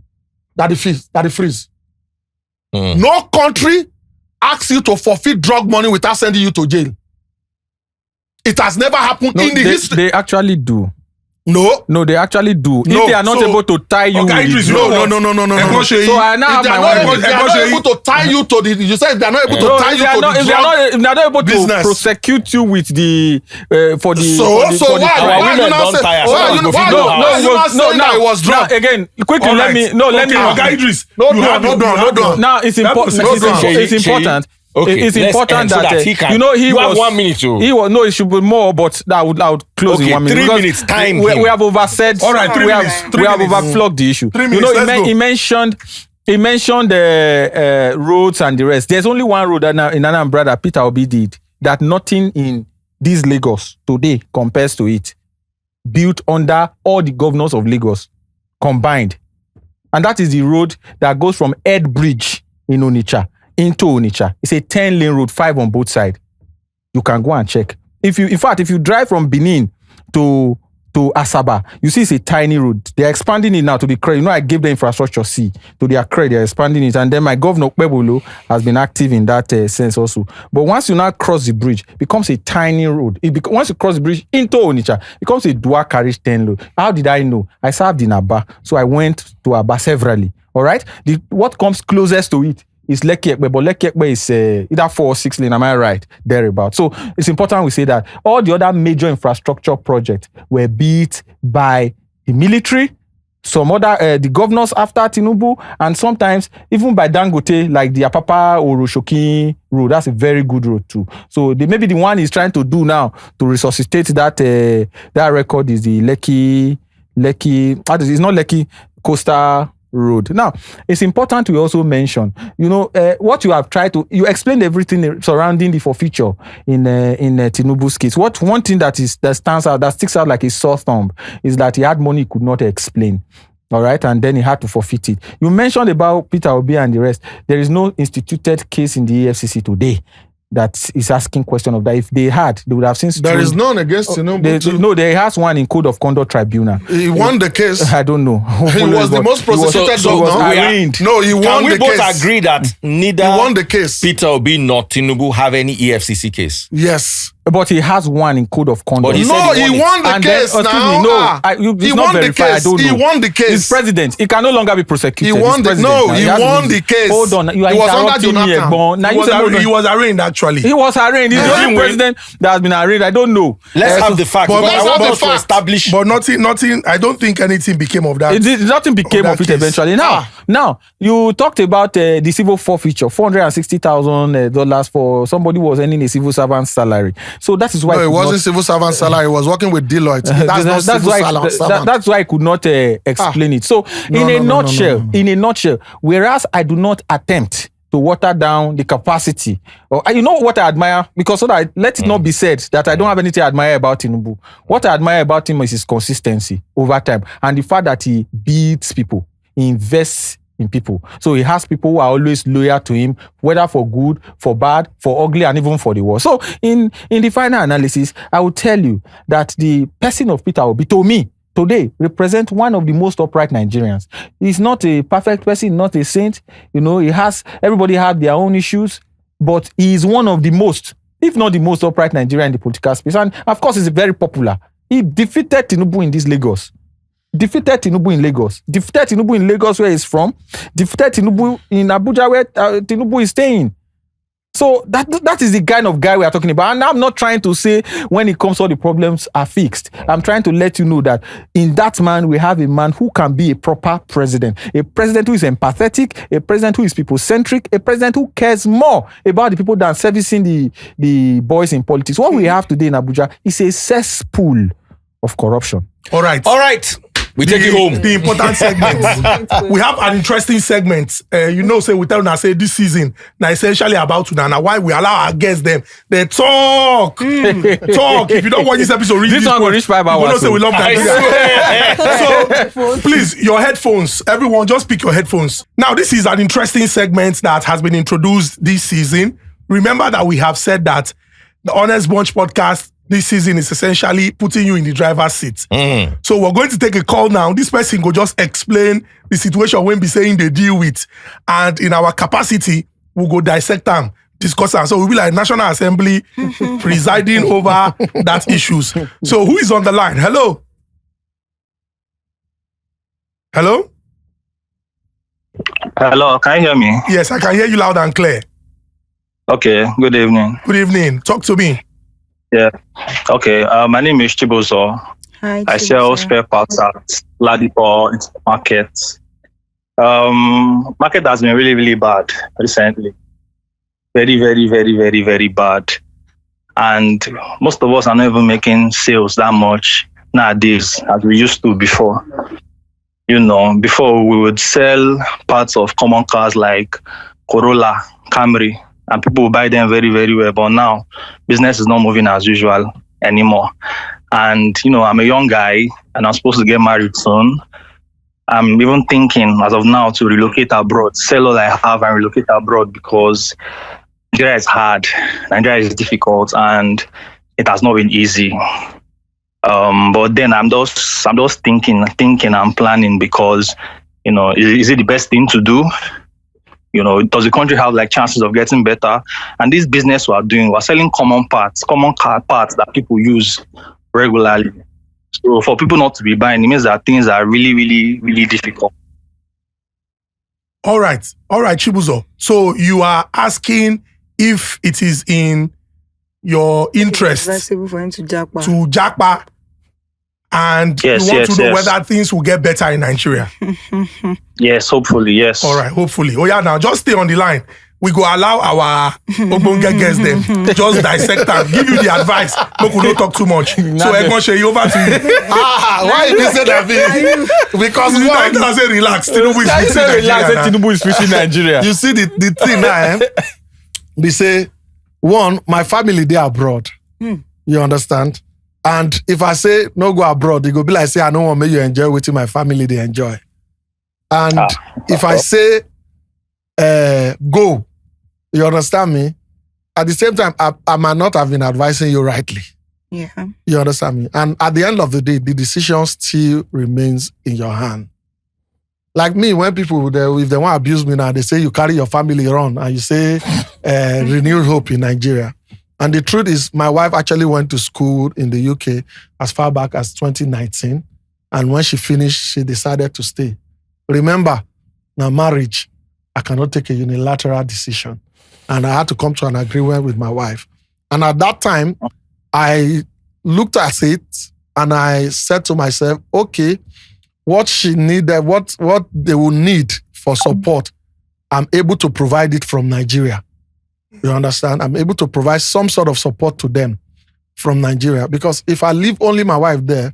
Speaker 7: that it frees. No country asks you to forfeit drug money without sending you to jail. It has never happened in the history.
Speaker 2: They actually do.
Speaker 7: No,
Speaker 2: they actually do.
Speaker 7: No,
Speaker 2: if they are not
Speaker 7: so-
Speaker 2: able to tie you
Speaker 1: Okay,
Speaker 2: with
Speaker 1: Idris,
Speaker 2: the
Speaker 1: no,
Speaker 2: drug-
Speaker 1: no.
Speaker 2: So I now have
Speaker 7: If they
Speaker 2: my
Speaker 7: are not
Speaker 2: own.
Speaker 7: able, they are not able to tie you to the, you said they are not able to
Speaker 2: No,
Speaker 7: tie
Speaker 2: if
Speaker 7: you
Speaker 2: they are
Speaker 7: to
Speaker 2: not,
Speaker 7: the
Speaker 2: if they are
Speaker 7: drug.
Speaker 2: not, if they are not able
Speaker 7: business.
Speaker 2: to prosecute you with the for the
Speaker 7: So
Speaker 2: for the,
Speaker 7: why
Speaker 2: for the
Speaker 7: why
Speaker 2: crime.
Speaker 7: are you
Speaker 3: women
Speaker 7: not
Speaker 3: don't
Speaker 7: saying,
Speaker 3: tire,
Speaker 7: why
Speaker 3: so
Speaker 7: are you
Speaker 3: go
Speaker 7: why
Speaker 3: fit
Speaker 7: are
Speaker 3: do
Speaker 7: you
Speaker 3: house.
Speaker 7: why are you not saying that it was
Speaker 2: now
Speaker 7: drug?
Speaker 2: again quickly
Speaker 1: All
Speaker 2: let
Speaker 1: right.
Speaker 2: me let me
Speaker 1: Okay, Oga Idris,
Speaker 7: No,
Speaker 1: you have
Speaker 7: hold on.
Speaker 2: now it's
Speaker 1: That
Speaker 2: important
Speaker 1: process-
Speaker 2: it's important
Speaker 3: Okay,
Speaker 2: it's
Speaker 3: let's
Speaker 2: important
Speaker 3: end so
Speaker 2: that,
Speaker 3: that he can-
Speaker 2: you know he
Speaker 3: you have
Speaker 2: was
Speaker 3: 1 minute to-
Speaker 2: he was no it should be more, but I would close
Speaker 3: Okay,
Speaker 2: in 1 minute
Speaker 3: 3
Speaker 2: because
Speaker 3: minutes, time
Speaker 2: we
Speaker 3: him.
Speaker 2: have oversaid.
Speaker 1: All right, 3
Speaker 2: we
Speaker 1: minutes,
Speaker 2: have
Speaker 1: 3
Speaker 2: we have
Speaker 1: minutes.
Speaker 2: overflogged the issue.
Speaker 1: 3
Speaker 2: You know,
Speaker 1: minutes, let's go.
Speaker 2: he mentioned the roads and the rest. There's only one road that now in Anambra that Peter Obi did that nothing in this Lagos today compares to it. Built under all the governors of Lagos combined. And that is the road that goes from Ed Bridge in Onitsha into Onitsha. It's a 10-lane road, 5 on both sides. You can go and check. If you drive from Benin to Asaba, you see it's a tiny road. They're expanding it now to the credit. You know, I gave the infrastructure C to their credit. They're expanding it. And then my governor, Pebolo, has been active in that sense also. But once you now cross the bridge, it becomes a tiny road. Once you cross the bridge into Onitsha, it becomes a dual carriage 10 road. How did I know? I served in Aba. So I went to Aba severally. All right? What comes closest to it is Lekki Ekpe, but Lekki Ekpe is either 4 or 6 lane, am I right? Thereabout. So it's important we say that all the other major infrastructure projects were built by the military, some other, the governors after Tinubu, and sometimes even by Dangote, like the Apapa Oroshoki road. That's a very good road too. So maybe the one he's trying to do now to resuscitate that record is the Lekki, it's not Lekki, Coastal Road. Now, it's important to also mention, what you have tried to, you explained everything surrounding the forfeiture in Tinubu's case. One thing that sticks out like a sore thumb is that he had money he could not explain. All right, and then he had to forfeit it. You mentioned about Peter Obi and the rest. There is no instituted case in the EFCC today that is asking question of that. If they had, they would have since
Speaker 7: There is none against Tinubu.
Speaker 2: no, there has one in Code of Conduct Tribunal.
Speaker 7: He won the case.
Speaker 2: I don't know.
Speaker 7: He was the most prosecuted
Speaker 3: So
Speaker 7: governor.
Speaker 3: we are-
Speaker 7: No, he
Speaker 3: Can
Speaker 7: won
Speaker 3: we
Speaker 7: the
Speaker 3: both
Speaker 7: case.
Speaker 3: agree that neither
Speaker 7: He won the case.
Speaker 3: Peter Obi nor Tinubu have any EFCC case?
Speaker 7: Yes.
Speaker 2: But he has one in Code of Conduct.
Speaker 3: But he said
Speaker 7: No,
Speaker 3: he
Speaker 7: he
Speaker 3: won it.
Speaker 7: won the
Speaker 2: And then,
Speaker 7: case
Speaker 2: excuse
Speaker 7: now.
Speaker 2: me, no,
Speaker 7: Ah.
Speaker 2: it's
Speaker 7: He
Speaker 2: not
Speaker 7: won the
Speaker 2: verified. I
Speaker 7: case.
Speaker 2: don't
Speaker 7: He
Speaker 2: know.
Speaker 7: won the case.
Speaker 2: He's president. He can no longer be prosecuted.
Speaker 7: He won
Speaker 2: He's
Speaker 7: the-
Speaker 2: president
Speaker 7: no,
Speaker 2: now.
Speaker 7: he
Speaker 2: has to
Speaker 7: won
Speaker 2: be-
Speaker 7: the case.
Speaker 2: Hold on, you are
Speaker 7: He was under
Speaker 2: interrupting me,
Speaker 7: Jonathan.
Speaker 2: Egbon. Now
Speaker 1: He
Speaker 2: you
Speaker 1: was,
Speaker 2: say, no, no.
Speaker 1: he was arraigned actually.
Speaker 2: He was arraigned. He's the only
Speaker 3: Anyway.
Speaker 2: president that has been arraigned. I don't know.
Speaker 3: Let's have the facts.
Speaker 7: but
Speaker 3: because
Speaker 7: let's
Speaker 3: I want
Speaker 7: have the
Speaker 3: us to
Speaker 7: facts.
Speaker 3: establish.
Speaker 1: But nothing. I don't think anything became of that.
Speaker 2: Nothing became
Speaker 1: that
Speaker 2: of it
Speaker 1: case.
Speaker 2: eventually. Now you talked about the civil forfeiture, $460,000 for somebody who was earning a civil servant's salary. So that is why
Speaker 7: No, it
Speaker 2: could
Speaker 7: wasn't
Speaker 2: not-
Speaker 7: civil servant salary. He was working with Deloitte. That's not civil
Speaker 2: why
Speaker 7: servant.
Speaker 2: that's why I could not explain it. So in a nutshell, whereas I do not attempt to water down the capacity, or you know what I admire, because so that let it not be said that I don't have anything to admire about Tinubu. What I admire about him is his consistency over time and the fact that he beats people, he invests in people. So he has people who are always loyal to him, whether for good, for bad, for ugly, and even for the worst. So in the final analysis, I will tell you that the person of Peter Obi, to me, today, represent one of the most upright Nigerians. He's not a perfect person, not a saint. Everybody have their own issues, but he is one of the most, if not the most upright Nigerian in the political space. And of course, he's very popular. He defeated Tinubu in this Lagos. Defeated Tinubu in Lagos, where he's from. Defeated Tinubu in Abuja, where Tinubu is staying. So that is the kind of guy we are talking about. And I'm not trying to say when it comes all the problems are fixed. I'm trying to let you know that in that man, we have a man who can be a proper president. A president who is empathetic, a president who is people-centric, a president who cares more about the people than servicing the boys in politics. What we have today in Abuja is a cesspool of corruption.
Speaker 1: All right.
Speaker 3: We take it home.
Speaker 1: The important segment. We have an interesting segment. Say we tell now say this season now essentially about to now why we allow our guests them they talk. Talk. If you don't watch this episode, read
Speaker 2: This one will reach 5 hours.
Speaker 1: You know say we love Nigeria. So please, your headphones. Everyone, just pick your headphones. Now, this is an interesting segment that has been introduced this season. Remember that we have said that the Honest Bunch podcast this season is essentially putting you in the driver's seat. So we're going to take a call now. This person will just explain the situation when be saying they deal with. And in our capacity, we'll go dissect them, discuss them. So we'll be like National Assembly presiding over that issues. So who is on the line? Hello? Hello?
Speaker 6: Hello, can you hear me?
Speaker 1: Yes, I can hear you loud and clear.
Speaker 6: Okay, good evening.
Speaker 1: Good evening. Talk to me.
Speaker 6: Yeah. Okay, my name is Chibuzo.
Speaker 5: Hi,
Speaker 6: I sell spare parts at Ladipo market. Market has been really, really bad recently. Very, very, very, very, very bad. And most of us are not even making sales that much nowadays as we used to before. Before we would sell parts of common cars like Corolla, Camry, and people will buy them very, very well. But now, business is not moving as usual anymore. And, I'm a young guy and I'm supposed to get married soon. I'm even thinking, as of now, to relocate abroad, sell all I have and relocate abroad because Nigeria is hard. Nigeria is difficult and it has not been easy. But then I'm just thinking and planning because, is it the best thing to do? Does the country have chances of getting better? And this business we're doing, we're selling common car parts that people use regularly. So for people not to be buying, it means that things are really, really, really difficult.
Speaker 1: All right, Chibuzo. So you are asking if it is in your interest
Speaker 5: advisable for him to jackpot.
Speaker 1: to jackpot, and
Speaker 6: Yes,
Speaker 1: you want to know
Speaker 6: yes.
Speaker 1: whether things will get better in Nigeria.
Speaker 6: Yes, hopefully, yes.
Speaker 1: All right, hopefully. Oh yeah, now just stay on the line. We go allow our Ogbonge guests them just dissect and give you the advice. Look, we don't talk too much. So Egbon Seyi, over to you.
Speaker 7: Why you say that? Because
Speaker 1: You
Speaker 7: one,
Speaker 1: don't say relax. Tinubu is
Speaker 2: That
Speaker 1: fixing
Speaker 2: say relax,
Speaker 1: Nigeria
Speaker 2: say
Speaker 1: now.
Speaker 2: Tinubu is fixing Nigeria.
Speaker 7: you see the thing now, they say, one, my family, they abroad. You understand? And if I say, no go abroad, they go be like, say, I don't want to make you enjoy what my family, they enjoy. And if I say, go, you understand me? at the same time, I might not have been advising you rightly.
Speaker 5: Yeah.
Speaker 7: You understand me? And at the end of the day, the decision still remains in your hand. Like me, when people, if they want to abuse me now, they say you carry your family around and you say renewed hope in Nigeria. And the truth is, my wife actually went to school in the UK as far back as 2019. And when she finished, she decided to stay. Remember, now marriage, I cannot take a unilateral decision. And I had to come to an agreement with my wife. And at that time, I looked at it and I said to myself, okay, what she needed, what they will need for support, I'm able to provide it from Nigeria. You understand? I'm able to provide some sort of support to them from Nigeria. Because if I leave only my wife there,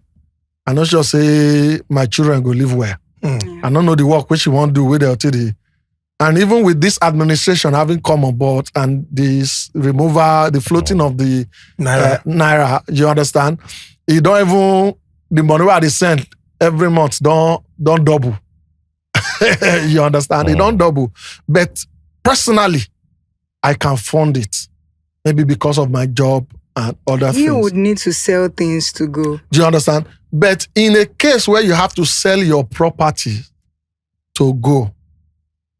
Speaker 7: I not just say my children go live where. I don't know the work which she won't do with the. And even with this administration having come on board and this removal, the floating of the naira, you understand? You don't even, the money where they send every month don't double. You understand? It don't double. But personally, I can fund it. Maybe because of my job and other things.
Speaker 5: You would need to sell things to go.
Speaker 7: Do you understand? But in a case where you have to sell your property to go,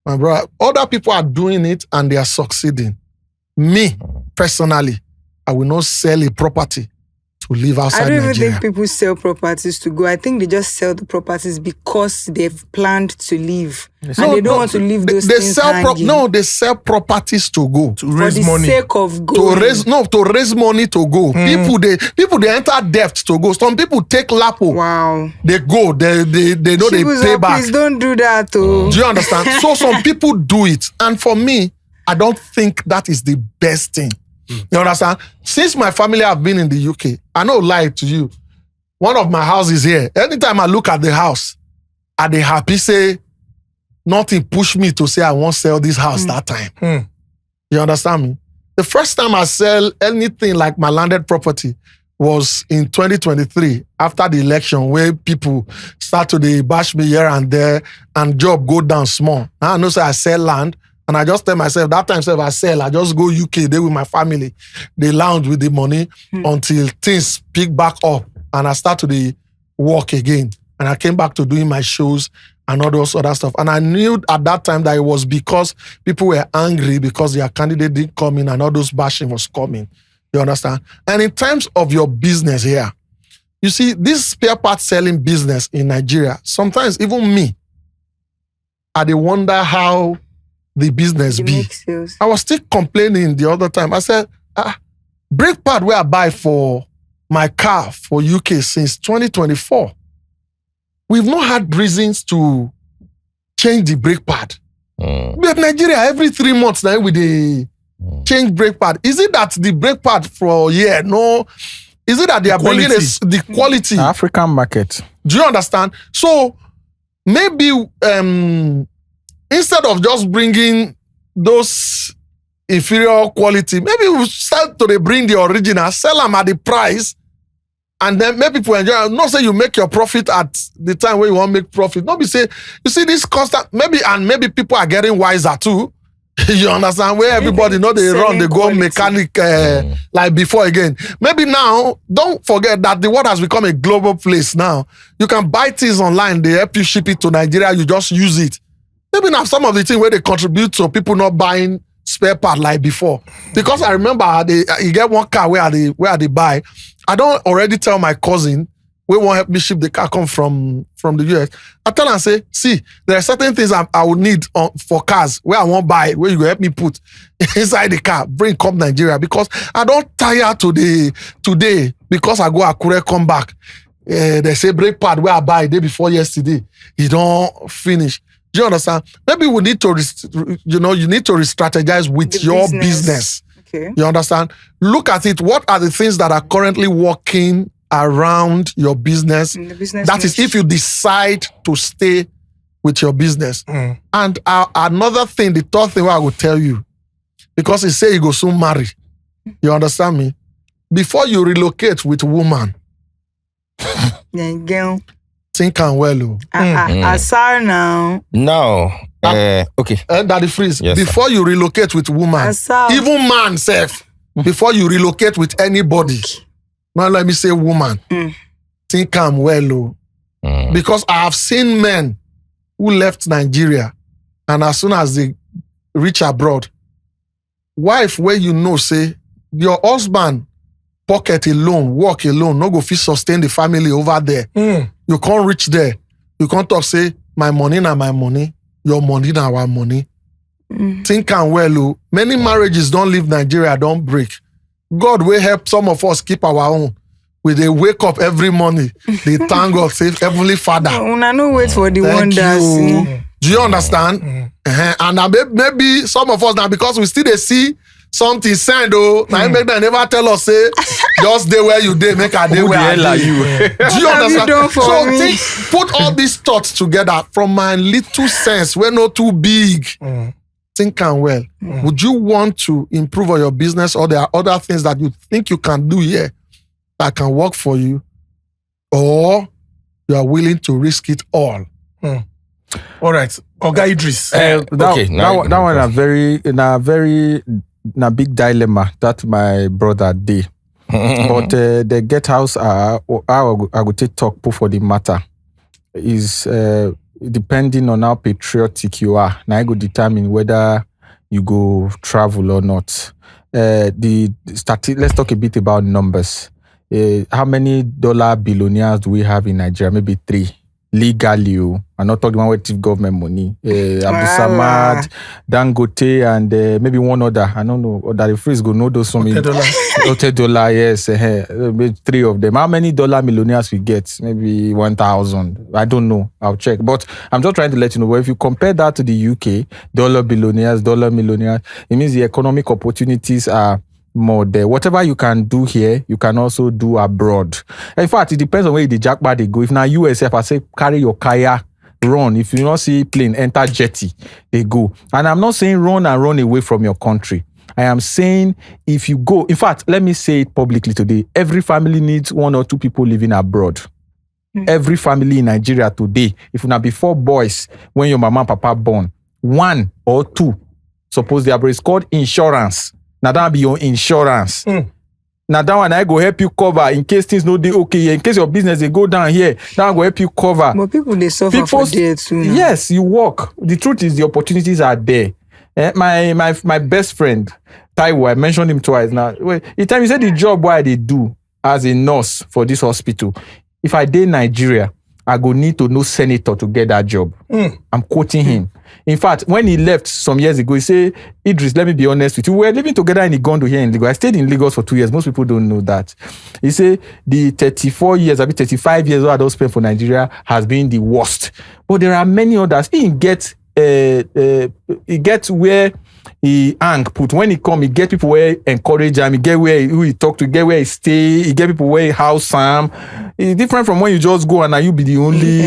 Speaker 7: my brother, other people are doing it and they are succeeding. Me, personally, I will not sell a property to live outside
Speaker 5: I don't even
Speaker 7: Nigeria.
Speaker 5: think people sell properties to go. I think they just sell the properties because they've planned to leave. And they don't want to leave those things hanging.
Speaker 7: They sell properties to go.
Speaker 1: To raise
Speaker 5: for the
Speaker 1: money.
Speaker 5: sake of going.
Speaker 7: To raise money to go. People they enter debt to go. Some people take lapo.
Speaker 5: Wow.
Speaker 7: They go. They know they
Speaker 5: Chibuzo,
Speaker 7: pay back.
Speaker 5: please don't do that. Oh.
Speaker 7: Do you understand? So some people do it. And for me, I don't think that is the best thing. You understand? Since my family have been in the UK, I know lie to you. One of my houses here. Anytime I look at the house, I dey happy say nothing push me to say I won't sell this house that time. You understand me? The first time I sell anything like my landed property was in 2023 after the election where people start to dey bash me here and there and job go down small. Now I know say I sell land. And I just tell myself, that time if I sell, I just go UK, there with my family. They lounge with the money until things pick back up and I start to the work again. And I came back to doing my shows and all those other stuff. And I knew at that time that it was because people were angry because their candidate didn't come in and all those bashing was coming. You understand? And in terms of your business here, you see, this spare part selling business in Nigeria, sometimes even me, I dey wonder how the business be. I was still complaining the other time. I said, brake pad where I buy for my car for UK since 2024. We've not had reasons to change the brake pad. But Nigeria, every 3 months now we dey change brake pad. Is it that the brake pad for no? Is it that they are bringing the quality?
Speaker 2: African market.
Speaker 7: Do you understand? So maybe instead of just bringing those inferior quality, maybe we start to bring the original, sell them at the price, and then make people enjoy. Not say you make your profit at the time where you want to make profit. Not be say, you see this constant, maybe people are getting wiser too. You understand? Where everybody know they run, they go mechanic like before again. Maybe now, don't forget that the world has become a global place now. You can buy things online, they help you ship it to Nigeria, you just use it. Maybe now some of the things where they contribute to people not buying spare part like before. Because I remember you get one car where they buy. I don't already tell my cousin, we won't help me ship the car come from the US. I tell her, say, see, there are certain things I would need for cars where I won't buy, where you go help me put inside the car, bring come Nigeria. Because I don't tire today because I go Akure, come back. They say brake pad where I buy day before yesterday. You don't finish. Do you understand? Maybe we need to, you need to re-strategize with your business.
Speaker 5: Okay.
Speaker 7: You understand? Look at it. What are the things that are currently working around your business? That is if you decide to stay with your business. And another thing, the third thing I will tell you, because he say you go soon marry. You understand me? Before you relocate with woman,
Speaker 5: yeah, girl.
Speaker 7: think and well.
Speaker 5: Asar now.
Speaker 3: No. Okay.
Speaker 7: Daddy Freeze,
Speaker 3: Yes, sir.
Speaker 7: before you relocate with woman,
Speaker 5: Asaf.
Speaker 7: even man self, before you relocate with anybody, now let me say woman, think I'm well, oh. Because I have seen men who left Nigeria and as soon as they reach abroad, wife where you know say your husband pocket alone, work alone, no go fit sustain the family over there. You can't reach there. You can't talk say my money na my money, your money na our money. Think am well, oh. Many marriages don't leave Nigeria, don't break. God will help some of us keep our own. We they wake up every morning, they thank God, say Heavenly Father.
Speaker 5: Una no wait for the
Speaker 7: Thank
Speaker 5: wonders.
Speaker 7: you. Do you understand? And maybe some of us now, because we still they see something send, oh, now make them never tell us, say, just day where you day, make a day where I
Speaker 2: hell
Speaker 7: dey.
Speaker 2: are you?
Speaker 7: Do you
Speaker 5: have you
Speaker 7: understand?
Speaker 5: done for
Speaker 7: So
Speaker 5: me?
Speaker 7: put all these thoughts together from my little sense, we're not too big. Think am well. Would you want to improve on your business, or there are other things that you think you can do here that can work for you, or you are willing to risk it all?
Speaker 1: All right. Oga Idris.
Speaker 2: That one a big dilemma that my brother did. But the get house how I go take talk put for the matter is depending on how patriotic you are. Now I go determine whether you go travel or not. Let's talk a bit about numbers. How many dollar billionaires do we have in Nigeria? Maybe 3. Legally, I'm not talking about with government money. Abdul Samad, Dangote, and maybe one other. I don't know. Or that the freeze go know those some $10, yes. Maybe 3 of them. How many dollar millionaires we get? Maybe 1,000. I don't know. I'll check. But I'm just trying to let you know. Well, if you compare that to the UK, dollar billionaires, dollar millionaires, it means the economic opportunities are more there. Whatever you can do here, you can also do abroad. In fact, it depends on where the jackpot they go. If now USF, I say carry your kaya, run. If you not see plane, enter jetty, they go. And I'm not saying run away from your country. I am saying if you go, in fact, let me say it publicly today, every family needs 1 or 2 people living abroad. Every family in Nigeria today, if you now be 4 boys, when your mama and papa born, 1 or 2, suppose they are abroad. It's called insurance. Now that be your insurance. Now that one I go help you cover in case things no dey okay here. In case your business they go down here, that go help you cover.
Speaker 5: But people they suffer for there too. Now.
Speaker 2: Yes, you work. The truth is the opportunities are there. My best friend, Taiwo, I mentioned him twice now. The time he said the job why they do as a nurse for this hospital. If I did Nigeria, I go need to know senator to get that job. I'm quoting him. In fact, when he left some years ago, he said, Idris, let me be honest with you. We were living together in Igondo here in Lagos. I stayed in Lagos for 2 years. Most people don't know that. He said the 34 years, 35 years I don't spend for Nigeria has been the worst. But there are many others. He gets where he hang put. When he come, he get people where he encourage him. He get where he talk to, get where he stay. He get people where he house him. It's different from when you just go and now you be the only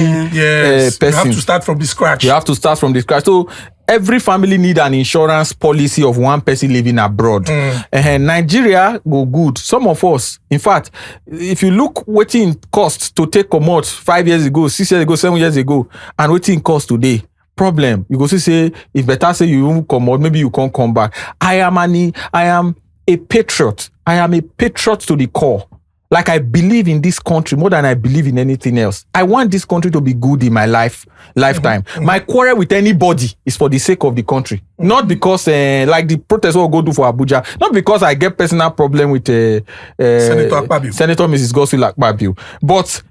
Speaker 2: person.
Speaker 1: You have to start from the scratch.
Speaker 2: You have to start from the scratch. So every family need an insurance policy of one person living abroad. Nigeria go good. Some of us, in fact, if you look what it cost to take comot 5 years ago, 6 years ago, 7 years ago, and what it cost today, problem. You go see say if better say you won't come out, maybe you can't come back. I am a patriot. I am a patriot to the core. Like I believe in this country more than I believe in anything else. I want this country to be good in my lifetime. My quarrel with anybody is for the sake of the country. Not because like the protest we'll go do for Abuja. Not because I get personal problem with Senator Mrs. Godswill Akpabio. But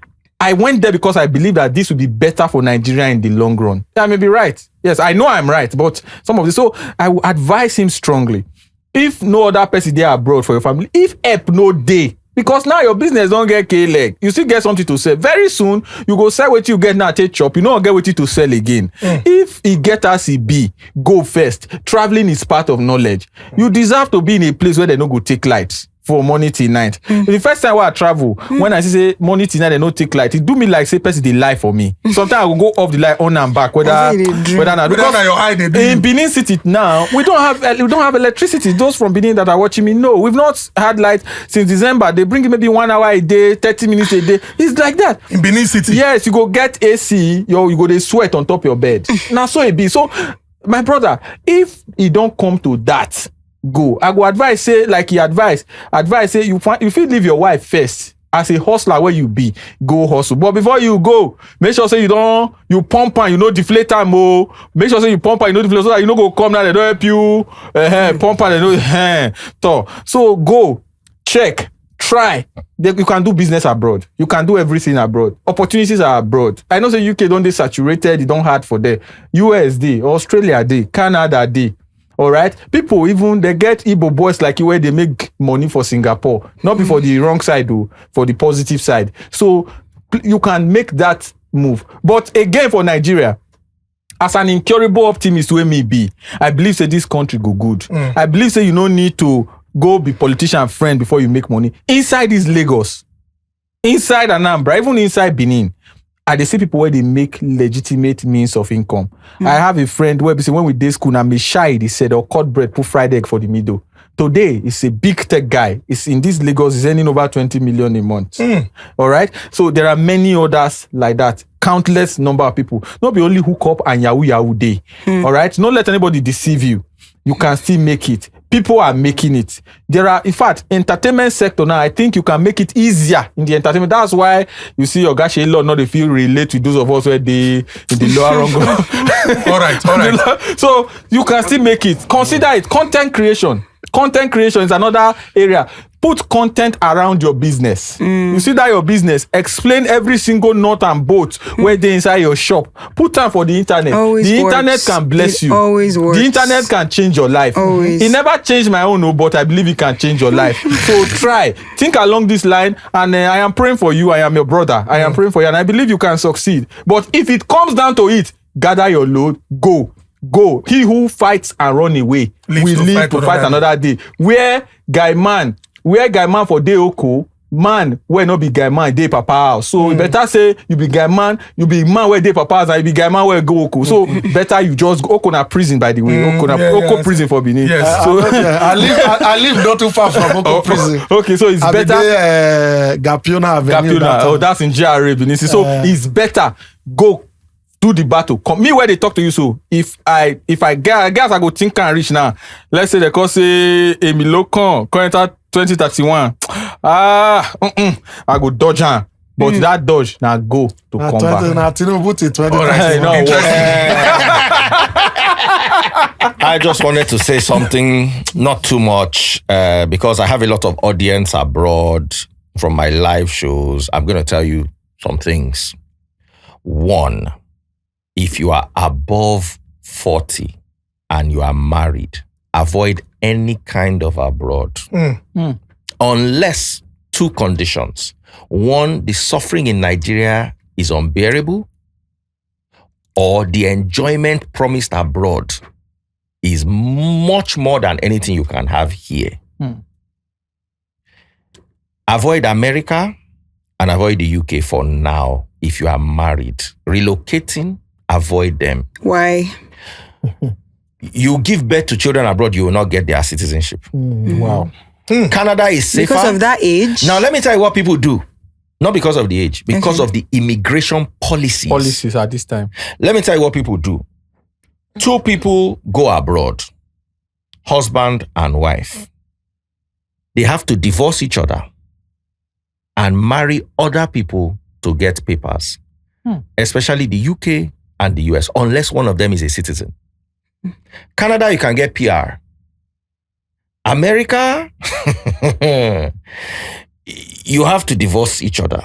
Speaker 2: I went there because I believe that this would be better for Nigeria in the long run. I may be right. Yes, I know I'm right, but some of this. So I would advise him strongly. If no other person there abroad for your family, if help no day, because now your business don't get K-leg, you still get something to sell. Very soon, you go sell what you get now, take chop. You don't get what you to sell again. If he get as he be, go first. Traveling is part of knowledge. You deserve to be in a place where they don't go take lights. for morning till night. The first time when I travel, when I see say morning till night they no take light, it do me like say person dey lie for me. Sometimes I will go off the light on and back whether
Speaker 5: I say they dream.
Speaker 2: not.
Speaker 1: Because na your eye dey do
Speaker 2: In
Speaker 1: you.
Speaker 2: Benin City now, we don't have electricity. Those from Benin that are watching me know we've not had light since December. They bring maybe 1 hour a day, 30 minutes a day. It's like that.
Speaker 1: In Benin City.
Speaker 2: Yes, you go get AC, you go dey sweat on top your bed. Now so it be. So my brother, if e don't come to that, go. I go advise say like he advise say you fit leave your wife first. As a hustler where you be, go hustle. But before you go, make sure say you pump and you know deflate am oh. Make sure say you pump and you know deflate so that you no go come now they don't help you. Pump and they know. So go, check, try. You can do business abroad. You can do everything abroad. Opportunities are abroad. I know say UK don't dey saturated, it don't hard for them. US dey, Australia dey, Canada dey. All right, people even they get Igbo boys like you where they make money for Singapore, not before the wrong side though, for the positive side. So you can make that move. But again, for Nigeria, as an incurable optimist where me be, I believe say this country go good. I believe say you don't need to go be politician friend before you make money. Inside this Lagos, inside Anambra, even inside Benin, I dey see people where they make legitimate means of income. I have a friend where when we day school, I'm shy, they said, or cut bread, put fried egg for the middle. Today, it's a big tech guy. It's in this Lagos, he's earning over 20 million a month. All right. So there are many others like that. Countless number of people. Not be only hook up and yahoo day. All right. Don't let anybody deceive you. You can still make it. People are making it. There are, in fact, entertainment sector now, I think you can make it easier in the entertainment. That's why you see your Seyi Law not feel relate to those of us where they in the lower rung.
Speaker 1: All right.
Speaker 2: So you can still make it. Consider it. Content creation. Content creation is another area. Put content around your business. You see that your business, explain every single nut and bolt where they inside your shop. Put time for the internet.
Speaker 5: Always
Speaker 2: the
Speaker 5: works.
Speaker 2: internet can bless
Speaker 5: It
Speaker 2: you.
Speaker 5: always works.
Speaker 2: The internet can change your life.
Speaker 5: Always.
Speaker 2: It never changed my own, but I believe it can change your life. So try. Think along this line, and I am praying for you. I am your brother. I am praying for you, and I believe you can succeed. But if it comes down to it, gather your load, go. He who fights and run away will live to fight another day. Where guy man for day oko, man where no be guy man day papa house. So you better say you be guy man, you be man where day papa house, and you be guy man where go oko. So better you just go Oko na prison, by the way. Oko prison for Benin.
Speaker 1: Yes.
Speaker 2: So
Speaker 7: I live not too far from Oko prison.
Speaker 2: Okay, so it's better.
Speaker 7: Gapiona Avenue.
Speaker 2: Oh, that's in GRA Benin. So it's better go do the battle. Me where they talk to you. So if I guess I go think and reach now. Let's say they call say Emilokon current 2031. I go dodge her. But that dodge now go to come back.
Speaker 7: Now Tinubu to 20.
Speaker 3: I just wanted to say something, not too much, because I have a lot of audience abroad from my live shows. I'm going to tell you some things. One, if you are above 40 and you are married, avoid any kind of abroad. Unless two conditions. One, the suffering in Nigeria is unbearable, or the enjoyment promised abroad is much more than anything you can have here. Avoid America and avoid the UK for now if you are married. Relocating, avoid them.
Speaker 5: Why?
Speaker 3: You give birth to children abroad, you will not get their citizenship.
Speaker 2: Wow.
Speaker 3: Canada is safer.
Speaker 5: Because of that age?
Speaker 3: Now, let me tell you what people do. Not because of the age, because of the immigration policies.
Speaker 2: Policies at this time.
Speaker 3: Let me tell you what people do. Two people go abroad, husband and wife. They have to divorce each other and marry other people to get papers, especially the UK and the US, unless one of them is a citizen. Canada, you can get PR. America, you have to divorce each other.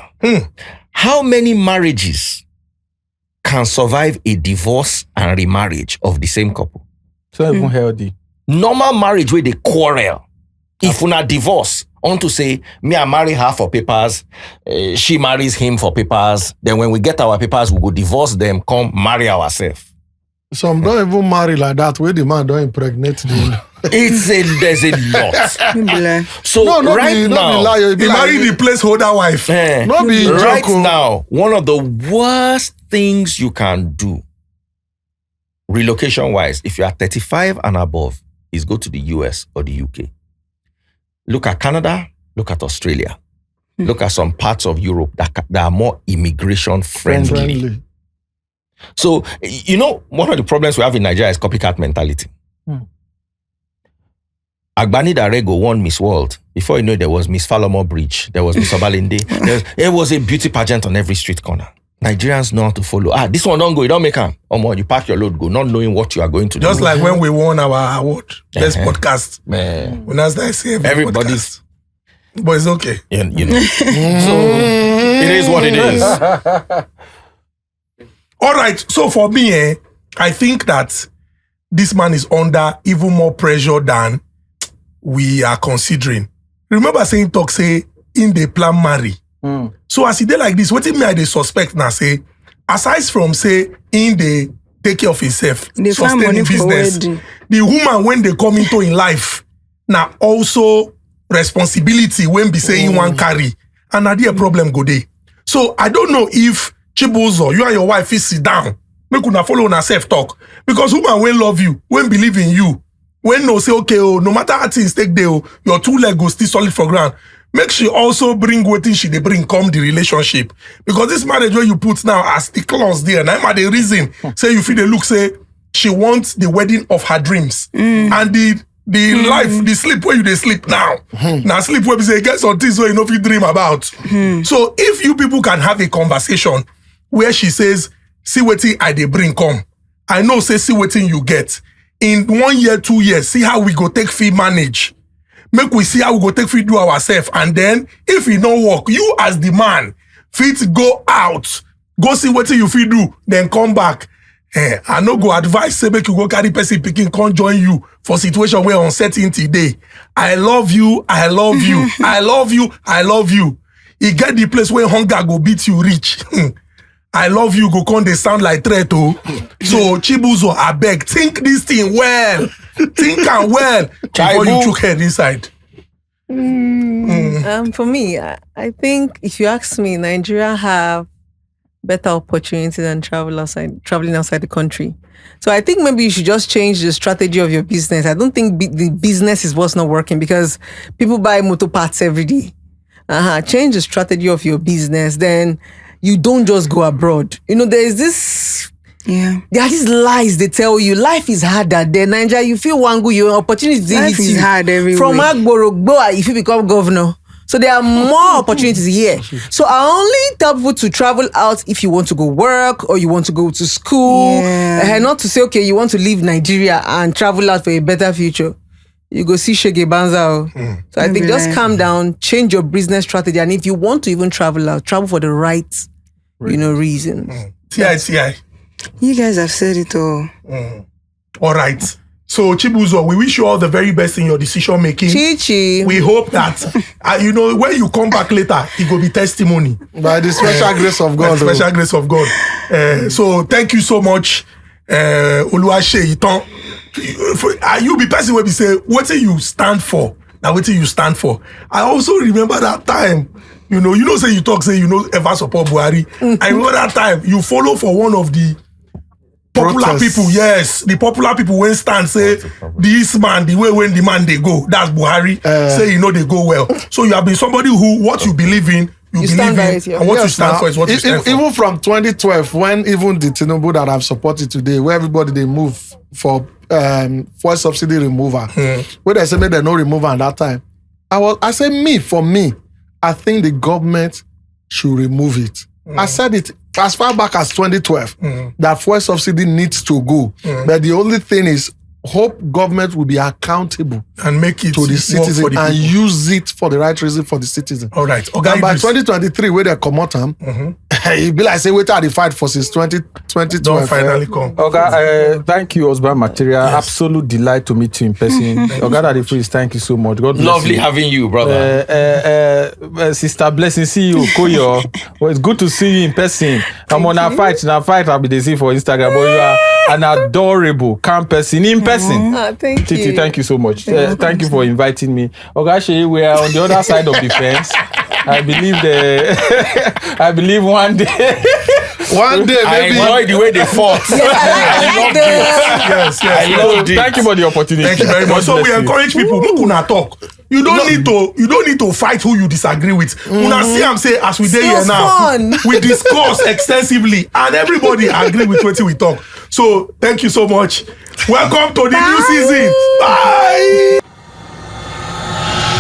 Speaker 3: How many marriages can survive a divorce and remarriage of the same couple?
Speaker 2: So even healthy.
Speaker 3: Normal marriage where they quarrel. If una divorce, on to say, me I marry her for papers, she marries him for papers, then when we get our papers, we go divorce them, come marry ourselves.
Speaker 7: Some don't even marry like that, where the man don't impregnate the
Speaker 3: There's a lot. So
Speaker 7: no,
Speaker 3: right
Speaker 7: be,
Speaker 3: now,
Speaker 7: no be lie, it be
Speaker 1: He
Speaker 7: like-
Speaker 1: married the placeholder wife.
Speaker 7: no be
Speaker 3: right
Speaker 7: joke, oh.
Speaker 3: now, one of the worst things you can do, relocation-wise, if you are 35 and above, is go to the US or the UK. Look at Canada, look at Australia. Look at some parts of Europe that are more immigration friendly.
Speaker 7: Friendly.
Speaker 3: So, you know, one of the problems we have in Nigeria is copycat mentality. Agbani Darego won Miss World. Before you know, there was Miss Falomo Bridge. There was Miss Obalinde. There was a beauty pageant on every street corner. Nigerians know how to follow. This one don't go, you don't make them. You pack your load, go, not knowing what you are going to do.
Speaker 1: Just like when we won our award, best podcast.
Speaker 3: Man.
Speaker 1: When I say
Speaker 3: Everybody's...
Speaker 1: podcast. But it's okay.
Speaker 3: You know. So, it is what it is.
Speaker 1: All right. So for me, I think that this man is under even more pressure than we are considering. Remember saying talk say in the plan marry. So as he did like this, what me I dey suspect now say, aside from say in the take care of himself,
Speaker 5: They find money
Speaker 1: sustaining
Speaker 5: for
Speaker 1: business,
Speaker 5: wedding.
Speaker 1: the woman when they come into in life, now also responsibility when be saying one carry, and na there problem go dey. So I don't know if Chibuzo, you and your wife is sit down, make una follow una self talk, because woman when love you, when believe in you, when no say okay, oh, no matter how things take day, oh, your two leg go still solid for ground. Make she also bring wetin she dey bring come the relationship, because this marriage where you put now as the clause there, now the reason say you feel the look say she wants the wedding of her dreams, and the life, the sleep where you dey sleep now, now sleep where we say get some things where you know if you dream about. So if you people can have a conversation where she says, see wetin I dey bring come, I know say see wetin you get. In 1 year, 2 years, see how we go take fee manage. Make we see how we go take fit do ourselves, and then if it don't work, you as the man fit go out, go see what you fit do, then come back. I no go advise say make you go carry person picking, come join you for situation where uncertainty dey. I love you, I love you, I love you, I love you. You get the place where hunger go beat you reach. I love you go come dey sound like threat oh. So Chibuzo, I beg, think this thing well. Think am well before you chook head inside.
Speaker 9: For me, I think if you ask me, Nigeria have better opportunity than traveling outside the country. So I think maybe you should just change the strategy of your business. I don't think the business is what's not working, because people buy motor parts every day. Change the strategy of your business, then you don't just go abroad. You know, there are these lies they tell you. Life is harder than Nigeria. You feel one good, your opportunities.
Speaker 5: Life is hard everywhere.
Speaker 9: From Agboro, if you become governor. So there are more opportunities here. So I only tell people to travel out if you want to go work or you want to go to school. Not to say, okay, you want to leave Nigeria and travel out for a better future. You go see Shege Banza. So I think just calm down, change your business strategy. And if you want to even travel out, travel for the right, reasons.
Speaker 1: TI.
Speaker 5: You guys have said it all.
Speaker 1: All right. So Chibuzo, we wish you all the very best in your decision making.
Speaker 9: Chichi.
Speaker 1: We hope that when you come back later, it will be testimony.
Speaker 7: By the special grace of God.
Speaker 1: By the special grace of God. So thank you so much, Oluwase Itan. You be person where we say, what do you stand for? Now what do you stand for? I also remember that time. Say you talk, say ever support Buhari. I remember that time you follow for one of the popular people, yes. The popular people when stand say, this man, the way when the man they go, that's Buhari. Say they go well. So you have been somebody who, what you believe in, you believe in, and what you stand for is what you stand for.
Speaker 7: Even from 2012, when even the Tinubu that I've supported today, where everybody they move for fuel subsidy removal, where they say they no removal at that time, for me, I think the government should remove it. I said it as far back as 2012 that fuel subsidy needs to go. But the only thing is, hope government will be accountable
Speaker 1: and make it
Speaker 7: to the citizen and use it for the right reason for the citizen.
Speaker 1: All right.
Speaker 7: And by 2023, where they come out, Hey, be like say wait till the fight for since 2020.
Speaker 1: Don't finally come.
Speaker 2: Okay, thank you, Husband Material. Absolute delight to meet you in person. Oga Daddy Freeze, thank you so much. God bless
Speaker 3: Lovely
Speaker 2: you.
Speaker 3: having you, brother.
Speaker 2: Sister Blessing, see you, Koyo. Well, it's good to see you in person. I'm on a fight. I'll be the same for Instagram, but you are an adorable, calm person in person.
Speaker 9: Thank
Speaker 2: Titi,
Speaker 9: you.
Speaker 2: thank you so much. Thank you for inviting me. Oga, we are on the other side of the fence. I believe one day.
Speaker 7: One day,
Speaker 3: I
Speaker 7: maybe.
Speaker 3: enjoy the way they fought.
Speaker 1: Yes.
Speaker 3: I loved it.
Speaker 2: Thank you for the opportunity.
Speaker 1: Thank you very much.
Speaker 2: God
Speaker 1: So we
Speaker 2: bless you.
Speaker 1: encourage people, make una talk. You don't need to fight who you disagree with. Una see am say as we dey here
Speaker 9: Feels
Speaker 1: now,
Speaker 9: fun.
Speaker 1: we discuss extensively and everybody agree with wetin we talk. So thank you so much. Welcome to the new season. Bye.